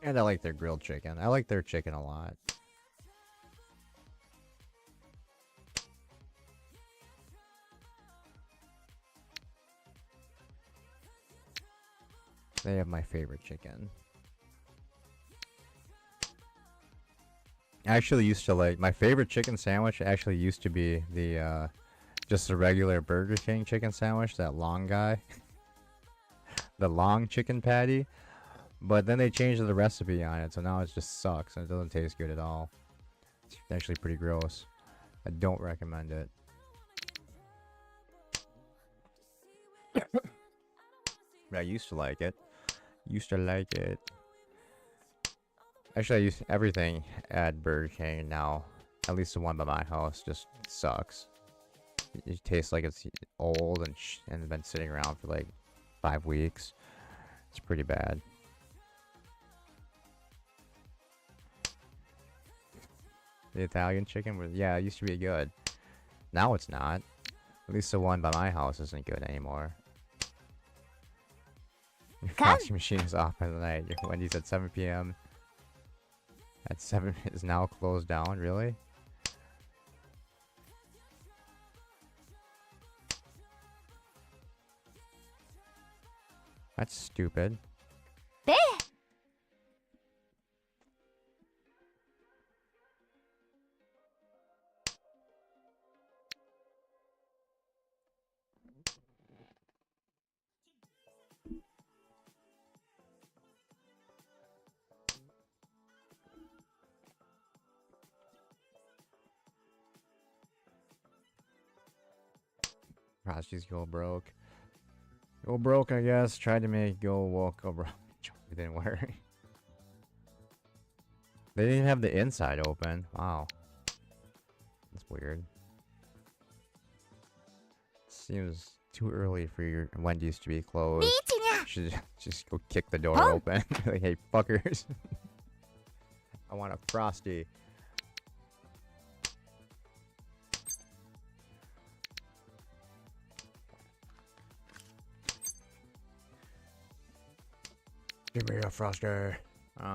And I like their grilled chicken. I like their chicken a lot. They have my favorite chicken. I actually used to like, my favorite chicken sandwich actually used to be the just the regular Burger King chicken sandwich, that long guy. The long chicken patty. But then they changed the recipe on it, so now it just sucks and it doesn't taste good at all. It's actually pretty gross. I don't recommend it. But I used to like it. Used to like it. Actually, I used everything at Burger King now. At least the one by my house just sucks. It tastes like it's old and been sitting around for like 5 weeks. It's pretty bad. The Italian chicken was, yeah, it used to be good. Now it's not. At least the one by my house isn't good anymore. Your coffee machine is off at night. Your Wendy's at 7 p.m. At 7 is now closed down, really? That's stupid. Rashi's go broke. Go broke, I guess. Tried to make go woke, go broke. It didn't work. They didn't have the inside open. Wow. That's weird. Seems too early for your Wendy's to be closed. You should just go kick the door open. Like, hey, fuckers. I want a Frosty. Give me a Frosty.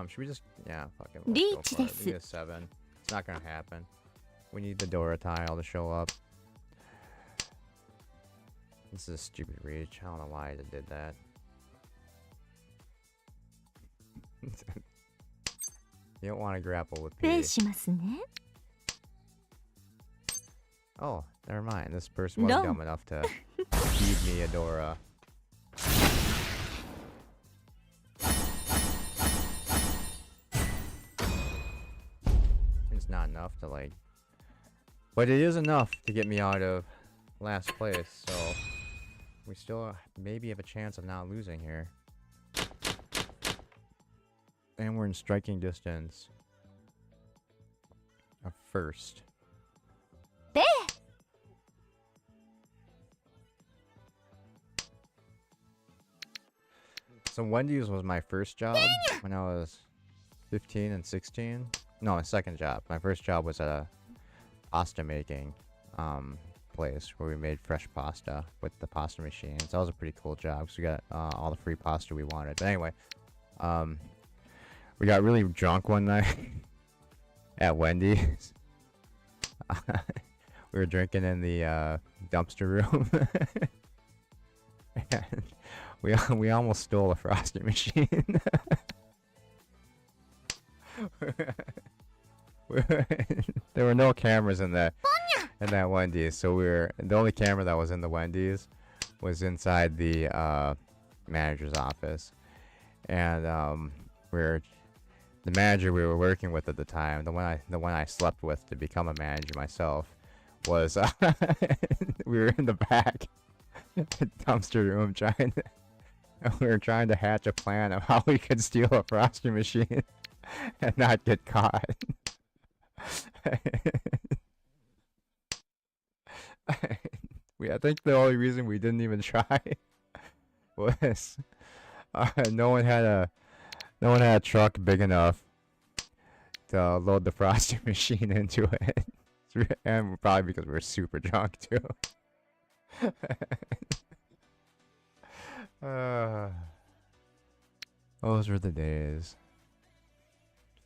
Should we just... Yeah, fucking... Let's go for it. We get 7. It's not gonna happen. We need the Dora tile to show up. This is a stupid reach. I don't know why I did that. You don't want to grapple with P. Oh, never mind. This person was dumb enough to feed me a Dora. It's not enough to like... But it is enough to get me out of last place, so... We still maybe have a chance of not losing here. And we're in striking distance of first. So Wendy's was my first job when I was 15 and 16. No, my second job. My first job was at a pasta making place where we made fresh pasta with the pasta machine. So that was a pretty cool job because we got all the free pasta we wanted. But anyway, we got really drunk one night at Wendy's. We were drinking in the dumpster room. And we almost stole a Frosty machine. There were no cameras in that Wendy's, so the only camera that was in the Wendy's was inside the manager's office, and the manager we were working with at the time, the one I slept with to become a manager myself, was we were in the back dumpster room we were trying to hatch a plan of how we could steal a Frosty machine and not get caught. I think the only reason we didn't even try was no one had a truck big enough to load the Frosty machine into it, and probably because we were super drunk too. Those were the days.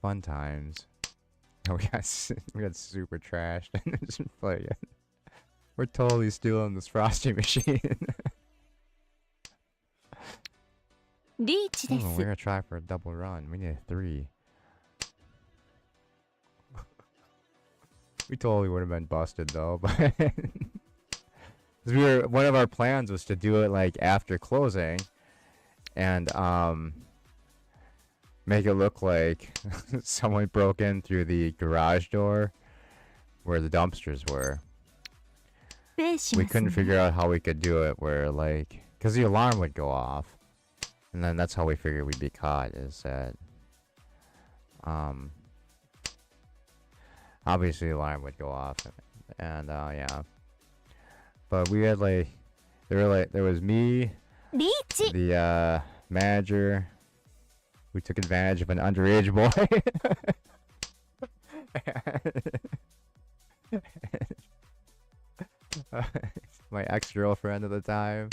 Fun times. We got super trashed and just playing. We're totally stealing this Frosty machine. Riichi we're gonna try for a double run. We need a 3. We totally would have been busted though, but one of our plans was to do it like after closing, and make it look like someone broke in through the garage door where the dumpsters were. We couldn't figure out how we could do it where, like, because the alarm would go off, and then that's how we figured we'd be caught, is that obviously the alarm would go off, and yeah, but we had there was me, the manager, who took advantage of an underage boy. My ex-girlfriend at the time,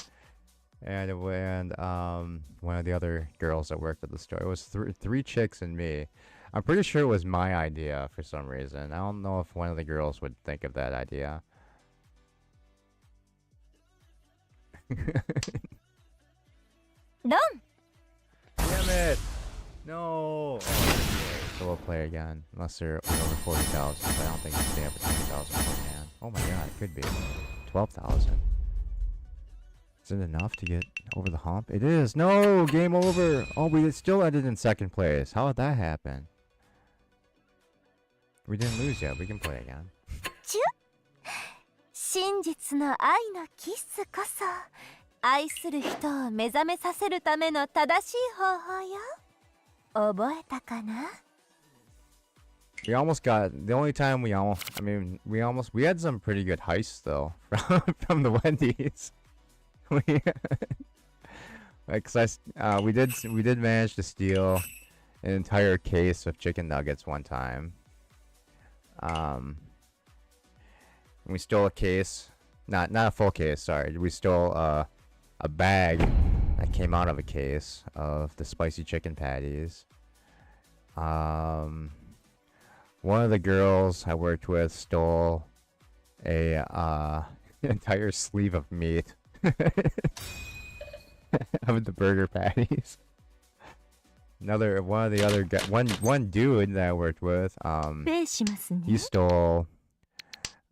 and one of the other girls that worked at the store. It was three chicks and me. I'm pretty sure it was my idea for some reason. I don't know if one of the girls would think of that idea. Done. Damn it! No! Oh, so we'll play again. Unless they're over 40,000. But I don't think they have a 20,000 man. Oh my god, it could be. 12,000. Is it enough to get over the hump? It is! No! Game over! Oh, we still ended in second place. How did that happen? We didn't lose yet. We can play again. 真実の愛のキスこそ愛する人を目覚めさせるための正しい方法よ。覚えたかな？ We almost got the only time we almost. I mean, we had some pretty good heists though from the Wendy's. we, like, cause we did manage to steal an entire case of chicken nuggets one time. We stole a case, not a full case. Sorry, we stole a bag that came out of a case of the spicy chicken patties. One of the girls I worked with stole a entire sleeve of meat of the burger patties. One of the other one dude that I worked with, he stole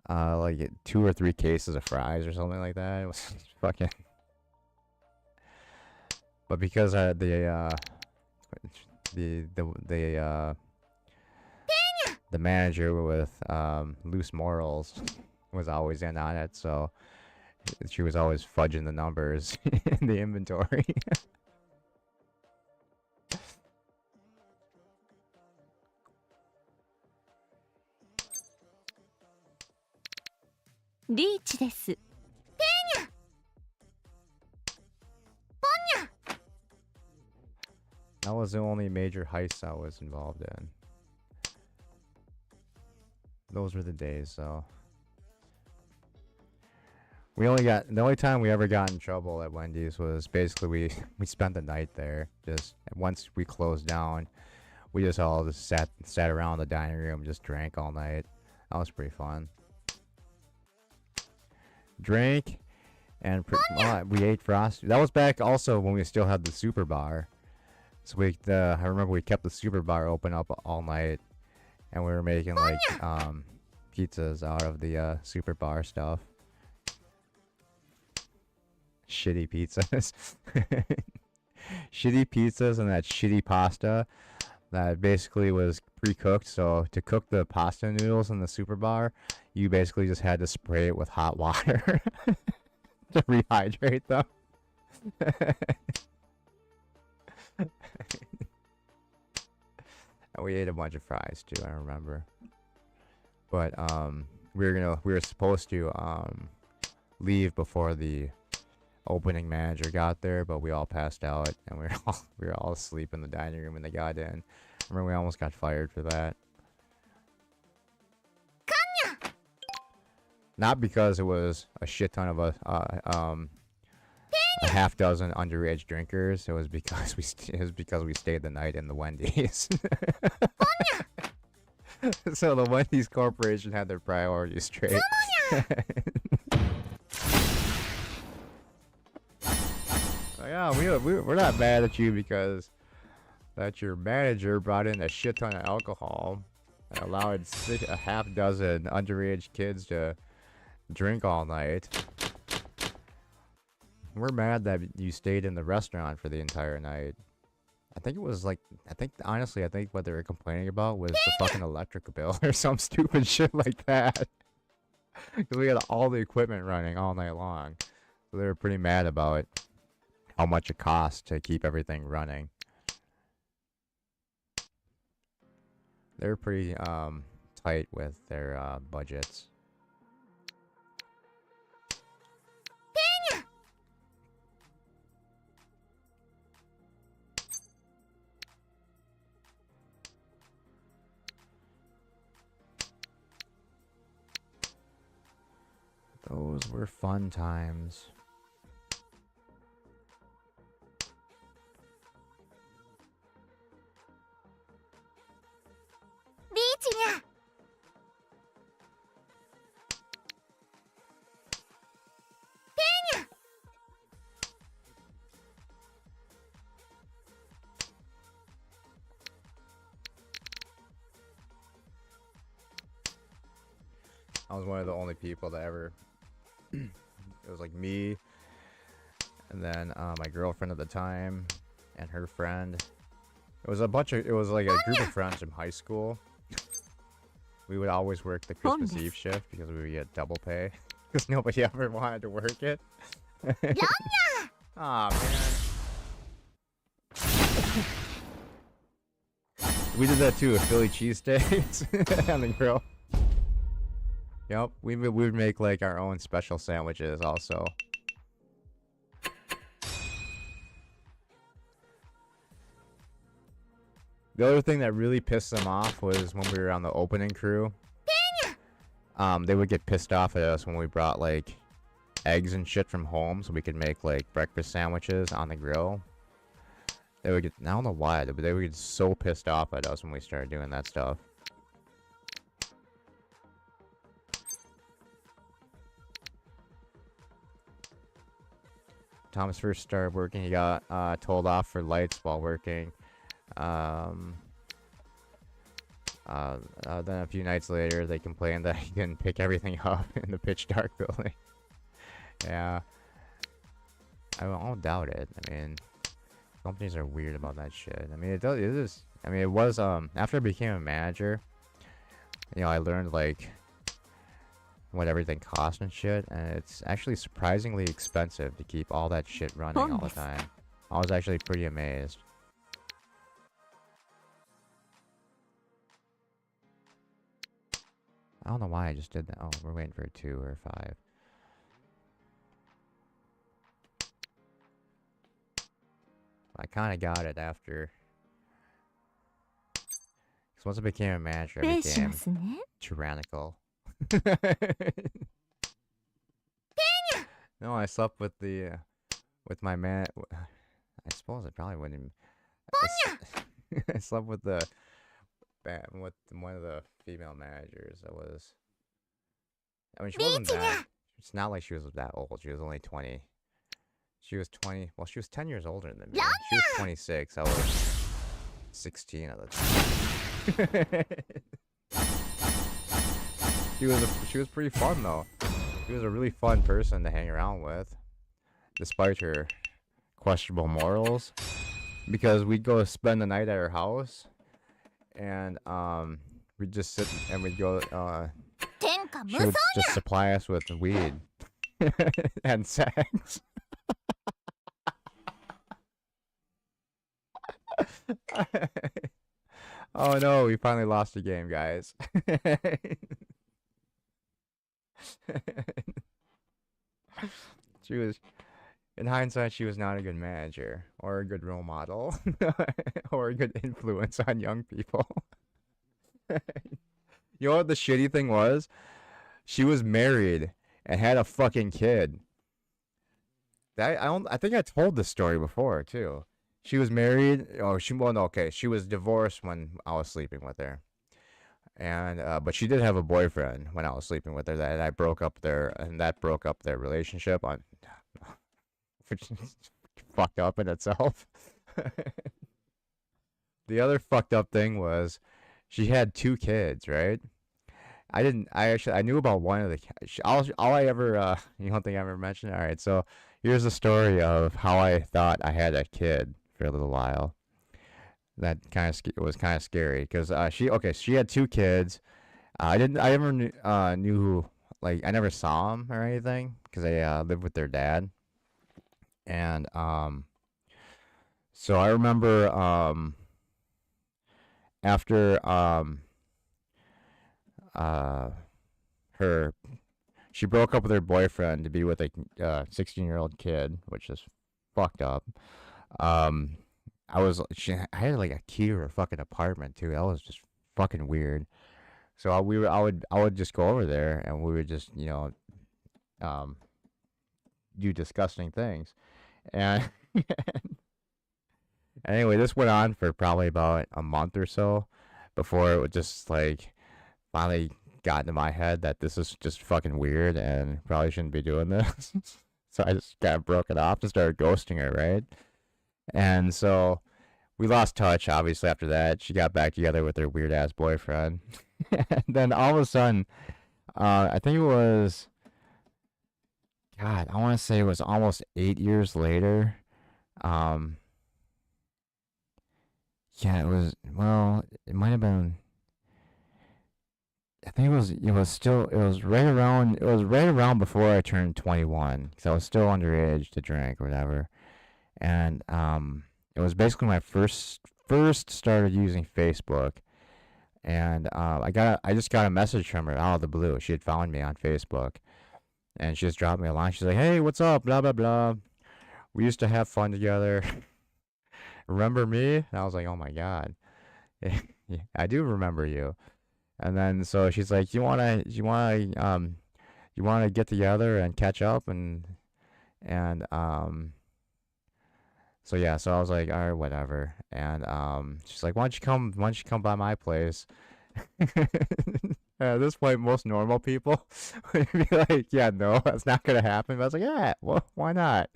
like 2 or 3 cases of fries or something like that. It was fucking. But because the manager with loose morals was always in on it, so she was always fudging the numbers in the inventory. Riichi です。 That was the only major heist I was involved in. Those were the days, so. The only time we ever got in trouble at Wendy's was basically we spent the night there. Just once we closed down, we just all sat around the dining room and just drank all night. That was pretty fun. Drank and we ate frosty. That was back also when we still had the super bar. So I remember we kept the super bar open up all night, and we were making like pizzas out of the super bar stuff. Shitty pizzas. Shitty pizzas and that shitty pasta that basically was pre-cooked. So to cook the pasta noodles in the super bar, you basically just had to spray it with hot water to rehydrate them. And we ate a bunch of fries too, I remember. But we were supposed to leave before the opening manager got there, but we all passed out and we were all asleep in the dining room when they got in. I remember we almost got fired for that. Not because it was a shit ton of a half dozen underage drinkers. It was because we stayed the night in the Wendy's. So the Wendy's Corporation had their priorities straight. Yeah, we're not mad at you because that your manager brought in a shit ton of alcohol and allowed a half dozen underage kids to drink all night. We're mad that you stayed in the restaurant for the entire night. Honestly, I think what they were complaining about was the fucking electric bill or some stupid shit like that. Because we had all the equipment running all night long. So they were pretty mad about how much it costs to keep everything running. They're pretty tight with their budgets. Those were fun times. Riichi が I was one of the only people that ever. It was like me, and then my girlfriend at the time, and her friend. It was like a group of friends from high school. We would always work the Christmas Eve shift because we would get double pay. Because nobody ever wanted to work it. Aw, man. We did that too with Philly cheesesteaks on the grill. Yep, we would make like our own special sandwiches also. The other thing that really pissed them off was when we were on the opening crew. They would get pissed off at us when we brought like eggs and shit from home so we could make like breakfast sandwiches on the grill. They would get, I don't know why, but they would get so pissed off at us when we started doing that stuff. Thomas first started working, he got told off for lights while working. Then a few nights later, they complained that he couldn't pick everything up in the pitch dark building. Yeah, I don't doubt it. I mean, companies are weird about that shit. I mean, it is. I mean, it was after I became a manager, you know, I learned like what everything costs and shit, and it's actually surprisingly expensive to keep all that shit running all the time. I was actually pretty amazed. I don't know why I just did that. Oh, we're waiting for a 2 or a 5. I kind of got it after. Because once I became a manager, I became tyrannical. No, I slept with the, with my man. I suppose I probably wouldn't. I slept with the, with one of the female managers. That was. I mean, she wasn't that. It's not like she was that old. She was only 20. She was 20. Well, she was 10 years older than me. She was 26. I was 16 at the time. She was pretty fun though. She was a really fun person to hang around with, despite her questionable morals. Because we'd go spend the night at her house, and we'd just sit and we'd go. She would just supply us with weed and sex. Oh no, we finally lost the game, guys. She was, in hindsight, she was not a good manager or a good role model or a good influence on young people. You know what the shitty thing was? She was married and had a fucking kid. I think I told this story before too. She was married. Oh, she was divorced when I was sleeping with her, and but she did have a boyfriend when I was sleeping with her. That I broke up their relationship on, which is fucked up in itself. The other fucked up thing was, she had 2 kids, right? I knew about one of the. All I ever you don't think I ever mentioned? All right, so here's the story of how I thought I had a kid for a little while. That was kind of scary because she had 2 kids. I never knew who, like, I never saw them or anything because I lived with their dad, and so I remember after she broke up with her boyfriend to be with a 16-year-old kid, which is fucked up. I had like a key to her fucking apartment too. That was just fucking weird. So I would just go over there and we would just, you know, do disgusting things. And anyway, this went on for probably about a month or so before it would just like finally got into my head that this is just fucking weird and probably shouldn't be doing this. So I just kind of broke it off and started ghosting her, right? And so we lost touch, obviously, after that. She got back together with her weird-ass boyfriend. And then all of a sudden, I think it was, God, I want to say it was almost 8 years later. Yeah, it was, well, it might have been, I think it was right around before I turned 21, because I was still underage to drink or whatever. And it was basically my first first started using Facebook, and I just got a message from her out of the blue. She had found me on Facebook, and she just dropped me a line. She's like, "Hey, what's up? Blah blah blah. We used to have fun together. Remember me?" And I was like, "Oh my god, yeah, I do remember you." And then so she's like, you wanna get together and catch up and so yeah, so I was like, all right, whatever. And she's like, why don't you come by my place? At this point, most normal people would be like, yeah, no, that's not gonna happen. But I was like, yeah, well, why not?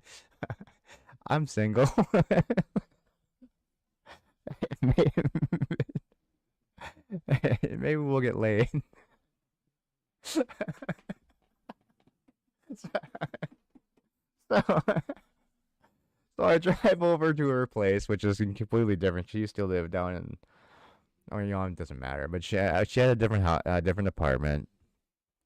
I'm single. Maybe, maybe we'll get laid. So, so I drive over to her place, which is completely different. She used to live down in, oh, it doesn't matter. But she had a different apartment.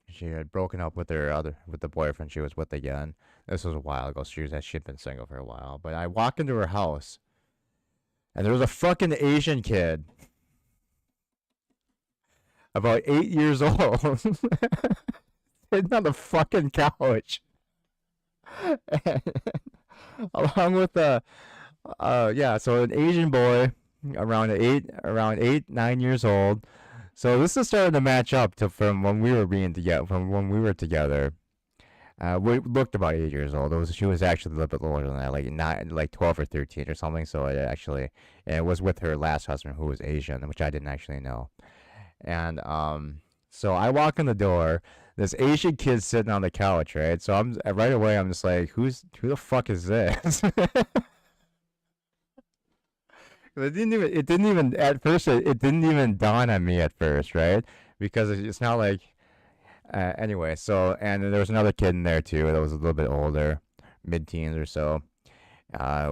She had broken up with with the boyfriend she was with again. This was a while ago. She'd been single for a while. But I walk into her house, and there was a fucking Asian kid, about 8 years old, sitting on the fucking couch, and, along with yeah, so an Asian boy around 8, 9 years old. So this is starting to match up to from when we were being together, from when we were together. We looked about 8 years old. She was actually a little bit older than that, like not like 12 or 13 or something. So and it was with her last husband who was Asian, which I didn't actually know. And so I walk in the door. This Asian kid sitting on the couch, right? So I'm right away. I'm just like, who the fuck is this? It didn't even at first. It didn't even dawn on me at first, right? Because it's not like anyway. So and there was another kid in there too that was a little bit older, mid-teens or so. It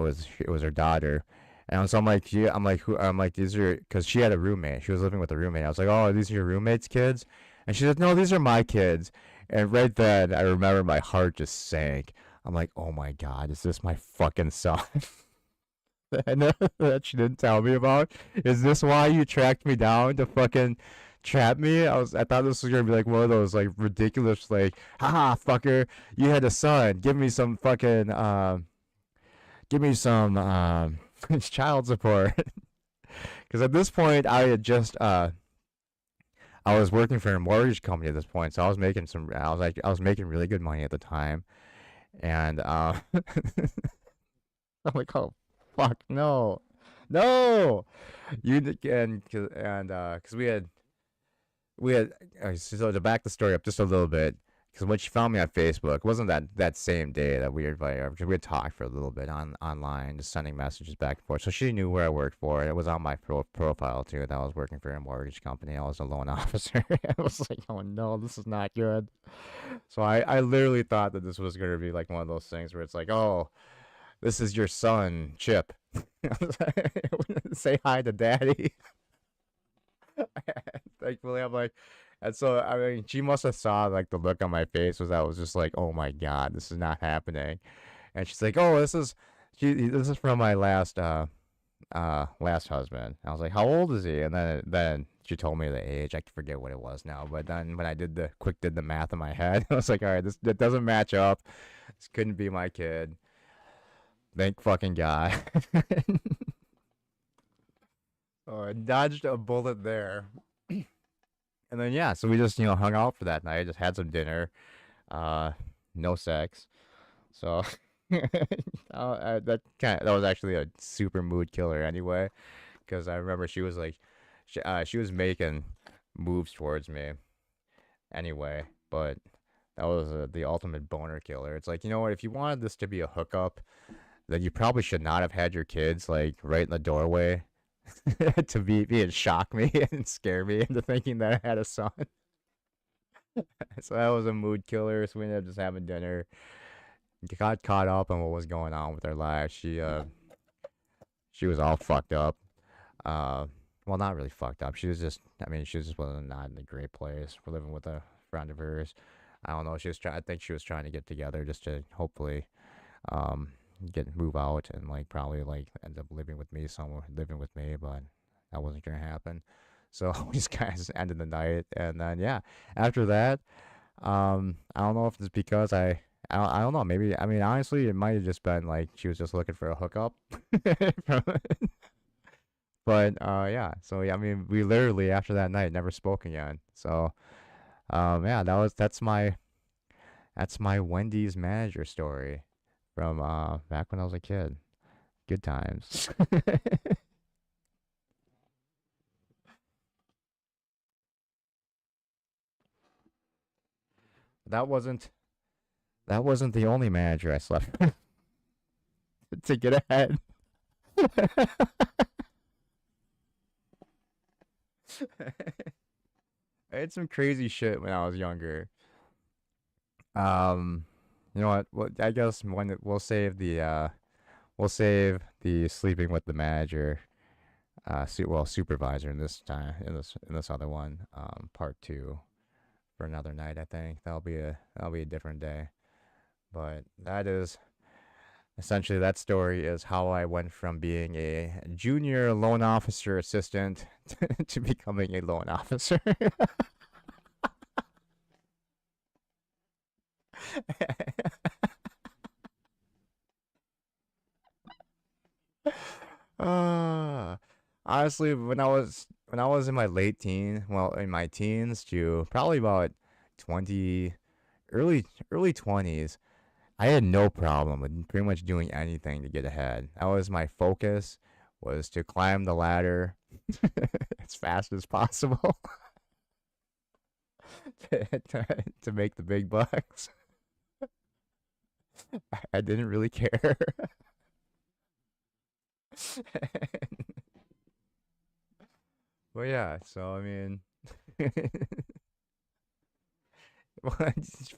was her daughter, and so I'm like, yeah, I'm like, these are because she had a roommate. She was living with a roommate. I was like, oh, these are your roommate's kids, and she said, no, these are my kids. And right then, I remember my heart just sank. I'm like, oh my god, is this my fucking son? And that she didn't tell me about. Is this why you tracked me down to fucking trap me? I thought this was gonna be like one of those like ridiculous like, haha, fucker, you had a son. Give me some child support. Because at this point I had just I was working for a mortgage company at this point, so I was making really good money at the time. And I'm like, oh fuck, no, no, because we had so to back the story up just a little bit, because when she found me on Facebook, it wasn't that same day that we had talked for a little bit online, just sending messages back and forth. So she knew where I worked for. It was on my profile too that I was working for a mortgage company. I was a loan officer. I was like, oh no, this is not good. So I literally thought that this was gonna be like one of those things where it's like, oh, this is your son, Chip. Say hi to daddy. Thankfully, I'm like, and so I mean, she must have saw like the look on my face was I was just like, oh my god, this is not happening. And she's like, oh, this is from my last husband. I was like, how old is he? And then she told me the age. I forget what it was now, but then when I did the math in my head, I was like, all right, that doesn't match up. This couldn't be my kid. Thank fucking God. Oh, I dodged a bullet there. And then yeah, so we just hung out for that night, just had some dinner, uh, no sex. So that was actually a super mood killer anyway, because I remember she was like, she was making moves towards me anyway, but that was the ultimate boner killer. It's like, you know what? If you wanted this to be a hookup, then you probably should not have had your kids like right in the doorway to be and shock me and scare me into thinking that I had a son. So that was a mood killer. So we ended up just having dinner. Got caught up on what was going on with her life. She was all fucked up. Well, not really fucked up. She was just, I mean, she was just not in a great place. We're living with a friend of hers. I don't know. I think she was trying to get together just to hopefully, um, get move out and like probably like end up living with me somewhere, living with me, but that wasn't gonna happen. So we just kind of just ended the night, and then yeah, after that, I don't know if it's because I don't know. Maybe I mean honestly, it might have just been like she was just looking for a hookup. But yeah, so yeah, I mean we literally after that night never spoke again. So yeah, that's my Wendy's manager story from back when I was a kid. Good times. that wasn't that wasn't the only manager I slept with to get ahead. I had some crazy shit when I was younger. Um, you know what? Well, I guess we'll save the sleeping with the manager, supervisor in this time in this other one, part two for another night. I think that'll be a different day. But that is essentially that story is how I went from being a junior loan officer assistant to becoming a loan officer. Uh, honestly, when I was in my in my teens to probably about 20, early 20s, I had no problem with pretty much doing anything to get ahead. That was my focus was to climb the ladder as fast as possible to make the big bucks. I didn't really care. But yeah, so I mean,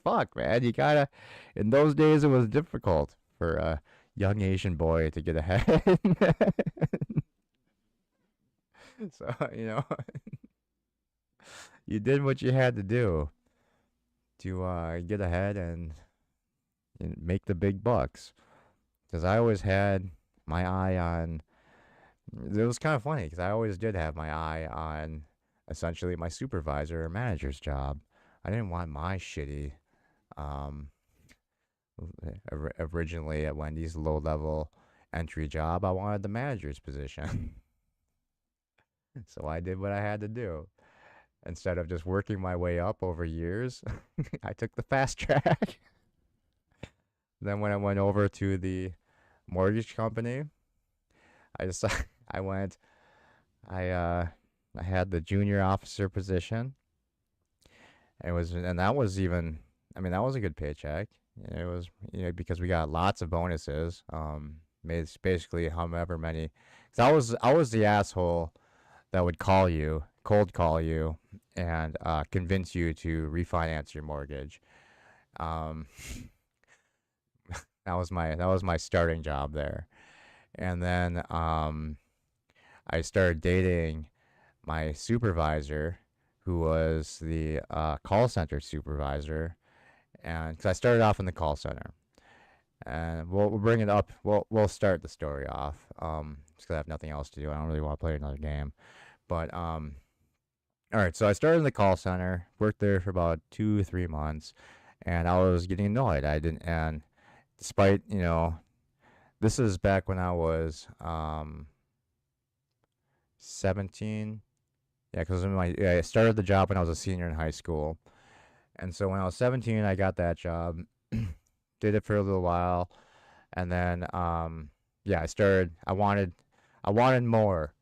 fuck, man, you gotta. In those days, it was difficult for a young Asian boy to get ahead. So you know, you did what you had to do to get ahead and make the big bucks. Because I always had my eye on. It was kind of funny because I always did have my eye on essentially my supervisor or manager's job. I didn't want my shitty, um, originally at Wendy's low level entry job. I wanted the manager's position. So I did what I had to do. Instead of just working my way up over years, I took the fast track. Then when I went over to the mortgage company, I just I went I I had the junior officer position. And that was even I mean that was a good paycheck. It was because we got lots of bonuses. Made basically however many. Cause I was the asshole that would call you, cold call you, and convince you to refinance your mortgage. Um, that was my starting job there. And then I started dating my supervisor, who was the call center supervisor, and because I started off in the call center, and we'll bring it up. We'll start the story off. Just 'cause I have nothing else to do. I don't really want to play another game, but all right. So I started in the call center, worked there for about 2 3 months, and I was getting annoyed. I didn't, and despite this is back when I was 17. Yeah, because I started the job when I was a senior in high school, and so when I was 17, I got that job, did it for a little while, and then yeah, I wanted more,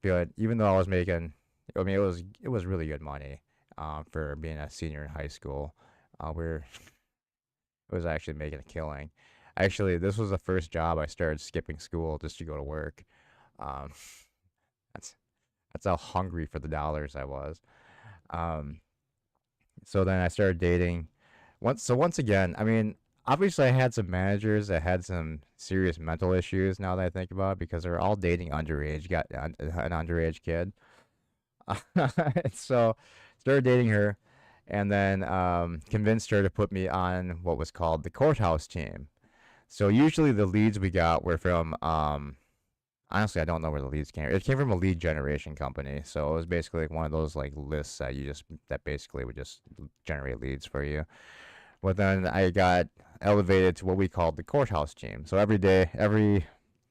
but even though I was making, I mean, it was really good money, for being a senior in high school. We're it was actually making a killing. Actually, this was the first job I started skipping school just to go to work. Um, that's that's how hungry for the dollars I was. Um, so then I started dating. Once again, I mean, obviously I had some managers that had some serious mental issues. Now that I think about it, because they're all dating underage, got an underage kid. So started dating her, and then convinced her to put me on what was called the courthouse team. So usually the leads we got were from honestly, I don't know where the leads came. It came from a lead generation company, so it was basically like one of those like lists that that basically would just generate leads for you. But then I got elevated to what we called the courthouse team. So every day,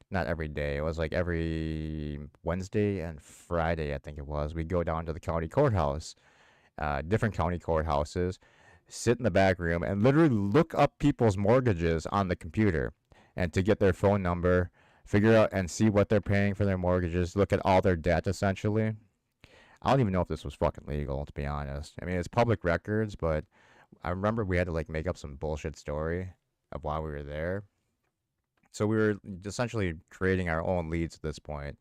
not every day, it was like every Wednesday and Friday, I think it was. We go down to the county courthouse, different county courthouses, sit in the back room, and literally look up people's mortgages on the computer, and to get their phone number, figure out and see what they're paying for their mortgages, look at all their debt essentially. I don't even know if this was fucking legal, to be honest. I mean, it's public records, but I remember we had to like make up some bullshit story of why we were there. So we were essentially creating our own leads at this point.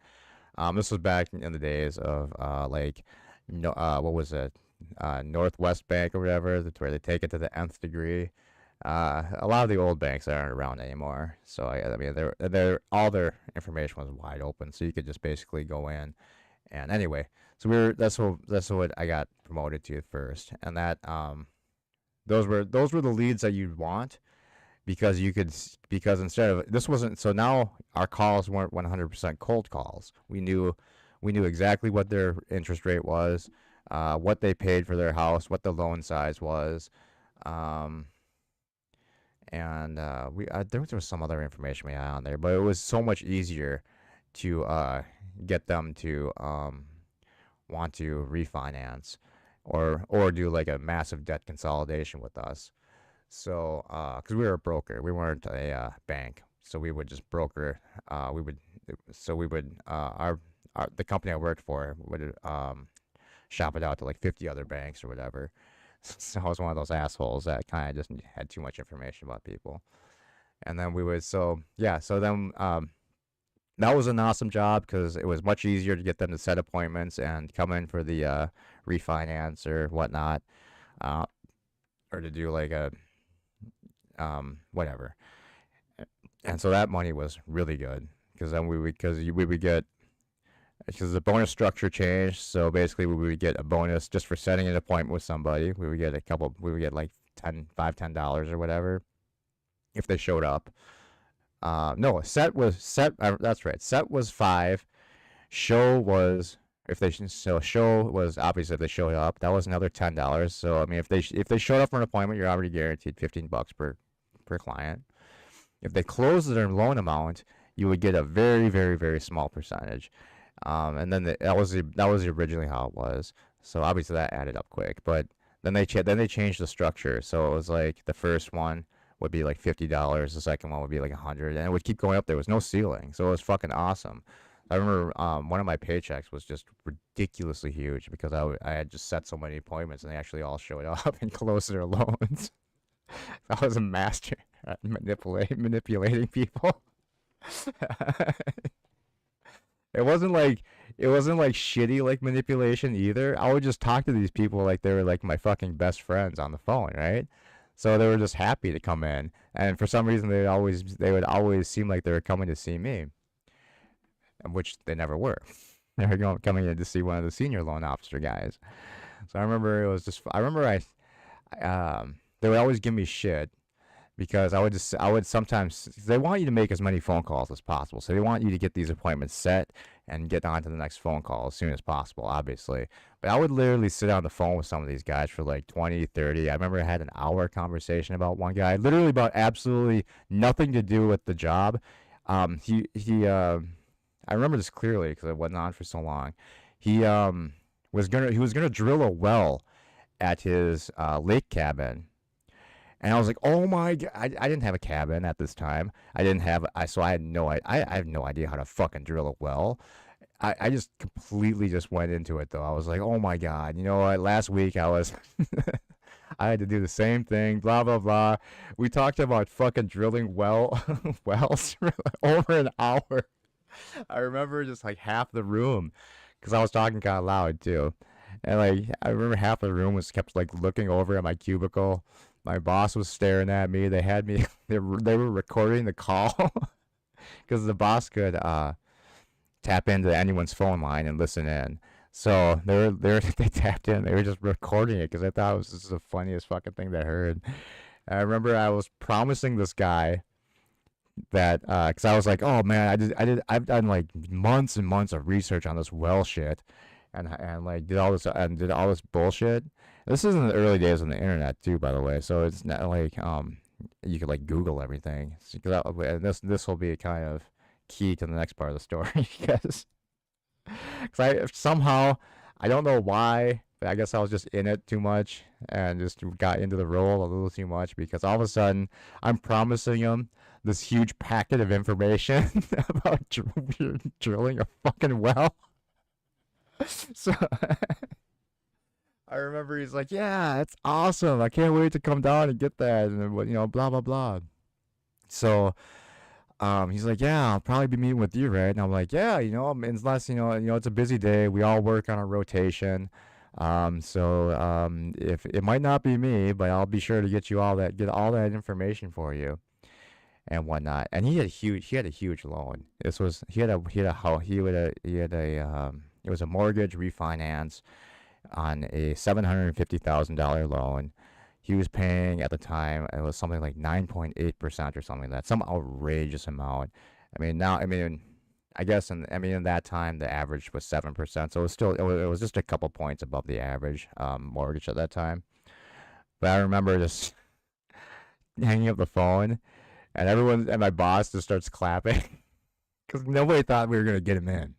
This was back in the days of like no, what was it? Northwest Bank or whatever, that's where they take it to the nth degree. A lot of the old banks aren't around anymore, so I mean, they're all their information was wide open, so you could just basically go in. And anyway, so that's what I got promoted to first, and that those were the leads that you'd want because because instead of this wasn't so now our calls weren't 100% cold calls. We knew exactly what their interest rate was, what they paid for their house, what the loan size was, um, and there was some other information we had on there, but it was so much easier to get them to want to refinance or do like a massive debt consolidation with us. So, because we were a broker, we weren't a bank, so we would just broker. We would, so we would the company I worked for would shop it out to like 50 other banks or whatever. So I was one of those assholes that kind of just had too much information about people. And then we would, so yeah, so then that was an awesome job because it was much easier to get them to set appointments and come in for the refinance or whatnot, uh, or to do like a whatever. And so that money was really good because then we would get because the bonus structure changed. So basically, we would get a bonus just for setting an appointment with somebody. We would get like $10 or whatever if they showed up. No, set. That's right. Set was 5. Show was show was obviously if they showed up. That was another $10. So I mean, if they showed up for an appointment, you're already guaranteed $15 per client. If they closed their loan amount, you would get a very very very small percentage. And then that was originally how it was. So obviously that added up quick. But then they changed the structure. So it was like the first one would be like $50, the second one would be like 100, and it would keep going up. There was no ceiling, so it was fucking awesome. I remember one of my paychecks was just ridiculously huge because I had just set so many appointments and they actually all showed up and closed their loans. I was a master at manipulating people. It wasn't like shitty like manipulation either. I would just talk to these people like they were like my fucking best friends on the phone, right? So they were just happy to come in, and for some reason they would always seem like they were coming to see me, which they never were. They were coming in to see one of the senior loan officer guys. So I remember they would always give me shit because I would sometimes they want you to make as many phone calls as possible. So they want you to get these appointments set and get on to the next phone call as soon as possible, obviously. But I would literally sit on the phone with some of these guys for like 20, 30. I remember I had an hour conversation about one guy, literally about absolutely nothing to do with the job. I remember this clearly because it went on for so long. He he was gonna drill a well at his lake cabin. And I was like, "Oh my god!" I didn't have a cabin at this time. I had I have no idea how to fucking drill a well. I just completely just went into it though. I was like, "Oh my god!" You know what? Last week I was, I had to do the same thing. Blah blah blah. We talked about fucking drilling wells for over an hour. I remember just like half the room, because I was talking kind of loud too, and like I remember half the room was kept like looking over at my cubicle. My boss was staring at me. They had me. They were recording the call because the boss could tap into anyone's phone line and listen in. So they tapped in. They were just recording it because I thought it was just the funniest fucking thing they heard. And I remember I was promising this guy that because I was like, oh man, I've done like months and months of research on this well shit, and like did all this bullshit. This is in the early days of the internet too, by the way. So it's not like you could like Google everything. So, and this will be kind of key to the next part of the story because I somehow I don't know why, but I guess I was just in it too much and just got into the role a little too much because all of a sudden I'm promising him this huge packet of information about drilling a fucking well. So I remember he's like, "Yeah, it's awesome. I can't wait to come down and get that," and blah blah blah. So he's like, "Yeah, I'll probably be meeting with you, right?" And I'm like, "Yeah, unless it's a busy day. We all work on a rotation. So if it might not be me, but I'll be sure to get all that information for you and whatnot." And he had a huge loan. This was it was a mortgage refinance on a $750,000 loan. He was paying at the time, it was something like 9.8% or something like that, some outrageous amount. I guess in that time the average was 7%, so it was just a couple points above the average mortgage at that time. But I remember just hanging up the phone, and my boss just starts clapping because nobody thought we were gonna get him in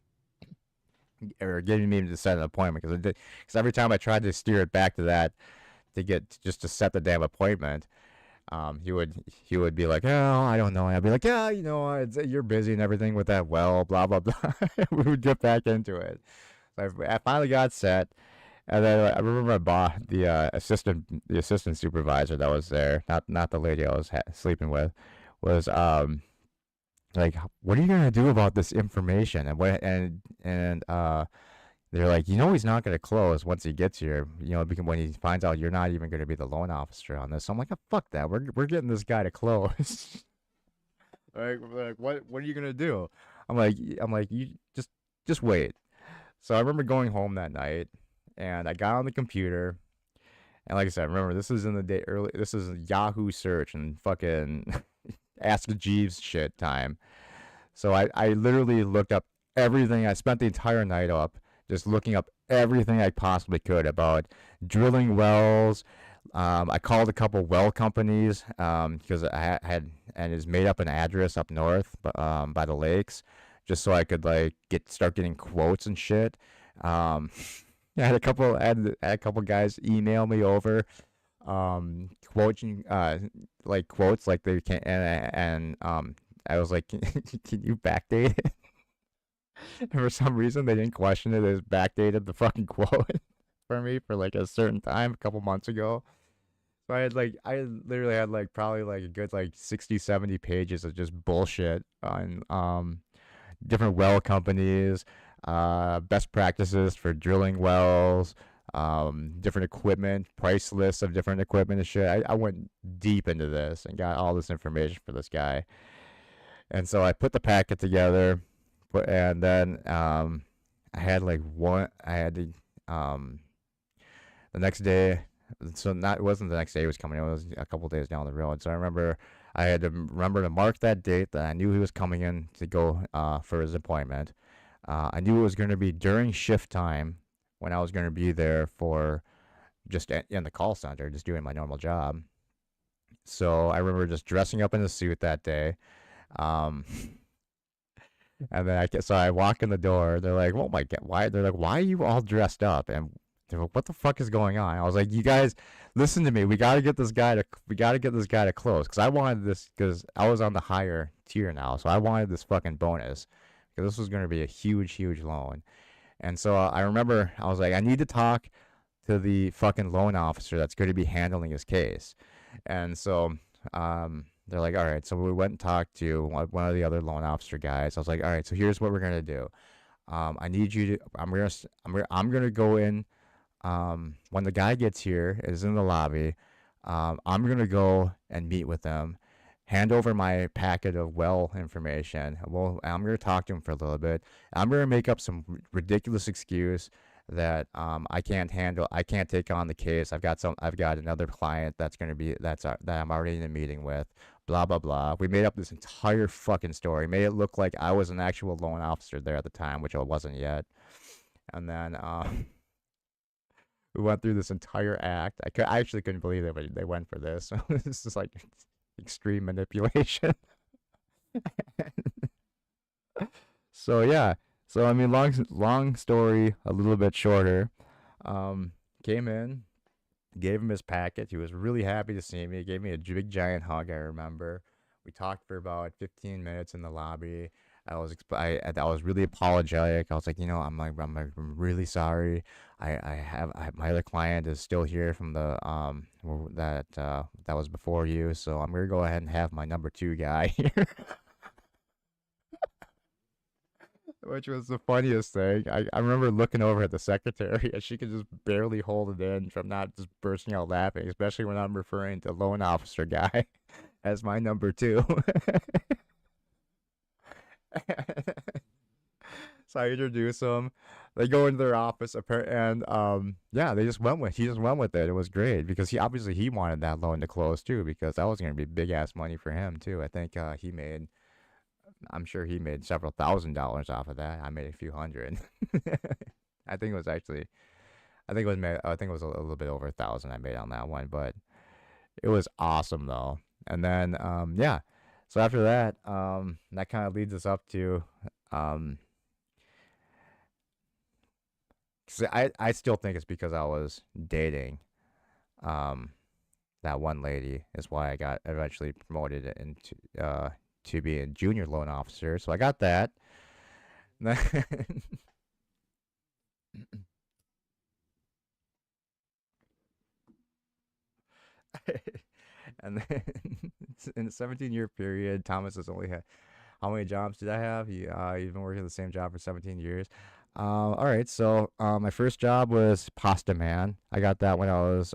or getting me to set an appointment because every time I tried to steer it back to that to set the damn appointment, he would be like, "Oh, I don't know." And I'd be like, "Yeah, you're busy and everything with that well, blah blah blah." We would get back into it. So I finally got set, and then I remember the assistant supervisor that was there, not the lady I was sleeping with, was like, "What are you gonna do about this information?" And they're like, he's not going to close once he gets here, because when he finds out you're not even going to be the loan officer on this. So I'm like, oh, fuck that. We're getting this guy to close. like what are you going to do? I'm like, you just wait. So I remember going home that night and I got on the computer. And like I said, remember, this is in the day early. This is Yahoo search and fucking Ask Jeeves shit time. So I literally looked up everything. I spent the entire night up just looking up everything I possibly could about drilling wells. I called a couple well companies because I had and has made up an address up north by the lakes, just so I could like start getting quotes and shit. I had a couple guys email me over quoting like quotes like they can and I was like, can you backdate it? And for some reason, they didn't question it. They just backdated the fucking quote for me for like a certain time a couple months ago. So I literally had like probably like a good like 60, 70 pages of just bullshit on different well companies, best practices for drilling wells, different equipment, price lists of different equipment and shit. I went deep into this and got all this information for this guy. And so I put the packet together. And then I had the next day. So it wasn't the next day he was coming. It was a couple days down the road. So I remember I had to mark that date that I knew he was coming in to go for his appointment. I knew it was going to be during shift time when I was going to be there for just in the call center, just doing my normal job. So I remember just dressing up in a suit that day. And then I walk in the door. They're like, "Oh my god, why?" They're like, "Why are you all dressed up?" And they're like, "What the fuck is going on?" I was like, "You guys, listen to me. We got to get this guy to close because I wanted this because I was on the higher tier now, so I wanted this fucking bonus because this was going to be a huge loan." And so I remember I was like, "I need to talk to the fucking loan officer that's going to be handling his case," and so they're like, all right. So we went and talked to one of the other loan officer guys. I was like, all right. So here's what we're gonna do. I need you to. I'm gonna go in. When the guy gets here, is in the lobby. I'm gonna go and meet with them, hand over my packet of well information. I'm gonna talk to him for a little bit. I'm gonna make up some ridiculous excuse that I can't handle. I can't take on the case. I've got another client that I'm already in a meeting with. blah blah blah. We made up this entire fucking story, made it look like I was an actual loan officer there at the time, which I wasn't yet. And then we went through this entire act. I actually couldn't believe they went for this. This is like extreme manipulation. So yeah. So I mean, long story, a little bit shorter. Came in, gave him his package. He was really happy to see me. He gave me a big giant hug. I remember. We talked for about 15 minutes in the lobby. I was really apologetic. I was like, I'm really sorry. My other client is still here from the that was before you, so I'm gonna go ahead and have my number two guy here. Which was the funniest thing. I remember looking over at the secretary and she could just barely hold it in from not just bursting out laughing, especially when I'm referring to loan officer guy as my number two. So I introduce them. They go into their office and yeah, he just went with it. It was great because he wanted that loan to close too, because that was gonna be big ass money for him too. I think I'm sure he made several $1,000s off of that. I made a few hundred. I think it was actually, I think it was a little bit over 1,000 I made on that one, but it was awesome though. And then, yeah. So after that, that kind of leads us up to, 'cause I still think it's because I was dating, um, that one lady is why I got eventually promoted into, to be a junior loan officer. So I got that. And then in a 17-year period, Thomas has only had, how many jobs did I have? He's been working the same job for 17 years. All right, so my first job was Pasta Man. I got that when I was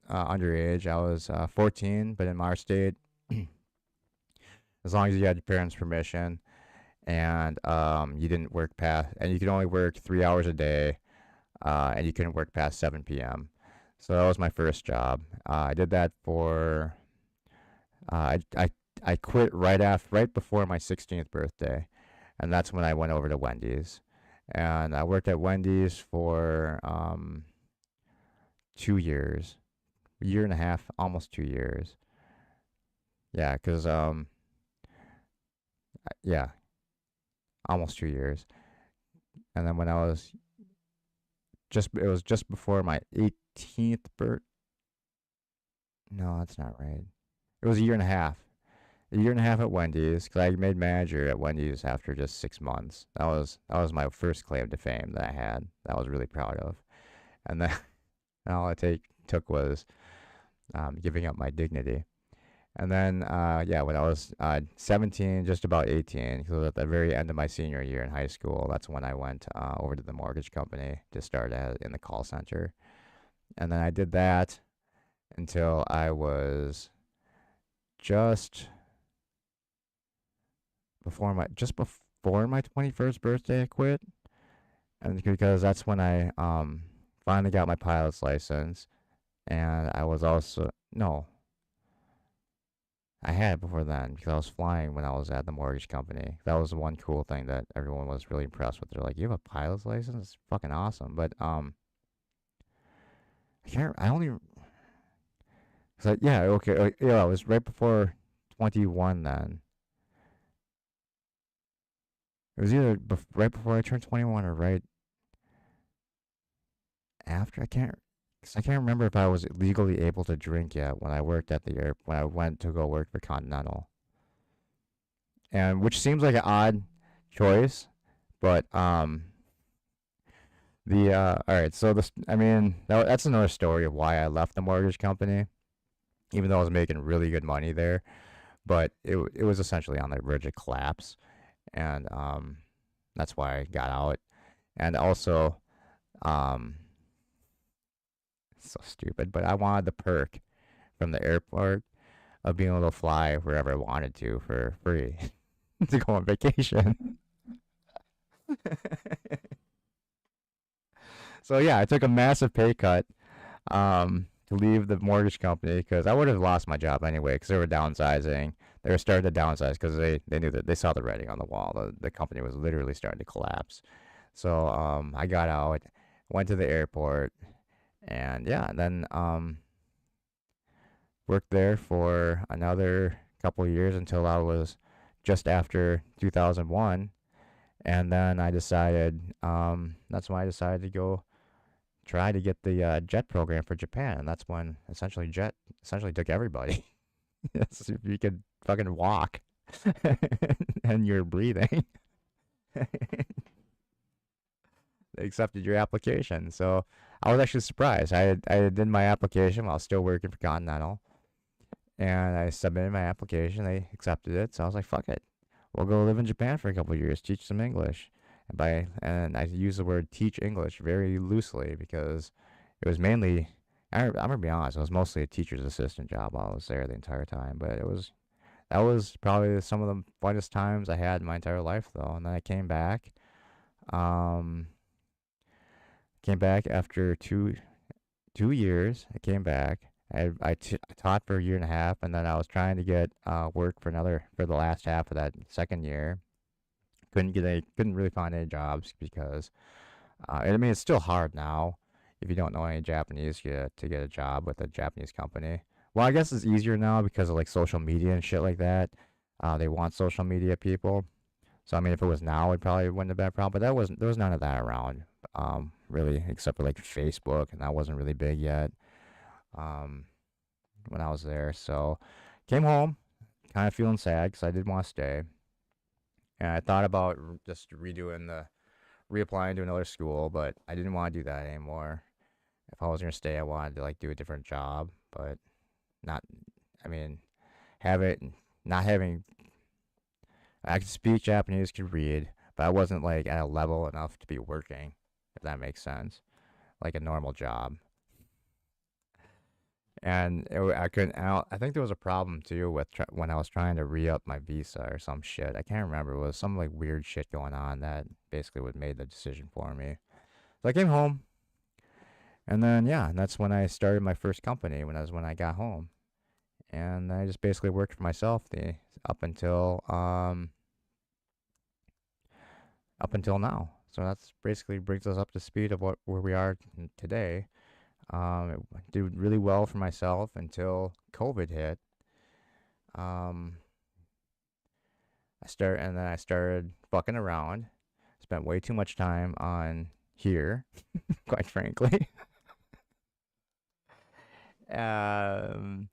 underage. I was 14, but in our state, as long as you had your parents' permission, and you didn't work past, and you could only work 3 hours a day, and you couldn't work past 7 p.m. So that was my first job. I did that for, I quit right before my 16th birthday, and that's when I went over to Wendy's, and I worked at Wendy's for 2 years, a year and a half, almost 2 years. Yeah, cause yeah, almost 2 years. And then when I was it was just before my 18th birth. No, that's not right. It was a year and a half. A year and a half at Wendy's, because I made manager at Wendy's after just 6 months. That was my first claim to fame that I had. That I was really proud of. And then and all I took was giving up my dignity. And then, yeah, when I was 17, just about 18, so at the very end of my senior year in high school, that's when I went over to the mortgage company to start in the call center. And then I did that until I was just before my 21st birthday, I quit. And because that's when I finally got my pilot's license. And I was also, no, I had it before then because I was flying when I was at the mortgage company. That was the one cool thing that everyone was really impressed with. They're like, "You have a pilot's license? It's fucking awesome." But I only, yeah, okay, yeah, it was right before 21 then. It was either right before I turned 21 or right after. I can't remember if I was legally able to drink yet when I worked at the air when I went to go work for Continental. And which seems like an odd choice, but all right, so I mean that's another story of why I left the mortgage company, even though I was making really good money there, but it was essentially on the verge of collapse, and that's why I got out. And also, so stupid, but I wanted the perk from the airport of being able to fly wherever I wanted to for free to go on vacation. So yeah, I took a massive pay cut to leave the mortgage company because I would have lost my job anyway because they were downsizing. They were starting to downsize because they knew that they saw the writing on the wall. The company was literally starting to collapse. So I got out, went to the airport, and yeah, then worked there for another couple of years until I was just after 2001. And then I decided, that's when I decided to go try to get the jet program for Japan. And that's when essentially jet essentially took everybody. Yes, if you could fucking walk and you're breathing, they accepted your application. So I was actually surprised. I did my application while still working for Continental, and I submitted my application. They accepted it, so I was like, "Fuck it, we'll go live in Japan for a couple of years, teach some English." And I use the word teach English very loosely because it was mainly I'm gonna be honest, it was mostly a teacher's assistant job while I was there the entire time. But that was probably some of the funnest times I had in my entire life though. And then I um came back after two years. I came back. I taught for a year and a half, and then I was trying to get work for the last half of that second year. Couldn't really find any jobs because I mean it's still hard now if you don't know any Japanese to get a job with a Japanese company. Well, I guess it's easier now because of like social media and shit like that. They want social media people. So I mean, if it was now, it probably wouldn't have been a problem. But there was none of that around, really, except for like Facebook, and that wasn't really big yet um, when I was there. So came home, kind of feeling sad because I did want to stay, and I thought about just reapplying to another school, but I didn't want to do that anymore. If I was gonna stay, I wanted to like do a different job, but not. I mean, have it not having. I could speak Japanese, could read, but I wasn't like at a level enough to be working, if that makes sense, like a normal job. And I couldn't. I think there was a problem too with when I was trying to re-up my visa or some shit. I can't remember. It was some like weird shit going on that basically what made the decision for me. So I came home, and then yeah, that's when I started my first company. When I got home, and I just basically worked for myself the up until up until now. So that's basically brings us up to speed of where we are today. It did really well for myself until COVID hit. Um, I started fucking around. Spent way too much time on here, quite frankly. um,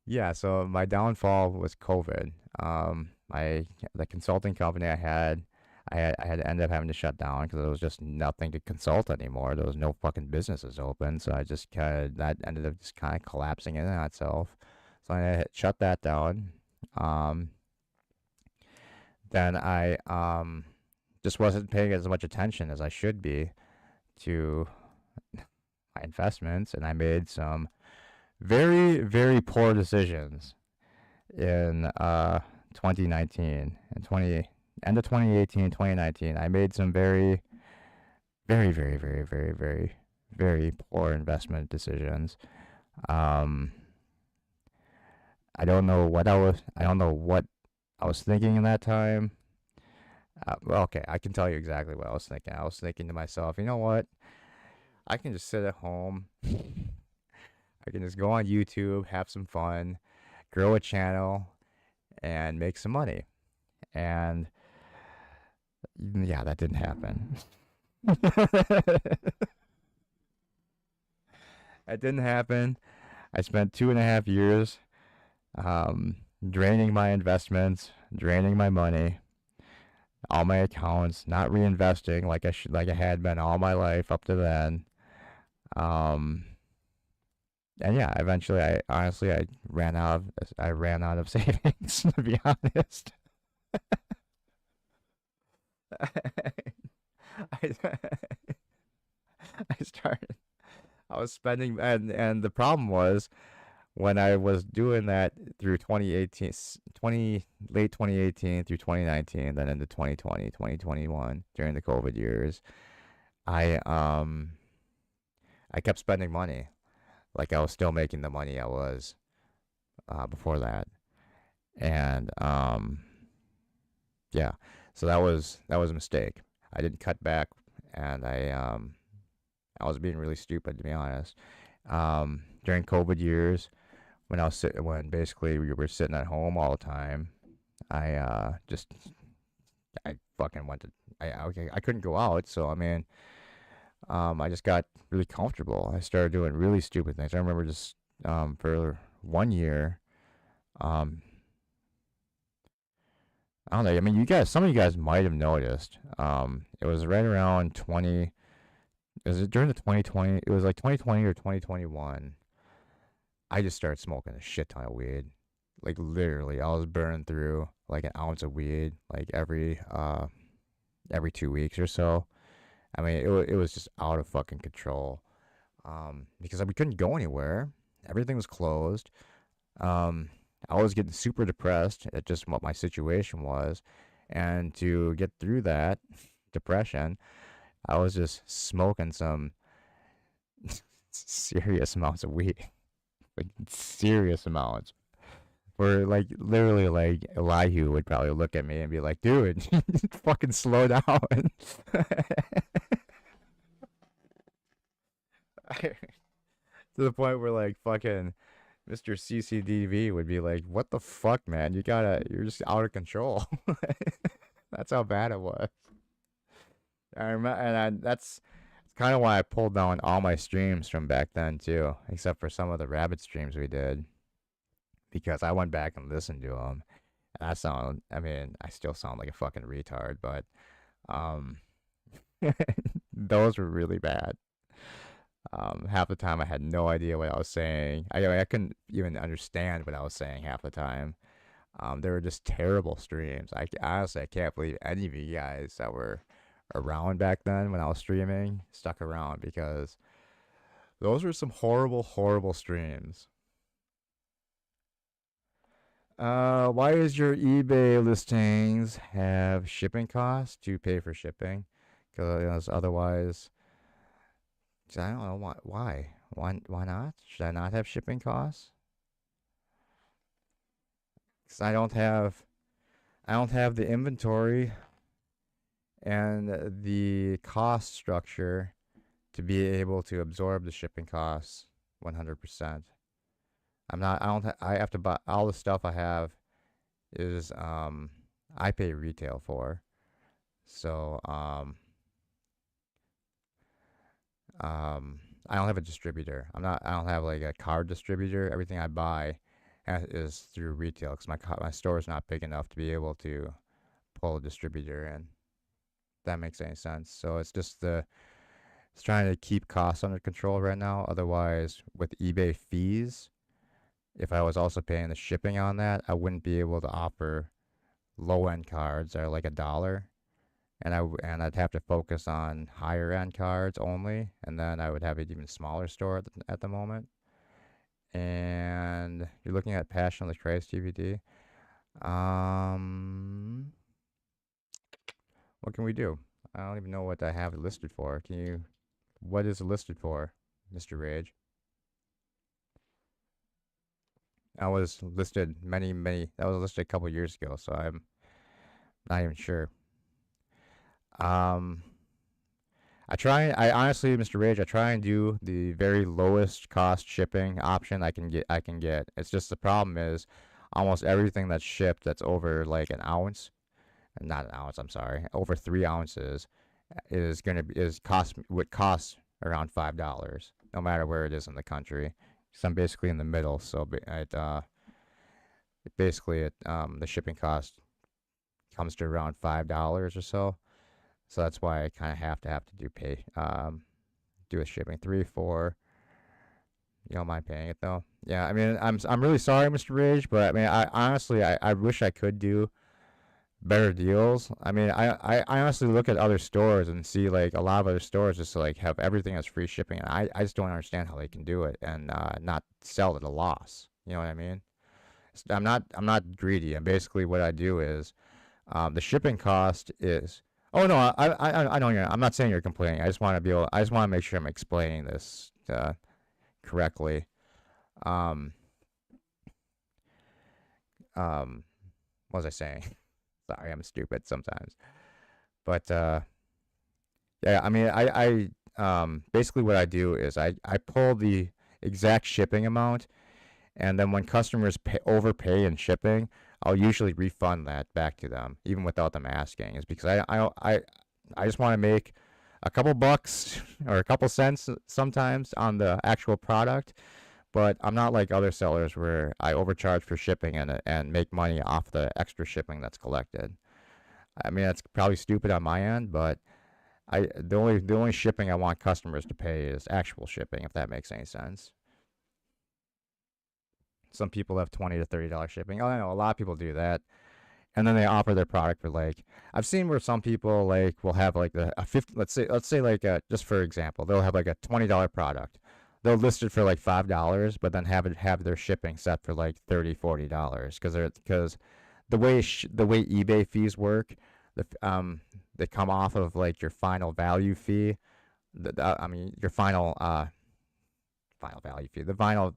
yeah. So my downfall was COVID. The consulting company I had to end up having to shut down because there was just nothing to consult anymore. There was no fucking businesses open, so I just that ended up just kind of collapsing in on itself. So I had shut that down. Um, then I just wasn't paying as much attention as I should be to my investments, and I made some very very poor decisions in 2019 and 20 end of 2018, 2019. I made some very very very very very very very poor investment decisions. um I don't know what I was thinking in that time. Well, okay, I can tell you exactly what I was thinking. I was thinking to myself, you know what, I can just sit at home. I can just go on YouTube, have some fun, grow a channel, and make some money. And yeah, that didn't happen. That didn't happen. I spent 2.5 years draining my investments, draining my money, all my accounts, not reinvesting like I had been all my life up to then. Um, and yeah, eventually, I ran out of savings. To be honest, I, I started. I was spending, and the problem was when I was doing that through 2018, 20 late 2018 through 2019, then into 2020, 2021 during the COVID years, I I kept spending money. Like I was still making the money I was before that, and yeah, so that was a mistake. I didn't cut back, and I was being really stupid, to be honest. During COVID years, when basically we were sitting at home all the time, I fucking went to I couldn't go out, so I mean, I just got really comfortable. I started doing really stupid things. I remember just for 1 year, um, I don't know. I mean, some of you guys might have noticed. It was right around 20. Was it during the 2020? It was like 2020 or 2021. I just started smoking a shit ton of weed. Like literally, I was burning through like an ounce of weed like every 2 weeks or so. I mean, it was just out of fucking control. Because we couldn't go anywhere. Everything was closed. Um, I was getting super depressed at just what my situation was, and to get through that depression, I was just smoking some serious amounts of weed, like serious amounts. Where like literally like Elihu would probably look at me and be like, "Dude, fucking slow down." To the point where like fucking Mr. CCDV would be like, "What the fuck, man? You're just out of control." That's how bad it was. I remember, that's kind of why I pulled down all my streams from back then too, except for some of the rabbit streams we did, because I went back and listened to them. And I mean, I still sound like a fucking retard, but um, those were really bad. Half the time I had no idea what I was saying. I couldn't even understand what I was saying half the time. They were just terrible streams. Honestly, I can't believe any of you guys that were around back then when I was streaming stuck around, because those were some horrible, horrible streams. Why does your eBay listings have shipping costs to pay for shipping? Because otherwise, I don't know why. Why not? Should I not have shipping costs? Because I don't have the inventory and the cost structure to be able to absorb the shipping costs 100%. I have to buy all the stuff I have is I pay retail for. So I don't have a distributor. I don't have like a card distributor. Everything I buy is through retail, because my store is not big enough to be able to pull a distributor in. If that makes any sense. So it's trying to keep costs under control right now. Otherwise, with eBay fees, if I was also paying the shipping on that, I wouldn't be able to offer low end cards that are like $1, and I'd have to focus on higher end cards only, and then I would have an even smaller store at the moment. And you're looking at Passion of the Christ DVD. Um, what can we do? I don't even know what I have it listed for. What is it listed for, Mr. Rage? That was listed a couple years ago, so I'm not even sure. I honestly, Mr. Rage, I try and do the very lowest cost shipping option I can get. It's just the problem is almost everything that's shipped that's over like an ounce, not an ounce, I'm sorry, over 3 ounces would cost around $5, no matter where it is in the country. So I'm basically in the middle, so the shipping cost comes to around $5 or so. So that's why I kind of have to do a shipping 3, 4. You don't mind paying it though. Yeah, I mean, I'm really sorry, Mr. Rage, but I mean, I honestly I wish I could do better deals. I mean, I honestly look at other stores and see like a lot of other stores just like have everything as free shipping, and I just don't understand how they can do it and not sell at a loss. You know what I mean? I'm not greedy. And basically what I do is the shipping cost is. Oh no, I know I'm not saying you're complaining. I just want to make sure I'm explaining this correctly. Um, what was I saying? Sorry, I'm stupid sometimes. But yeah, I mean, basically what I do is I pull the exact shipping amount, and then when customers overpay in shipping, I'll usually refund that back to them, even without them asking. Is because I just want to make a couple bucks or a couple cents sometimes on the actual product, but I'm not like other sellers where I overcharge for shipping and make money off the extra shipping that's collected. I mean, that's probably stupid on my end, but the only shipping I want customers to pay is actual shipping, if that makes any sense. Some people have $20 to $30 shipping. Oh, I know a lot of people do that, and then they offer their product for like I've seen where some people like will have like a 50. Let's say like just for example, they'll have like a $20 product. They'll list it for like $5, but then have their shipping set for like $30 to $40 because the way eBay fees work, they come off of like your final value fee. I mean your final value fee, the final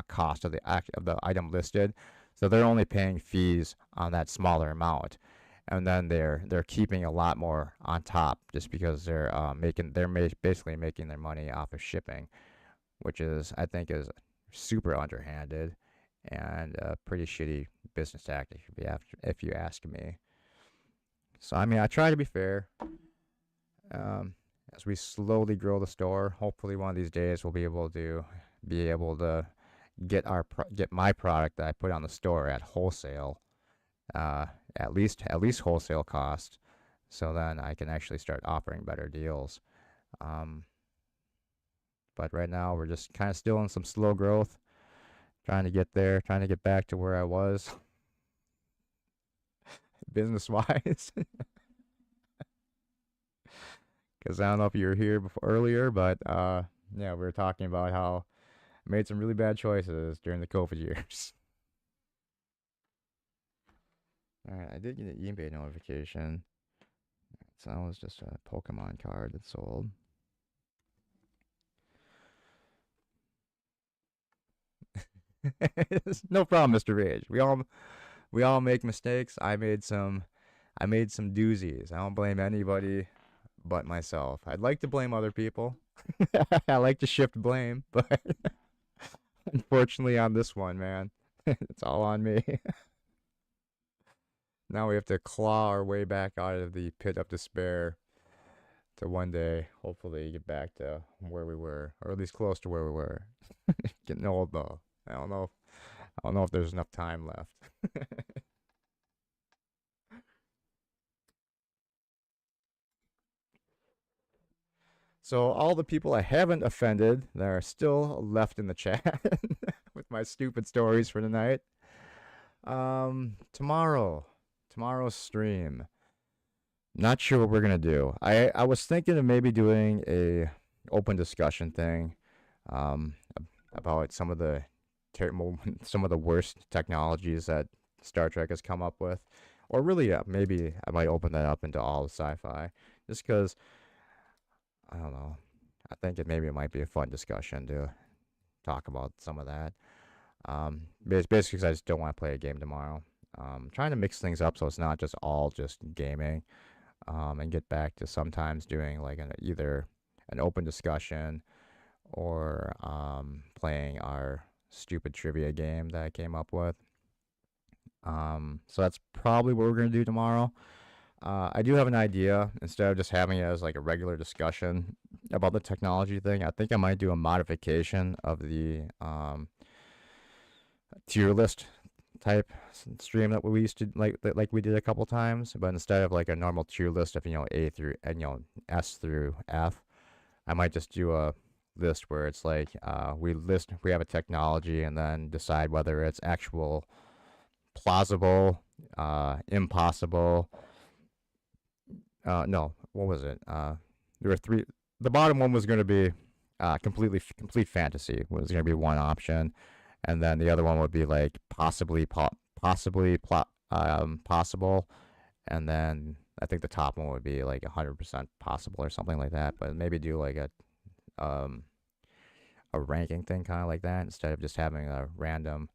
cost of the item listed. So they're only paying fees on that smaller amount, and then they're keeping a lot more on top just because basically making their money off of shipping, which is I think is super underhanded and a pretty shitty business tactic if you ask me. So I mean I try to be fair. Um, as we slowly grow the store, hopefully one of these days we'll be able to get my product that I put on the store at wholesale, uh, at least wholesale cost, so then I can actually start offering better deals. Um, but right now we're just kind of still in some slow growth, trying to get there, trying to get back to where I was business wise. Because I don't know if you were here earlier, but yeah, we were talking about how I made some really bad choices during the COVID years. All right, I did get an eBay notification. So that was just a Pokemon card that sold. No problem, Mr. Rage. We all make mistakes. I made some doozies. I don't blame anybody but myself. I'd like to blame other people. I like to shift blame, but unfortunately on this one, man, it's all on me. Now we have to claw our way back out of the pit of despair to one day, hopefully, get back to where we were, or at least close to where we were. Getting old though. I don't know. I don't know if there's enough time left. So all the people I haven't offended that are still left in the chat with my stupid stories for tonight. Tomorrow's stream. Not sure what we're gonna do. I was thinking of maybe doing a open discussion thing, um, about some of the worst technologies that Star Trek has come up with, or really maybe I might open that up into all of sci-fi, just because I don't know. I think it might be a fun discussion to talk about some of that. Basically, 'cause I just don't want to play a game tomorrow. Trying to mix things up so it's not just all just gaming, and get back to sometimes doing like either an open discussion or playing our stupid trivia game that I came up with. So that's probably what we're gonna do tomorrow. I do have an idea. Instead of just having it as like a regular discussion about the technology thing, I think I might do a modification of the tier list type stream that we used to like we did a couple times. But instead of like a normal tier list of A through and S through F, I might just do a list where it's like we have a technology and then decide whether it's actual plausible, impossible. No, what was it? There were three. The bottom one was going to be complete fantasy was going to be one option, and then the other one would be like possible, and then I think the top one would be like 100% possible or something like that. But maybe do like um a ranking thing kind of like that instead of just having a random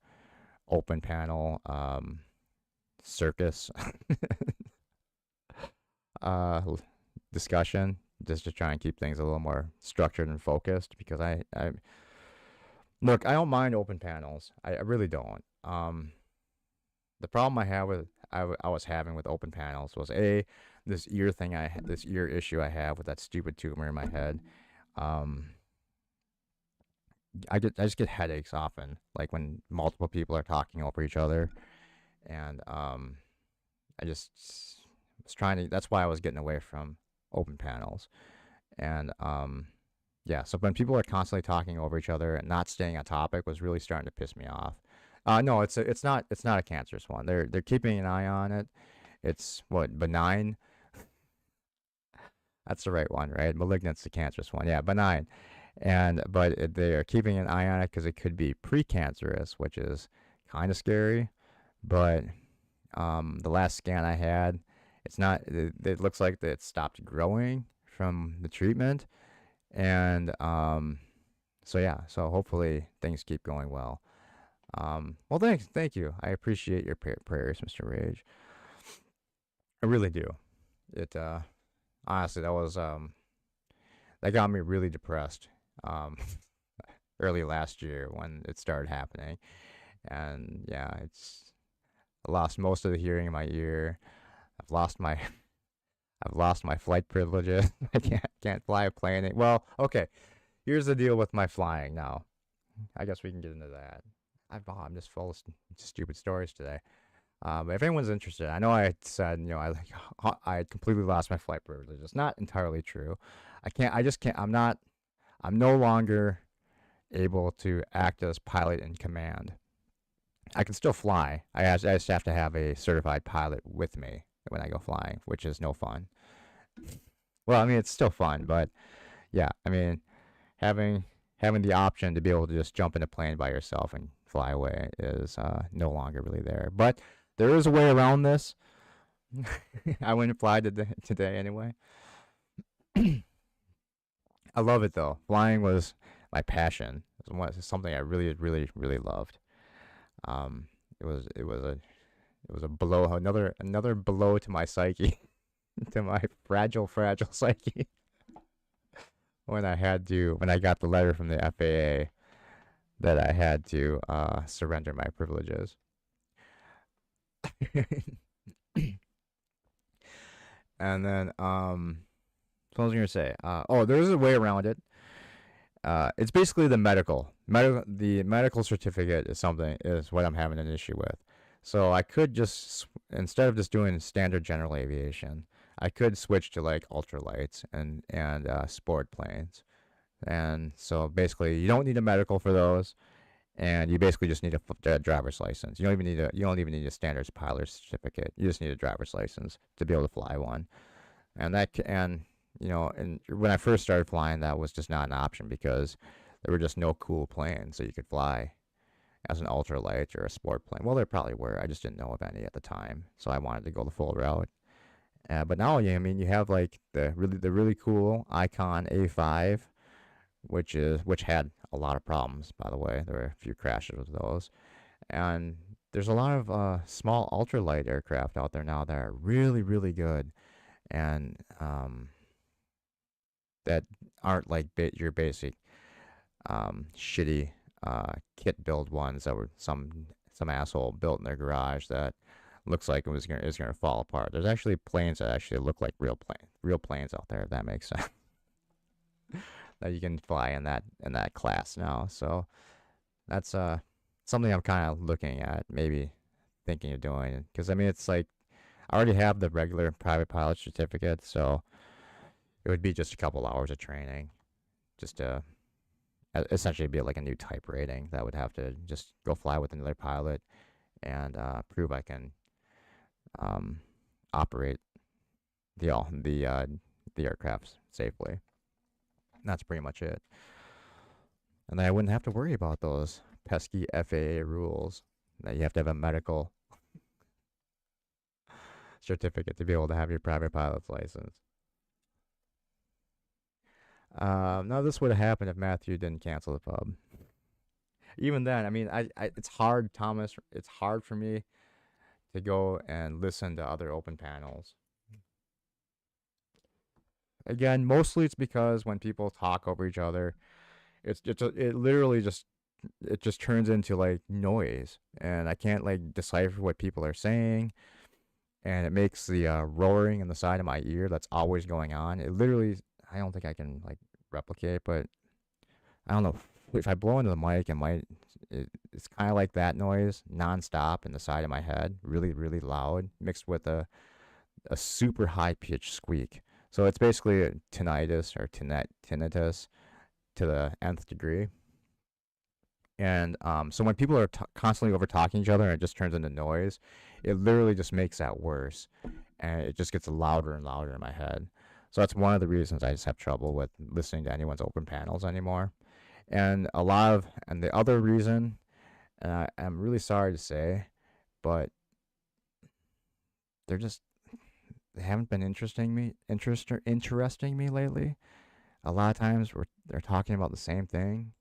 open panel circus uh, discussion, just to try and keep things a little more structured and focused. Because I look, I don't mind open panels. I really don't. The problem I have with I was having with open panels was this ear thing this ear issue I have with that stupid tumor in my head. Um, I just get headaches often, like when multiple people are talking over each other, and I just was trying to. That's why I was getting away from open panels, and yeah. So when people are constantly talking over each other and not staying on topic was really starting to piss me off. No, it's not a cancerous one. They're keeping an eye on it. It's what, benign. That's the right one, right? Malignant's the cancerous one. Yeah, benign. And but they are keeping an eye on it because it could be precancerous, which is kind of scary. But the last scan I had, it's not. It looks like that it stopped growing from the treatment, and so yeah. So hopefully things keep going well. Well, thank you. I appreciate your prayers, Mr. Rage. I really do. It honestly, that got me really depressed. Um, early last year when it started happening, and yeah, I lost most of the hearing in my ear. I've lost my I've lost my flight privileges. I can't fly a plane. Well, okay. Here's the deal with my flying now. I guess we can get into that. I'm just full of stupid stories today. But if anyone's interested, I know I said, I had completely lost my flight privileges. It's not entirely true. I just can't. I'm no longer able to act as pilot in command. I can still fly. I just have to have a certified pilot with me when I go flying, which is no fun. Well, I mean, it's still fun, but yeah, I mean, having the option to be able to just jump in a plane by yourself and fly away is no longer really there. But there is a way around this. I wouldn't fly today anyway. I love it though. Flying was my passion. It was something I really, really, really loved. Um, it was a blow, another blow to my psyche, to my fragile psyche. When I got the letter from the FAA that I had to surrender my privileges. And then what was I gonna say? There's a way around it. It's basically the medical certificate is what I'm having an issue with. So I could just, instead of just doing standard general aviation, I could switch to like ultralights and sport planes. And so basically, you don't need a medical for those, and you basically just need a driver's license. You don't even need a standard pilot certificate. You just need a driver's license to be able to fly one. And when I first started flying, that was just not an option because there were just no cool planes that you could fly as an ultralight or a sport plane. Well, there probably were. I just didn't know of any at the time, so I wanted to go the full route. But now, yeah, I mean, you have like the really cool Icon A5, which had a lot of problems. By the way, there were a few crashes with those, and there's a lot of small ultralight aircraft out there now that are really really good, and that aren't like your basic shitty kit build ones that were some asshole built in their garage that looks like is gonna fall apart. There's actually planes that actually look like real planes out there. If that makes sense. That you can fly in that class now. So that's something I'm kind of looking at, maybe thinking of doing. Because I mean, it's like I already have the regular private pilot certificate, so it would be just a couple hours of training, just to essentially be like a new type rating that would have to just go fly with another pilot and prove I can operate the aircraft safely. And that's pretty much it. And then I wouldn't have to worry about those pesky FAA rules that you have to have a medical certificate to be able to have your private pilot's license. Now this would have happened if Matthew didn't cancel the pub. Even then, I mean, it's hard, Thomas. It's hard for me to go and listen to other open panels. Again, mostly it's because when people talk over each other, it literally just it just turns into like noise, and I can't like decipher what people are saying, and it makes the roaring in the side of my ear that's always going on. It literally, I don't think I can like replicate, but I don't know if I blow into the mic, it's kind of like that noise nonstop in the side of my head, really really loud, mixed with a super high pitched squeak. So it's basically a tinnitus or tinnitus to the nth degree. And so when people are constantly over talking each other and it just turns into noise, it literally just makes that worse. And it just gets louder and louder in my head. So that's one of the reasons I just have trouble with listening to anyone's open panels anymore. And the other reason, and I'm really sorry to say, but they're just, they haven't been interesting me lately. A lot of times they're talking about the same thing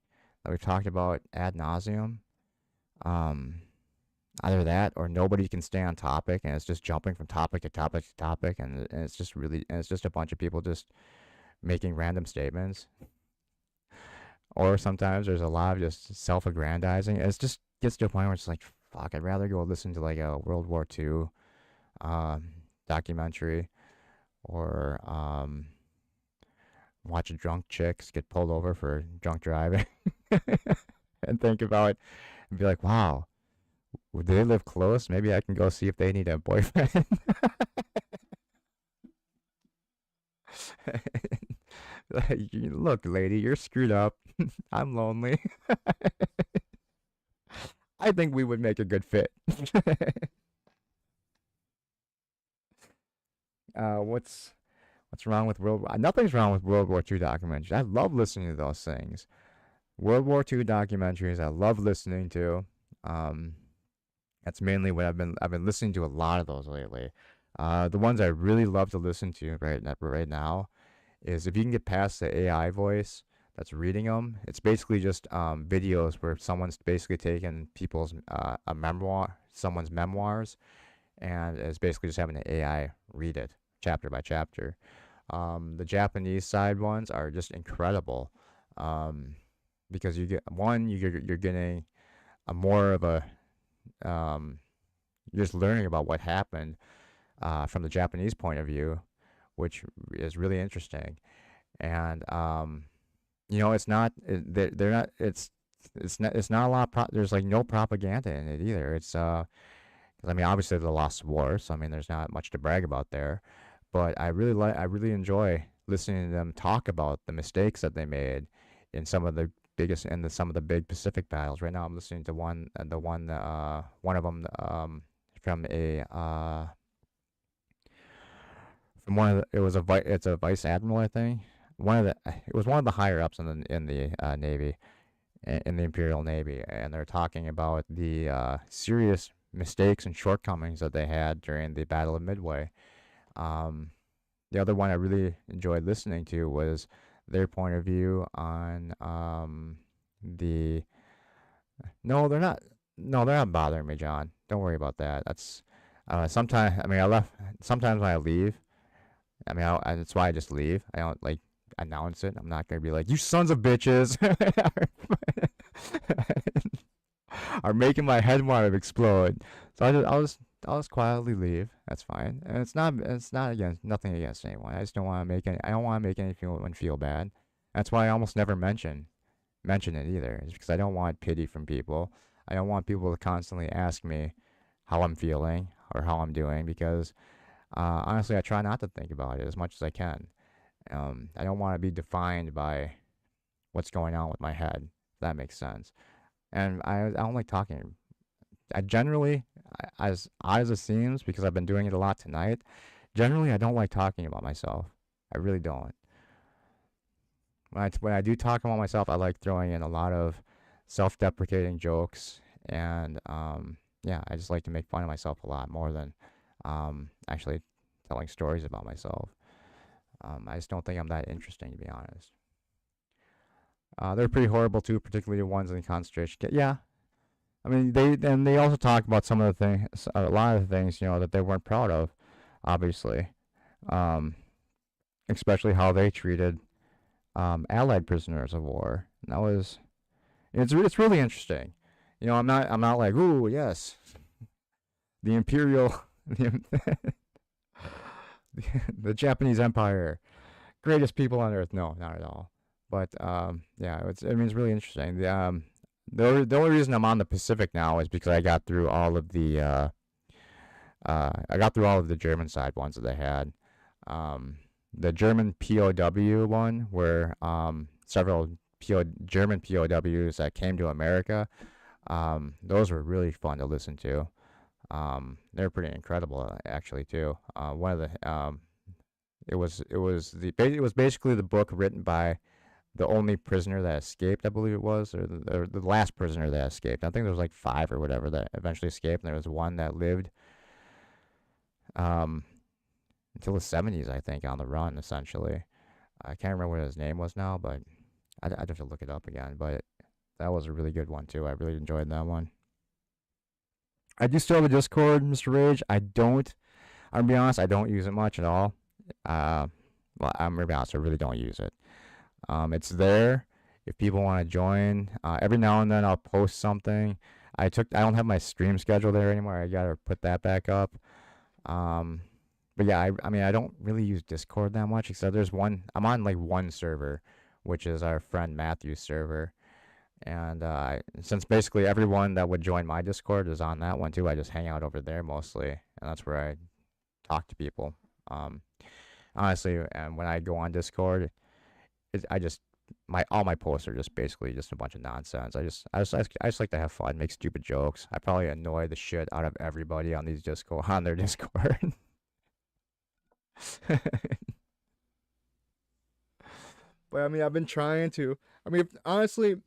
that we've talked about ad nauseum. Um, Either that or nobody can stay on topic, and it's just jumping from topic to topic to topic, and it's just a bunch of people just making random statements. Or sometimes there's a lot of just self-aggrandizing. It just gets to a point where it's like, fuck, I'd rather go listen to like a World War II um, documentary, or watch drunk chicks get pulled over for drunk driving and think about it and be like, wow, do they live close? Maybe I can go see if they need a boyfriend. Like, look, lady, you're screwed up. I'm lonely. I think we would make a good fit. What's wrong with Nothing's wrong with World War II documentaries. I love listening to those things. World War II documentaries, I love listening to. Um, that's mainly what I've been listening to a lot of those lately. The ones I really love to listen to right now is if you can get past the AI voice that's reading them. It's basically just videos where someone's basically taken someone's memoirs, and is basically just having the AI read it chapter by chapter. The Japanese side ones are just incredible, um, because you're getting a more of a um, you're just learning about what happened from the Japanese point of view, which is really interesting. And it's not they're not it's not a lot. There's like no propaganda in it either. It's 'cause, I mean, obviously they lost the war, so I mean there's not much to brag about there. But I really enjoy listening to them talk about the mistakes that they made in some of the big Pacific battles. Right now, I'm listening to one of them from a from one of the, it's a vice admiral, I think. It was one of the higher ups in the Navy, in the Imperial Navy, and they're talking about the serious mistakes and shortcomings that they had during the Battle of Midway. Um, the other one I really enjoyed listening to was their point of view on the. No, they're not. No, they're not bothering me, John. Don't worry about that. That's sometimes. I mean, I left. Sometimes when I leave, I mean, that's why I just leave. I don't like announce it. I'm not gonna be like, "You sons of bitches," are making my head want to explode. So I'll just quietly leave. That's fine. And it's not against nothing against anyone. I just don't want to make any I don't want to make anyone feel bad. That's why I almost never mention it either. It's because I don't want pity from people. I don't want people to constantly ask me how I'm feeling or how I'm doing, because honestly I try not to think about it as much as I can. I don't want to be defined by what's going on with my head, if that makes sense. And I don't like talking. I generally, as odd as it seems, because I've been doing it a lot tonight, generally I don't like talking about myself. I really don't. When I do talk about myself, I like throwing in a lot of self-deprecating jokes, and yeah, I just like to make fun of myself a lot more than actually telling stories about myself. I just don't think I'm that interesting, to be honest. They're pretty horrible too, particularly the ones in concentration camp. Yeah, I mean they also talk about some of the things, a lot of the things that they weren't proud of, obviously, um, especially how they treated Allied prisoners of war. And that was it's really interesting. I'm not like, ooh, yes, the imperial the, the Japanese Empire, greatest people on earth. No, not at all. But yeah, it's really interesting. The only reason I'm on the Pacific now is because I got through all of the German side ones that they had. The German POW one, where several German POWs that came to America, those were really fun to listen to. They're pretty incredible, actually, too. One of the it was basically the book written by the only prisoner that escaped, I believe it was, or the last prisoner that escaped. I think there was like five or whatever that eventually escaped, and there was one that lived um, until the 70s, I think, on the run, essentially. I can't remember what his name was now, but I'd have to look it up again. But that was a really good one, too. I really enjoyed that one. I do still have a Discord, Mr. Rage. I'm gonna be honest, I don't use it much at all. Well, I'm gonna be honest, I really don't use it. It's there if people want to join. Every now and then I'll post something. I don't have my stream schedule there anymore. I gotta put that back up. But yeah, I mean I don't really use Discord that much, except there's one. I'm on like one server, which is our friend Matthew's server. And since basically everyone that would join my Discord is on that one too, I just hang out over there mostly, and that's where I talk to people. Um, Honestly, and when I go on Discord, I just all my posts are just basically just a bunch of nonsense. I just like to have fun, make stupid jokes. I probably annoy the shit out of everybody on these Discord on their Discord. But I mean, I've been trying to. I mean, honestly,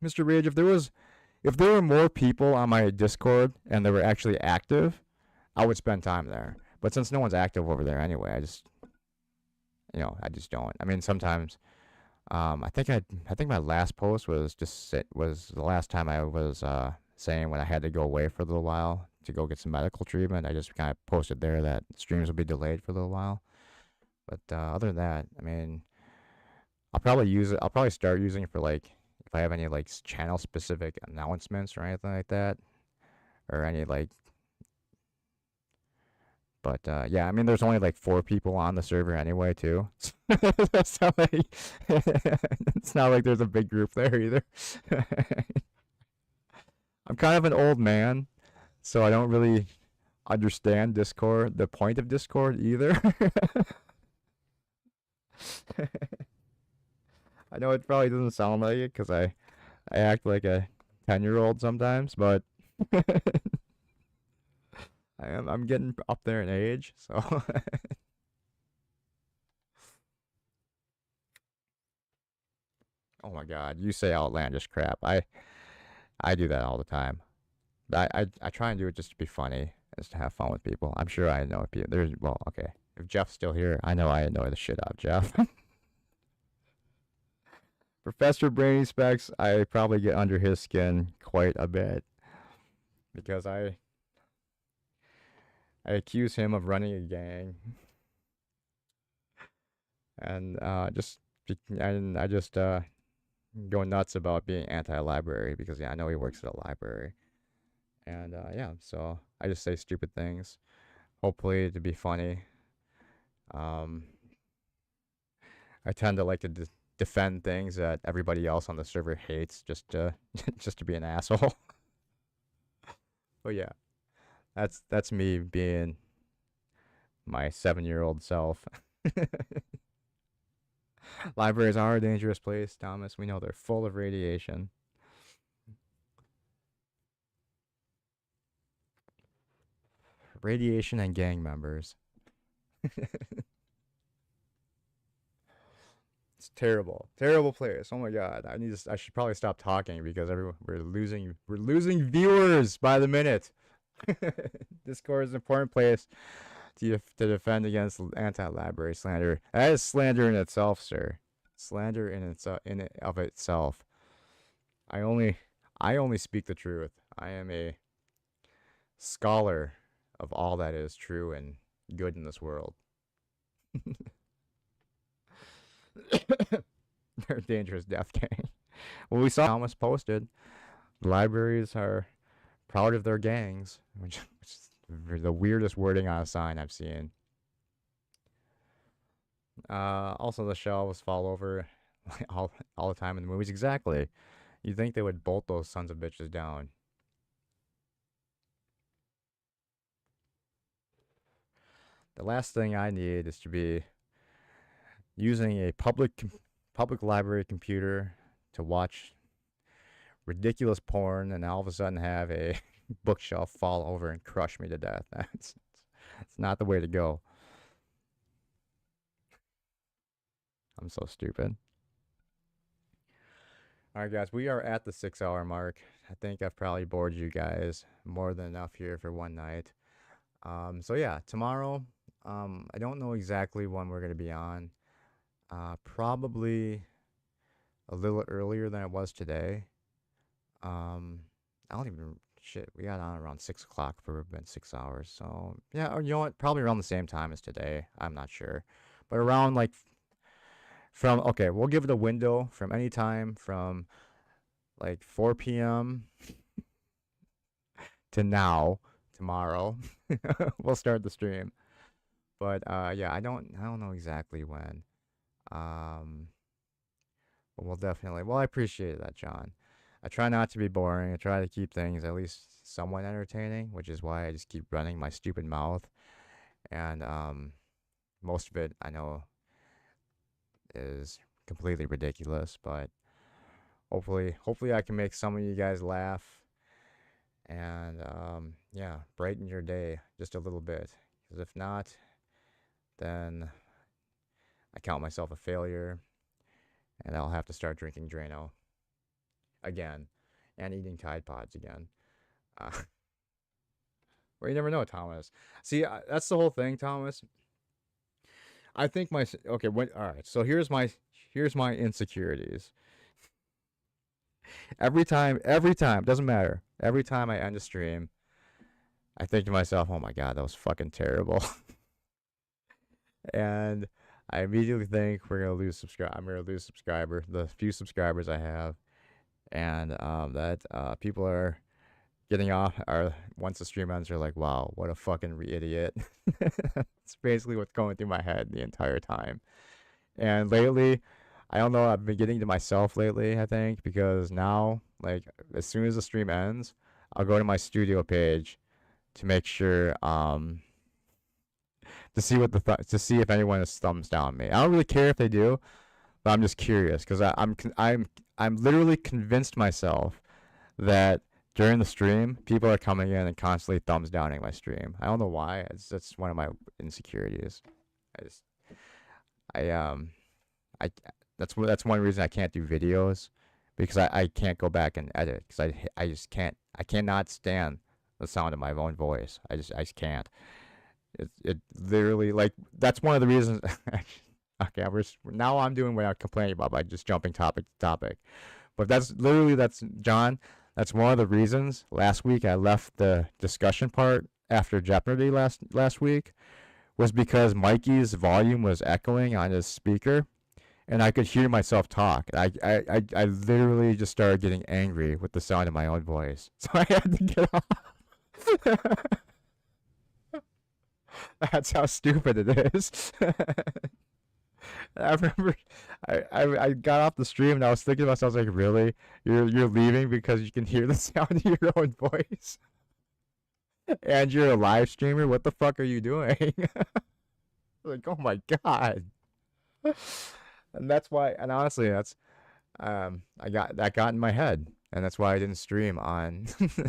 Mr. Rage, if there were more people on my Discord and they were actually active, I would spend time there. But since no one's active over there anyway, I just don't. I mean, sometimes I think my last post was was the last time I was saying when I had to go away for a little while to go get some medical treatment. I just kind of posted there that streams will be delayed for a little while. But other than that, I mean, I'll probably use it. I'll probably start using it for like if I have any like channel specific announcements or anything like that, or any like. But yeah, I mean, there's only like four people on the server anyway, too. That's not like it's not like there's a big group there either. I'm kind of an old man, so I don't really understand Discord, the point of Discord either. I know it probably doesn't sound like it because I act like a 10-year-old sometimes, but I'm getting up there in age, so oh my god, you say outlandish crap. I do that all the time. I try and do it just to be funny, just to have fun with people. I'm sure I know people. Okay. If Jeff's still here, I know I annoy the shit out of Jeff. Professor Brainy Specs, I probably get under his skin quite a bit because I accuse him of running a gang, and I just go nuts about being anti-library because yeah, I know he works at a library, and yeah, so I just say stupid things, hopefully to be funny. Um, I tend to like to defend things that everybody else on the server hates just to just to be an asshole. But yeah, that's me being my 7-year-old self. Libraries are a dangerous place, Thomas. We know they're full of radiation. Radiation and gang members. It's terrible, terrible place. Oh my god, I should probably stop talking because we're losing viewers by the minute. Discord is an important place to defend against anti-library slander. That is slander in itself, sir. Slander in it of itself. I only speak the truth. I am a scholar of all that is true and good in this world. They're a dangerous death gang. Well, we saw Thomas posted. Libraries are proud of their gangs, which is the weirdest wording on a sign I've seen. Also, the shelves fall over all the time in the movies. Exactly. You'd think they would bolt those sons of bitches down. The last thing I need is to be using a public library computer to watch ridiculous porn and all of a sudden have a bookshelf fall over and crush me to death. That's not the way to go. I'm so stupid. All right, guys, we are at the 6 hour mark. I think I've probably bored you guys more than enough here for one night. So yeah, tomorrow, I don't know exactly when we're gonna be on. Probably a little earlier than it was today. I don't even shit. We got on around 6 o'clock for about 6 hours. So yeah, or you know what? Probably around the same time as today. I'm not sure, but around like from okay, we'll give it a window from any time from like 4 p.m. to now tomorrow. We'll start the stream. But yeah, I don't know exactly when. But we'll definitely. Well, I appreciate that, John. I try not to be boring. I try to keep things at least somewhat entertaining, which is why I just keep running my stupid mouth. And most of it I know is completely ridiculous, but hopefully I can make some of you guys laugh and yeah, brighten your day just a little bit. Because if not, then I count myself a failure, and I'll have to start drinking Drano again and eating Tide Pods again. Uh, well, you never know, Thomas. See, that's the whole thing, Thomas. I think my okay. All right. So here's my insecurities. Every time, doesn't matter. Every time I end a stream, I think to myself, "Oh my god, that was fucking terrible," and I immediately think we're gonna lose subscribe. I'm gonna lose the few subscribers I have, and that people are getting off. Are once the stream ends, they're like, "Wow, what a fucking idiot." It's basically what's going through my head the entire time. And lately, I don't know. I've been getting to myself lately. I think because now, like, as soon as the stream ends, I'll go to my studio page to make sure to see what to see if anyone is thumbs down me. I don't really care if they do, but I'm just curious because I'm literally convinced myself that during the stream people are coming in and constantly thumbs downing my stream. I don't know why. That's one of my insecurities. I just I that's one reason I can't do videos because I can't go back and edit because I just can't. I cannot stand the sound of my own voice. I just can't. It literally like that's one of the reasons. Okay, now I'm doing what I'm complaining about by just jumping topic to topic. But that's John. That's one of the reasons last week I left the discussion part after Jeopardy last week was because Mikey's volume was echoing on his speaker, and I could hear myself talk. I literally just started getting angry with the sound of my own voice, so I had to get off. That's how stupid it is. I remember I got off the stream and I was thinking to myself, I was like, really? You're leaving because you can hear the sound of your own voice? And you're a live streamer? What the fuck are you doing? Like, oh my god. And that's why, and honestly, that's that got in my head, and that's why I didn't stream on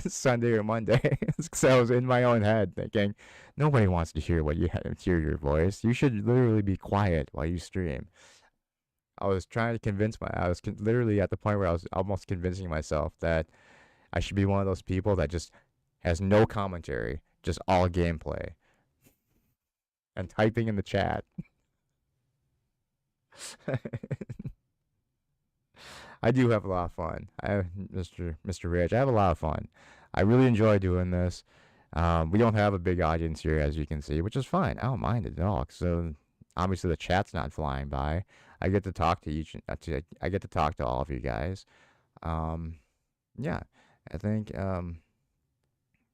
Sunday or Monday. Because I was in my own head thinking, nobody wants to hear your voice. You should literally be quiet while you stream. I was trying to I was literally at the point where I was almost convincing myself that I should be one of those people that just has no commentary, just all gameplay and typing in the chat. I do have a lot of fun. Mr. Rich, I have a lot of fun. I really enjoy doing this. We don't have a big audience here, as you can see, which is fine. I don't mind it at all. So obviously the chat's not flying by. I get to talk to I get to talk to all of you guys. Um, yeah, I think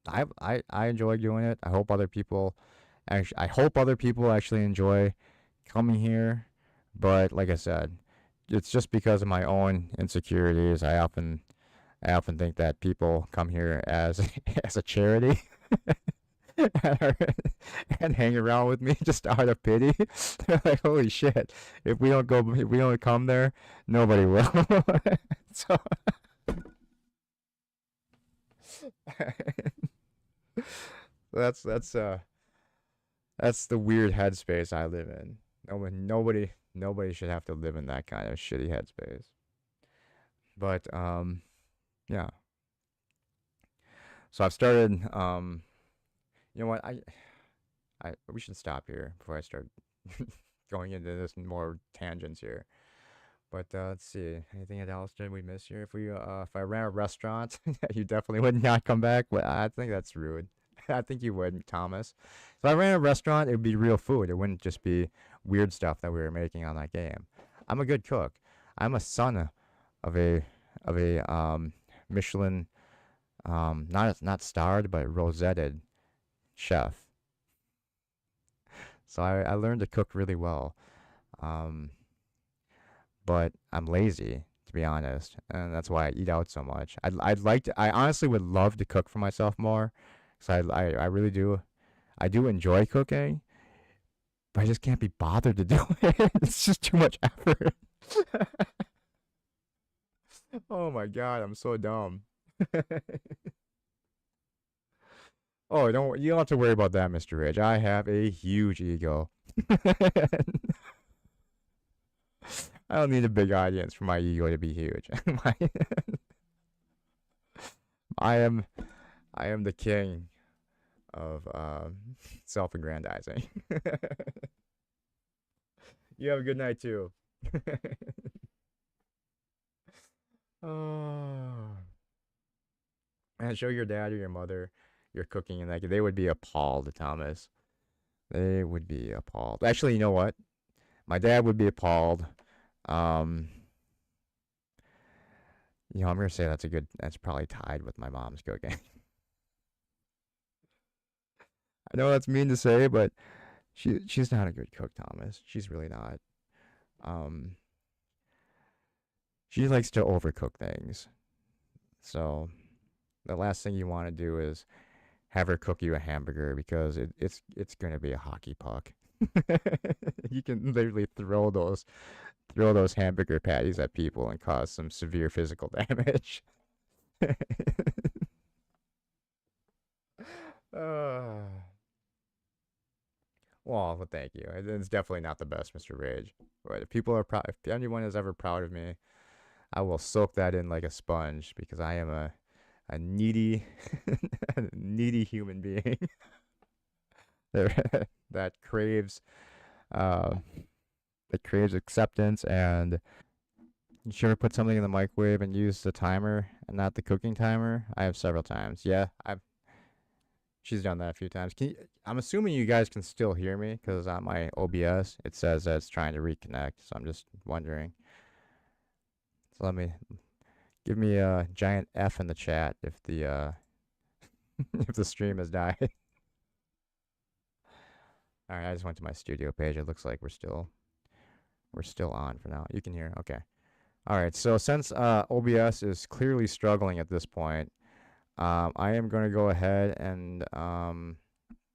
I enjoy doing it. I hope other people actually enjoy coming here. But like I said, it's just because of my own insecurities. I often think that people come here as as a charity and hang around with me just out of pity. They're like, holy shit! If we don't come there, nobody will. So that's that's uh that's the weird headspace I live in. Nobody should have to live in that kind of shitty headspace. But yeah. So I've started. You know what? We should stop here before I start going into this more tangents here. But let's see. Anything else did we miss here? If I ran a restaurant, you definitely would not come back. But I think that's rude. I think you would, Thomas. If I ran a restaurant, it would be real food. It wouldn't just be weird stuff that we were making on that game. I'm a good cook. I'm a son of a Michelin, not starred but rosetted chef. So I learned to cook really well. Um, but I'm lazy, to be honest, and that's why I eat out so much. I honestly would love to cook for myself more, because I really do. I do enjoy cooking, but I just can't be bothered to do it. It's just too much effort. Oh my god, I'm so dumb. Oh, you don't have to worry about that, Mr. Ridge. I have a huge ego. I don't need a big audience for my ego to be huge. I am I am the king of self-aggrandizing. You have a good night too. Oh. And show your dad or your mother your cooking and like they would be appalled, Thomas. They would be appalled. Actually, you know what? My dad would be appalled. Um, I'm gonna say that's probably tied with my mom's cooking. I know that's mean to say, but she's not a good cook, Thomas. She's really not. Um, she likes to overcook things. So the last thing you want to do is have her cook you a hamburger because it's gonna be a hockey puck. You can literally throw those hamburger patties at people and cause some severe physical damage. uh, well, thank you. It's definitely not the best, Mr. Rage. But if anyone is ever proud of me, I will soak that in like a sponge because I am a needy, a needy human being that craves, uh, acceptance. And you sure put something in the microwave and use the timer and not the cooking timer? I have several times. Yeah, she's done that a few times. I'm assuming you guys can still hear me because on my OBS it says that it's trying to reconnect. So I'm just wondering. So give me a giant F in the chat if the if the stream has died. All right, I just went to my studio page. It looks like we're still on for now. You can hear. Okay. All right. So since OBS is clearly struggling at this point, I am going to go ahead and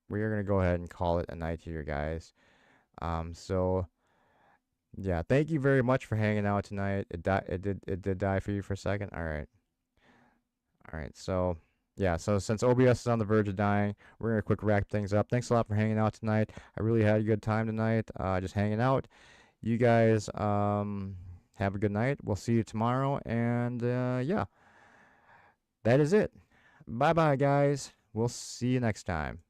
we are going to go ahead and call it a night here, guys. So yeah, thank you very much for hanging out tonight. It did die for you for a second. All right. All right. So yeah, so since OBS is on the verge of dying, we're going to quick wrap things up. Thanks a lot for hanging out tonight. I really had a good time tonight, just hanging out. You guys have a good night. We'll see you tomorrow. And yeah, that is it. Bye-bye, guys. We'll see you next time.